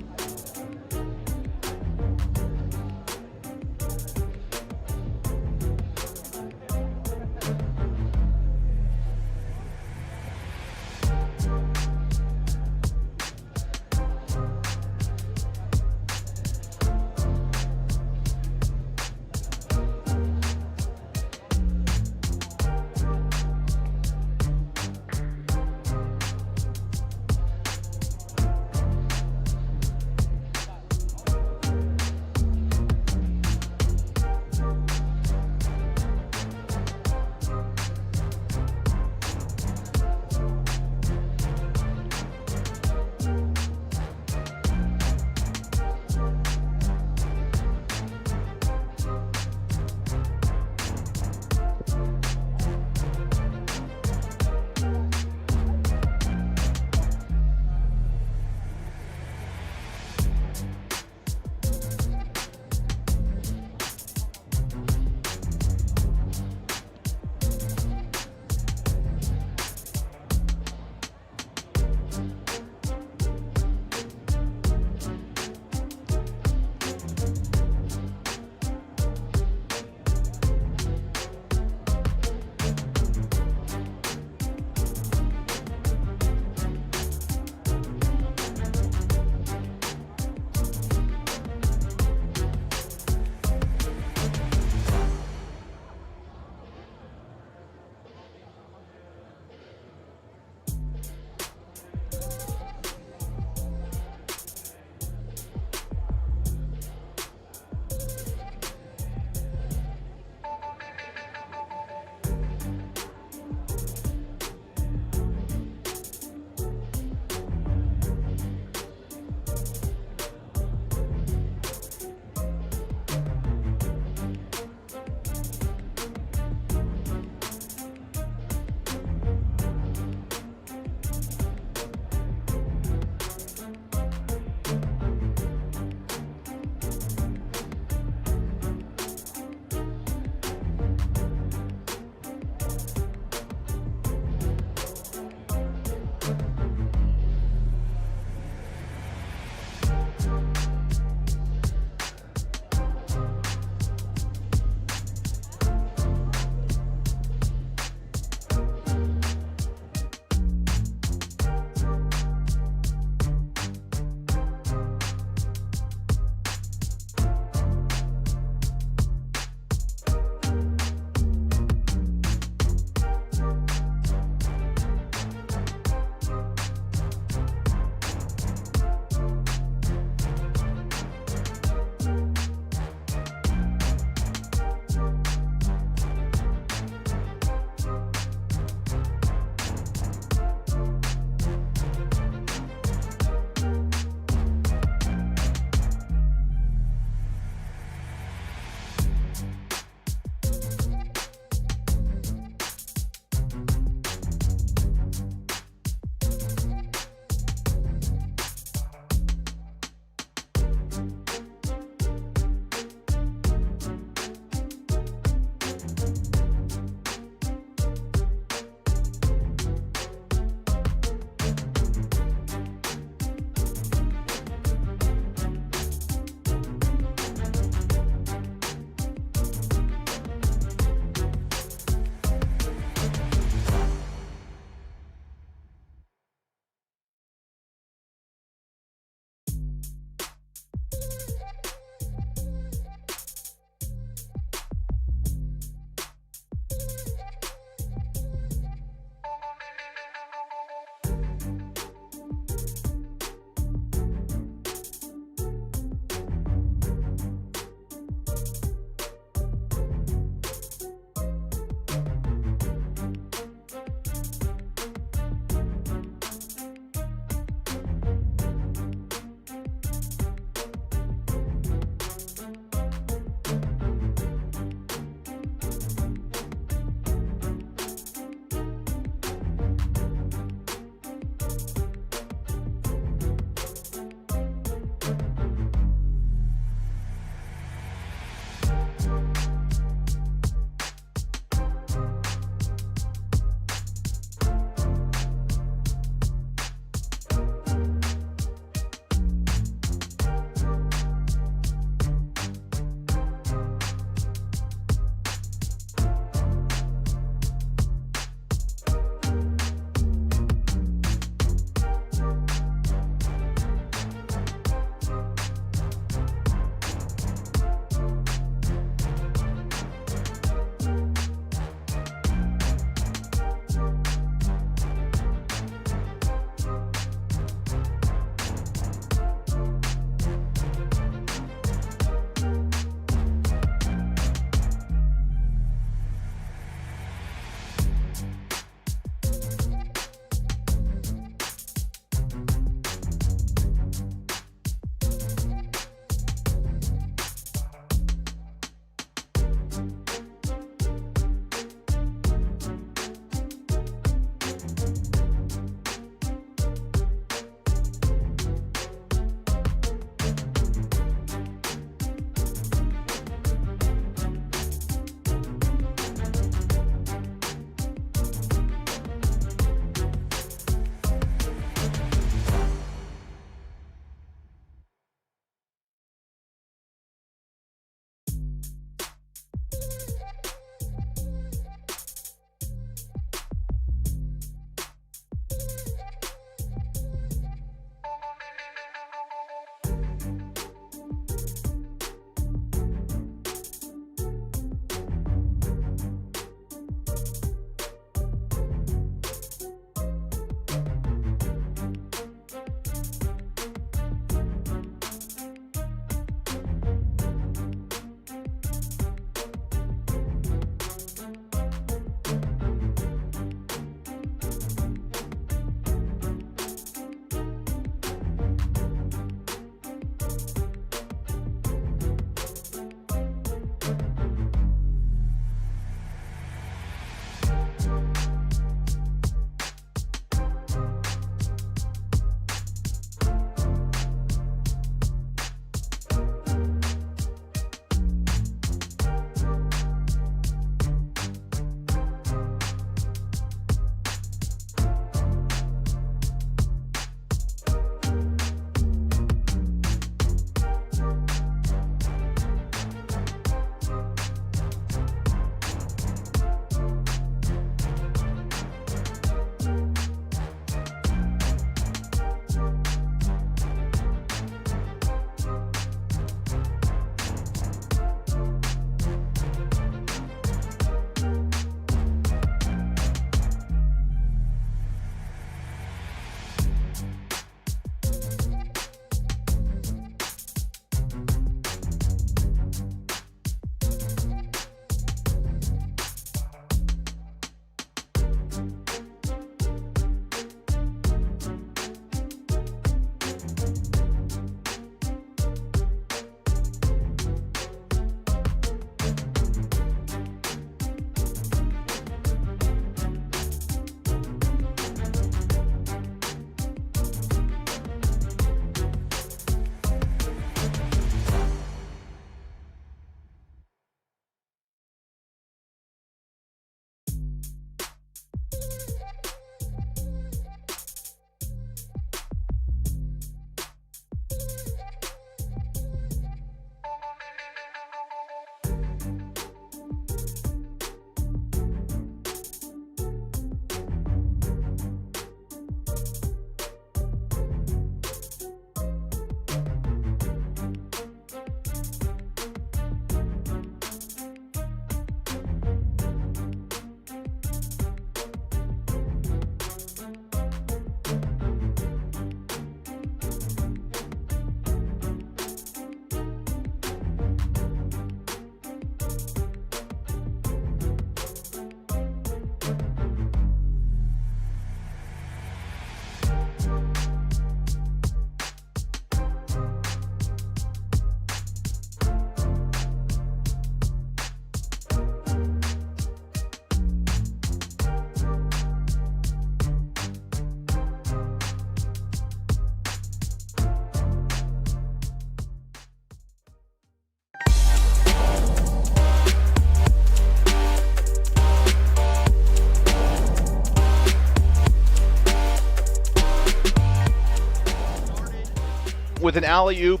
with an alley-oop,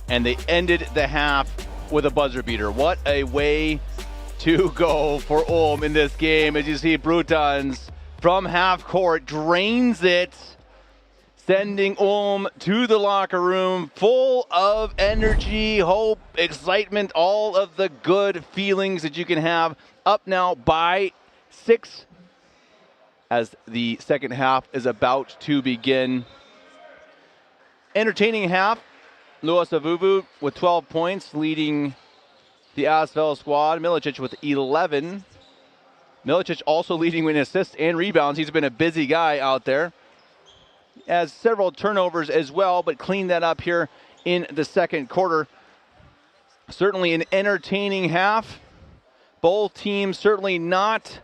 and they ended the half with a buzzer beater. What a way to go for Ulm in this game. As you see, Brutans from half court drains it, sending Ulm to the locker room full of energy, hope, excitement, all of the good feelings that you can have. Up now by 6 as the second half is about to begin. Entertaining half. Luas Avuvu with 12 points, leading the Asvel squad. Milicic with 11. Milicic also leading in assists and rebounds. He's been a busy guy out there. Has several turnovers as well, but cleaned that up here in the second quarter. Certainly an entertaining half. Both teams certainly not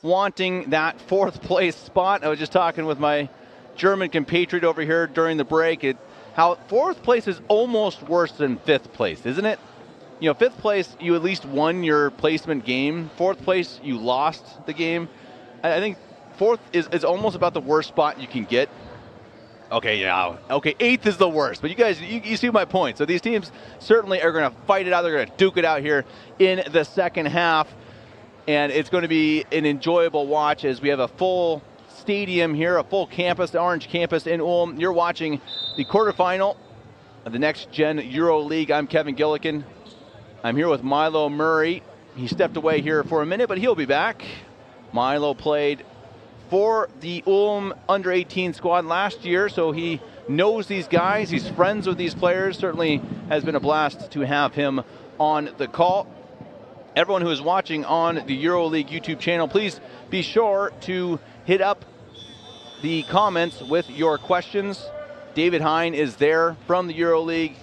wanting that fourth place spot. I was just talking with my German compatriot over here during the break. How fourth place is almost worse than fifth place, isn't it? You know, fifth place, you at least won your placement game. Fourth place, you lost the game. I think fourth is almost about the worst spot you can get. Okay, yeah. Okay, eighth is the worst. But you guys, you see my point. So these teams certainly are going to fight it out. They're going to duke it out here in the second half. And it's going to be an enjoyable watch as we have a full stadium here, a full campus, the Orange campus in Ulm. You're watching the quarterfinal of the NextGen EuroLeague. I'm Kevin Gillikin. I'm here with Milo Murray. He stepped away here for a minute, but he'll be back. Milo played for the Ulm under-18 squad last year, so he knows these guys. He's friends with these players. Certainly has been a blast to have him on the call. Everyone who is watching on the EuroLeague YouTube channel, please be sure to hit up the comments with your questions. David Hine is there from the EuroLeague.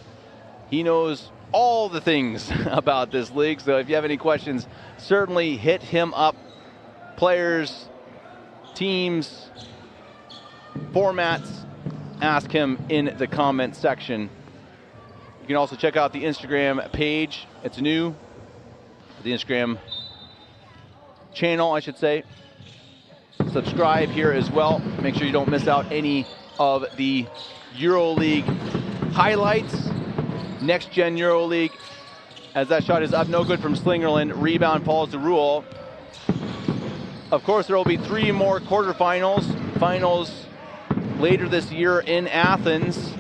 He knows all the things about this league, so if you have any questions, certainly hit him up. Players, teams, formats, ask him in the comment section. You can also check out the Instagram page. It's new. The Instagram channel, I should say. Subscribe here as well. Make sure you don't miss out any of the EuroLeague highlights. NextGen EuroLeague, as that shot is up, no good from Slingerland. Rebound follows the rule. Of course, there will be 3 more quarterfinals. Finals later this year in Athens.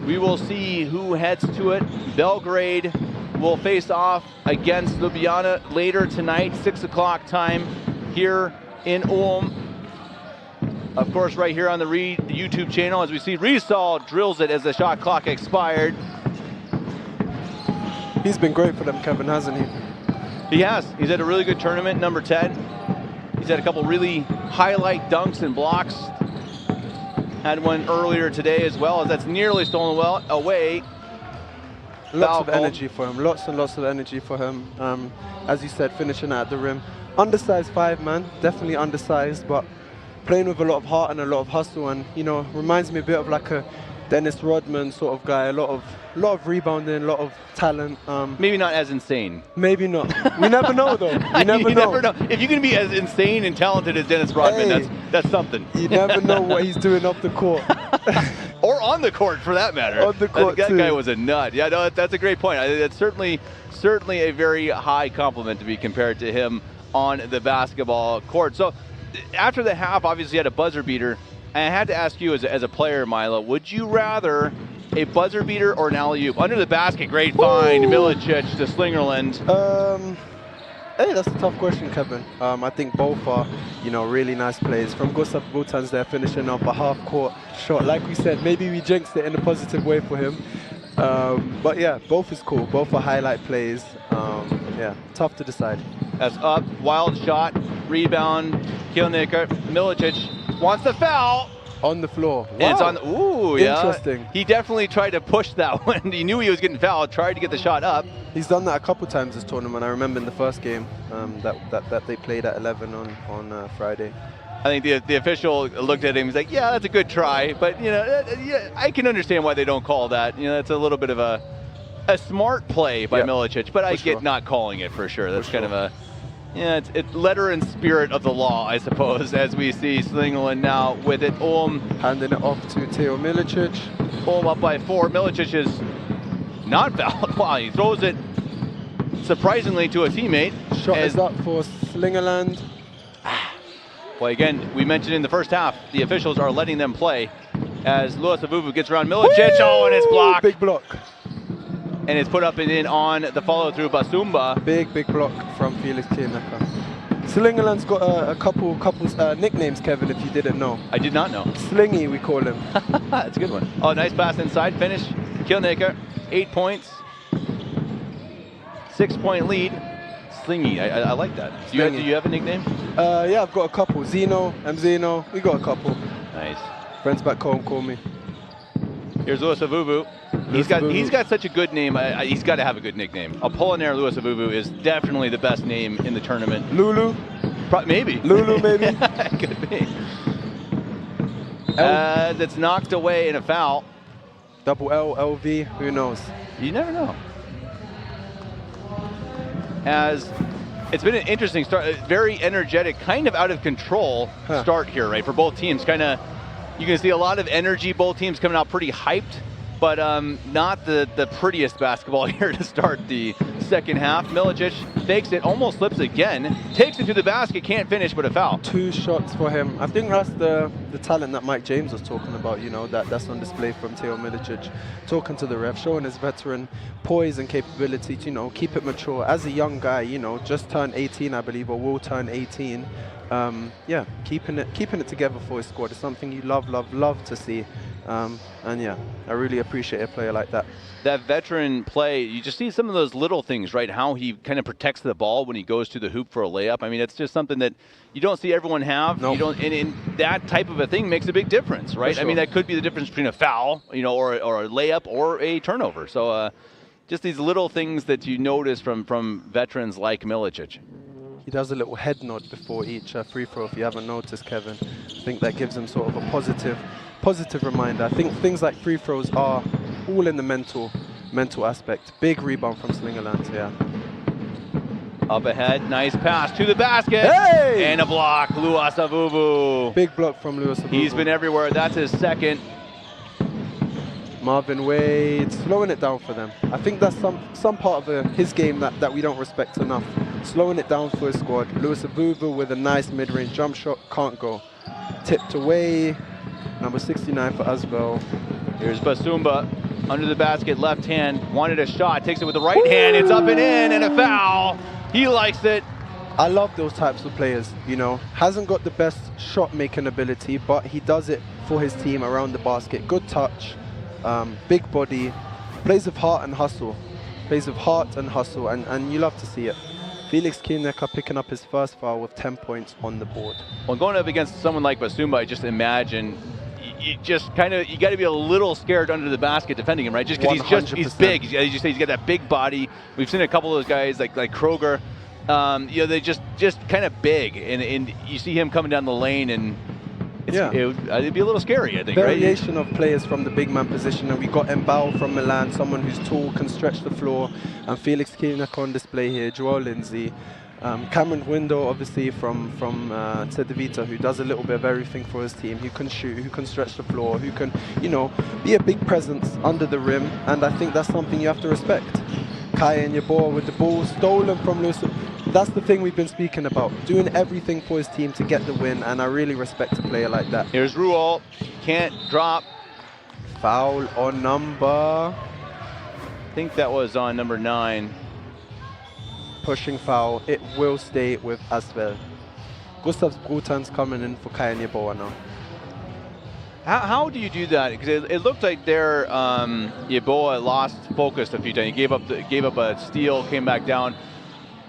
We will see who heads to it. Belgrade will face off against Ljubljana later tonight, 6 o'clock time here in Ulm. Of course, right here on the YouTube channel, as we see Riesal drills it as the shot clock expired. He's been great for them, Kevin, hasn't he? He has. He's had a really good tournament, number 10. He's had a couple really highlight dunks and blocks. Had one earlier today as well, as that's nearly stolen away. Lots of energy for him, lots and lots of energy for him. As you said, finishing at the rim. Undersized 5-man, definitely undersized, but playing with a lot of heart and a lot of hustle, and you know, reminds me a bit of like a Dennis Rodman sort of guy. A lot of rebounding, a lot of talent. Maybe not as insane. Maybe not. We never know though. You never know. If you can be as insane and talented as Dennis Rodman, that's something. You never know what he's doing off the court. Or on the court, for that matter. On the court, that guy was a nut. Yeah, no, that's a great point. That's certainly a very high compliment to be compared to him on the basketball court. So after the half, obviously had a buzzer beater. And I had to ask you as a player, Milo, would you rather a buzzer beater or an alley-oop? Under the basket, great find, Milicic to Slingerland. Hey, that's a tough question, Kevin. I think both are, you know, really nice plays. From Gustav Brutans there, finishing up a half-court shot. Like we said, maybe we jinxed it in a positive way for him. But yeah, both is cool. Both are highlight plays. Yeah, tough to decide. That's up, wild shot, rebound, Kielnicker, Milicic wants the foul. On the floor. Wow. And it's on, ooh, yeah. Interesting. He definitely tried to push that one. He knew he was getting fouled, tried to get the shot up. He's done that a couple times this tournament. I remember in the first game that they played at 11 on Friday. I think the official looked at him, he's like, yeah, that's a good try, but you know, yeah, I can understand why they don't call that. You know, it's a little bit of a smart play by Milicic, but I get not calling it for sure. That's kind of a, yeah, it's letter and spirit of the law, I suppose, as we see Slingerland now with it. Handing it off to Theo Milicic. Ulm up by 4. Milicic is not fouled. Wow, he throws it surprisingly to a teammate. Shot is up for Slingerland. Well, again, we mentioned in the first half, the officials are letting them play as Luas Avuvu gets around Milicic. Oh, and it's blocked. Big block. And it's put up and in on the follow-through. Basumba. Big block from Felix Kieneka. Slingerland's got a couple nicknames, Kevin, if you didn't know. I did not know. Slingy, we call him. That's a good one. Oh, nice pass inside. Finish. Kielnaker, 8 points. 6-point lead. Slingy, I like that. Do you have a nickname? Yeah, I've got a couple. Zeno, Zeno. We got a couple. Nice. Friends back home call me. Here's Luas Avuvu. He's got such a good name. He's got to have a good nickname. Apollinaire Luas Avuvu is definitely the best name in the tournament. Lulu? Maybe. Lulu, maybe. Could be. That's knocked away in a foul. Double L, LV, who knows? You never know. As it's been an interesting start, very energetic, kind of out of control start here, right? For both teams, you can see a lot of energy, both teams coming out pretty hyped, but not the prettiest basketball here to start the second half. Milicic fakes it, almost slips again, takes it to the basket, can't finish, but a foul. 2 shots for him. I think that's the talent that Mike James was talking about, that's on display from Teo Milicic. Talking to the ref, showing his veteran poise and capability to, keep it mature. As a young guy, just turned 18, I believe, or will turn 18. Yeah, keeping it together for his squad is something you love to see. And yeah, I really appreciate a player like that. That veteran play, you just see some of those little things, right? How he kind of protects the ball when he goes to the hoop for a layup. I mean, it's just something that you don't see everyone have. Nope. And that type of a thing makes a big difference, right? Sure. I mean, that could be the difference between a foul, or a layup or a turnover. So just these little things that you notice from veterans like Milicic. He does a little head nod before each free throw, if you haven't noticed, Kevin. I think that gives him sort of a positive reminder. I think things like free throws are all in the mental aspect. Big rebound from Slingerland, yeah. Up ahead, nice pass to the basket. Hey! And a block, Luas Avuvu. Big block from Luas Avuvu. He's been everywhere, that's his second. Marvin Wade slowing it down for them. I think that's some part of his game that we don't respect enough. Slowing it down for his squad. Luas Avuvu with a nice mid-range jump shot, can't go. Tipped away, number 69 for Asbel. Here's Basumba under the basket, left hand, wanted a shot, takes it with the right hand, it's up and in, and a foul. He likes it. I love those types of players, Hasn't got the best shot-making ability, but he does it for his team around the basket. Good touch, big body, plays with heart and hustle. And you love to see it. Felix Kieneka picking up his first foul with 10 points on the board. Well, going up against someone like Basumba, I just imagine you got to be a little scared under the basket defending him, right? Just because he's big. He's got that big body. We've seen a couple of those guys like Kroger. They just kind of big, and you see him coming down the lane, and it'd be a little scary, I think. Variation of players from the big man position, and we got Mbao from Milan, someone who's tall, can stretch the floor, and Felix Kieneka on display here. Joel Lindsay. Cameron Window, obviously, from Cedevita, who does a little bit of everything for his team, who can shoot, who can stretch the floor, who can, be a big presence under the rim, and I think that's something you have to respect. Kaya and Yeboah with the ball stolen from Lewis. That's the thing we've been speaking about, doing everything for his team to get the win, and I really respect a player like that. Here's Ruol, can't drop. Foul on number... I think that was on number 9. Pushing foul, it will stay with Asvel. Gustav's Brutan's coming in for Kaya and Yeboah now. How do you do that? Because it looked like their Yeboah lost focus a few times. He gave up a steal, came back down.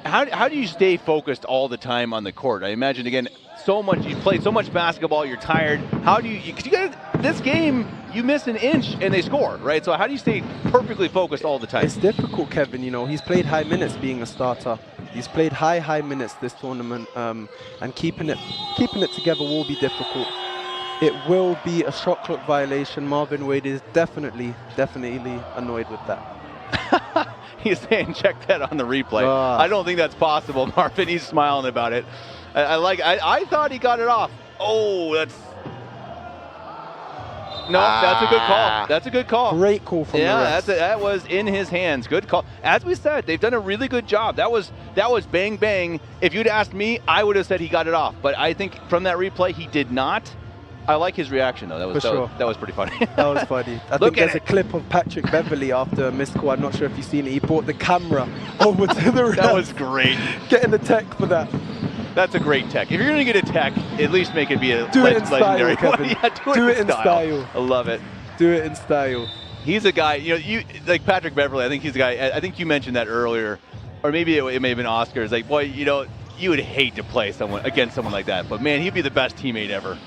How do you stay focused all the time on the court? I imagine, again, you played so much basketball, you're tired. How do you, because this game, you miss an inch and they score, right? So how do you stay perfectly focused all the time? It's difficult, Kevin. He's played high minutes being a starter. He's played high minutes this tournament, and keeping it together will be difficult. It will be a shot clock violation. Marvin Wade is definitely annoyed with that. He's saying check that on the replay. I don't think that's possible, Marvin. He's smiling about it. I thought he got it off. Oh, that's... No, that's a good call. That's a good call. Great call from the refs. That was in his hands. Good call. As we said, they've done a really good job. That was bang bang. If you'd asked me, I would have said he got it off. But I think from that replay, he did not. I like his reaction though. That was pretty funny. That was funny. I think there's a clip of Patrick Beverley after a missed call. I'm not sure if you've seen it. He brought the camera over to the refs. That was great. Getting the tech for that. That's a great tech. If you're going to get a tech, at least make it be a Style, legendary Kevin. Yeah, do it in style. I love it. Do it in style. He's a guy, you like Patrick Beverley. I think he's a guy. I think you mentioned that earlier, or maybe it may have been Oscar. It's like, boy, you would hate to play against someone like that, but man, he'd be the best teammate ever.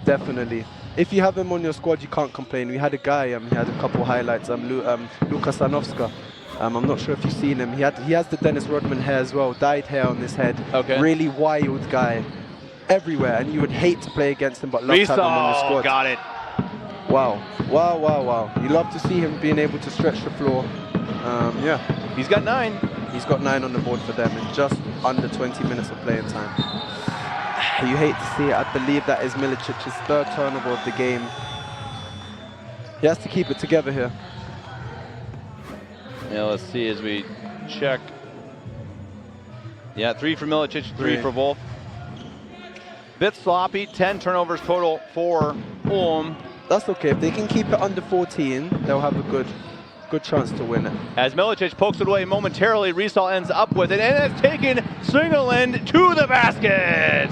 Definitely. If you have him on your squad, you can't complain. We had a guy. He had a couple highlights. Luka Sanowska. I'm not sure if you've seen him. He has the Dennis Rodman hair as well, dyed hair on his head. Okay. Really wild guy, everywhere, and you would hate to play against him, but love to have him on the squad. Got it. Wow, wow, wow, wow. You love to see him being able to stretch the floor. Yeah. He's got 9. He's got 9 on the board for them in just under 20 minutes of playing time. You hate to see it. I believe that is Milicic's 3rd turnover of the game. He has to keep it together here. Yeah, let's see as we check. Yeah, 3 for Milicic, 3 for Wolf. Bit sloppy, 10 turnovers total for Ulm. That's okay. If they can keep it under 14, they'll have a good chance to win it. As Milicic pokes it away momentarily, Riesel ends up with it, and it's taken Singerland to the basket.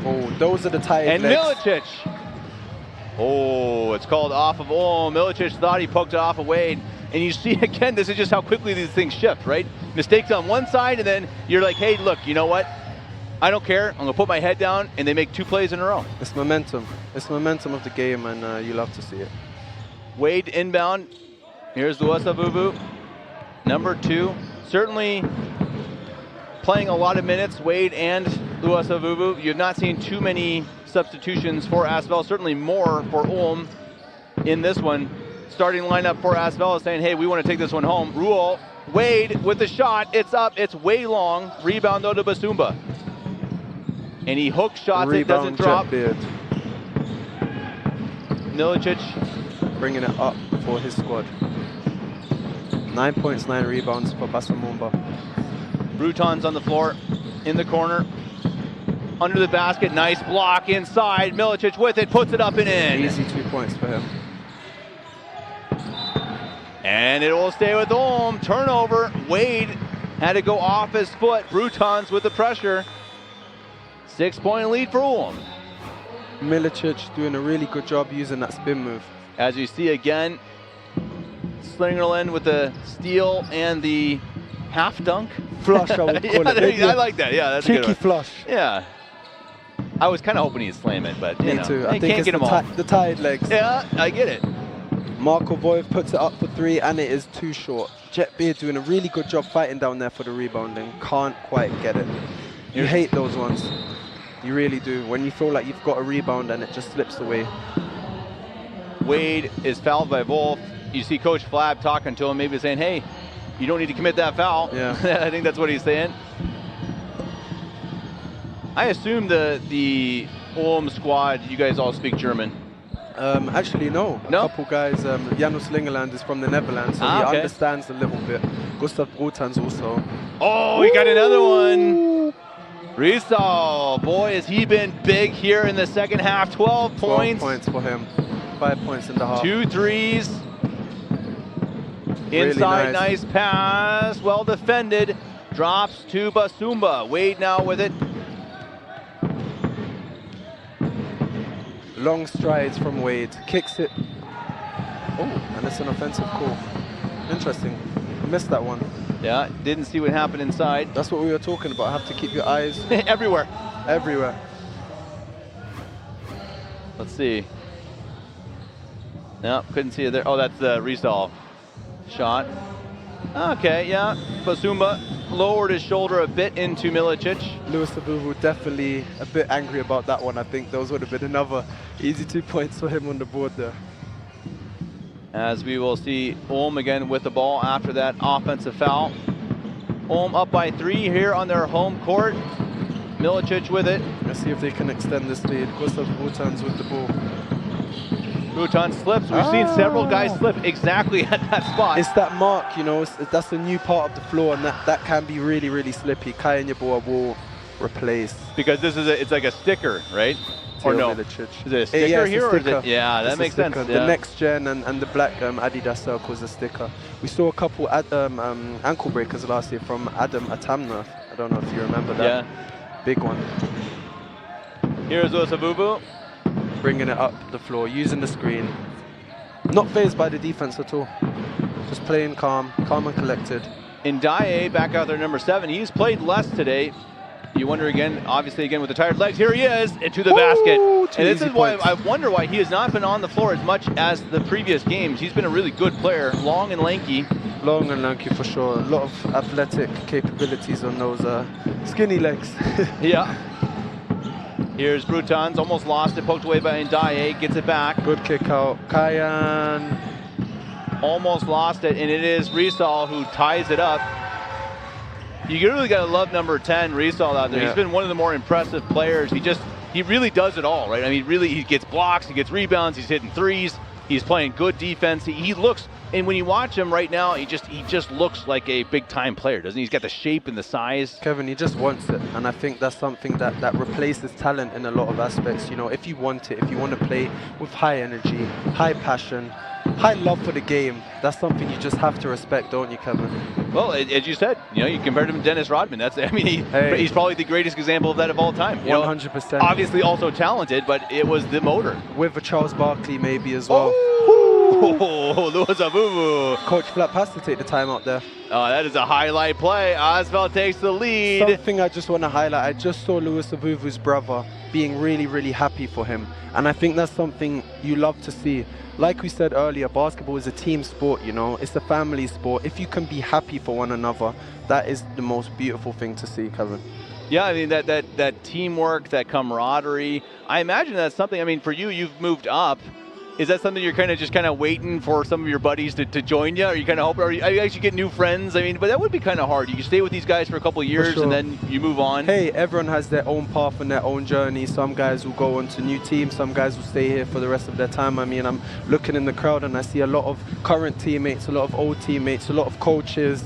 Oh, those are the tired and legs. Milicic. Oh, it's called off of Ulm. Milicic thought he poked it off of Wade. And you see, again, this is just how quickly these things shift, right? Mistakes on one side, and then you're like, hey, look, you know what? I don't care. I'm going to put my head down, and they make 2 plays in a row. It's momentum. It's momentum of the game, and you love to see it. Wade inbound. Here's Luasavuvu, number 2. Certainly playing a lot of minutes, Wade and Luasavuvu. You've not seen too many substitutions for Asvel, certainly more for Ulm in this one. Starting lineup for Asvel is saying, hey, we want to take this one home. Ruel, Wade with the shot. It's up. It's way long. Rebound, though, to Basumba. And he hook shots. It doesn't drop. Milicic bringing it up for his squad. 9 points, 9 rebounds for Basamumba. Bruton's on the floor in the corner. Under the basket. Nice block inside. Milicic with it. Puts it up and in. Easy 2 points for him. And it will stay with Ulm. Turnover. Wade had to go off his foot. Bruton's with the pressure. 6-point lead for Ulm. Milicic doing a really good job using that spin move. As you see again, Slingerland with the steal and the half dunk. Flush, I would call it. I like that. Yeah, that's a good cheeky one. flush. Yeah. I was kind of hoping he'd slam it, but Me too. I think can't get them all. the tired legs. Yeah, I get it. Marko Voev puts it up for 3, and it is too short. Jet Beard doing a really good job fighting down there for the rebounding. Can't quite get it. You hate those ones. You really do. When you feel like you've got a rebound and it just slips away. Wade is fouled by Wolf. You see Coach Flab talking to him, maybe saying, hey, you don't need to commit that foul. Yeah. I think that's what he's saying. I assume the Ulm squad, you guys all speak German. Actually, no. A couple guys. Janus Lingerland is from the Netherlands, so he understands a little bit. Gustav Brutan's also. Oh, he got another one. Riesel, boy, has he been big here in the second half. 12 points. 12 points for him. 5 points in the half. 2 threes. Really Inside, nice pass. Well defended. Drops to Basumba. Wade now with it. Long strides from Wade. Kicks it. Oh, and it's an offensive call. Interesting. I missed that one. Yeah, didn't see what happened inside. That's what we were talking about. Have to keep your eyes everywhere. Everywhere. Let's see. No, couldn't see it there. Oh, that's the Riesel shot. Okay, yeah. Basumba lowered his shoulder a bit into Milicic. Luasavuvu definitely a bit angry about that one. I think those would have been another easy 2 points for him on the board there. As we will see Ulm again with the ball after that offensive foul. Ulm up by 3 here on their home court. Milicic with it. Let's see if they can extend this lead. Gustav Brutan's with the ball. Bruton slips. We've seen several guys slip exactly at that spot. It's that mark, you know, that's a new part of the floor, and that can be really, really slippy. Kai Nyeboa will replace. Because this is it's like a sticker, right? Or no? Milicic. Is it a sticker here? Or is it, yeah, that makes sense. The next gen and the black Adidas circle is a sticker. We saw a couple ankle breakers last year from Adam Atamna. I don't know if you remember that. Yeah. Big one. Here's Osavuvu. Bringing it up the floor, using the screen. Not fazed by the defense at all. Just playing calm and collected. Ndaye back out there, number 7. He's played less today. You wonder again, obviously again with the tired legs. Here he is, into the basket. And this is why I wonder why he has not been on the floor as much as the previous games. He's been a really good player, long and lanky. Long and lanky for sure. A lot of athletic capabilities on those skinny legs. Yeah. Here's Brutons, almost lost it, poked away by Ndaye, gets it back. Good kick out. Kayan. Almost lost it, and it is Risal who ties it up. You really got to love number 10, Risal, out there. Yeah. He's been one of the more impressive players. He really does it all, right? I mean, really, he gets blocks, he gets rebounds, he's hitting threes, he's playing good defense. He looks, and when you watch him right now, he just looks like a big-time player, doesn't he? He's got the shape and the size. Kevin, he just wants it, and I think that's something that replaces talent in a lot of aspects. You know, if you want it, if you want to play with high energy, high passion, high love for the game, that's something you just have to respect, don't you, Kevin? Well, as you said, you know, you compared him to Dennis Rodman. He's probably the greatest example of that of all time. 100%. Obviously also talented, but it was the motor. With a Charles Barkley maybe as well. Oh, Louis Avuvu. Coach Flapp has to take the time out there. Oh, that is a highlight play. Osvald takes the lead. Something I just want to highlight, I just saw Louis Avuvu's brother being really, really happy for him. And I think that's something you love to see. Like we said earlier, basketball is a team sport, you know. It's a family sport. If you can be happy for one another, that is the most beautiful thing to see, Kevin. Yeah, I mean, that teamwork, that camaraderie. I imagine that's something, I mean, for you, you've moved up. Is that something you're kind of waiting for some of your buddies to join you? Or you kind of hope, or you actually get new friends? I mean, but that would be kind of hard. You can stay with these guys for a couple of years and then you move on. Hey, everyone has their own path and their own journey. Some guys will go on to new teams. Some guys will stay here for the rest of their time. I mean, I'm looking in the crowd and I see a lot of current teammates, a lot of old teammates, a lot of coaches.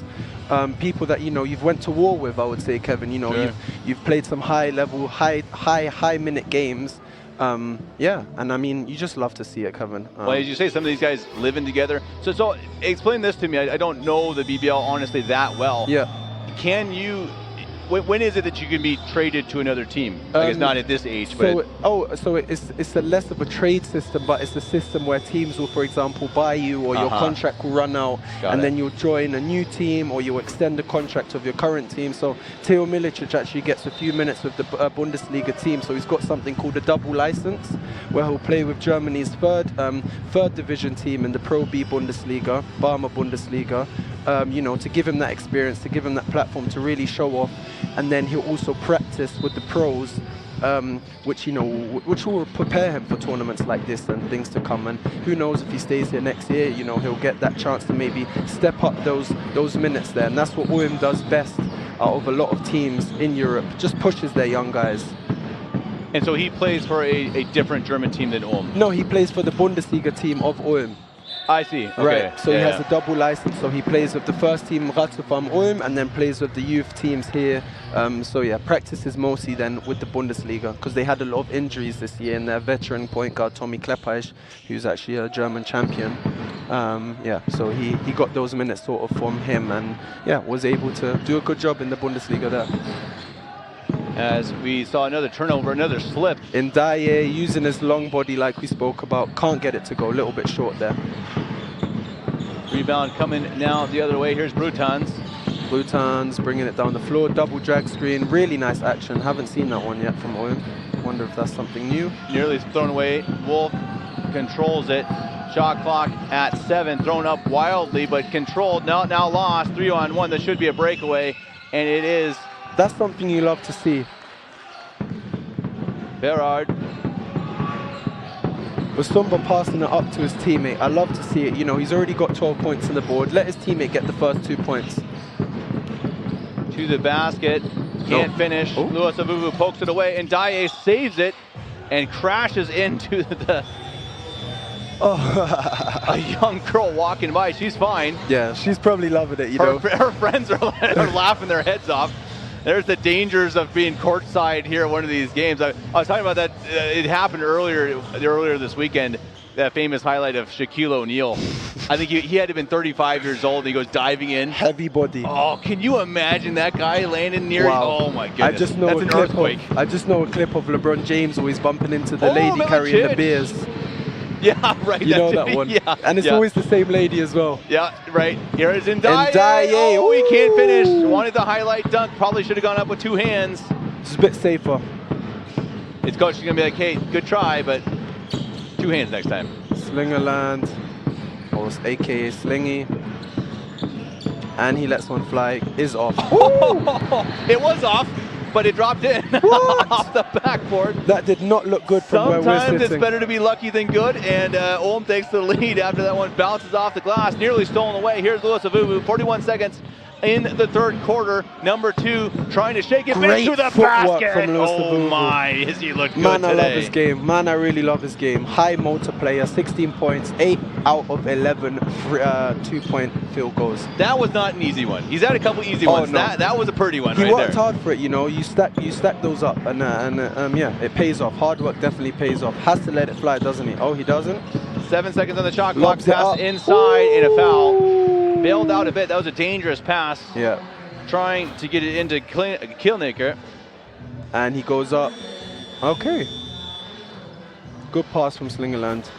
People that, you know, you've went to war with, I would say, Kevin. You know, sure. you've played some high-level, high-minute games. Yeah, and I mean, you just love to see it, Kevin. Well, as you say, some of these guys living together. So explain this to me. I don't know the BBL, honestly, that well. Yeah. Can you... When is it that you can be traded to another team? I guess not at this age, but... So it's a less of a trade system, but it's a system where teams will, for example, buy you, or your contract will run out, and then you'll join a new team, or you'll extend the contract of your current team. So Theo Milicic actually gets a few minutes with the Bundesliga team, so he's got something called a double license, where he'll play with Germany's third division team in the Pro B Bundesliga, Barmer Bundesliga, you know, to give him that experience, to give him that platform to really show off. And then he'll also practice with the pros, which will prepare him for tournaments like this and things to come. And who knows, if he stays here next year, you know, he'll get that chance to maybe step up those minutes there. And that's what Ulm does best out of a lot of teams in Europe, just pushes their young guys. And so he plays for a different German team than Ulm? No, he plays for the Bundesliga team of Ulm. I see. Okay. Right, so he has a double license, so he plays with the first team Ratiofarm Ulm and then plays with the youth teams here. So yeah, practices mostly then with the Bundesliga, because they had a lot of injuries this year, and their veteran point guard Tommy Kleppeich, who's actually a German champion. Yeah, so he got those minutes sort of from him, and yeah, was able to do a good job in the Bundesliga there. As we saw another turnover, another slip. Ndaye using his long body like we spoke about, can't get it to go, a little bit short there. Rebound coming now the other way. Here's Brutons. Brutons bringing it down the floor, double drag screen, really nice action. Haven't seen that one yet from Ulm. Wonder if that's something new. Nearly thrown away. Wolf controls it. Shot clock at 7, thrown up wildly, but controlled. Now lost. 3-on-1. That should be a breakaway, and it is. That's something you love to see. Berard. Basumba passing it up to his teammate. I love to see it. You know, he's already got 12 points on the board. Let his teammate get the first 2 points. To the basket. Can't finish. Louis Avuvu pokes it away, and Ndaye saves it and crashes into Oh. A young girl walking by. She's fine. Yeah, she's probably loving it, you know. Her friends are laughing their heads off. There's the dangers of being courtside here at one of these games. I was talking about that. It happened earlier this weekend. That famous highlight of Shaquille O'Neal. I think he had to have been 35 years old. And he goes diving in. Heavy body. Oh, can you imagine that guy landing near? Wow. Oh my goodness. I just know That's an earthquake. I just know a clip of LeBron James always bumping into the lady Milicic. carrying the beers. Yeah, right. You know that one. Yeah, and it's always the same lady as well. Yeah, right. Here is Ndiaye. Ndiaye. Oh, he can't finish. Wanted the highlight dunk. Probably should have gone up with 2 hands. It's a bit safer. His coach is going to be like, hey, good try, but 2 hands next time. Slingerland, or aka Slingy. And he lets one fly. Is off. It was off, but it dropped in off the backboard. That did not look good from where we're sitting. Sometimes it's better to be lucky than good, and Ulm takes the lead after that one bounces off the glass, nearly stolen away. Here's Louis Avubu, 41 seconds in the 3rd quarter. Number 2 trying to shake it, finish to the basket. From Louis oh Avubu. my, has he looked good Man, today. I love his game. Man, I really love his game. High motor player, 16 points, 8 out of 11 2-point field goals. That was not an easy one. He's had a couple easy ones. No. That was a pretty one He right worked there. hard for it, you know. You stack those up, and yeah, it pays off. Hard work definitely pays off. Has to let it fly, doesn't he? Oh, he doesn't. 7 seconds on the shot clock. Locks it Pass up. inside and a foul. Bailed out a bit. That was a dangerous pass. Yeah. Trying to get it into Kilnaker. And he goes up. Okay. Good pass from Slingerland.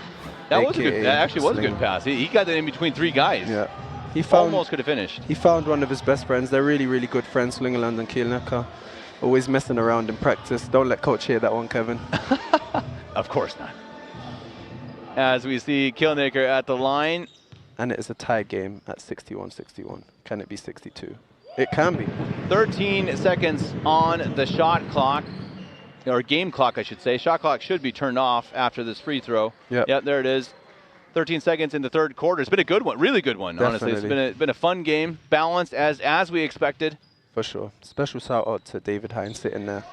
That actually was a good pass. He got that in between 3 guys. Yeah. He found, almost could have finished. He found one of his best friends. They're really, really good friends, Slingerland and Kilnaker. Always messing around in practice. Don't let coach hear that one, Kevin. Of course not. As we see Kilnaker at the line. And it is a tie game at 61-61. Can it be 62? It can be. 13 seconds on the shot clock, or game clock, I should say. Shot clock should be turned off after this free throw. Yep, there it is. 13 seconds in the 3rd quarter. It's been a good one, really good one, Definitely. honestly. It's been a fun game, balanced as we expected. For sure. Special shout out to David Hines sitting there.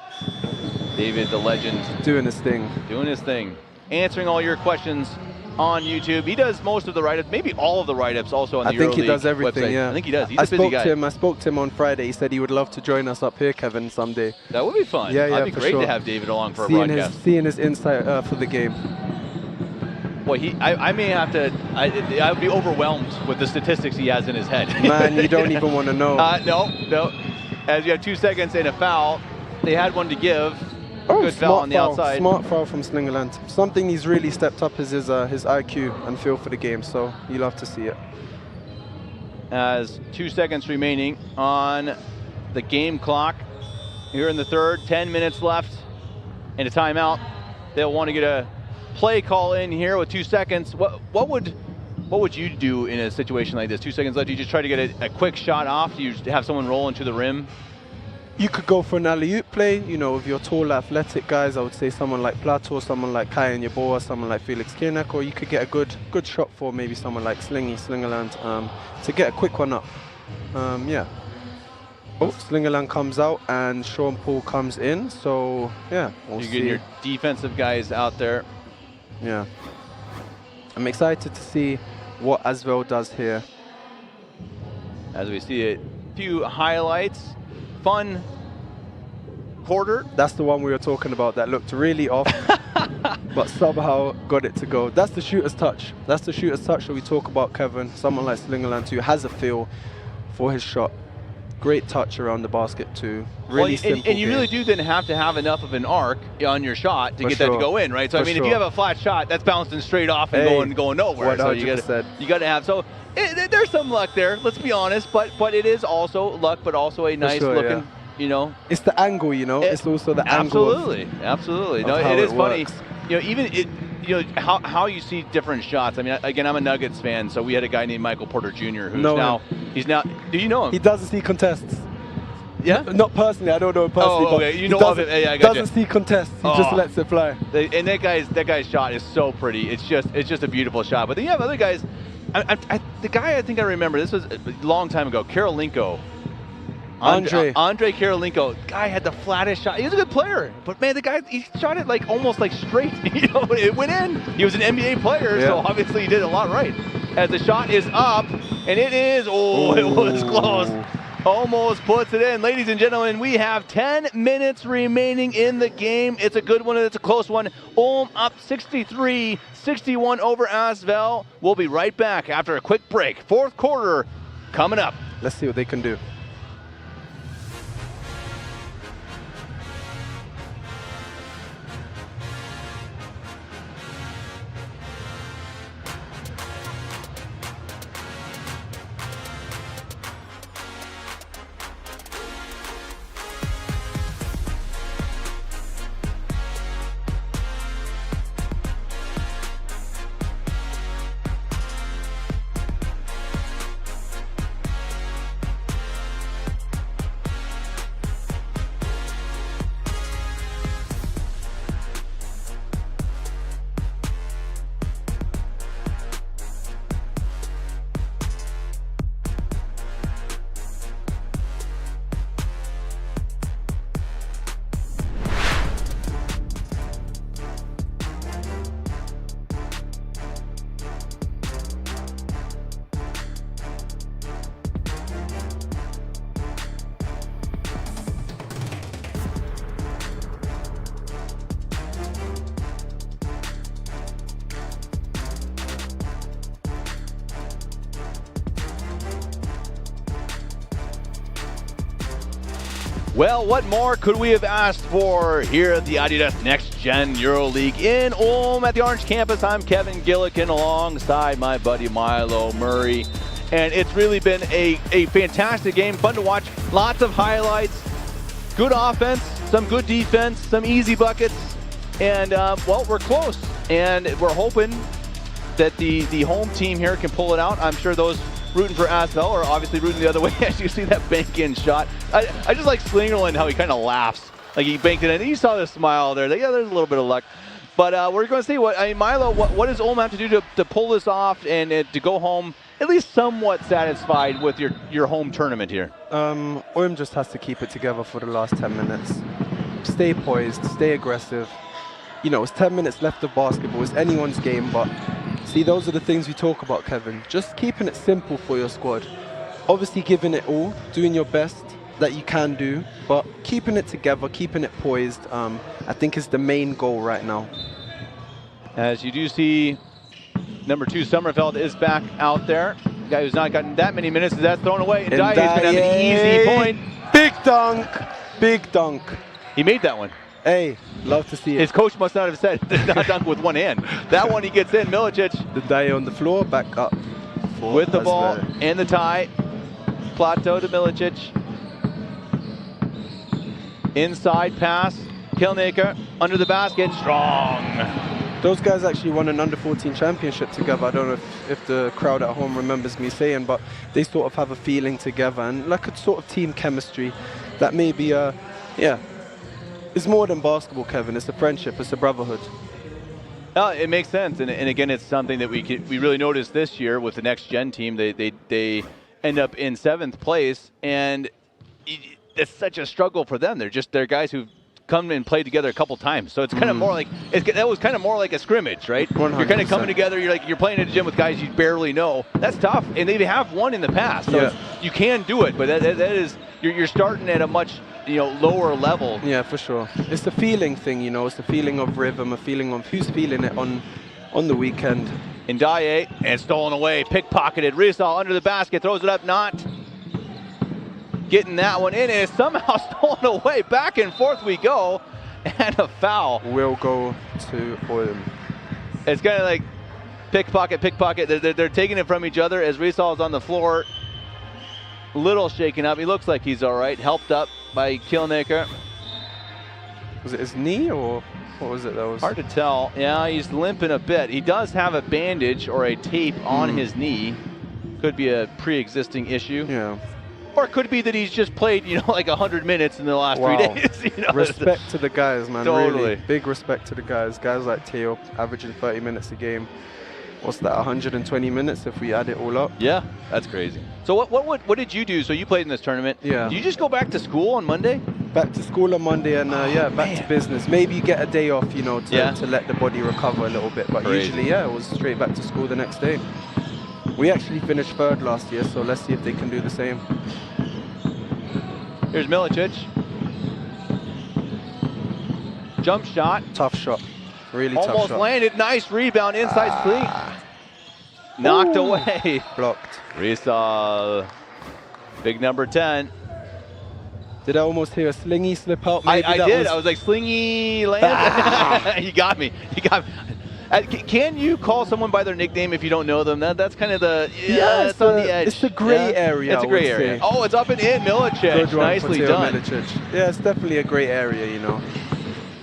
David, the legend. Doing his thing. Doing his thing. Answering all your questions on YouTube. He does most of the write-ups, maybe all of the write-ups also on the EuroLeague I think he does everything, website. yeah. I think he does. He's a busy guy. I spoke to him on Friday. He said he would love to join us up here, Kevin, someday. That would be fun. Yeah, That'd be for great sure. to have David along for a broadcast. Seeing his insight for the game. Well, I may have to. I would be overwhelmed with the statistics he has in his head. Man, you don't even want to know. No. As you have 2 seconds and a foul, they had one to give. Oh, good foul on the outside. Smart foul from Slingerland. Something he's really stepped up is his IQ and feel for the game. So you love to see it. As 2 seconds remaining on the game clock here in the 3rd, 10 minutes left and a timeout. They'll want to get a play call in here with 2 seconds. What would you do in a situation like this? 2 seconds left. Do you just try to get a quick shot off? Do you have someone roll into the rim? You could go for an alley-oop play, you know, with your tall, athletic guys. I would say someone like Plato, someone like Kai Yeboah, someone like Felix Kiernak, or you could get a good shot for maybe someone like Slingerland to get a quick one up. Yeah. Oh, Slingerland comes out and Sean Paul comes in. So yeah, You're getting your defensive guys out there. Yeah. I'm excited to see what Asvel does here. As we see a few highlights. Fun quarter. That's the one we were talking about that looked really off, but somehow got it to go. That's the shooter's touch. That's the shooter's touch that we talk about, Kevin. Someone like Slingerland who has a feel for his shot. Great touch around the basket too. Really simple and you game. really do then have to have enough of an arc on your shot to For get that to sure. go in, right? So For I mean, sure. if you have a flat shot, that's bouncing straight off and going nowhere. So you got to have. So there's some luck there. Let's be honest, but it is also luck, but also a nice looking. Yeah. You know, it's the angle. You know, it's also the angle. Absolutely. No, how it is it funny. works. You know, even you know how you see different shots. I mean, again, I'm a Nuggets fan, so we had a guy named Michael Porter Jr. who's he's now. Do you know him? He doesn't see contests. Yeah? Not personally, I don't know him personally. Oh, okay. But You know of it. Yeah, I got doesn't see contests. He just lets it fly. And that guy's shot is so pretty. It's just a beautiful shot. But then you have other guys. The guy I think I remember, this was a long time ago, Karolinko. Andre Karolinko, guy had the flattest shot. He was a good player, but man, the guy, he shot it like almost like straight. You know, it went in. He was an NBA player, so obviously he did a lot right. As the shot is up, and it is, it was close. Almost puts it in. Ladies and gentlemen, we have 10 minutes remaining in the game. It's a good one, and it's a close one. Ulm up 63-61 over Asvel. We'll be right back after a quick break. Fourth quarter coming up. Let's see what they can do. Well, what more could we have asked for here at the Adidas NextGen EuroLeague in Ulm at the Orange campus? I'm Kevin Gillikin alongside my buddy Milo Murray. And it's really been a fantastic game, fun to watch, lots of highlights, good offense, some good defense, some easy buckets, and well, we're close. And we're hoping that the home team here can pull it out. I'm sure those rooting for Asvel are obviously rooting the other way as you see that bank-in shot. I just like Slingerland, how he kind of laughs. Like he banked it in. You saw the smile there. Yeah, there's a little bit of luck. But we're going to see Milo, what does Ulm have to do to pull this off and to go home at least somewhat satisfied with your home tournament here? Ulm just has to keep it together for the last 10 minutes. Stay poised, stay aggressive. You know, it's 10 minutes left of basketball. It's anyone's game, but see, those are the things we talk about, Kevin. Just keeping it simple for your squad. Obviously giving it all, doing your best that you can do, but keeping it together, keeping it poised, I think is the main goal right now. As you do see, number 2 Sommerfeld is back out there. The guy who's not gotten that many minutes, that's thrown away. And Dye is going to have an easy point. Big dunk, big dunk. He made that one. Hey, love to see it. His coach must not have said not dunk with one hand. That one he gets in. Milicic. The Dye on the floor, back up. With the ball and the tie. Plateau to Milicic. Inside pass. Kilnaker under the basket. Strong. Those guys actually won an under-14 championship together. I don't know if the crowd at home remembers me saying, but they sort of have a feeling together and like a sort of team chemistry that maybe, yeah. It's more than basketball, Kevin. It's a friendship. It's a brotherhood. It makes sense, and again, it's something that we really noticed this year with the Next Gen team. They end up in 7th place, and it's such a struggle for them. They're guys who've come and played together a couple times, so it's kind of more like that was kind of more like a scrimmage, right? 100%. You're kind of coming together. You're playing at a gym with guys you barely know. That's tough, and they have won in the past, so you can do it. But that is you're starting at a much lower level. Yeah, for sure. It's the feeling thing, It's the feeling of rhythm, a feeling of who's feeling it on the weekend. Ndaye, and stolen away, pickpocketed. Rizal under the basket, throws it up, not getting that one in, and it's somehow stolen away. Back and forth we go, and a foul. Will go to Ulm. It's kind of like pickpocket. They're taking it from each other as Rizal is on the floor. Little shaken up. He looks like he's all right. Helped up by Kilnaker. Was it his knee or what was it? That was hard to tell. Yeah, he's limping a bit. He does have a bandage or a tape on his knee. Could be a pre-existing issue. Yeah. Or it could be that he's just played, like 100 minutes in the last 3 days. Respect to the guys, man. Totally. Really. Big respect to the guys. Guys like Theo, averaging 30 minutes a game. what's that, 120 minutes if we add it all up. Yeah, that's crazy. So what did you do? So you played in this tournament. Yeah. Did you just go back to school on Monday? Back to school on Monday and yeah, back to business. Maybe you get a day off, you know, to let the body recover a little bit. But usually, yeah, it was straight back to school the next day. We actually finished third last year, so let's see if they can do the same. Here's Milicic. Jump shot. Tough shot. Really tough shot. Almost landed. Nice rebound inside Sling. Knocked away. Blocked. Rizal. Big number 10. Did I almost hear a Slingy slip out? Maybe I did. I was like, Slingy land. You got me. You got me. Can you call someone by their nickname if you don't know them? That's kind of the, it's on the edge. It's a gray area. It's a gray area. Oh, it's up and in. Milicic. Nicely done. Milicic. Yeah, it's definitely a gray area, you know.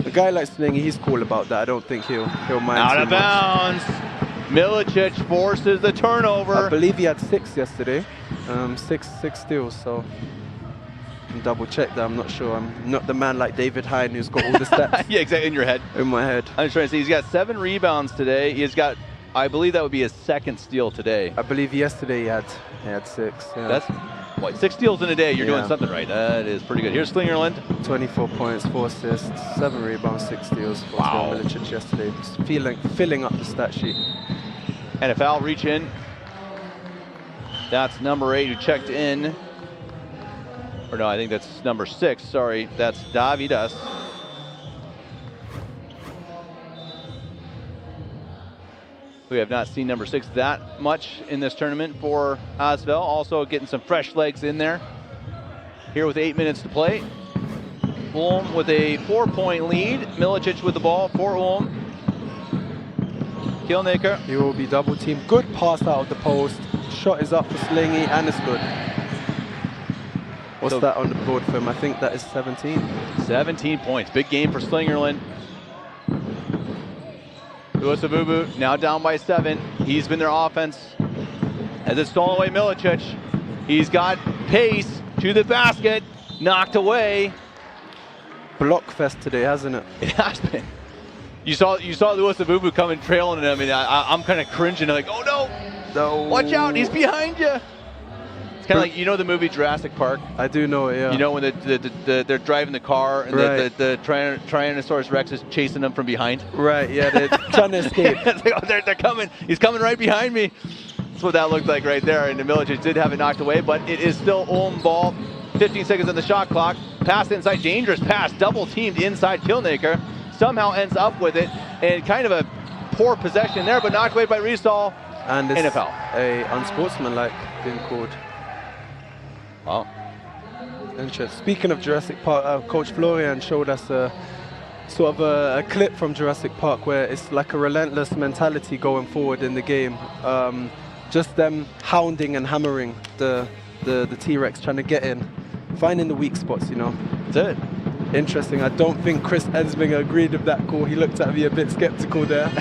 A guy like Slingy, he's cool about that. I don't think he'll mind Out too of much. bounds. Milicic forces the turnover. I believe he had 6 yesterday. 6 steals, so double check that. I'm not sure. I'm not the man like David Hine who's got all the stats. Yeah, exactly, in your head. In my head. I'm just trying to see. He's got 7 rebounds today. He's got, I believe that would be his 2nd steal today. I believe yesterday he had 6. Yeah. That's what, 6 steals in a day. You're doing something right. That is pretty good. Here's Slingerland. 24 points, 4 assists, 7 rebounds, 6 steals for Milicic yesterday. Just filling up the stat sheet. And a foul reach in. That's number 8 who checked in. Or no, I think that's number 6. Sorry, that's Adidas. We have not seen number 6 that much in this tournament for Asvel. Also getting some fresh legs in there. Here with 8 minutes to play. Ulm with a 4-point lead. Milicic with the ball for Ulm. Kilnaker. He will be double teamed. Good pass out of the post. Shot is up for Slingy and it's good. What's that on the board for him? I think that is 17. 17 points. Big game for Slingerland. Uosavubu now down by 7. He's been their offense. As it's stolen away, Milicic. He's got pace to the basket. Knocked away. Block fest today, hasn't it? It has been. You saw Uosavubu coming trailing him, and I'm kind of cringing. Like, oh no! Watch out! He's behind you. It's kind of like, you know the movie Jurassic Park? I do know it, yeah. You know when they're driving the car and the Tyrannosaurus Rex is chasing them from behind? Right, yeah, they're trying to escape. It's like, oh, they're coming. He's coming right behind me. That's what that looked like right there. And the Milicic did have it knocked away, but it is still Ulm ball. 15 seconds on the shot clock. Pass inside, dangerous pass. Double teamed inside Kilnaker. Somehow ends up with it. And kind of a poor possession there, but knocked away by Rizal. And it's NFL. a unsportsmanlike being called. Wow. Interesting. Speaking of Jurassic Park, Coach Florian showed us a sort of a clip from Jurassic Park where it's like a relentless mentality going forward in the game. Just them hounding and hammering the T-Rex, trying to get in, finding the weak spots, you know. That's it. Interesting. I don't think Chris Ensminger agreed with that call. He looked at me a bit skeptical there.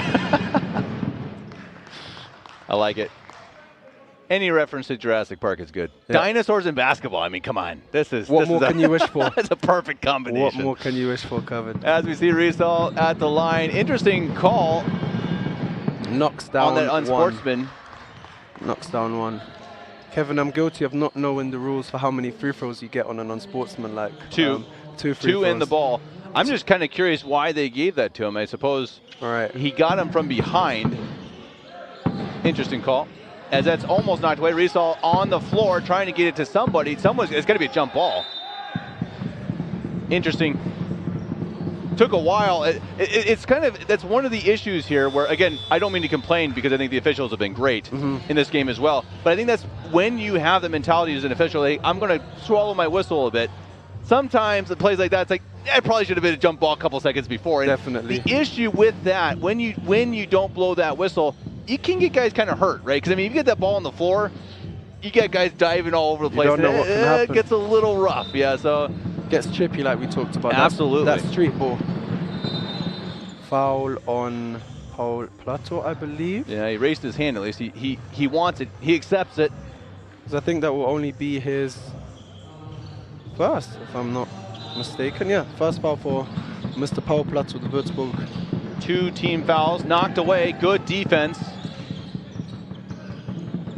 I like it. Any reference to Jurassic Park is good. Yeah. Dinosaurs and basketball. I mean, come on. What more can you wish for? That's a perfect combination. What more can you wish for, covered? As we see Rizal at the line. Interesting call. Knocks down on that unsportsman. Knocks down 1. Kevin, I'm guilty of not knowing the rules for how many free throws you get on an unsportsmanlike. 2. 2 free throws. In the ball. I'm just kind of curious why they gave that to him. I suppose he got him from behind. Interesting call. As that's almost knocked away. Rizal on the floor trying to get it to somebody. It's going to be a jump ball. Interesting. Took a while. It's kind of, that's one of the issues here where, again, I don't mean to complain because I think the officials have been great in this game as well. But I think that's when you have the mentality as an official, like, I'm going to swallow my whistle a bit. Sometimes it plays like that, it's like, it probably should have been a jump ball a couple seconds before. And definitely. The issue with that, when you don't blow that whistle, you can get guys kind of hurt, right? Because, I mean, if you get that ball on the floor, you get guys diving all over the place. You don't know what can happen. It gets a little rough, yeah, so. Gets chippy like we talked about. Absolutely. That's street ball. Foul on Paul Plateau, I believe. Yeah, he raised his hand at least. He wants it. He accepts it. So I think that will only be his first, if I'm not mistaken. Yeah, first foul for Mr. Paul Plateau, the Würzburg. 2 team fouls, knocked away, good defense.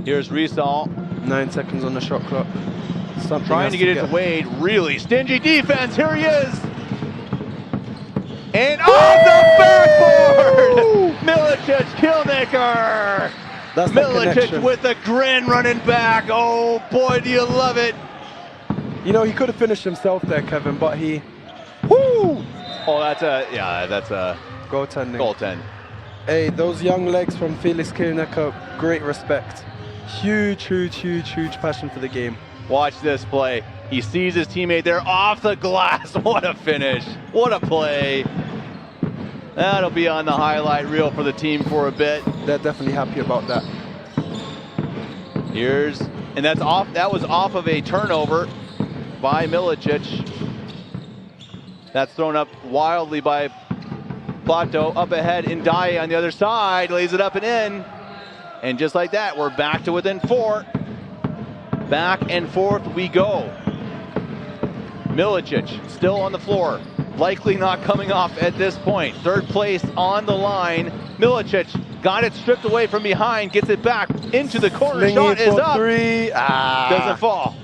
Here's Riesel. 9 seconds on the shot clock. Something Trying to get it to Wade. Really stingy defense. Here he is. And off the backboard! Milicic, Killmaker! That's the Milicic connection. with a grin running back. Oh boy, do you love it. You know, he could have finished himself there, Kevin, but he, woo! Oh, that's a Goaltending. goaltend. Hey, those young legs from Felix Killmaker, great respect. Huge passion for the game. Watch this play. He sees his teammate there off the glass. What a finish. What a play. That'll be on the highlight reel for the team for a bit. They're definitely happy about that. And that's off. That was off of a turnover by Milicic. That's thrown up wildly by Plateau. Up ahead, Ndaye on the other side, lays it up and in. And just like that, we're back to within 4. Back and forth we go. Milicic still on the floor. Likely not coming off at this point. 3rd place on the line. Milicic got it stripped away from behind, gets it back into the corner. Slingy Shot is for up. 3. Doesn't fall.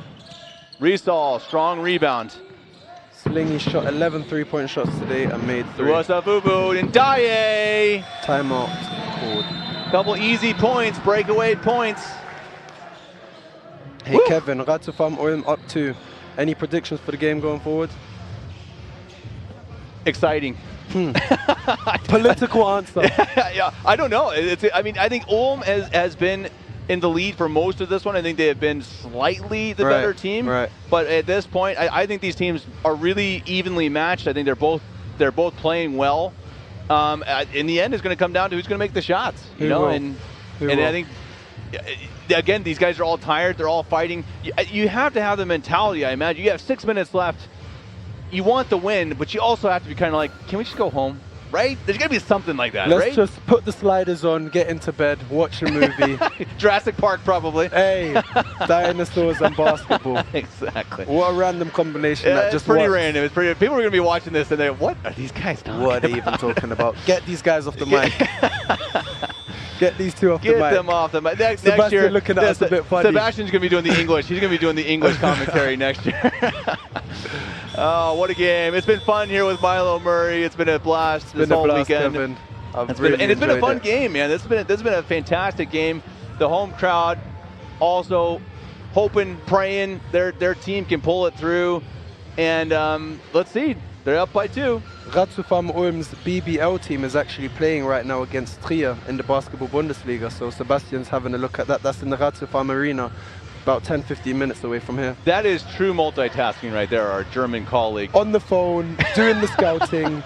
Riesel, strong rebound. Slingy shot 11 3-point shots today and made 3. Uwasavubu and Ndaye. Timeout called. Couple easy points, breakaway points. Hey, Woo! Kevin, Ratsufam Ulm up 2. Any predictions for the game going forward? Exciting. Political answer. Yeah, I don't know. I mean, I think Ulm has been in the lead for most of this one. I think they have been slightly the better team. Right. But at this point, I think these teams are really evenly matched. I think they're both playing well. In the end, it's going to come down to who's going to make the shots. You know, and I think again, these guys are all tired. They're all fighting. You have to have the mentality. I imagine you have 6 minutes left. You want the win, but you also have to be kind of like, can we just go home? Right? There's got to be something like that, right? Let's just put the sliders on, get into bed, watch a movie. Jurassic Park, probably. Hey, dinosaurs and basketball. Exactly. What a random combination that It's just pretty works. random. It's pretty. People are going to be watching this and they're, what are these guys talking What are they about? even talking about? Get these guys off the mic. Get these two off the Get mic. them off the mic. Next Sebastian year, looking at us a bit funny. Sebastian's going to be doing the English. He's going to be doing the English commentary next year. Oh, what a game. It's been fun here with Milo Murray. It's been a blast this whole weekend. Kevin. It's been a fun game, man. This has been a fantastic game. The home crowd also hoping, praying their team can pull it through. And let's see. They're up by 2. Ratsufam Ulm's BBL team is actually playing right now against Trier in the Basketball Bundesliga. So Sebastian's having a look at that. That's in the Ratsufam Arena, about 10-15 minutes away from here. That is true multitasking right there, our German colleague. On the phone, doing the scouting.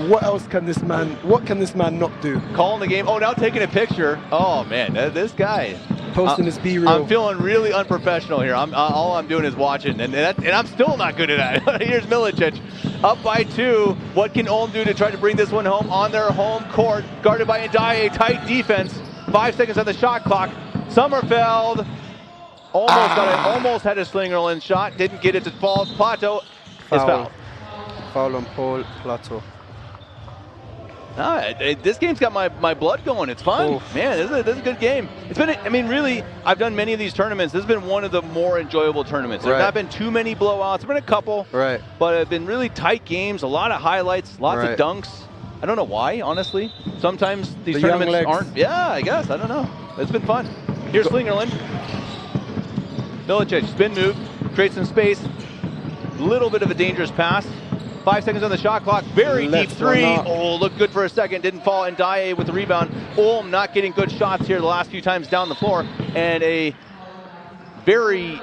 What can this man not do? Calling the game. Oh, now taking a picture. Oh, man, this guy. Posting his B-reel. I'm feeling really unprofessional here. All I'm doing is watching, and I'm still not good at that. Here's Milicic, up by 2. What can Ulm do to try to bring this one home on their home court? Guarded by Ndaye, tight defense. 5 seconds on the shot clock. Sommerfeld almost had a Slingerland shot. Didn't get it to fall. Plateau is fouled. Foul on Paul Plateau. This game's got my blood going. It's fun. Oof. Man, this is a good game. It's been, I mean, really, I've done many of these tournaments. This has been one of the more enjoyable tournaments. There have not been too many blowouts. There have been a couple. Right. But it's been really tight games, a lot of highlights, lots of dunks. I don't know why, honestly. Sometimes these tournaments aren't. Yeah, I guess. I don't know. It's been fun. Here's Slingerland. Milicic, spin move, creates some space. Little bit of a dangerous pass. 5 seconds on the shot clock. Very deep 3. Oh, looked good for a second. Didn't fall. Ndaye with the rebound. Ulm not getting good shots here the last few times down the floor. And a very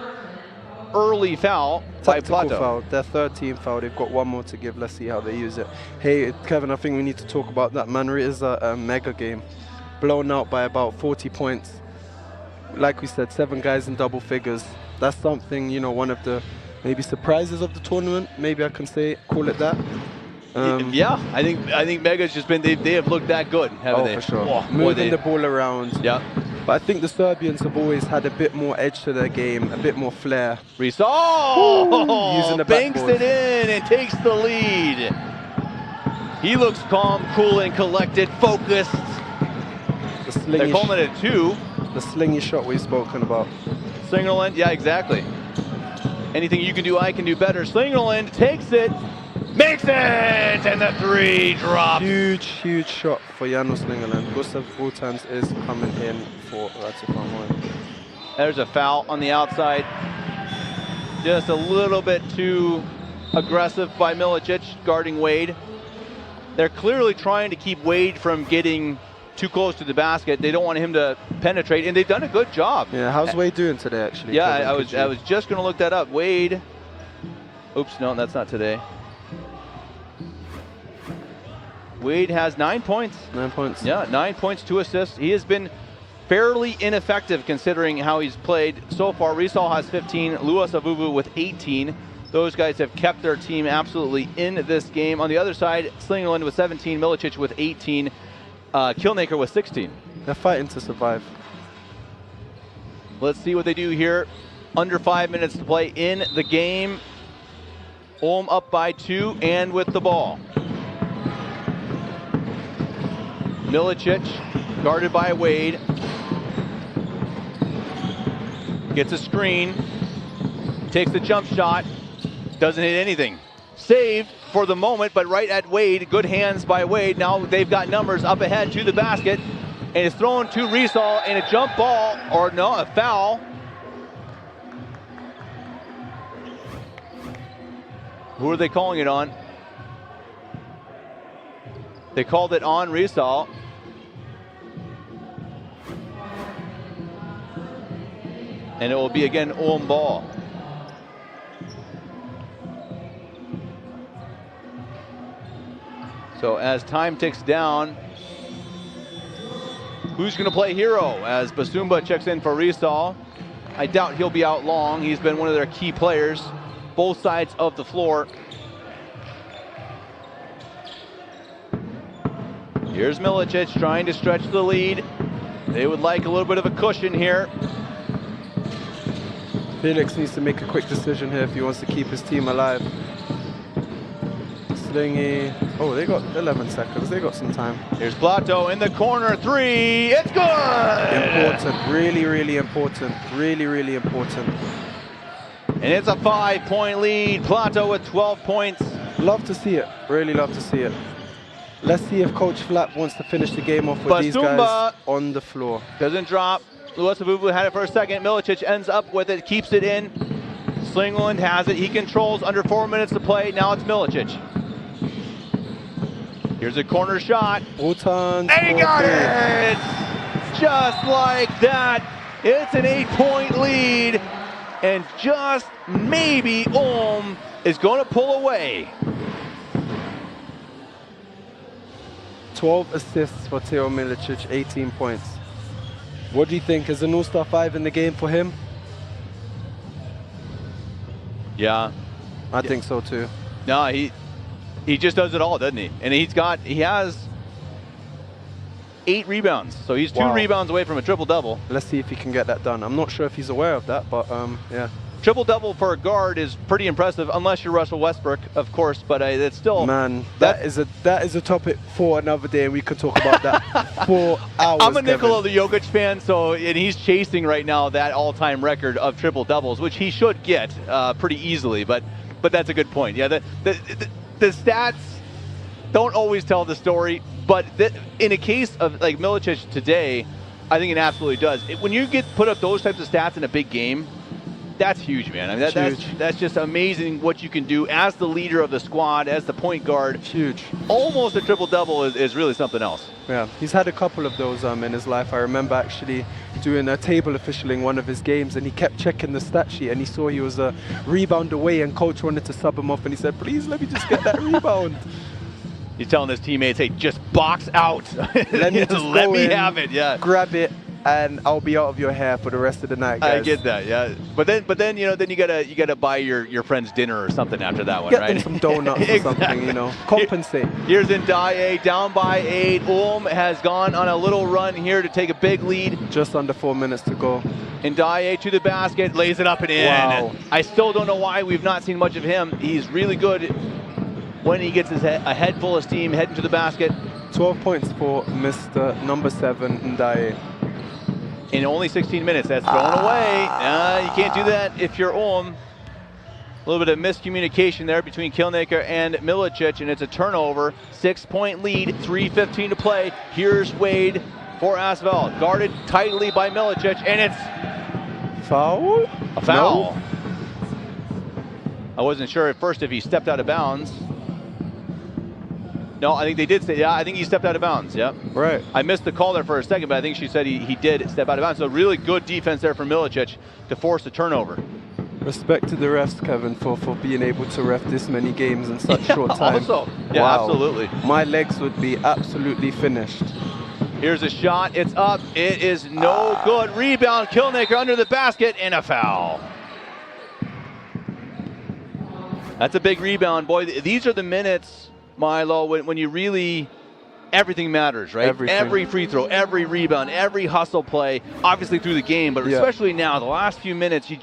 early foul by Plateau. Foul. Their 3rd team foul. They've got one more to give. Let's see how they use it. Hey, Kevin, I think we need to talk about that. Man, it is a mega game. Blown out by about 40 points. Like we said, 7 guys in double figures. That's something, you know, one of the maybe surprises of the tournament. Maybe I can call it that. Yeah, I think Mega's just been, they have looked that good, haven't they? For sure. Oh, Moving the ball around. Yeah. But I think the Serbians have always had a bit more edge to their game, a bit more flair. Riesel Using the banks backboard. it in and takes the lead. He looks calm, cool, and collected, focused. They're calling it a 2. The slingy shot we've spoken about. Slingerland, yeah, exactly. Anything you can do, I can do better. Slingerland takes it, makes it, and the 3 drops. Huge shot for Janos Slingerland. Gustav Brutans is coming in for Ratsifan. There's a foul on the outside. Just a little bit too aggressive by Milicic guarding Wade. They're clearly trying to keep Wade from getting too close to the basket. They don't want him to penetrate, and they've done a good job. Yeah, how's Wade doing today, actually? Yeah, Kevin, I was just going to look that up. Wade, oops, no, that's not today. Wade has 9 points. 9 points. Yeah, 9 points, 2 assists. He has been fairly ineffective considering how he's played so far. Risal has 15, Luas Avuvu with 18. Those guys have kept their team absolutely in this game. On the other side, Slingerland with 17, Milicic with 18, Kilnaker with 16. They're fighting to survive. Let's see what they do here. Under 5 minutes to play in the game. Ulm up by 2 and with the ball. Milicic guarded by Wade. Gets a screen. Takes the jump shot. Doesn't hit anything. Saved for the moment, but right at Wade. Good hands by Wade. Now they've got numbers up ahead to the basket. And it's thrown to Risal and a jump ball, or no, a foul. Who are they calling it on? They called it on Risal. And it will be again Ulm ball. So as time ticks down, who's going to play hero? As Basumba checks in for Risal. I doubt he'll be out long. He's been one of their key players, both sides of the floor. Here's Milicic trying to stretch the lead. They would like a little bit of a cushion here. Felix needs to make a quick decision here if he wants to keep his team alive. Slingy. Oh, they got 11 seconds. They got some time. Here's Plato in the corner. 3. It's good! Important. Really important. Really important. And it's a 5-point lead. Plato with 12 points. Love to see it. Really love to see it. Let's see if Coach Flap wants to finish the game off with these guys on the floor. Doesn't drop. Luasavuvu had it for a second. Milicic ends up with it, keeps it in. Slingerland has it. He controls under 4 minutes to play. Now it's Milicic. Here's a corner shot. And he got it! Just like that. It's an 8-point lead. And just maybe Ulm is going to pull away. 12 assists for Teo Milicic, 18 points. What do you think? Is an All-Star 5 in the game for him? Yeah. I think so too. No, he just does it all, doesn't he? And he has 8 rebounds. So he's 2 rebounds away from a triple-double. Let's see if he can get that done. I'm not sure if he's aware of that, but yeah. Triple-double for a guard is pretty impressive, unless you're Russell Westbrook, of course, but it's still... Man, that is a topic for another day, and we could talk about that for hours, I'm a Nikola Jokic fan, and he's chasing right now that all-time record of triple-doubles, which he should get pretty easily, but that's a good point. Yeah, the stats don't always tell the story, but in a case of like Milicic today, I think it absolutely does. When you get put up those types of stats in a big game, that's huge, man. I mean, that's just amazing what you can do as the leader of the squad, as the point guard. Huge. Almost a triple-double is really something else. Yeah, he's had a couple of those in his life. I remember actually doing a table officialing one of his games, and he kept checking the stat sheet, and he saw he was a rebound away, and coach wanted to sub him off, and he said, please let me just get that rebound. He's telling his teammates, hey, just box out. Let me just let me have it, yeah. Grab it, and I'll be out of your hair for the rest of the night, guys. I get that, yeah. But then you gotta buy your friends dinner or something after that one, Get right? them some donuts or something, you know. Compensate. Here's Ndaye down by 8. Ulm has gone on a little run here to take a big lead. Just under 4 minutes to go. Ndaye to the basket, lays it up and in. Wow. I still don't know why we've not seen much of him. He's really good when he gets a head full of steam heading to the basket. 12 points for Mr. number 7, Ndaye. in only 16 minutes. That's thrown away. You can't do that if you're Ulm. A little bit of miscommunication there between Kilnaker and Milicic, and it's a turnover. 6-point lead, 3:15 to play. Here's Wade for Asvel, guarded tightly by Milicic, and it's foul? A foul. No. I wasn't sure at first if he stepped out of bounds. No, I think they did say, yeah, I think he stepped out of bounds, yep. Right. I missed the call there for a second, but I think she said he did step out of bounds. So really good defense there from Milicic to force the turnover. Respect to the refs, Kevin, for being able to ref this many games in such short time. Also, yeah, wow. Absolutely. My legs would be absolutely finished. Here's a shot, it's up, it is no good. Rebound, Kilnaker under the basket, and a foul. That's a big rebound, boy. These are the minutes, Milo, when you really, everything matters, right? Everything. Every free throw, every rebound, every hustle play, obviously through the game, but especially now, the last few minutes, you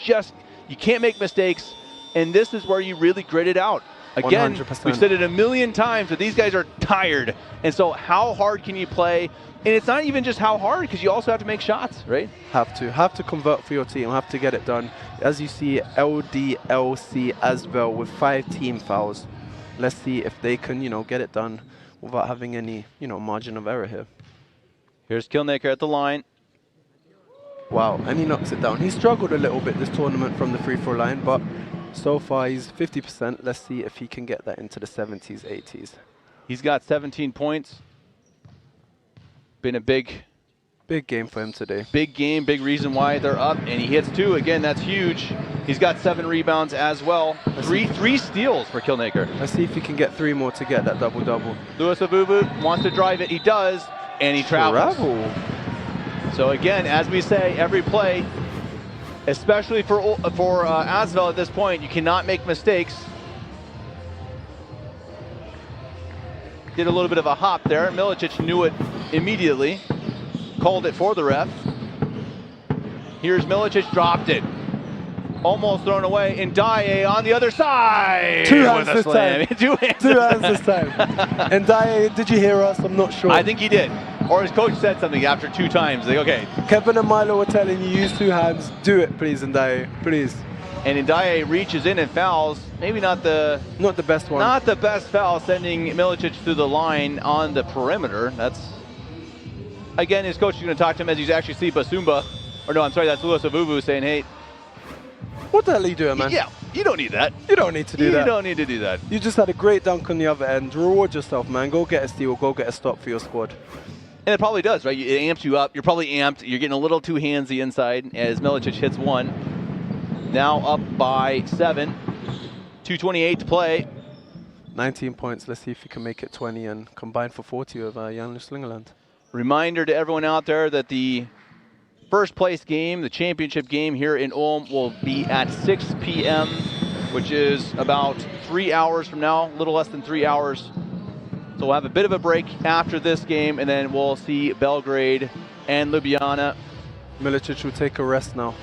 can't make mistakes, and this is where you really grit it out. Again, 100%. We've said it a million times, but these guys are tired, and so how hard can you play? And it's not even just how hard, because you also have to make shots, right? Have to convert for your team, have to get it done. As you see, LDLC Asvel with 5 team fouls. Let's see if they can, get it done without having any, margin of error here. Here's Kilnaker at the line. Wow, and he knocks it down. He struggled a little bit this tournament from the free throw line, but so far he's 50%. Let's see if he can get that into the 70s, 80s. He's got 17 points. Been a big game for him today. Big game, big reason why they're up, and he hits 2. Again, that's huge. He's got 7 rebounds as well. Three steals for Kilnaker. Let's see if he can get 3 more to get that double-double. Louis Abubu wants to drive it. He does, and he travels. So again, as we say, every play, especially for Asvel at this point, you cannot make mistakes. Did a little bit of a hop there. Milicic knew it immediately. Called it for the ref. Here's Milicic, dropped it. Almost thrown away, and Daye on the other side. 2 hands this time. 2 hands. 2 hands this time. And Daye, did you hear us? I'm not sure. I think he did. Or his coach said something after 2 times. Like, okay. Kevin and Milo were telling you, use 2 hands. Do it, please, Daye, please. And Daye reaches in and fouls. Maybe not the best one. Not the best foul, sending Milicic through the line on the perimeter. That's, again, his coach is going to talk to him as you actually see Basumba. Or no, I'm sorry, that's Louis Avuvu saying, hey, what the hell are you doing, man? Yeah, you don't need that. You don't need to do that. You don't need to do that. You just had a great dunk on the other end. Reward yourself, man. Go get a steal. Go get a stop for your squad. And it probably does, right? It amps you up. You're probably amped. You're getting a little too handsy inside as Milicic hits 1. Now up by 7. 2:28 to play. 19 points. Let's see if he can make it 20 and combine for 40 with Jan Slingerland. Reminder to everyone out there that the first place game, the championship game here in Ulm, will be at 6 p.m., which is about 3 hours from now, a little less than 3 hours. So we'll have a bit of a break after this game, and then we'll see Belgrade and Ljubljana. Milicic will take a rest now.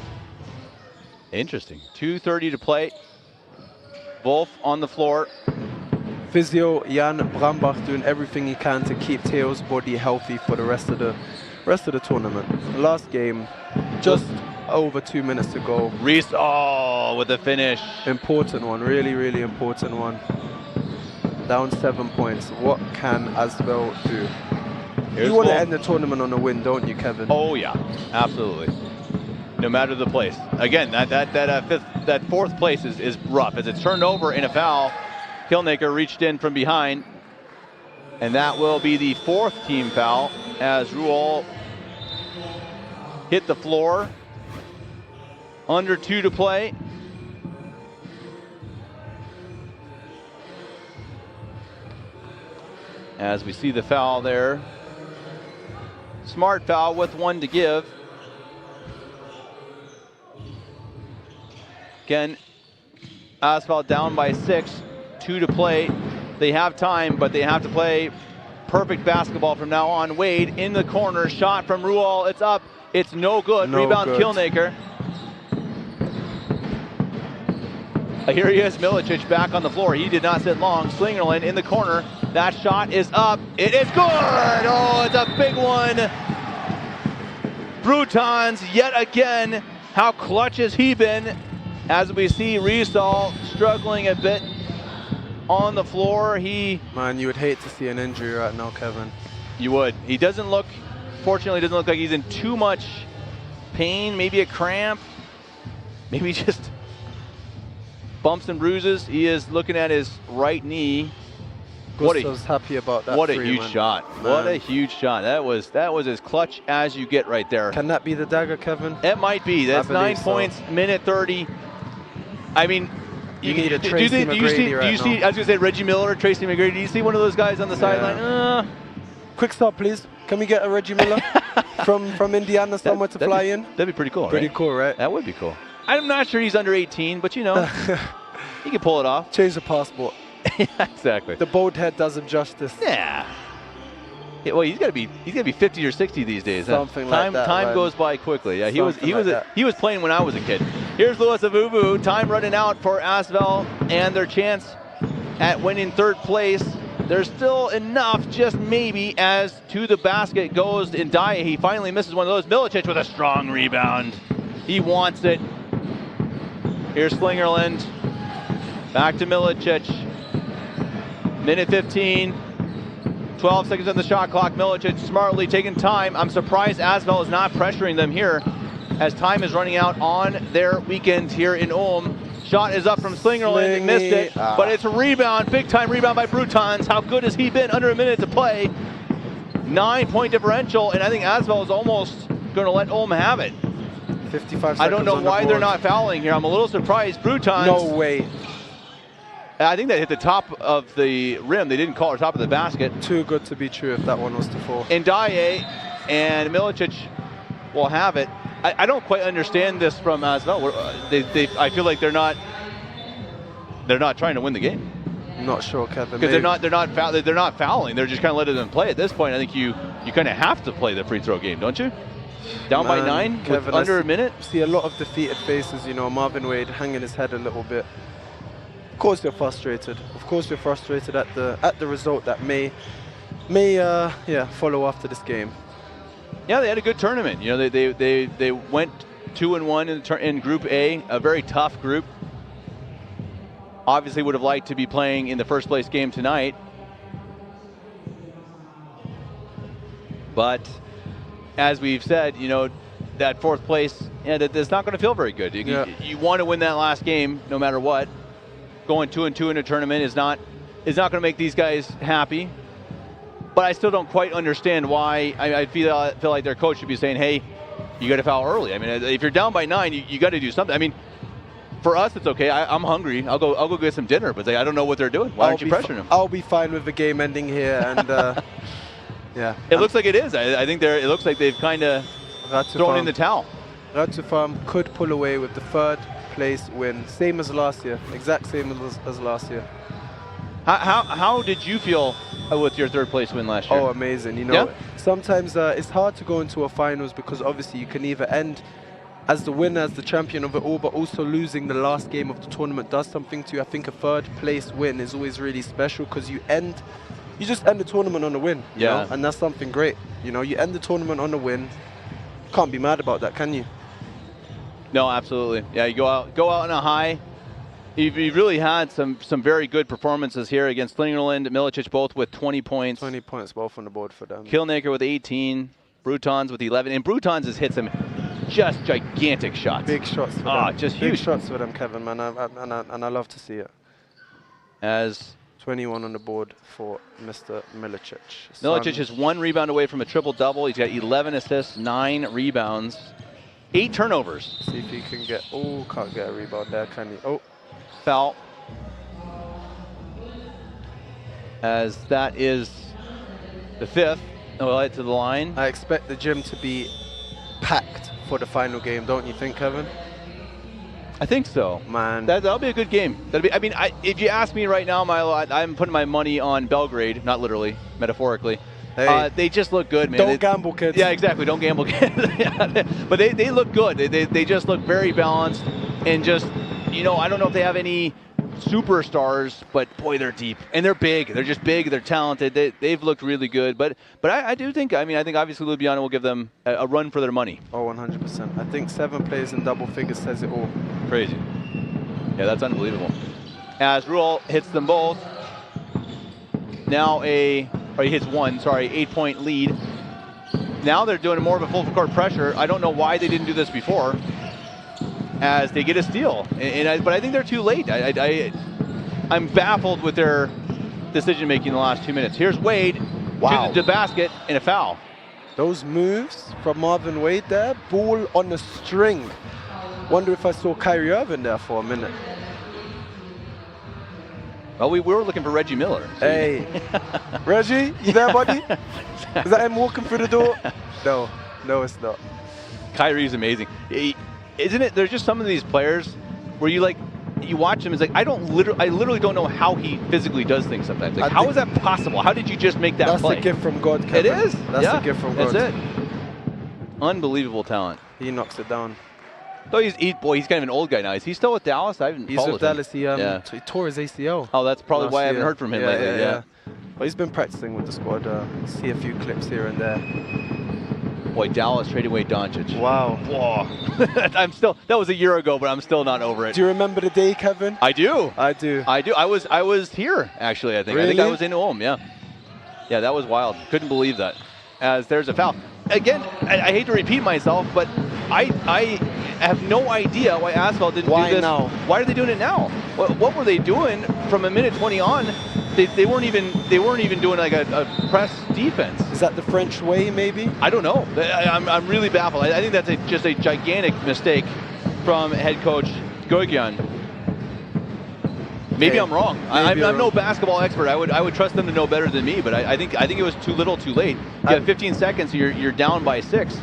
Interesting. 2:30 to play. Wolf on the floor. Physio Jan Brambach doing everything he can to keep Theo's body healthy for the rest of the tournament. Last game, just over 2 minutes to go. Reese, with the finish. Important one, really, really important one. Down 7 points. What can Asvel do? You want to end the tournament on a win, don't you, Kevin? Oh yeah, absolutely. No matter the place. Again, that 4th place is rough as it's turned over in a foul. Kilnaker reached in from behind, and that will be the 4th team foul as Ruol hit the floor. Under 2 to play. As we see the foul there. Smart foul with 1 to give. Again, Asphalt down by 6, 2 to play. They have time, but they have to play perfect basketball from now on. Wade in the corner, shot from Ruol. It's up, it's no good. Rebound Kilnaker. Here he is, Milicic back on the floor. He did not sit long. Slingerland in the corner. That shot is up. It is good. Oh, it's a big one Brutons yet again. How clutch has he been? As we see Riesel struggling a bit on the floor. Man, you would hate to see an injury right now, Kevin. You would. He doesn't look, fortunately, doesn't look like he's in too much pain, maybe a cramp, maybe just bumps and bruises. He is looking at his right knee. Gustav's happy about that. What a huge shot. What a huge shot. That was as clutch as you get right there. Can that be the dagger, Kevin? It might be. That's 9 points, minute 30. I mean, you need a Tracy McGrady right now. I was going to say Reggie Miller, Tracy McGrady. Do you see one of those guys on the sideline? Quick stop, please. Can we get a Reggie Miller from Indiana somewhere to fly in? That'd be pretty cool, Pretty cool, right? That would be cool. I'm not sure he's under 18, but you know, he can pull it off. Change the passport. Yeah, exactly. The bald head does him justice. Yeah. Well, he's got to be 50 or 60 these days. Something like that. Time goes by quickly. Yeah, he was playing when I was a kid. Here's Louis Avuvu. Time running out for Asvel and their chance at winning third place. There's still enough, just maybe, as to the basket goes Ndaya. He finally misses one of those. Milicic with a strong rebound. He wants it. Here's Slingerland. Back to Milicic. Minute 15. 12 seconds on the shot clock. Milicic smartly taking time. I'm surprised Asvel is not pressuring them here as time is running out on their weekend here in Ulm. Shot is up from Slingerland. Missed it, but it's a rebound. Big time rebound by Brutons. How good has he been? Under a minute to play. 9-point differential, and I think Asvel is almost going to let Ulm have it. 55 seconds. I don't know why they're not fouling here. I'm a little surprised. Brutons. No way. I think that hit the top of the rim. They didn't call it top of the basket. Too good to be true if that one was to fall. Ndaya and Milicic will have it. I don't quite understand this from Asvel. I feel like they're not trying to win the game. Not sure, Kevin. Because they're not fouling. They're just kind of letting them play. At this point, I think you kind of have to play the free throw game, don't you? Down by 9 Kevin, with under a minute. See a lot of defeated faces. You know, Marvin Wade hanging his head a little bit. Of course, you're frustrated. Of course, you're frustrated at the result that may follow after this game. Yeah, they had a good tournament. You know, they went 2-1 in Group A, a very tough group. Obviously, would have liked to be playing in the first place game tonight, but as we've said, you know, that fourth place, it's not going to feel very good. You want to win that last game, no matter what. Going 2-2 in a tournament is not going to make these guys happy. But I still don't quite understand why. I feel like their coach should be saying, "Hey, you got to foul early." I mean, if you're down by 9, you got to do something. I mean, for us, it's okay. I'm hungry. I'll go get some dinner. But I don't know what they're doing. Why aren't you pressuring them? I'll be fine with the game ending here, and yeah. It looks like it is. I think it looks like they've kind of thrown in the towel. Ratu Farm could pull away with the third place win, same as last year, exact same as last year. How did you feel with your third place win last year? Oh, amazing. You know, sometimes it's hard to go into a finals because obviously you can either end as the winner, as the champion of it all, but also losing the last game of the tournament does something to you. I think a third place win is always really special because you just end the tournament on a win. You know? And that's something great. You know, you end the tournament on a win. Can't be mad about that, can you? No, absolutely. Yeah, you go out on a high. You've really had some very good performances here against Slingerland and Milicic, both with 20 points. 20 points both on the board for them. Killnaker with 18, Brutons with 11. And Brutons has hit some just gigantic shots. Big shots for them. Just huge. Big shots for them, Kevin, man. And I love to see it. As 21 on the board for Mr. Milicic. Milicic is 1 rebound away from a triple-double. He's got 11 assists, 9 rebounds, 8 turnovers. See if he can get... Oh, can't get a rebound there, can he? Oh. Foul. As that is the 5th. We'll head to the line. I expect the gym to be packed for the final game, don't you think, Kevin? I think so. Man. That'll be a good game. If you ask me right now, Milo, I'm putting my money on Belgrade, not literally, metaphorically. Hey, they just look good, man. Don't gamble, kids. Yeah, exactly. Don't gamble, kids. But they look good. They just look very balanced and just, you know, I don't know if they have any superstars, but boy, they're deep and they're big. They're just big. They're talented. They've looked really good. But I do think, I think obviously Ljubljana will give them a run for their money. Oh, 100%. I think 7 players in double figures says it all. Crazy. Yeah, that's unbelievable. As Ruel hits them both. Now he hits one, sorry, 8-point lead. Now they're doing more of a full court pressure. I don't know why they didn't do this before, as they get a steal. But I think they're too late. I'm baffled with their decision making in the last 2 minutes. Here's Wade to the basket and a foul. Those moves from Marvin Wade there, ball on the string. Wonder if I saw Kyrie Irving there for a minute. Well, we were looking for Reggie Miller. Hey, Reggie, you there, buddy? Is that him walking through the door? No, it's not. Kyrie's amazing. Isn't it? There's just some of these players where you watch him. It's like I literally don't know how he physically does things sometimes. Like, how is that possible? How did you just make that play? That's a gift from God, Kevin. It is. That's a gift from God. That's it. Unbelievable talent. He knocks it down. Though he's kind of an old guy now. Is he still with Dallas? I haven't followed him. He's with Dallas. He tore his ACL. Oh, that's probably why I haven't heard from him lately. Yeah. But he's been practicing with the squad. See a few clips here and there. Boy, Dallas trading away Doncic. Wow. Whoa. That was a year ago, but I'm still not over it. Do you remember the day, Kevin? I do. I do. I was here, actually, I think. Really? I think I was in Ulm, yeah. Yeah, that was wild. Couldn't believe that. As there's a foul. Again, I hate to repeat myself, but I have no idea why Asphalt didn't do this. Why now? Why are they doing it now? What were they doing from a minute 20 on? They weren't even doing like a press defense. Is that the French way, maybe? I don't know. I'm really baffled. I think that's just a gigantic mistake from head coach Gogian. Maybe I'm wrong. I'm no basketball expert. I would trust them to know better than me, but I think it was too little, too late. You have 15 seconds. You're down by 6.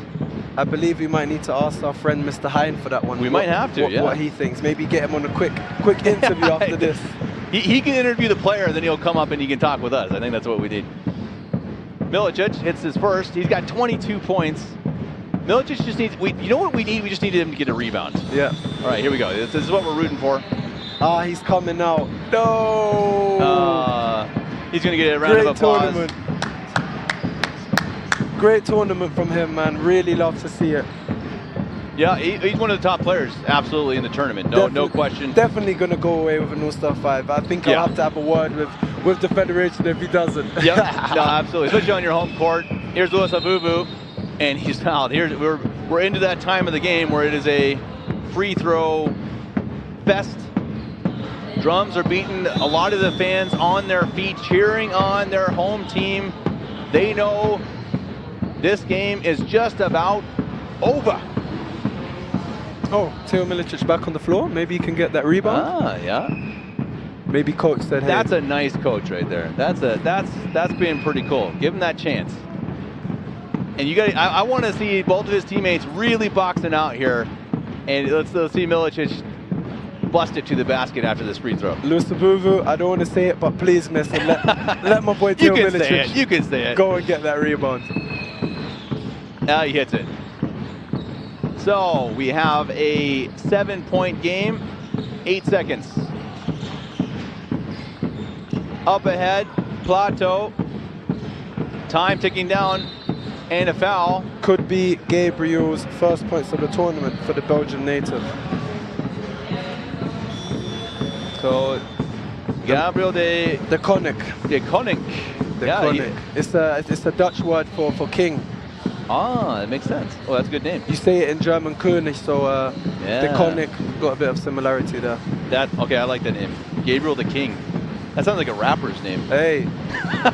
I believe we might need to ask our friend Mr. Hine for that one. We might have to. What he thinks. Maybe get him on a quick interview after this. He can interview the player, then he'll come up and he can talk with us. I think that's what we need. Milicic hits his first. He's got 22 points. Milicic just needs. You know what we need? We just need him to get a rebound. Yeah. All right, here we go. This is what we're rooting for. He's coming out. No. He's going to get a round of applause. Tournament. Great tournament from him, man. Really love to see it. Yeah, he's one of the top players, absolutely, in the tournament. No question. Definitely going to go away with an All-Star 5. I think I'll have to have a word with the Federation if he doesn't. Yeah, no, absolutely. Especially on your home court. Here's Louis Abubu, and he's fouled. We're into that time of the game where it is a free throw fest. Drums are beaten. A lot of the fans on their feet cheering on their home team. They know this game is just about over. Oh, Teo Milicic back on the floor. Maybe he can get that rebound. Yeah. Maybe coach said, hey. That's a nice coach right there. That's being pretty cool. Give him that chance. And I want to see both of his teammates really boxing out here. And let's see Milicic bust it to the basket after this free throw. Louis Abubu, I don't want to say it, but please, miss it. Let my boy Teo Milicic You can say it. Go and get that rebound. Now he hits it. So we have a 7-point game, 8 seconds. Up ahead, Plateau. Time ticking down, and a foul. Could be Gabriel's first points of the tournament for the Belgian native. So Gabriel de Koning. Yeah, it's a Dutch word for king. Ah, that makes sense. Oh, that's a good name. You say it in German, König, so the Konig got a bit of similarity there. Okay, I like that name. Gabriel the King. That sounds like a rapper's name. Hey,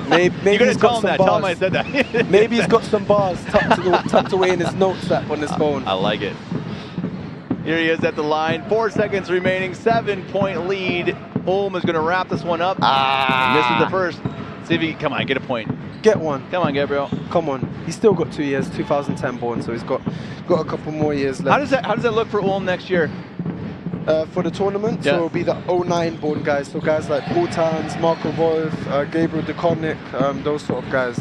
maybe you're gonna he's tell got him some that. Tell him bars. I said that. Maybe he's got some bars tucked away in his notes app on his phone. I like it. Here he is at the line. 4 seconds remaining. 7-point lead. Ulm is going to wrap this one up. Misses the first. See if he come on, get a point. Get one. Come on, Gabriel. Come on. He's still got 2 years. 2010 born, so he's got a couple more years left. How does that look for Ulm next year? For the tournament, so it'll be the 09 born guys. So guys like Paul Tans, Marco Wolf, Gabriel de Koning, those sort of guys.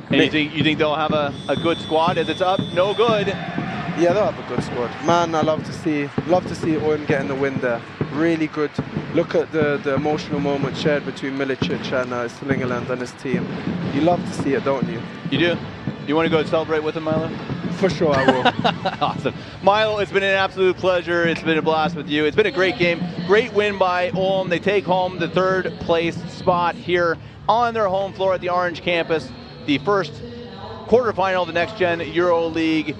And you think they'll have a good squad as it's up? No good. Yeah, they'll have a good squad. Man, I love to see Ulm getting the win there. really good. Look at the emotional moment shared between Milicic and Slingerland and his team. You love to see it, don't you? You do? You want to go and celebrate with him, Milo? For sure I will. Awesome. Milo, it's been an absolute pleasure. It's been a blast with you. It's been a great game. Great win by Ulm. They take home the 3rd place spot here on their home floor at the Orange campus. The first quarterfinal of the NextGen EuroLeague.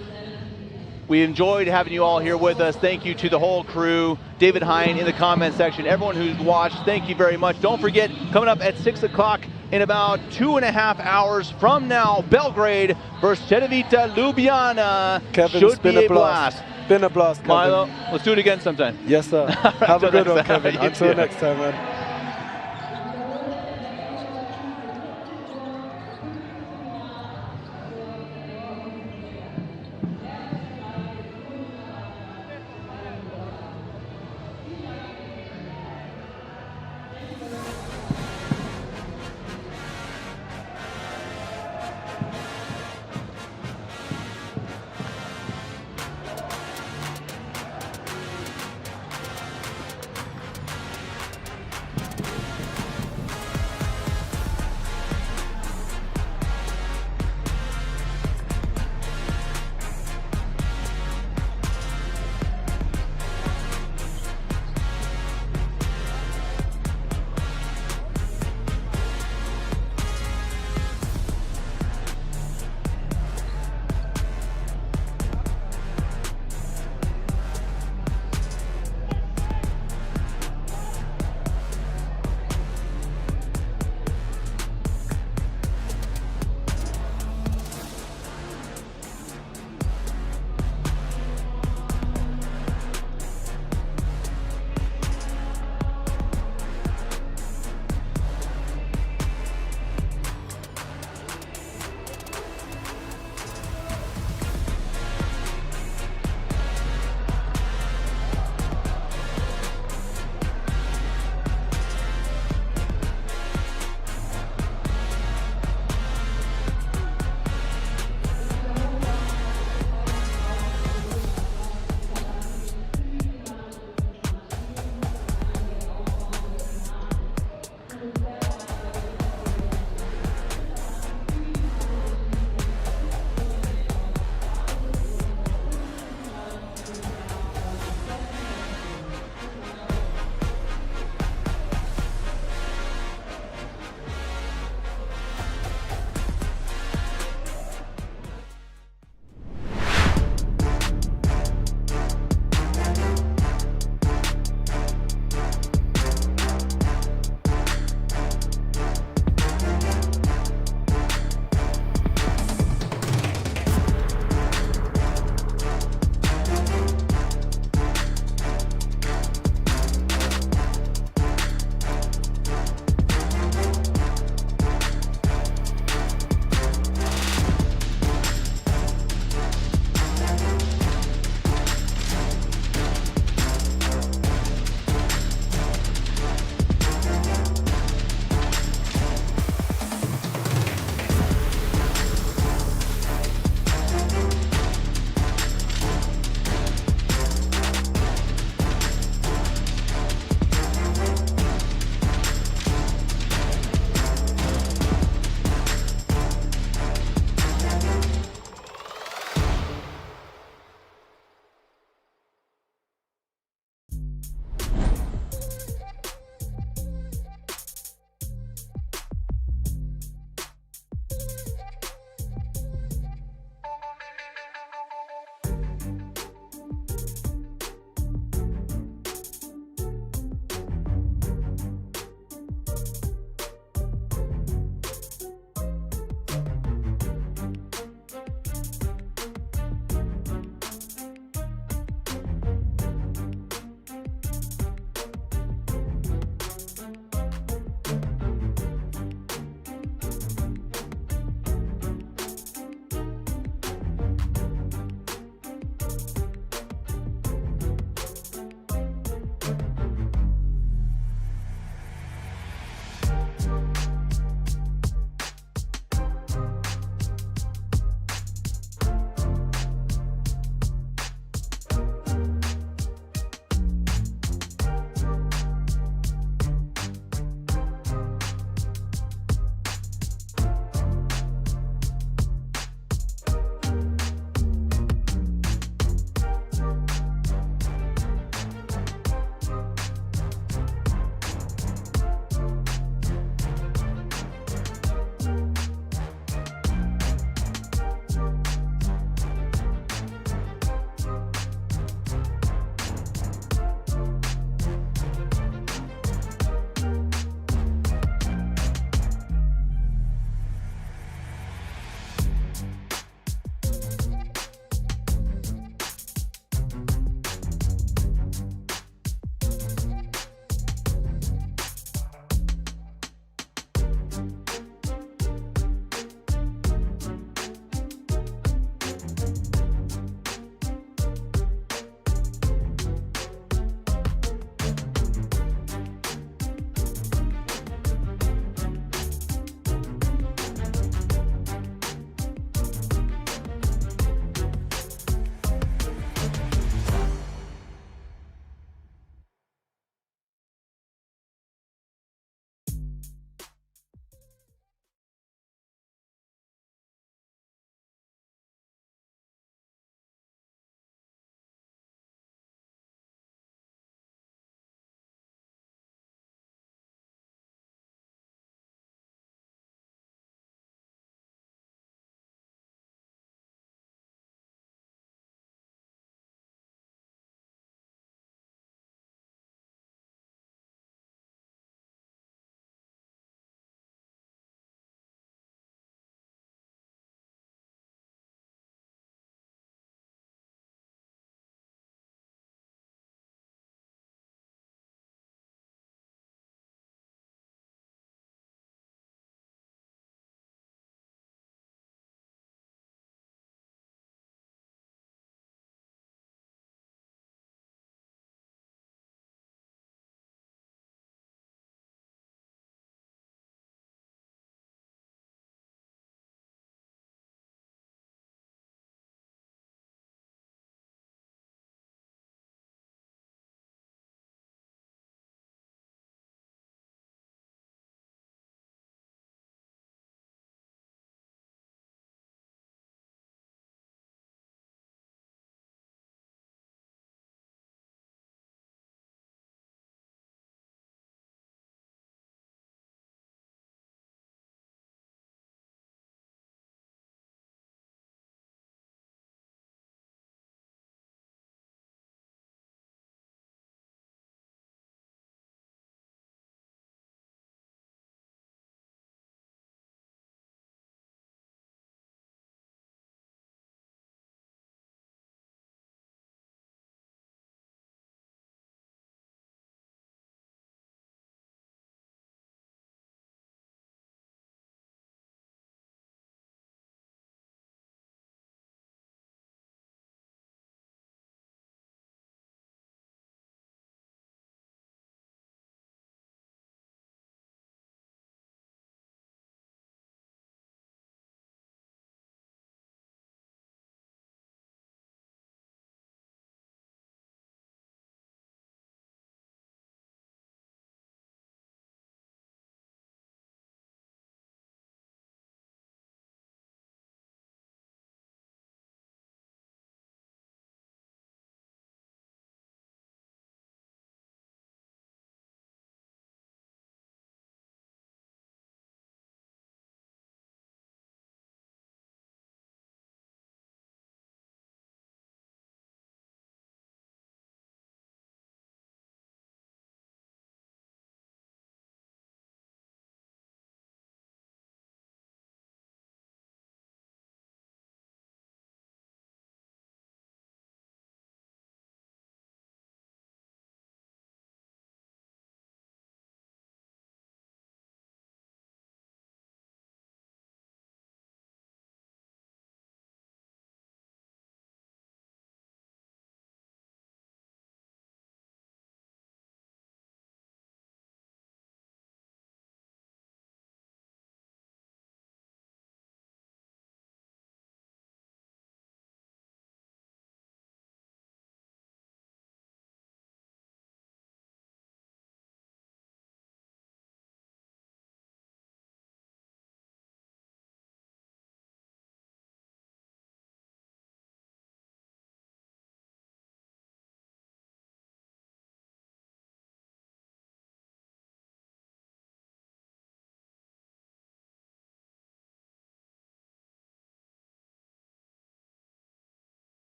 We enjoyed having you all here with us. Thank you to the whole crew. David Hine in the comment section. Everyone who's watched, thank you very much. Don't forget, coming up at 6 o'clock in about 2.5 hours from now, Belgrade versus Cedevita Ljubljana. Kevin, should be a blast. Been a blast, Kevin. Milo, let's do it again sometime. Yes, sir. Have a good one, Kevin. Until too. next time, man.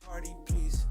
Party, please.